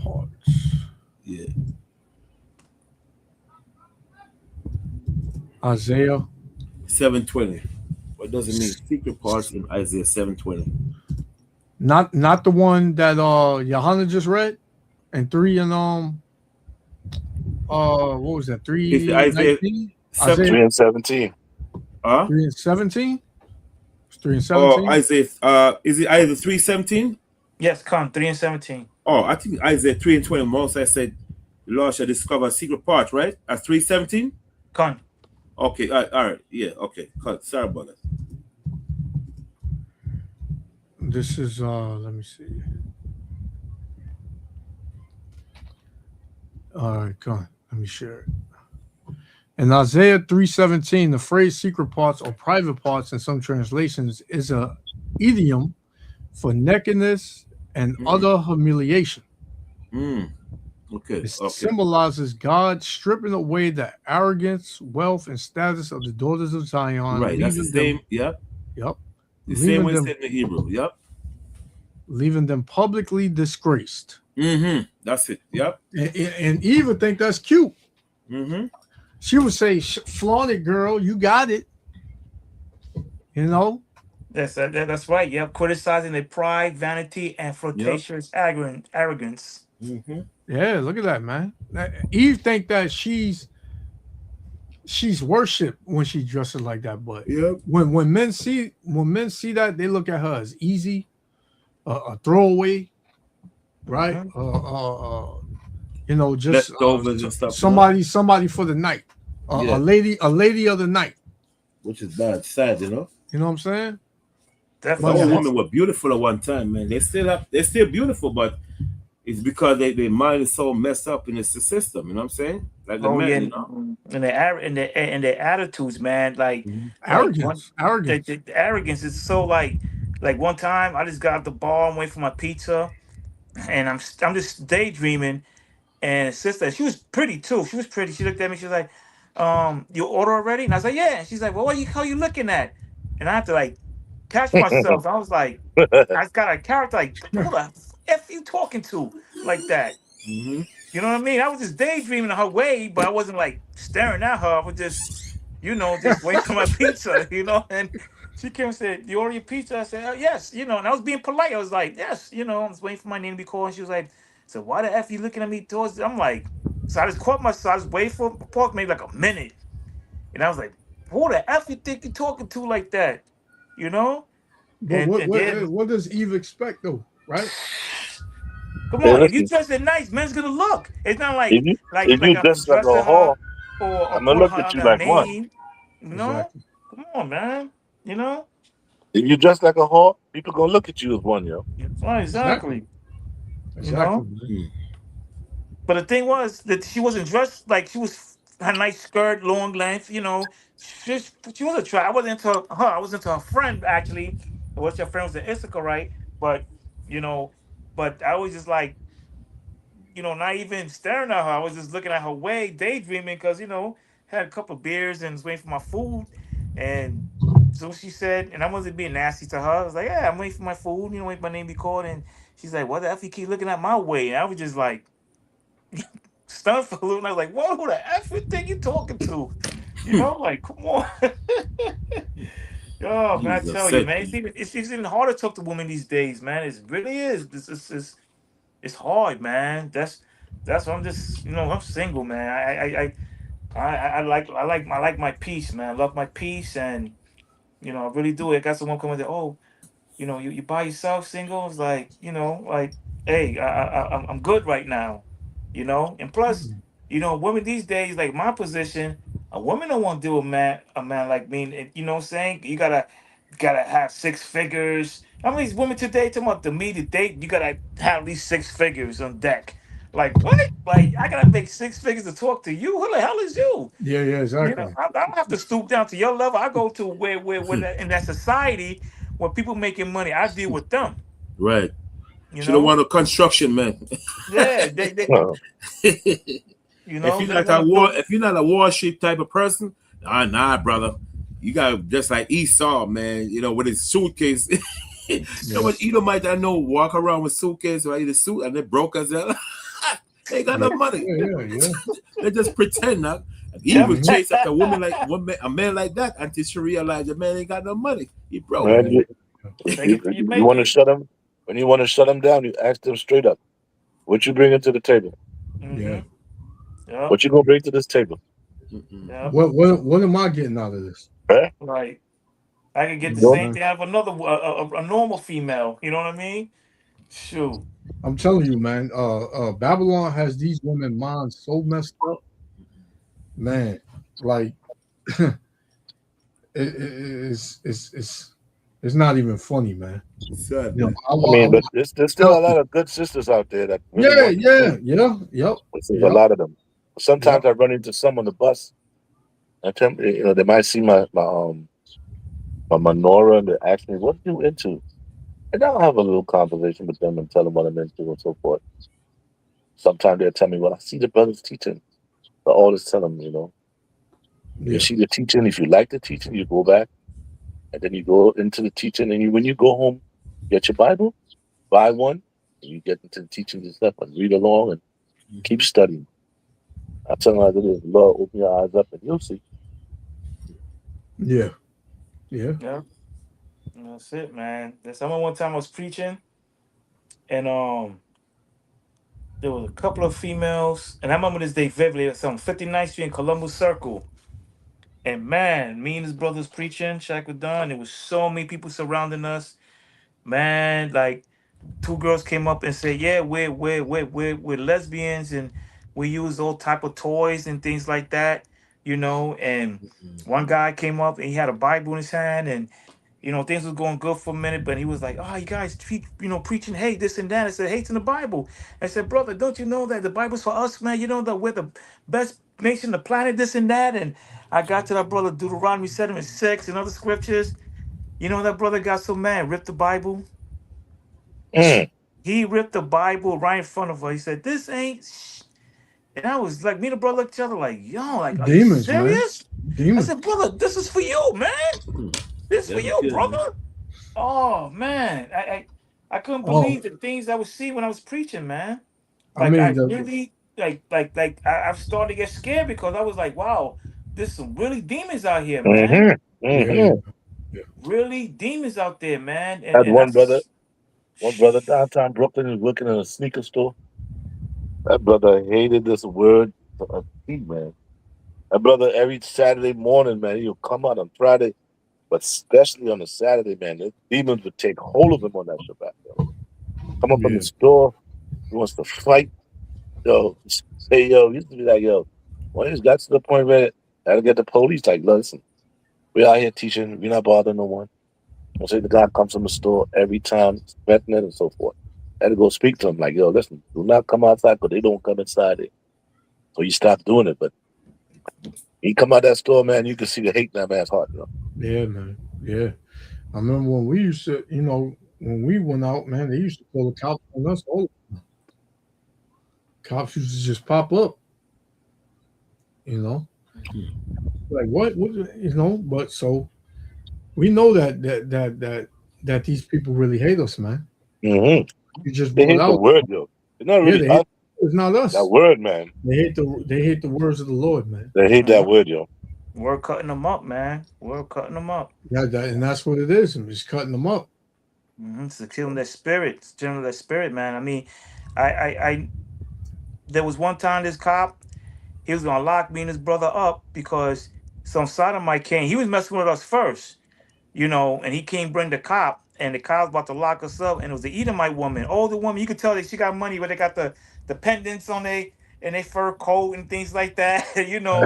Parts. Yeah. Isaiah 7:20. What does it mean? Secret parts in Isaiah 7:20. Not the one that Johanna just read, and 3 and what was that? 3 Isaiah 3 and 17. 3 and 17. 3 and 17. Oh, Isaiah. Is it Isaiah 3:17? Yes, come 3 and 17. Oh, I think Isaiah 3 and 20. Most said, "The Lord shall discover a secret part." Right? At 3:17. Come. Okay. All right. Yeah. Okay. Sorry about that. This is let me see. All right, come on. Let me share it. In Isaiah 3:17, the phrase secret parts or private parts in some translations is a idiom for nakedness and utter humiliation. Okay. It symbolizes God stripping away the arrogance, wealth, and status of the daughters of Zion. Right. That's the same. Yep. Yep. The same way it's said in the Hebrew. Yep. Leaving them publicly disgraced. That's it. Yep. And Eve would think that's cute. She would say, flaunt it, girl. You got it. You know? That's right. Yep. Criticizing their pride, vanity, and flirtatious arrogance. Yeah, look at that, man. Eve think that she's worshipped when she dresses like that. But when men see that, they look at her as easy, a throwaway, right? You know, just leftovers and stuff. Somebody for the night, a lady of the night, which is bad, sad, you know. You know what I'm saying? Definitely. Some women were beautiful at one time, man. They're still beautiful, but it's because their mind is so messed up in the system. You know what I'm saying? Like the men, you know, and their attitudes, man. Like arrogance. The arrogance is so like one time I just got out the bar and waiting for my pizza, and I'm just daydreaming. And a sister, she was pretty too. She was pretty. She looked at me. She was like, "You order already?" And I was like, "Yeah." And she's like, "Well, what are you looking at?" And I had to like catch myself. I was like, I got a character like, who the F you talking to like that? You know what I mean? I was just daydreaming her way, but I wasn't like staring at her. I was just, just waiting for my pizza, And she came and said, "You order your pizza?" I said, "Oh, yes." And I was being polite. I was like, "Yes." I was waiting for my name to be called. And she was like, "So why the F you looking at me towards?" I'm like, so I just caught myself. I was waiting for pork maybe like a minute. And I was like, who the F you think you're talking to like that? But what does Eve expect though, right? Come on, if you dress it nice, men's gonna look. It's not like if you dress like a whore, I'm gonna look at you like what? Exactly. Come on, man. If you dress like a whore, people gonna look at you as one, yo. Exactly. But the thing was that she wasn't dressed like she was her nice skirt, long length. She was attractive. I wasn't into her. I was into her friend actually. Which her friend was an Issachar, right? But but I was just like, not even staring at her. I was just looking at her way, daydreaming because had a couple of beers and was waiting for my food. And so she said, and I wasn't being nasty to her. I was like, "Yeah, I'm waiting for my food. Wait for my name to be called." And she's like, "What the F you keep looking at my way?" And I was just like, stunned for a little. And I was like, "What? Who the F you think you talking to?" Like, come on. Oh man, I tell you, man, it's even harder to talk to women these days, man. It really is. It's hard, man. That's what I'm just, I'm single, man. I like my peace, man. I love my peace, and I really do. I got someone coming and say, "Oh, you by yourself, single?" It's like, hey, I'm good right now, And plus, women these days, like my position, a woman don't want to deal with a man like me. You know what I'm saying? You gotta have 6 figures. How many women today talking about to date? You gotta have at least 6 figures on deck. Like what? Like I gotta make 6 figures to talk to you? Who the hell is you? Yeah, exactly. I don't have to stoop down to your level. I go to where in that society where people making money, I deal with them. Right. You don't want a construction man. Yeah, if you're not a Wall Street type of person, nah, brother. You got just like Esau, man. With his suitcase. What Edomite I know walk around with suitcase, right? The suit and they broke as hell. They ain't got no money. Yeah. They just pretend now. He would chase after a woman a man like that until she realized the man ain't got no money. He broke. Man, you want to shut him? When you want to shut them down, you ask them straight up, what you bringing to the table? Yeah. Yep. What you gonna bring to this table? Yep. What am I getting out of this? Right. I can get the No, same man. thing out of another a normal female. You know what I mean? Shoot. I'm telling you, man. Babylon has these women minds so messed up, man. Like, it's not even funny, man. Sad, You know, I mean, but there's still a lot of good sisters out there that really yep. There's a lot of them. Sometimes I run into some on the bus, and tell me, you know, they might see my menorah and they ask me, "What are you into?" And I'll have a little conversation with them and tell them what I'm into and so forth. Sometimes they'll tell me, "Well, I see the brothers teaching." I always tell them, you know, you see the teaching. If you like the teaching, you go back, and then you go into the teaching. And when you go home, get your Bible, buy one, and you get into the teachings and stuff, and read along and keep studying. I tell them, like, Lord, open your eyes up, and you'll see. Yeah. Yeah. That's it, man. There's someone one time I was preaching, and there was a couple of females, and I remember this day vividly. It was on 59th Street in Columbus Circle. And man, me and his brothers preaching, Shaq Don. There was so many people surrounding us. Man, like 2 girls came up and said, "Yeah, we're lesbians, and we use all type of toys and things like that, you know." And one guy came up and he had a Bible in his hand, and you know, things was going good for a minute, but he was like, "Oh, you guys, preaching hate, this and that." I said, "Hate's in the Bible." I said, "Brother, don't you know that the Bible's for us, man? You know that we're the best nation on the planet, this and that." And I got to that brother Deuteronomy 7:6 and other scriptures. You know, that brother got so mad, ripped the Bible. He ripped the Bible right in front of her. He said, "This ain't." And I was like, me and the brother looked at each other like, "Yo, like, are Demons, you man. serious?" Demons. I said, "Brother, this is for you, man. This is for you, brother." Oh man, I couldn't believe the things I would see when I was preaching, man. I Like mean, I really I've started to get scared because I was like, wow, there's some really demons out here, man. Really demons out there, man. I had And one brother downtown Brooklyn was working in a sneaker store. That brother hated this word, man. That brother every Saturday morning, man, he'll come out on Friday, but especially on a Saturday, man, the demons would take hold of him on that Shabbat. Yo. Come up from the store, he wants to fight. Yo, say, yo, he used to be like, yo, when he got to the point where I had to get the police, like, listen, we're out here teaching, we're not bothering no one. I'll say the guy comes from the store every time, threatening it and so forth. I had to go speak to him, like, yo, listen, do not come outside because they don't come inside it. So you stop doing it, but he come out that store, man, you can see the hate in that man's heart, you know. Yeah, man. Yeah. I remember when we used to, you know, when we went out, man, they used to call the cops on us all the time. Cops used to just pop up, you know. Like what, you know, but so we know that these people really hate us, man. Mm-hmm. You just They brought hate out the word, yo. It's not really us. It's not us. That word, man. They hate the words of the Lord, man. They hate that word, yo. We're cutting them up, man. We're cutting them up. Yeah, and that's what it is. I'm just cutting them up. It's to kill their spirit. It's killing their spirit, man. I mean, I there was one time this cop, he was gonna lock me and his brother up because some sodomite came. He was messing with us first, you know, and he came bring the cop, and the cop was about to lock us up, and it was the Edomite woman, older woman. You could tell that she got money, but they got the pendants on their fur coat and things like that, you know.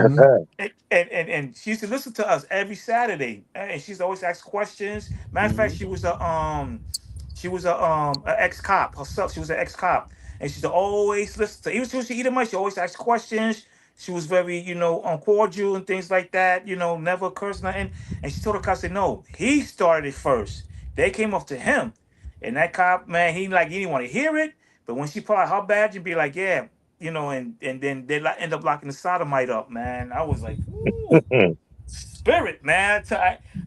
And she used to listen to us every Saturday, and she used to always ask questions. Matter of fact, she was a ex-cop herself. She was an ex-cop, and she used to always listen to. Even when she Edomite, she always asked questions. She was very, you know, cordial and things like that. You know, never cursed nothing. And she told the cop, said, "No, he started it first. They came up to him." And that cop, man, he didn't want to hear it. But when she pulled out her badge and be like, "Yeah," you know, and then they end up locking the sodomite up, man. I was like, ooh, spirit, man.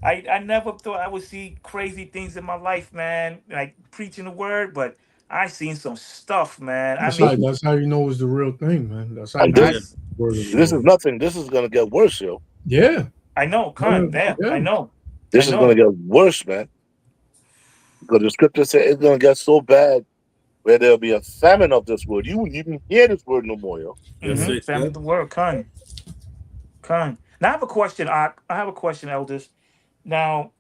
I never thought I would see crazy things in my life, man. Like preaching the word, but I seen some stuff, man. That's how you know it's the real thing, man. That's how This is nothing. This is gonna get worse, yo. Yeah. I know, I know. This is gonna get worse, man. Because the scripture said it's gonna get so bad where there'll be a famine of this word. You wouldn't even hear this word no more, yo. Family of the word, Con. Now I have a question. I have a question, elders. Now,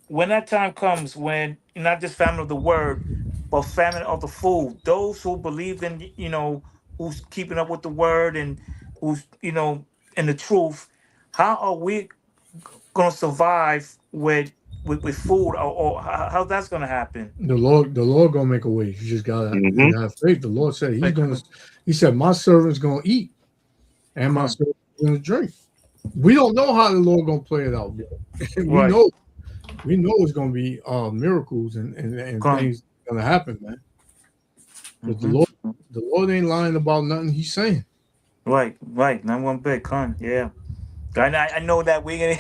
when that time comes, when not just famine of the word, but famine of the food, those who believe in, who's keeping up with the word and who's, in the truth, how are we gonna survive with food, or how that's gonna happen? The Lord gonna make a way. You just gotta have faith. The Lord said He said, my servant's gonna eat and my servant's gonna drink. We don't know how the Lord gonna play it out. We know it's gonna be miracles and things gonna happen, man. But the Lord ain't lying about nothing He's saying. Right. Not one bit, Con. Yeah. I know that we're gonna,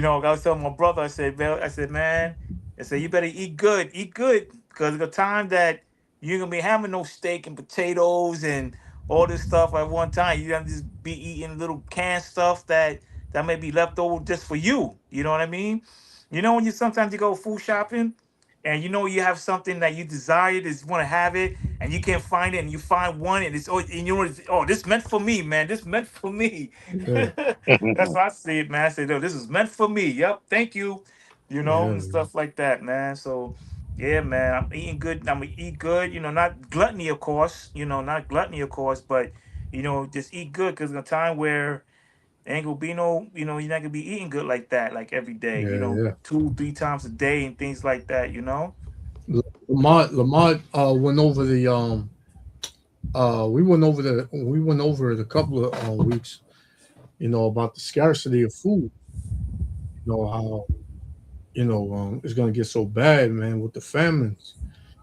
I was telling my brother, I said, man, you better eat good, because the time that you're gonna be having no steak and potatoes and all this stuff at one time, you're gonna just be eating little canned stuff that may be left over just for you. You know what I mean? When sometimes you go food shopping and you have something that you desire, just want to have it, and you can't find it, and you find one, and this meant for me, man. This meant for me. Yeah. That's how I see it, man. I say, no, this is meant for me. Yep, thank you. And stuff like that, man. So yeah, man, I'm eating good. I'm gonna eat good. Not gluttony, of course. But just eat good, because in a time where ain't gonna be no, you're not gonna be eating good like that, like every day. 2-3 times a day and things like that. Lamont went over the we went over it a couple of weeks, about the scarcity of food. How it's gonna get so bad, man, with the famines,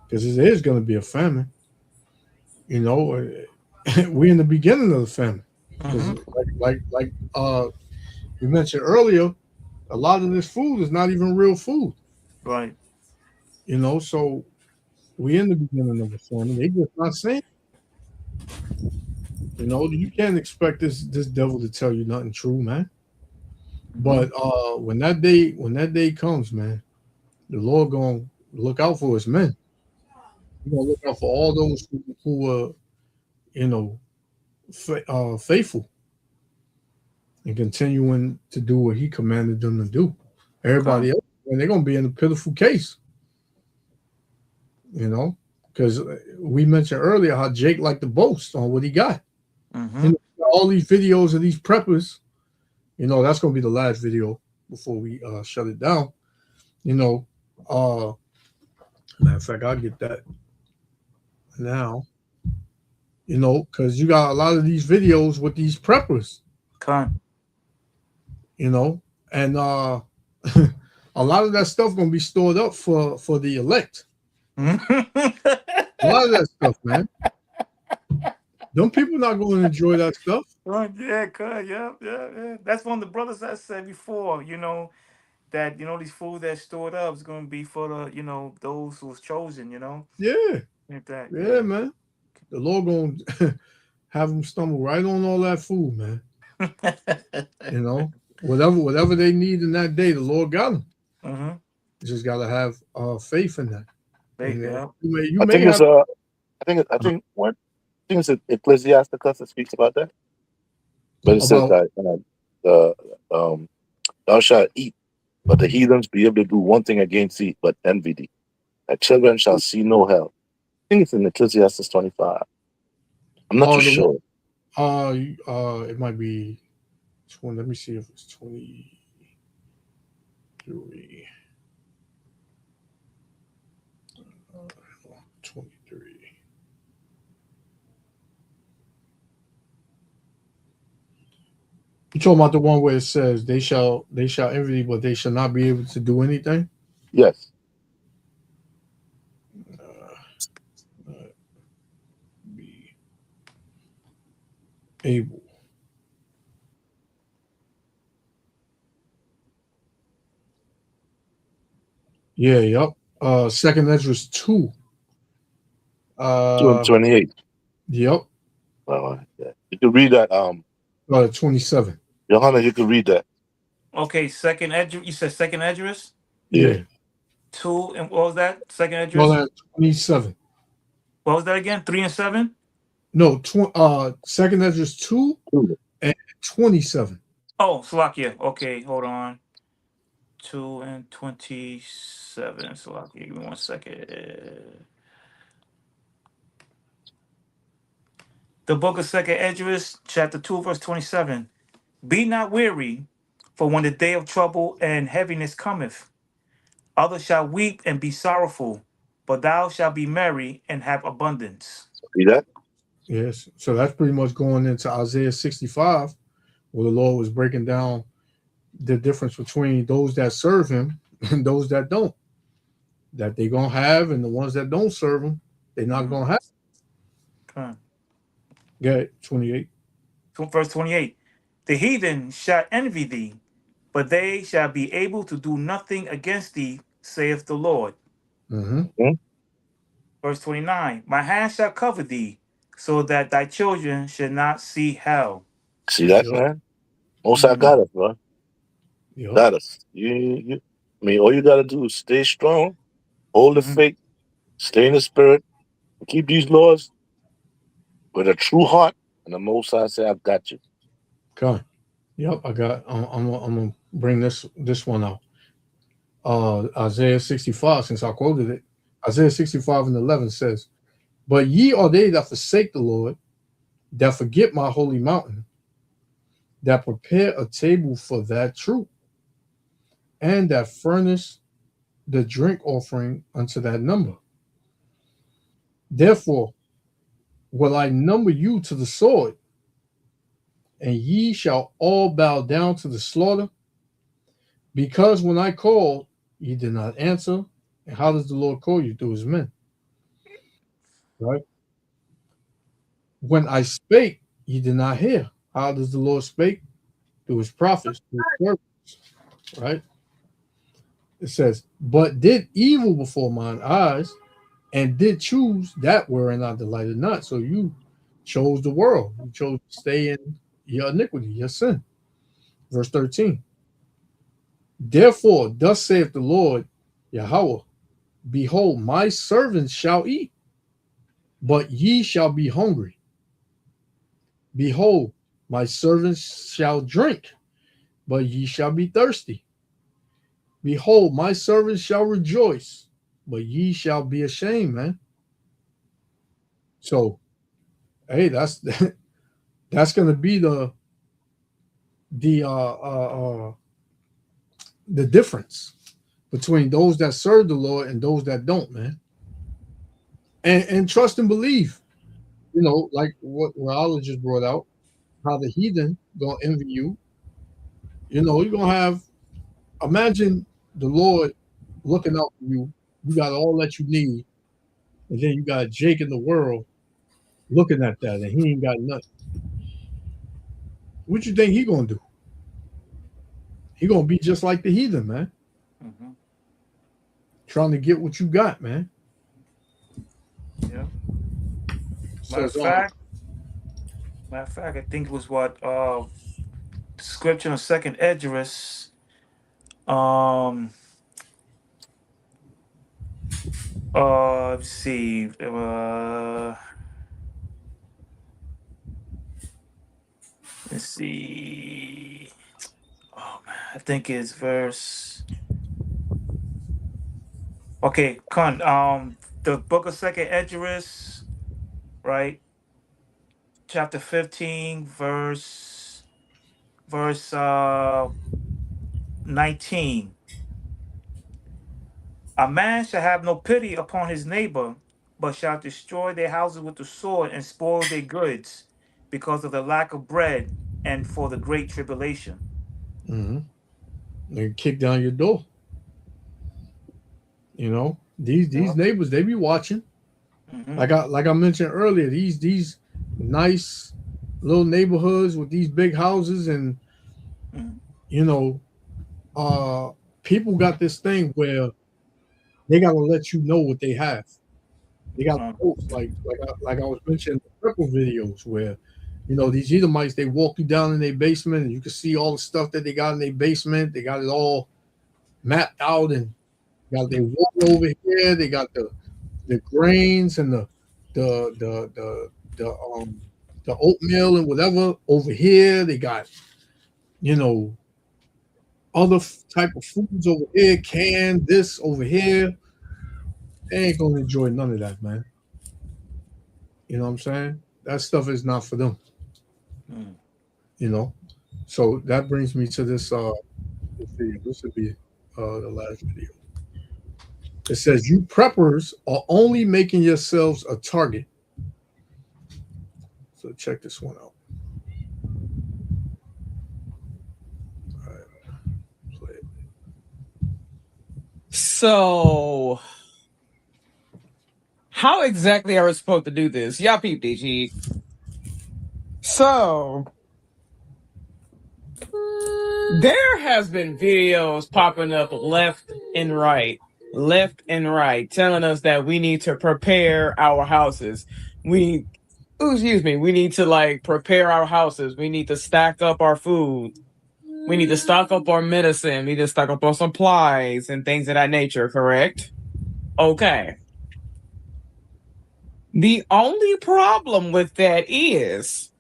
because it is gonna be a famine. We in the beginning of the famine. Like we mentioned earlier, a lot of this food is not even real food. Right. So we in the beginning of the famine. They just not saying. You can't expect this devil to tell you nothing true, man. But when that day comes, man, the Lord gonna look out for His men. He's gonna look out for all those who are faithful and continuing to do what He commanded them to do. Everybody else, and they're gonna be in a pitiful case. Because we mentioned earlier how Jake liked to boast on what he got. All these videos of these preppers, that's going to be the last video before we shut it down. Matter of fact, I'll get that now. Because you got a lot of these videos with these preppers. And a lot of that stuff going to be stored up for the elect. A lot of that stuff, man. Them people not going to enjoy that stuff. Yeah. That's one of the brothers I said before. That these food that's stored up is going to be for the those who's chosen. Yeah, man. The Lord going to have them stumble right on all that food, man. Whatever they need in that day, the Lord got them. You just got to have faith in that. I think it's Ecclesiasticus that speaks about that. But it says that thou shalt eat, but the heathens be able to do one thing against thee, but envy thee. Thy children shall see no hell. I think it's in Ecclesiastes 25. I'm not too sure. It might be 20. Let me see if it's 23. 23. You talking about the one where it says they shall envy, but they shall not be able to do anything? Yes. Be able. Yeah, yep. Second Esdras 2. 2:28. Yep. Yeah. You can read that. 27. Johanna, you can read that. Okay, second Esdras. You said second Esdras? Yeah. 2 and what was that? Second address? Well, that's 27. What was that again? 3 and 7? No, second address 2 and 27. Oh, Slovakia. Okay, hold on. 2 and 27. Slovakia. Give me 1 second. The book of Second Esdras, chapter 2, verse 27. Be not weary, for when the day of trouble and heaviness cometh, others shall weep and be sorrowful, but thou shalt be merry and have abundance. See that? Yes. So that's pretty much going into Isaiah 65, where the Lord was breaking down the difference between those that serve him and those that don't. That they're going to have, and the ones that don't serve him, they're not going to have. Okay. Yeah, 28. Verse 28. The heathen shall envy thee, but they shall be able to do nothing against thee, saith the Lord. Mm-hmm. Verse 29. My hand shall cover thee, so that thy children should not see hell. See that, man? Most I got us, bro. Got us. I mean, all you got to do is stay strong, hold the faith, stay in the spirit, and keep these laws with a true heart. And the Most High say, I've got you. Okay. Yep, I got. I'm gonna bring this one out. Isaiah 65, since I quoted it. Isaiah 65 and 11 says, "But ye are they that forsake the Lord, that forget my holy mountain, that prepare a table for that troop, and that furnish the drink offering unto that number. Therefore will I number you to the sword, and ye shall all bow down to the slaughter, because when I called, ye did not answer." And how does the Lord call you? Through his men. Right? When I spake, ye did not hear. How does the Lord speak? Through his prophets, through his servants. Right? It says, but did evil before mine eyes, and did choose that wherein I delighted not. So you chose the world. You chose to stay in your iniquity, your sin. Verse 13. Therefore, thus saith the Lord Yahweh, behold, my servants shall eat, but ye shall be hungry. Behold, my servants shall drink, but ye shall be thirsty. Behold, my servants shall rejoice, but ye shall be ashamed, man. So, hey, that's going to be the difference between those that serve the Lord and those that don't, man. And trust and believe, you know, like what Raul just brought out, how the heathen gonna envy you. You know, you're gonna have, imagine the Lord looking out for you. You got all that you need, and then you got Jake in the world looking at that, and he ain't got nothing. What you think he gonna do? He gonna be just like the heathen, man. Mm-hmm. Trying to get what you got, man. Yeah. Matter of fact, I think it was what scripture on Second Esdras. Let's see. Let's see. Oh man, I think it's verse. Okay, the book of Second Esdras, right? Chapter 15, verse 19. A man shall have no pity upon his neighbor, but shall destroy their houses with the sword and spoil their goods, because of the lack of bread and for the great tribulation. Mm-hmm. They kick down your door. You know, these neighbors, they be watching. Mm-hmm. Like I mentioned earlier, these nice little neighborhoods with these big houses, and you know, people got this thing where they gotta let you know what they have. They got posts like I was mentioning the purple videos where, you know, these Edomites, they walk you down in their basement and you can see all the stuff that they got in their basement. They got it all mapped out, and got their water over here. They got the grains and the oatmeal and whatever over here. They got, other type of foods over here, canned this over here. They ain't gonna enjoy none of that, man. You know what I'm saying? That stuff is not for them. So that brings me to this video. This will be the last video. It says, you preppers are only making yourselves a target. So check this one out. All right. Play it. So, how exactly are we supposed to do this? Y'all peep DG. So, there has been videos popping up left and right, telling us that we need to prepare our houses. We need to prepare our houses. We need to stack up our food. We need to stock up our medicine. We need to stock up our supplies and things of that nature, correct? Okay. The only problem with that is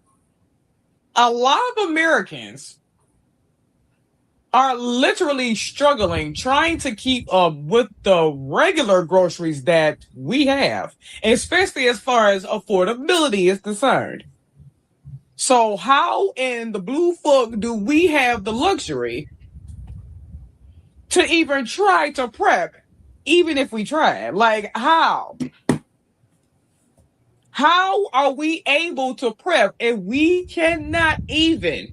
a lot of Americans are literally struggling trying to keep up with the regular groceries that we have, especially as far as affordability is concerned. So how in the blue fuck do we have the luxury to even try to prep, even if we try? Like, how? How are we able to prep if we cannot even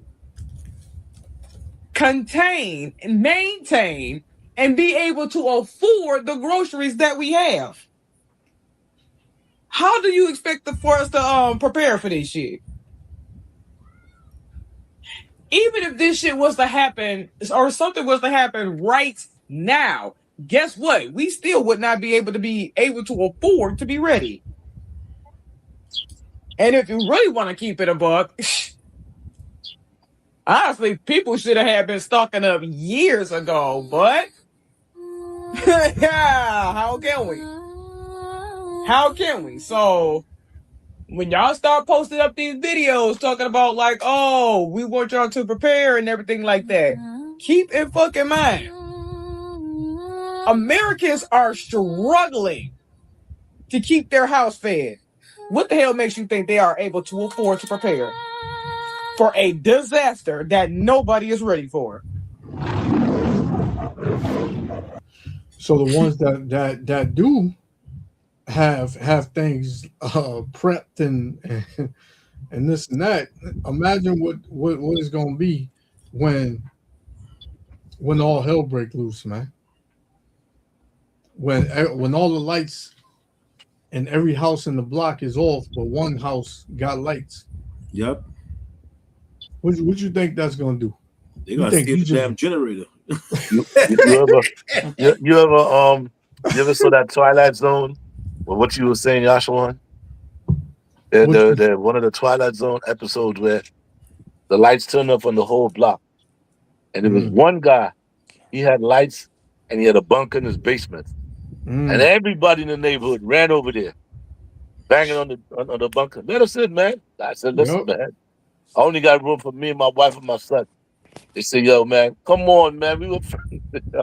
contain and maintain and be able to afford the groceries that we have? How do you expect for us to prepare for this shit? Even if this shit was to happen or something was to happen right now, guess what? We still would not be able to afford to be ready. And if you really want to keep it a buck, honestly, people should have been stocking up years ago, but how can we? How can we? So when y'all start posting up these videos talking about like, oh, we want y'all to prepare and everything like that, keep in fucking mind, Americans are struggling to keep their house fed. What the hell makes you think they are able to afford to prepare for a disaster that nobody is ready for? So the ones that do have things prepped and this and that, imagine what is going to be when all hell break loose, man. When all the lights in every house in the block is off, but one house got lights. Yep. What you think that's gonna do? They're gonna steal the damn generator. You ever saw that Twilight Zone? Well, what you were saying, Yashawan? The one of the Twilight Zone episodes where the lights turned up on the whole block, and there was one guy. He had lights, and he had a bunker in his basement. And everybody in the neighborhood ran over there, banging on the bunker. Let us in, man. I said, listen, man. I only got room for me and my wife and my son. They said, yo, man, come on, man. We were friends. I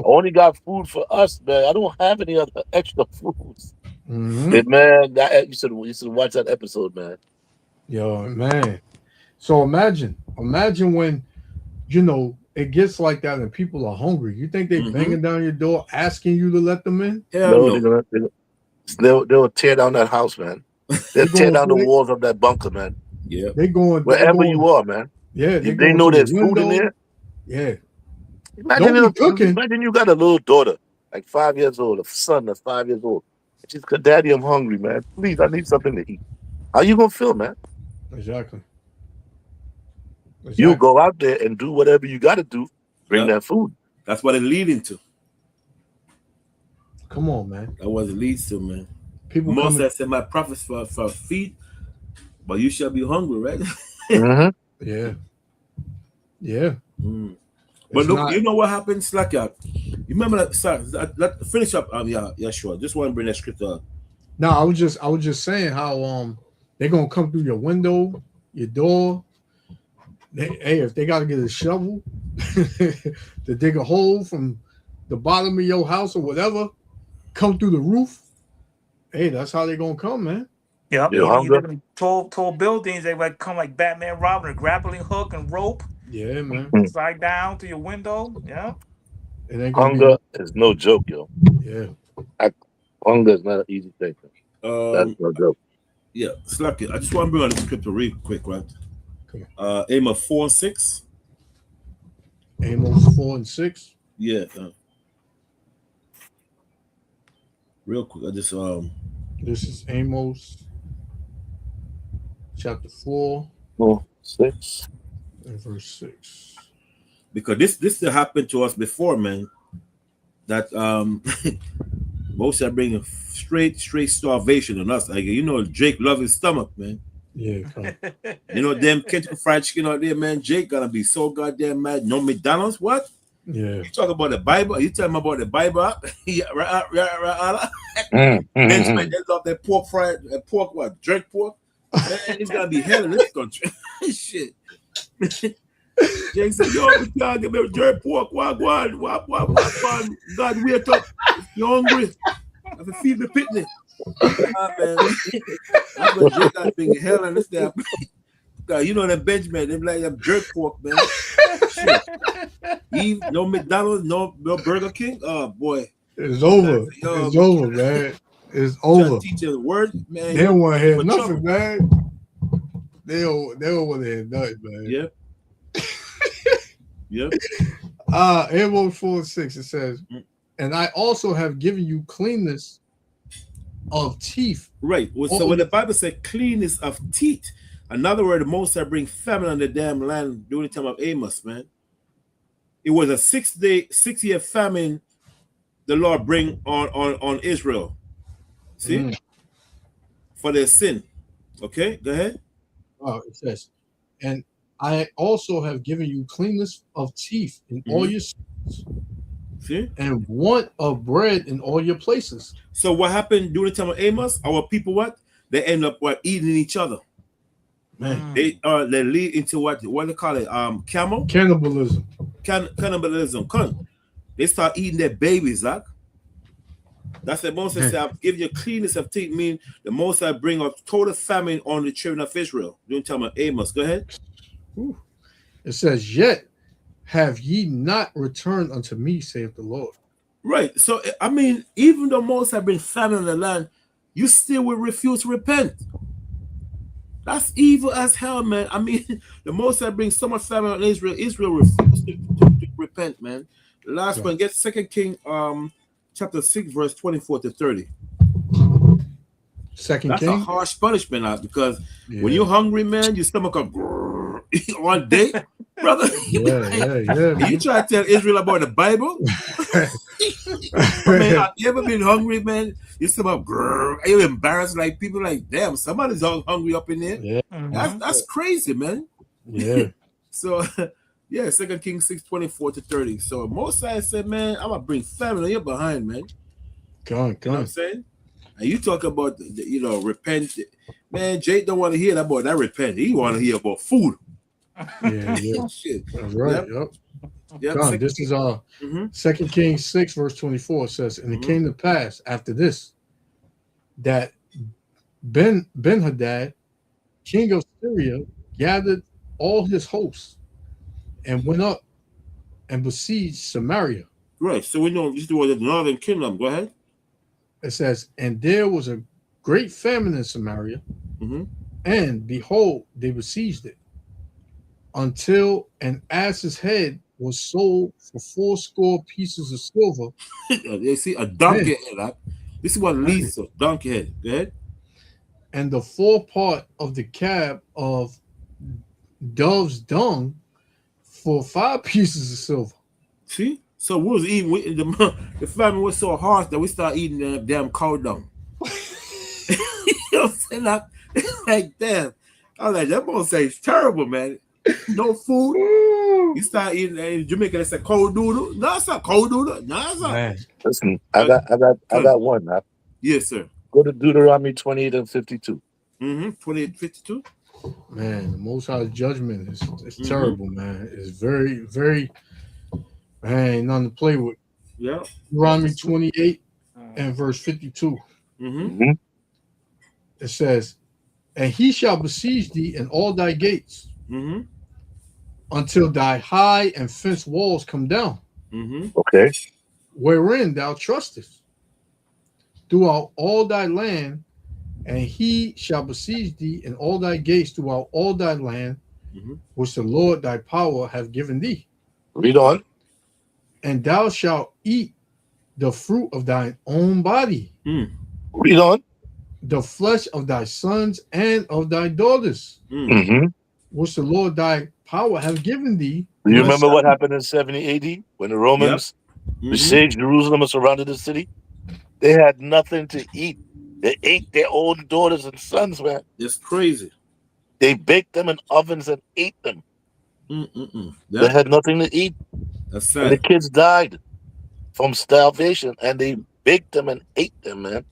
only got food for us, man. I don't have any other extra foods. And, man, you should watch that episode, man. Yo, man. So imagine when, it gets like that and people are hungry. You think they banging down your door asking you to let them in? No. They'll tear down that house, man. They'll tear down the walls of that bunker, man. Yeah. Wherever you are, man. Yeah. They know there's food in there. Yeah. Imagine you got a little daughter, like 5 years old, a son that's 5 years old. She's like, Daddy, I'm hungry, man. Please, I need something to eat. How you gonna feel, man? Exactly. You go out there and do whatever you got to do. Bring that food. That's what it leading to. Come on, man. That's what it leads to, man. People Moses said, my prophets for feed, but you shall be hungry, right? Yeah. Yeah. But look, you know what happened, Slacker? You remember that? Sorry, finish up. Yeah, sure. Just want to bring that script up. No, I was just saying how they're gonna come through your window, your door. Hey, if they gotta get a shovel to dig a hole from the bottom of your house or whatever, come through the roof. Hey, that's how they're gonna come, man. Yeah, Yeah, you hunger. live in tall buildings. They like come like Batman, Robin, a grappling hook and rope. Yeah, man. Slide down to your window. Yeah. It ain't gonna Hunger is no joke, yo. Yeah. Hunger is not an easy thing. That's no joke. Yeah, Slacker. I just want to bring on the script real quick, right? Amos 4 and 6. Amos 4 and 6. Yeah. Real quick, I just This is Amos chapter 4, 6, and verse 6. Because this happened to us before, man. That most are bringing straight starvation on us. Like, you know, Jake loves his stomach, man. Yeah. You know, them Kentucky Fried Chicken out there, man. Jake gonna be so goddamn mad. No McDonald's, what? Yeah. You talk about the Bible? You tell him about the Bible? Yeah, right. Benjamin, they love that pork, what? Jerk pork? Man, it's gonna be hell in this country. Shit. Jake said, yo, we can't give me jerk pork. What? God, wait up. You hungry? I have to feed the pitney. Man. I'm gonna drink that thing hell in this damn. You know that Benjamin, they like that jerk pork, man. Shit. No McDonald's, no Burger King. Oh boy. It's over. It's over, man. It's over. Teach you the word, man. They don't want to hear nothing, man. They don't want to hear nothing, man. Yep. Yep. Amos 4 and 6, it says, and I also have given you cleanness of teeth. Right. Well, so when the Bible said cleanness of teeth, another word, the Most High bring famine on the damn land during the time of Amos, man. It was a 6-year famine the Lord bring on Israel. See? For their sin. Okay, go ahead. Oh, it says, and I also have given you cleanness of teeth in all your cities, see, and want of bread in all your places. So what happened during the time of Amos? Our people, what? They end up eating each other. Man, they lead into what they call it? Cannibalism. Cannibalism. They start eating their babies, Zach. That's the Most High said, I've given you cleanness of teeth, mean the Most High bring a total famine on the children of Israel during the time of Amos. Go ahead. Ooh. It says, yet have ye not returned unto me, saith the Lord. Right. So, I mean, even though most have been famine in the land, you still will refuse to repent. That's evil as hell, man. I mean, the Most High brings so much famine on Israel. Israel refused to repent, man. The last one, get 2 King chapter 6, verse 24 to 30. That's King? A harsh punishment, because when you're hungry, man, your stomach will all day, brother. You try to tell Israel about the Bible? Man, have you ever been hungry, man? Your stomach, you're embarrassed, like people like, damn, somebody's all hungry up in there. Yeah. That's crazy, man. Yeah. So, yeah, 2 Kings 6, 24 to 30. So Mosiah said, man, I'm gonna bring famine on your behind, man. Come on. You know what I'm saying? And you talk about, repent. Man, Jake don't want to hear that about that repent. He want to hear about food. Yeah. Shit. That's right. Yep. God, this is 2 Kings 6, verse 24 says, and it came to pass after this that Ben-Hadad, king of Syria, gathered all his hosts and went up and besieged Samaria. Right. So we know this was the northern kingdom. Go ahead. It says, and there was a great famine in Samaria, and behold, they besieged it until an ass's head was sold for 80 pieces of silver. They see a donkey head. This is what leads to donkey head. Go ahead. And the forepart of the cab of dove's dung for 5 pieces of silver. See? So we was eating, the famine was so harsh that we started eating the damn cow dung. You know what I'm saying? Like, damn. I was like, that boy say it's terrible, man. No food. You start eating in Jamaica, they say cold doodle. No, it's not cold doodle. No, it's not. Man. Listen, I got one. Huh? Yes, sir. Go to Deuteronomy 28 and 52. 28, 52. Man, the Most High's judgment is terrible, man. It's very, very, man, ain't nothing to play with. Yeah. Deuteronomy 28 and verse 52. It says, and he shall besiege thee in all thy gates until thy high and fenced walls come down. Okay. Wherein thou trustest throughout all thy land, and he shall besiege thee in all thy gates throughout all thy land, which the Lord thy power hath given thee. Read on. And thou shalt eat the fruit of thine own body. Read on. The flesh of thy sons and of thy daughters, which the Lord thy power hath given thee. Do you remember what happened in 70 AD when the Romans besieged Jerusalem and surrounded the city? They had nothing to eat. They ate their own daughters and sons, man. It's crazy. They baked them in ovens and ate them. They had nothing to eat. That's and sad. the kids died from starvation, and they baked them and ate them, man.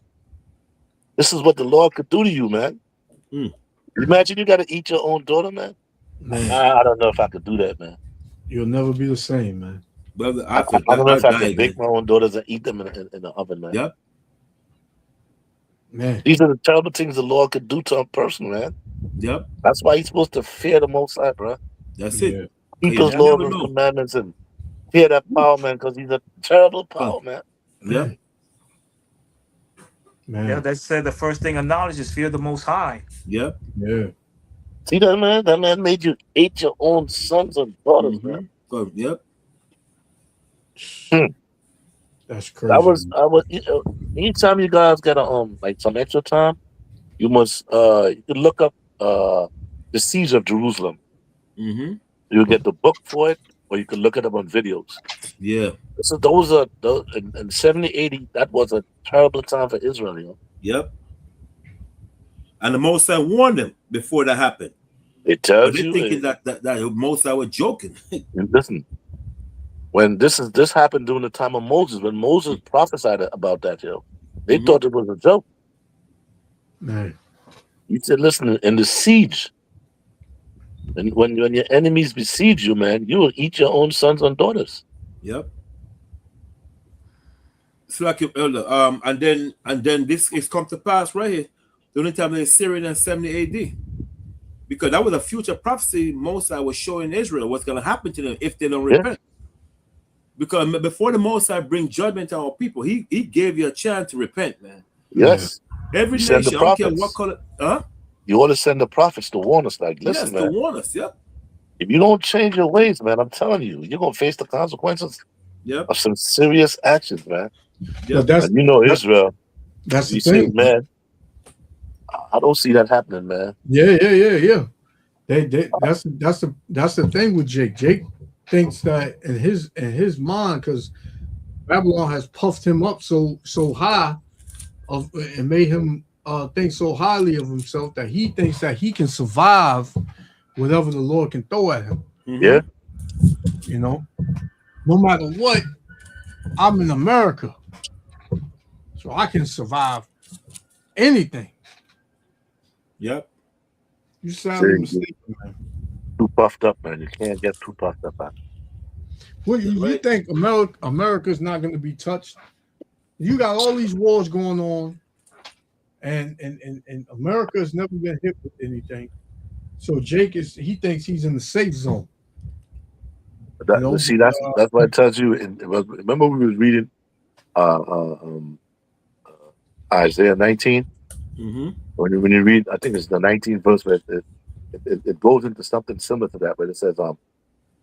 This is what the Lord could do to you, man. Imagine you got to eat your own daughter, man. I don't know if I could do that, man. You'll never be the same, man. Brother, I don't know if I could bake my own daughters and eat them in the oven, man. Yep. Man. These are the terrible things the Lord could do to a person, man. Yep. That's why he's supposed to fear the Most High, bro. That's it. Keep You his never laws and know. commandments and fear that power, man, because he's a terrible power, man. Yep. Yeah, they said the first thing of knowledge is fear the Most High. Yep. Yeah. See that, man? That man made you eat your own sons and daughters, man. Yep. That's crazy. That was anytime you guys get a like some extra time, you must you can look up the siege of Jerusalem. You'll get the book for it, or you can look it up on videos. Yeah. So those in 70, 80, that was a terrible time for Israel, you know. Yep. And the Most High warned them before that happened. It tells But they're you thinking that the Most High was joking. listen, when this happened during the time of Moses, when Moses prophesied about that, yo, they thought it was a joke. Man. He said, listen, in the siege, and when your enemies besiege you, man, you will eat your own sons and daughters. Yep. It's like your elder. And then this is come to pass right here. The only time in Syria in 70 AD. Because that was a future prophecy Mosai was showing Israel what's going to happen to them if they don't repent. Because before the Mosai bring judgment on our people, he gave you a chance to repent, man. Yes. Every You send nation, the I don't care prophets. what color. Huh? You ought to send the prophets to warn us, like, listen, Yes, man. to warn us. Yep. If you don't change your ways, man, I'm telling you, you're gonna face the consequences of some serious actions, man. But that's- and you know that's- Israel. that's the you say, thing. man. I don't see that happening, man. Yeah. That's the thing with Jake. Jake thinks that in his mind, because Babylon has puffed him up so high and made him think so highly of himself that he thinks that he can survive whatever the Lord can throw at him. Yeah. You know, no matter what, I'm in America, so I can survive anything. Yep. You sound Seriously. mistaken, man. Too puffed up, man. You can't get too puffed up, man. Well, you think America's not going to be touched? You got all these wars going on, and America's never been hit with anything. So Jake he thinks he's in the safe zone. See, that's what it tells you. Remember we was reading Isaiah 19. When you read, I think it's the 19th verse, but it goes into something similar to that, but it says,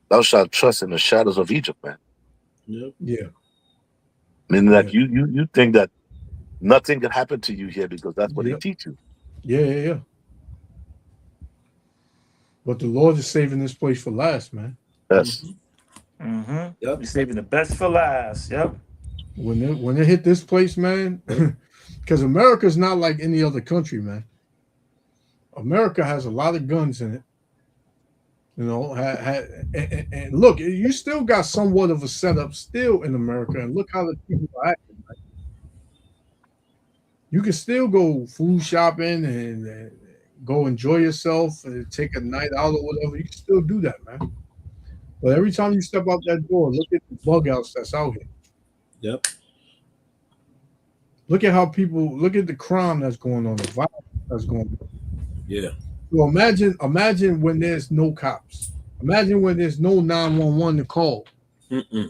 "Thou shalt trust in the shadows of Egypt, man." Yeah. Meaning that you think that nothing can happen to you here because that's what they teach you. Yeah. But the Lord is saving this place for last, man. Yes. Yep. You're saving the best for last. Yep. When it hit this place, man, because America's not like any other country, man. America has a lot of guns in it. You know, and look, you still got somewhat of a setup still in America, and look how the people are acting. Right? You can still go food shopping and go enjoy yourself and take a night out or whatever. You can still do that, man. But every time you step out that door, look at the bug outs that's out here. Yep. Look at how people look at the crime that's going on, the violence that's going on. Yeah. So imagine when there's no cops. Imagine when there's no 911 to call. Mm-mm.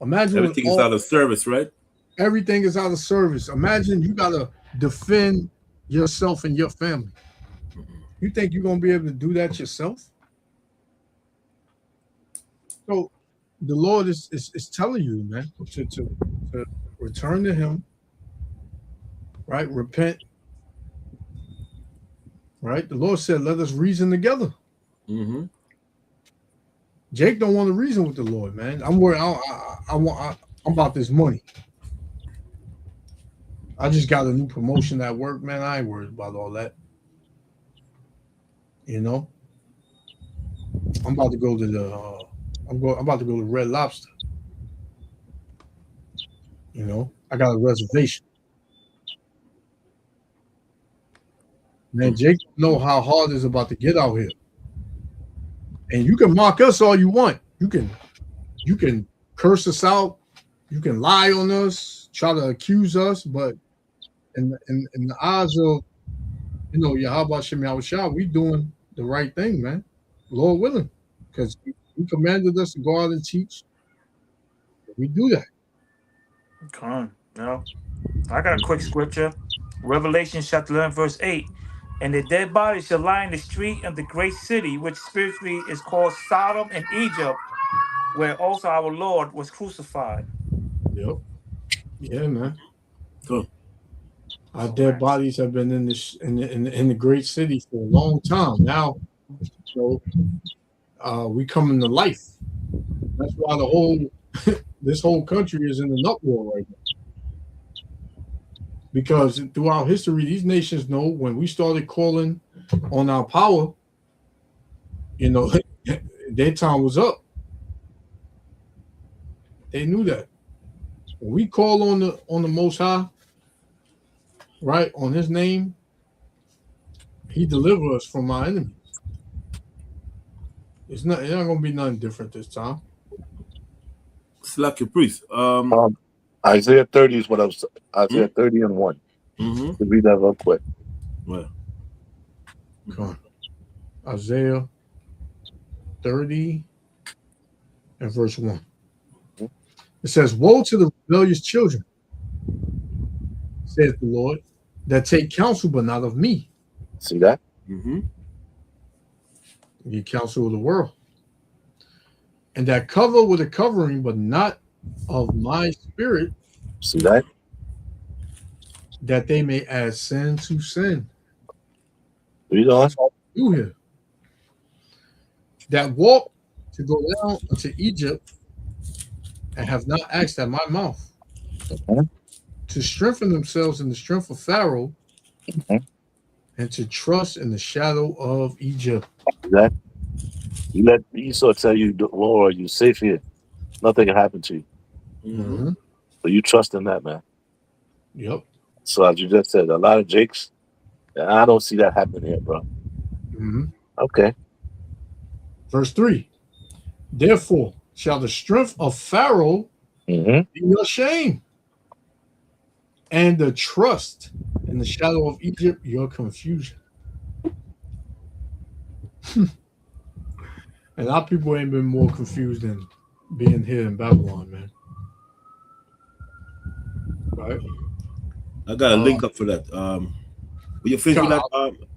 Imagine everything is out of service, right? Everything is out of service. Imagine you gotta defend yourself and your family. You think you're gonna be able to do that yourself? So the Lord is telling you, man, to return to Him, right? Repent. Right? The Lord said, let us reason together. Mm-hmm. Jake don't want to reason with the Lord, man. I'm worried. I'm about this money. I just got a new promotion at work, man. I ain't worried about all that. You know? I'm about to go to the I'm about to go to Red Lobster. You know, I got a reservation. Man, Jake know how hard it's about to get out here. And you can mock us all you want. You can curse us out. You can lie on us, try to accuse us, but in the eyes of, you know, Yahweh Shem Yahushua, we doing the right thing, man. Lord willing. Because He commanded us to go out and teach. We do that. Come on. No. I got a quick scripture. Revelation chapter 11, verse 8. And the dead body shall lie in the street of the great city, which spiritually is called Sodom and Egypt, where also our Lord was crucified. Yep. Yeah, man. Cool. Our dead bodies have been in the great city for a long time now. So we come into life. That's why the whole this whole country is in an uproar right now. Because throughout history, these nations know when we started calling on our power, you know, their time was up. They knew that. When we call on the Most High, right, on His name, He delivers us from our enemies. It's not gonna be nothing different this time. Slack your priest. Isaiah 30 is what I was. Isaiah 30 and 1. Mm-hmm. To read that real quick. Well, come on. Isaiah 30 and verse 1. Mm-hmm. It says, "Woe to the rebellious children, saith the Lord, that take counsel but not of me." See that? Mm-hmm. The counsel of the world, and that cover with a covering but not of my spirit. See that? That they may add sin to sin. Read on. That's all we do here. That walk to go down into Egypt and have not asked at my mouth. Mm-hmm. To strengthen themselves in the strength of Pharaoh, mm-hmm. and to trust in the shadow of Egypt. That you let Esau tell you, Lord, you're safe here. Nothing can happen to you. Mm-hmm. But you trust in that, man. Yep. So as you just said, a lot of Jakes, I don't see that happening here, bro. Mm-hmm. Okay. Verse 3. Therefore shall the strength of Pharaoh mm-hmm. be your shame, and the trust in the shadow of Egypt your confusion. And our people ain't been more confused than being here in Babylon, man. Right? I got a link up for that. Will you finish with that,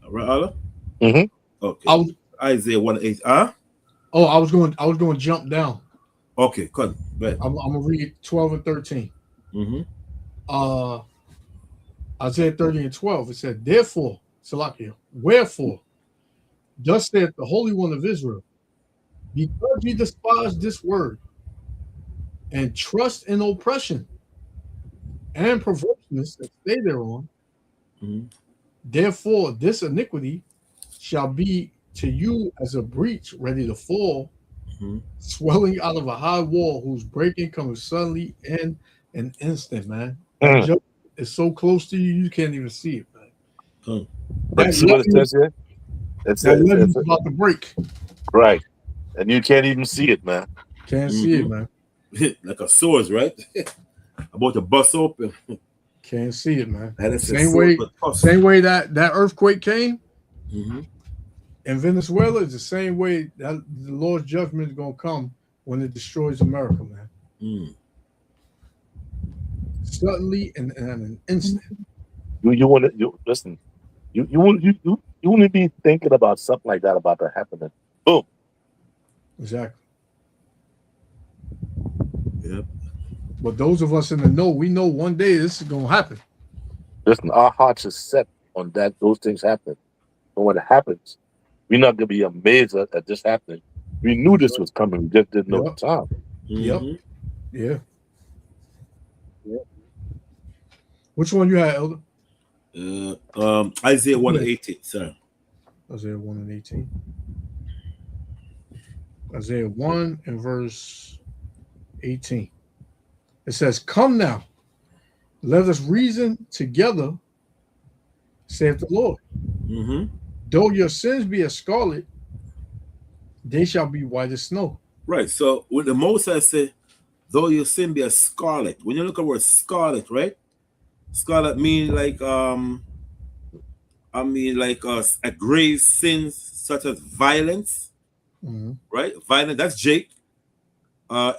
Ra'ala? Mm-hmm. Okay. Isaiah 1:8. Oh, I was going to jump down. Okay, good. I'm gonna read 12 and 13. Mm-hmm. Isaiah 30 and 12. It said, "Therefore, Salakia, wherefore, thus saith the Holy One of Israel, because ye despise this word, and trust in oppression and perverseness that stay thereon, mm-hmm. therefore this iniquity shall be to you as a breach ready to fall, swelling out of a high wall whose breaking comes suddenly in an instant, man. That joke is so close to you, you can't even see it, man. But see what it says here? It's about to break. Right. And you can't even see it, man. Can't see it, man. Like a swords, right? About to bust open. Can't see it, man. And it's a Same sword, way that earthquake came Mhm. in Venezuela is the same way that the Lord's judgment is gonna come when it destroys America, man. Suddenly and in an instant. You want to listen. You wouldn't be thinking about something like that about to happen. Boom. Exactly. Yep. But those of us in the know, we know one day this is gonna happen. Listen, our hearts are set on that. Those things happen. And when it happens, we're not gonna be amazed at this happening. We knew this was coming. We just didn't know the time. Yep. Yeah. Which one you had, Elder? Isaiah 1:18, sir. Isaiah 1 and 18. Isaiah 1 and verse 18. It says, "Come now, let us reason together, saith the Lord. Though your sins be as scarlet, they shall be white as snow." Right. So when the Moses said, though your sin be as scarlet, when you look at the word scarlet, right? Scarlet mean like a grave sins such as violence, right? Violence, that's Jake.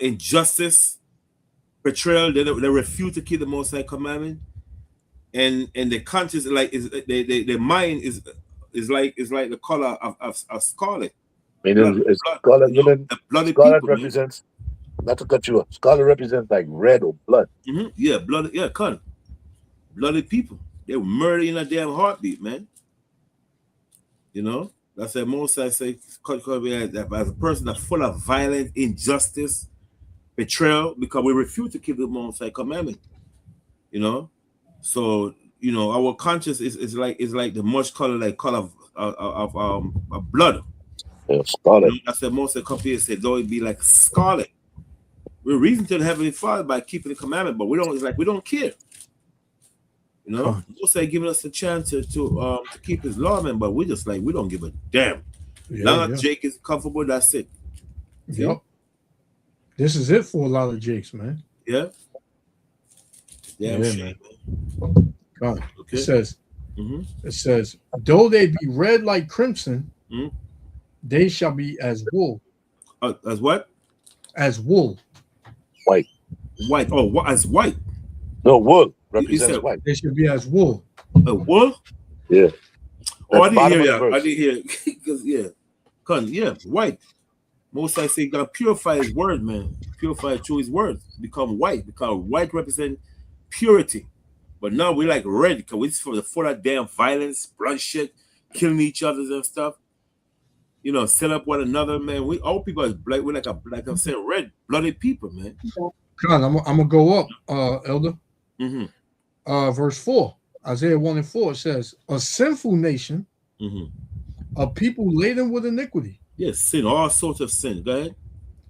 Injustice, betrayal, they refuse to keep the Most High commandment, and the conscience the mind is like the color of scarlet. Meaning scarlet, scarlet represents, not to cut you off, scarlet represents like red or blood. Yeah, blood. Yeah, bloody people. They were murdered in a damn heartbeat, man. You know, that's what most I say. As a person that's full of violence, injustice, betrayal, because we refuse to keep the Most High commandment. You know, so you know our conscience is like the much color of blood. Yeah, scarlet. That's what most of the companies said. Though it be like scarlet. We're reason to the Heavenly Father by keeping the commandment, but we don't. It's like we don't care. You know, Most High giving us a chance to keep His law, man, but we just like we don't give a damn. Now Jake is comfortable. That's it. Yep. This is it for a lot of Jakes, man. Yeah. Yeah, man. God. Okay. It says, though they be red like crimson, they shall be as wool. As what? As wool. White. White. Oh, as white. No, wool represents white. They should be as wool. Wool? Yeah. Oh, I didn't hear that. I didn't hear because white. Most I say God purify His word, man. Purify through His word. Become white. Because white represent purity. But now we like red because we're for the full of damn violence, bloodshed, killing each other and stuff. You know, set up one another, man. We all people are black. We're like I'm saying, red-blooded people, man. God, I'm gonna go up, Elder. Verse 4, Isaiah 1 and 4 says, "A sinful nation, a people laden with iniquity." Yes, sin, all sorts of sin. Go ahead.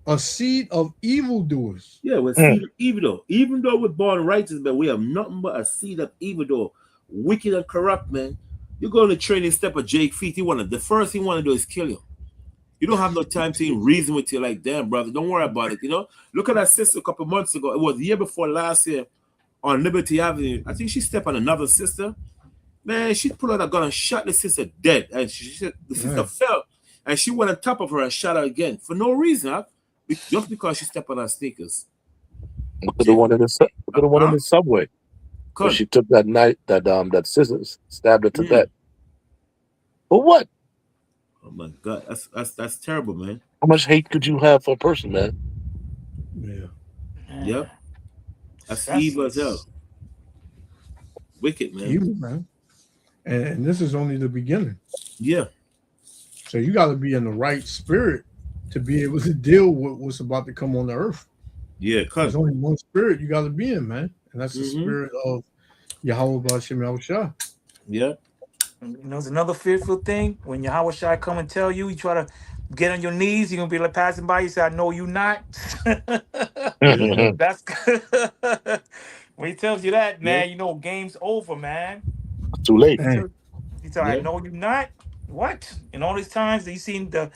"A seed of evildoers." Yeah, we're seed of evil. Even though we're born righteous, but we have nothing but a seed of evil, wicked and corrupt, man. You go on the training step of Jake feet. The first thing he want to do is kill you. You don't have no time to even reason with you like, damn, brother, don't worry about it. You know, look at that sister a couple months ago. It was the year before last year on Liberty Avenue. I think she stepped on another sister. Man, she pulled out a gun and shot the sister dead. And the sister fell. And she went on top of her and shot her again for no reason, just because she stepped on her sneakers. Look at the one in the subway. Where she took that knife, that scissors, stabbed her to death. For what? Oh my God, that's terrible, man. How much hate could you have for a person, man? Yeah. Yep. That's evil as hell. Wicked, man. Evil, man. And this is only the beginning. Yeah. So you got to be in the right spirit to be able to deal with what's about to come on the earth. Yeah, there's only one spirit you got to be in, man, and that's the spirit of Yahweh B'Shem Yahushua. Yeah. You know, it's another fearful thing when Yahweh Shai come and tell you, you try to get on your knees, you're gonna be like passing by, you say, I know you not. That's when he tells you that, man, you know game's over, man. Too late. He said, I know you not. What? And all these times that you seen the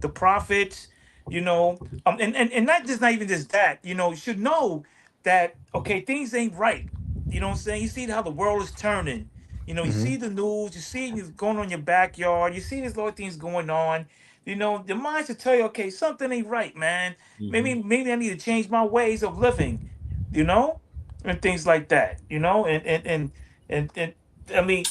prophets, you know, and not even just that, you know, you should know that okay, things ain't right. You know what I'm saying? You see how the world is turning. You know, you see the news, you see it's going on in your backyard, you see these little things going on. You know, the mind should tell you, okay, something ain't right, man. Maybe I need to change my ways of living, you know, and things like that, you know, and I mean,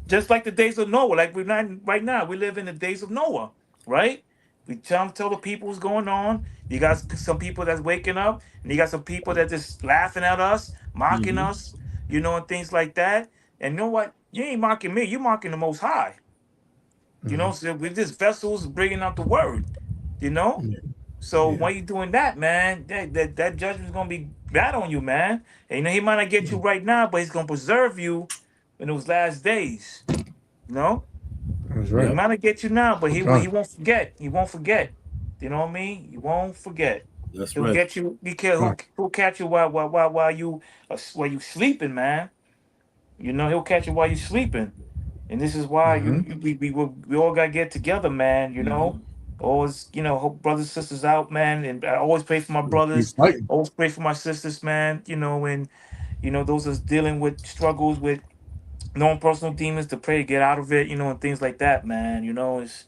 just like the days of Noah, like we're not right now, we live in the days of Noah, right? We tell the people what's going on. You got some people that's waking up, and you got some people that just laughing at us, mocking us, you know, and things like that. And you know what? You ain't mocking me. You're mocking the Most High. You know, so we're just vessels bringing out the word. You know, so when you doing that, man, that judgment's gonna be bad on you, man. And you know, he might not get you right now, but he's gonna preserve you in those last days. You know, That's right. he might not get you now, but he Okay. won't forget. He won't forget. You know what I mean? He won't forget. That's He'll right. get you. Be careful. He'll catch you while you sleeping, man. You know, he'll catch you while you sleeping. And this is why we all gotta get together, man. You know, always, you know, hope brothers and sisters out, man. And I always pray for my brothers. fighting. Always pray for my sisters, man. You know, and you know those that's dealing with struggles with known personal demons to pray to get out of it. You know, and things like that, man. You know, it's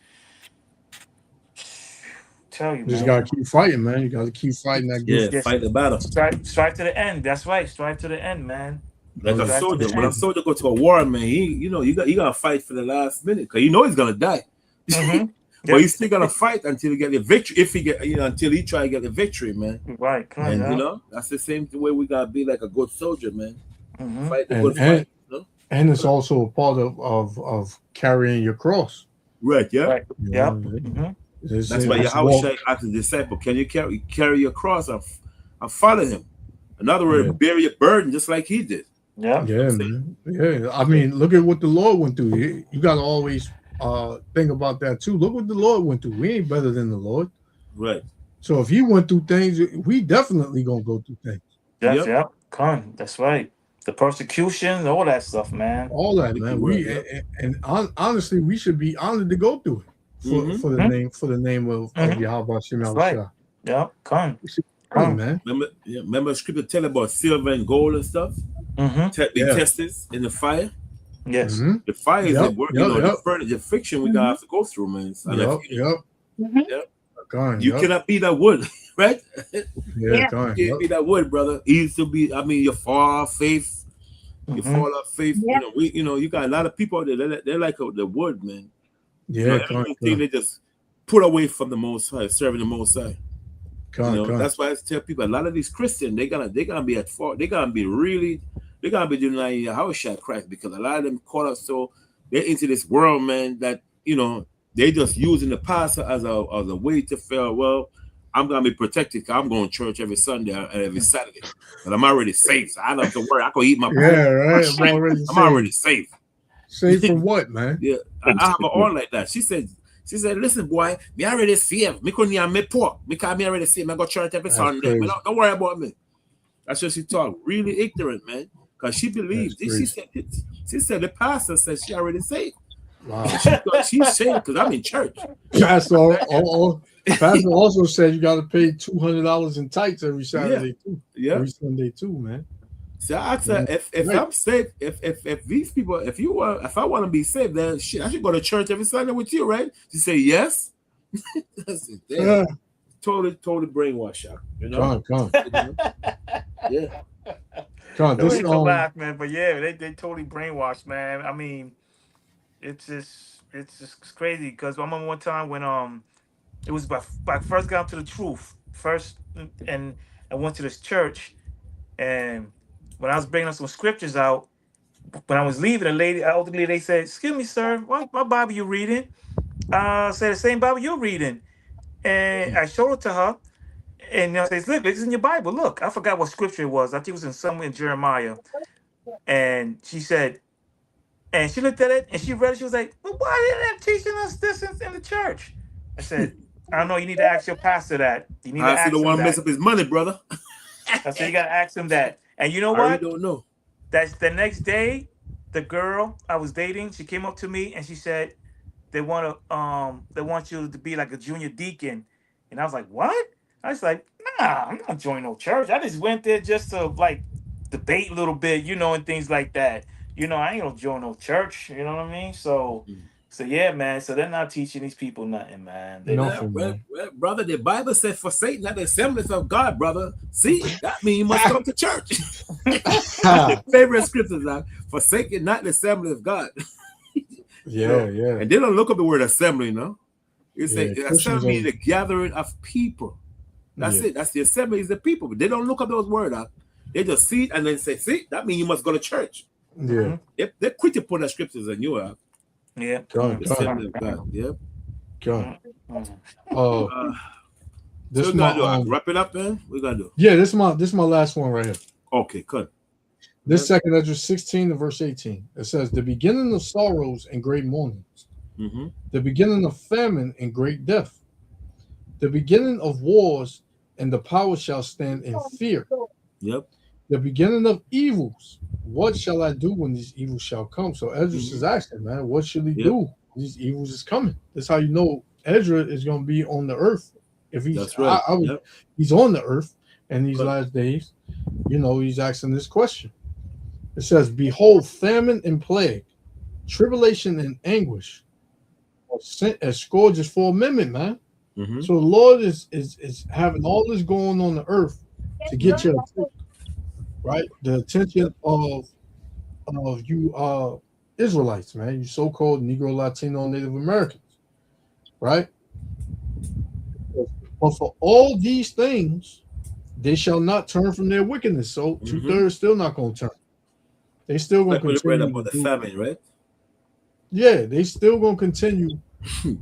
tell you, Just man. gotta keep fighting, man. You gotta keep fighting that good. Fight the battle. Strive to the end. That's right. Strive to the end, man. Like a Strive to soldier, the when a end. soldier go to a war, man, he gotta fight for the last minute because you know he's gonna die. But he's still gonna fight until he get the victory. If he get, until he try to get the victory, man. Right. And you know, that's the same way we gotta be like a good soldier, man. Fight the And, good fight. You know? and it's also a part of carrying your cross. Right. Yeah. Right. You Yep. know, it's- That's why it's Yahweh walk- said as a disciple, can you carry your cross and follow him? In other words, bear your burden just like he did. Yeah. Yeah, man. Yeah. I mean, look at what the Lord went through. You got to always think about that too. Look what the Lord went through. We ain't better than the Lord. Right. So if he went through things, we definitely gonna go through things. Yep. Come. That's right. The persecution, all that stuff, man. All that, man. Honestly, we should be honored to go through it for the name of Yahweh Shem Right. Yahushua. Yep. Come. Come, man. Remember the scripture tell about silver and gold and stuff? The testers in the fire. Yes. The fire is the work, Yep. the friction we gotta have to go through, man. So you cannot be that wood, right? You can't be that wood, brother. Easy to be. I mean, you fall off faith. You fall off faith. You know, you got a lot of people out there. They're like the wood, man. Everything they just put away from the Most High, serving the Most High. That's why I tell people a lot of these Christians they're gonna be at fault. They're gonna be denying Yahushua Christ because a lot of them caught up so they're into this world, man, that they just using the pastor as a way to feel, well, I'm gonna be protected because I'm going to church every Sunday and every Saturday. But I'm already safe. So I don't have to worry. I can eat my right. I'm already safe. Safe from what, man? Yeah. I have an aunt like that. She said, listen, boy, me already saved. Me couldn't have me poor. Because me already saved. I go to church every Sunday. Don't worry about me. That's what she talk. Really ignorant, man. Because she believes. She said the pastor said she already saved. Wow. She's saved because I'm in church. Pastor also said you got to pay $200 in tithes every Saturday too. Yeah. Every Sunday too, man. So I asked her if I'm safe, if these people, if I want to be saved, then shit, I should go to church every Sunday with you, right? She said yes. Totally brainwashed out. You know? Come. Yeah. Come. This is laugh, man. But yeah, they totally brainwashed, man. I mean, it's just crazy because I remember one time when it was I first got to the truth first, and I went to this church, and when I was bringing up some scriptures out, when I was leaving, elderly lady, they said, "Excuse me, sir, what Bible you reading?" I said, "The same Bible you're reading," and I showed it to her, and I said, "Look, it's in your Bible. Look." I forgot what scripture it was. I think it was somewhere in Jeremiah, and she said, And she looked at it and she read it. She was like, well, why didn't they teaching us this in the church? I said, I don't know. You need to ask your pastor that. You need to I ask still don't him want to that. mess up his money, brother. I said, you got to ask him that. And you know I what? really don't know. That's the next day, the girl I was dating, she came up to me and she said, they want you to be like a junior deacon. And I was like, what? I was like, nah, I'm not joining no church. I just went there just to like debate a little bit, and things like that. I ain't gonna join no church. You know what I mean? So yeah, man. So they're not teaching these people nothing, man. Well, brother, the Bible says, forsake not the assemblies of God, brother. See, that means you must come to church. Favorite scriptures are, forsake not the assembly of God. Yeah. And they don't look up the word assembly, It's Yeah, assembly means the gathering of people. That's it. That's the assembly is the people. But they don't look up those words up. They just see it and then say, see, that means you must go to church. Yeah. They're quick to put the scriptures in you up. Yeah. God. Yep. God. This This we my gotta do. Wrap it up, man. We gotta do. yeah. This is my last one right here. Okay, good. This second Ezra 16 to verse 18. It says, the beginning of sorrows and great mournings, the beginning of famine and great death, the beginning of wars, and the power shall stand in fear. Yep. The beginning of evils. What shall I do when these evils shall come? So Ezra is asking, man, what should he do? These evils is coming. That's how you know Ezra is going to be on the earth. If he's, That's right. He's on the earth in these last days. He's asking this question. It says, behold, famine and plague, tribulation and anguish, are sent as scourges for amendment, man. So the Lord is having all this going on the earth to get your attention, right? The attention of you Israelites, man, you so-called Negro, Latino, Native Americans, right? But for all these things, they shall not turn from their wickedness. So 2/3 still not going to turn. They still going to continue about the famine, right? Yeah, they still going to continue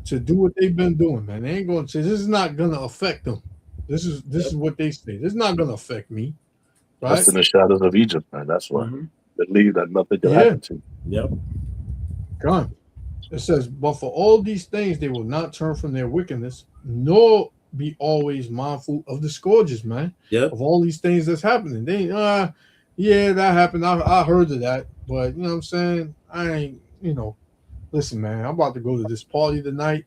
to do what they've been doing, man. They ain't going to say this is not going to affect them. This is what they say. This is not going to affect me, right? That's in the shadows of Egypt, man. That's why. Believe that nothing can happen to you. Yep. God. It says, but for all these things they will not turn from their wickedness, nor be always mindful of the scourges, man. Yep. Of all these things that's happening. They yeah, that happened. I heard of that, but you know what I'm saying? I ain't, listen, man, I'm about to go to this party tonight.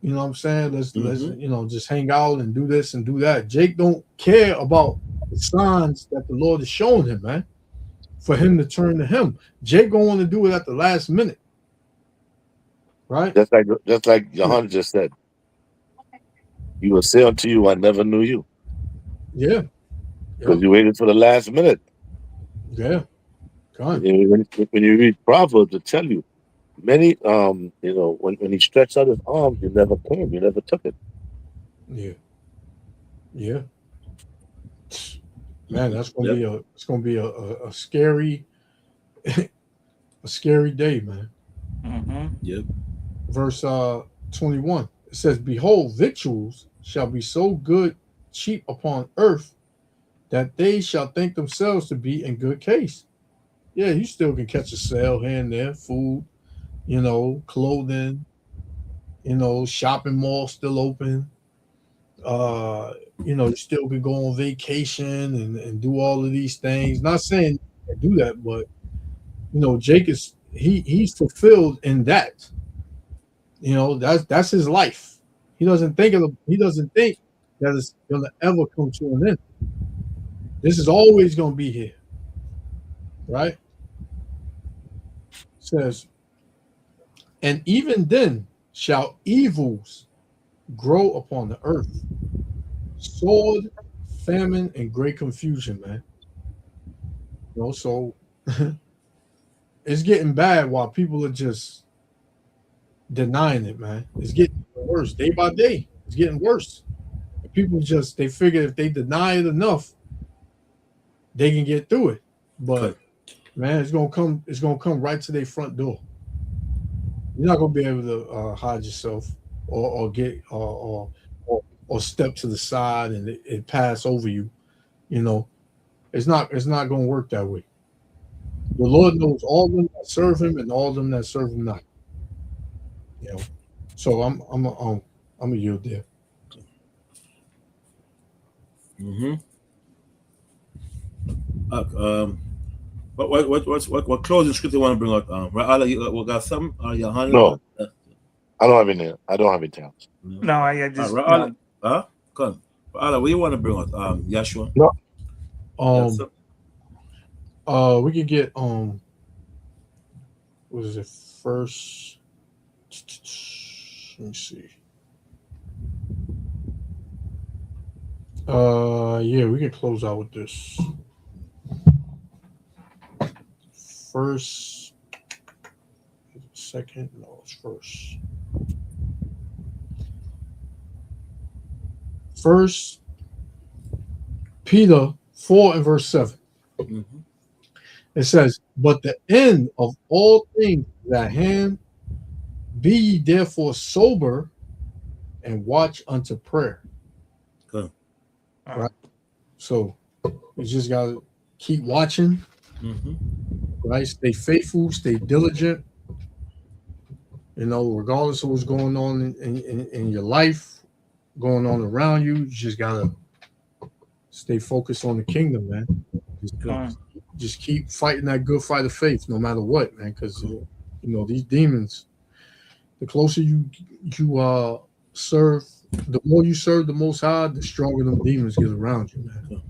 You know what I'm saying? Let's just hang out and do this and do that. Jake don't care about the signs that the Lord is showing him, man, for him to turn to him. Jake gonna want to do it at the last minute. Right? Just like Johanna just said. You will say unto you, I never knew you. Yeah. Because you waited for the last minute. Yeah. When you read Proverbs, it tell you many when he stretched out his arms, you never came, you never took it. Yeah. Man, that's gonna be a scary a scary day, man. Yep. Verse 21. It says, behold, victuals shall be so good cheap upon earth that they shall think themselves to be in good case. Yeah, you still can catch a sale here and there, food, clothing, shopping malls still open. You still can go on vacation and do all of these things. Not saying do that, but Jake he's fulfilled in that. That's his life. He doesn't think that it's gonna ever come to an end. This is always gonna be here. Right? It says, and even then shall evils grow upon the earth. Sword, famine, and great confusion, man. So it's getting bad while people are just denying it, man. It's getting worse day by day. It's getting worse. People they figure if they deny it enough, they can get through it. But man, it's gonna come right to their front door. You're not gonna be able to hide yourself or get or step to the side and it pass over you. It's not gonna work that way. The Lord knows all of them that serve Him and all of them that serve Him not. You know, so I'm a yield there. What closing script you want to bring out? Ra'ala, you got something? Your No, I don't have any. I don't have any talents. No, I just Ra'ala, come. Ra'ala, what do you want to bring out? Yashua? No. We could get what is it first? Let me see. Yeah, we can close out with this. First, second, no, it's first. First Peter 4 and verse 7. It says, but the end of all things is at hand. Be ye therefore sober and watch unto prayer. Good. Right. So you just gotta keep watching. Right. Stay faithful, stay diligent. You know, regardless of what's going on in your life, going on around you, you just gotta stay focused on the kingdom, man. Just keep fighting that good fight of faith, no matter what, man. Because you know these demons. The closer you serve, the more you serve the Most High, the stronger them demons get around you, man.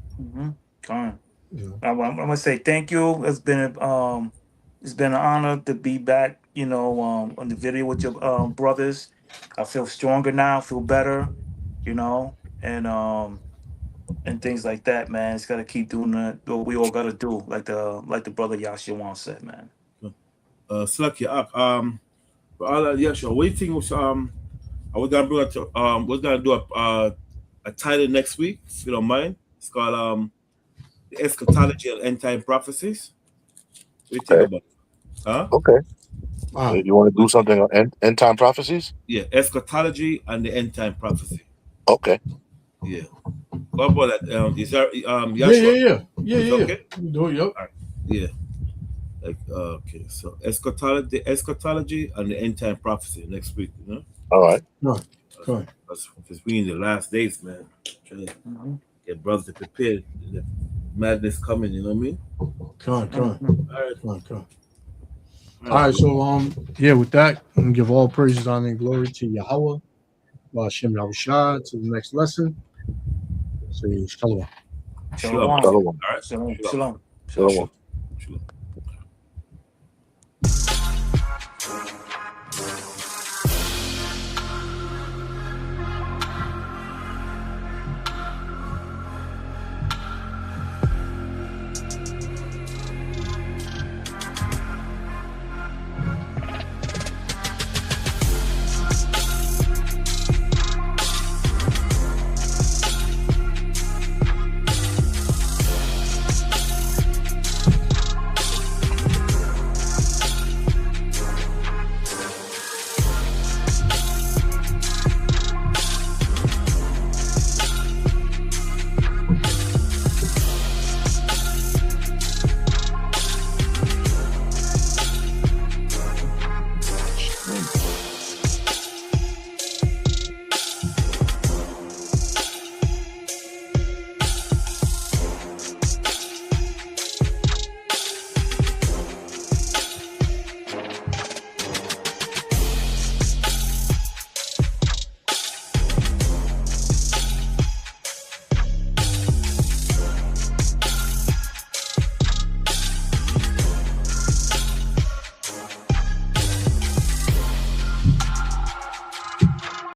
Yeah. I'm gonna say thank you. It's been an honor to be back. You know, on the video with your brothers. I feel stronger now. Feel better. You know, and things like that, man. It's gotta keep doing what we all gotta do, like the brother Yashawan said, man. Slacky up. Yashua, what do you think was are we gonna bring it we're gonna do a title next week, if you don't mind. It's called the eschatology and end time prophecies. What do you think about it? Huh? Okay. You want to do something on end time prophecies? Yeah, eschatology and the end time prophecy. Okay. Yeah. What about that? Is that Yashua? Yeah. Okay. Do it, yep. Right. Yeah. Like okay, so eschatology and the end time prophecy next week, you know? All right. Good. Because we in the last days, man. Trying to get brothers to prepare. The madness coming, you know what I mean? Come on. All right. All right, so yeah, with that, I'm gonna give all praises, honor, and glory to Yahweh, Hashem Yahushua. To the next lesson. Say shalom. Shalom. Shalom. All right. Shalom. Shalom. Shalom.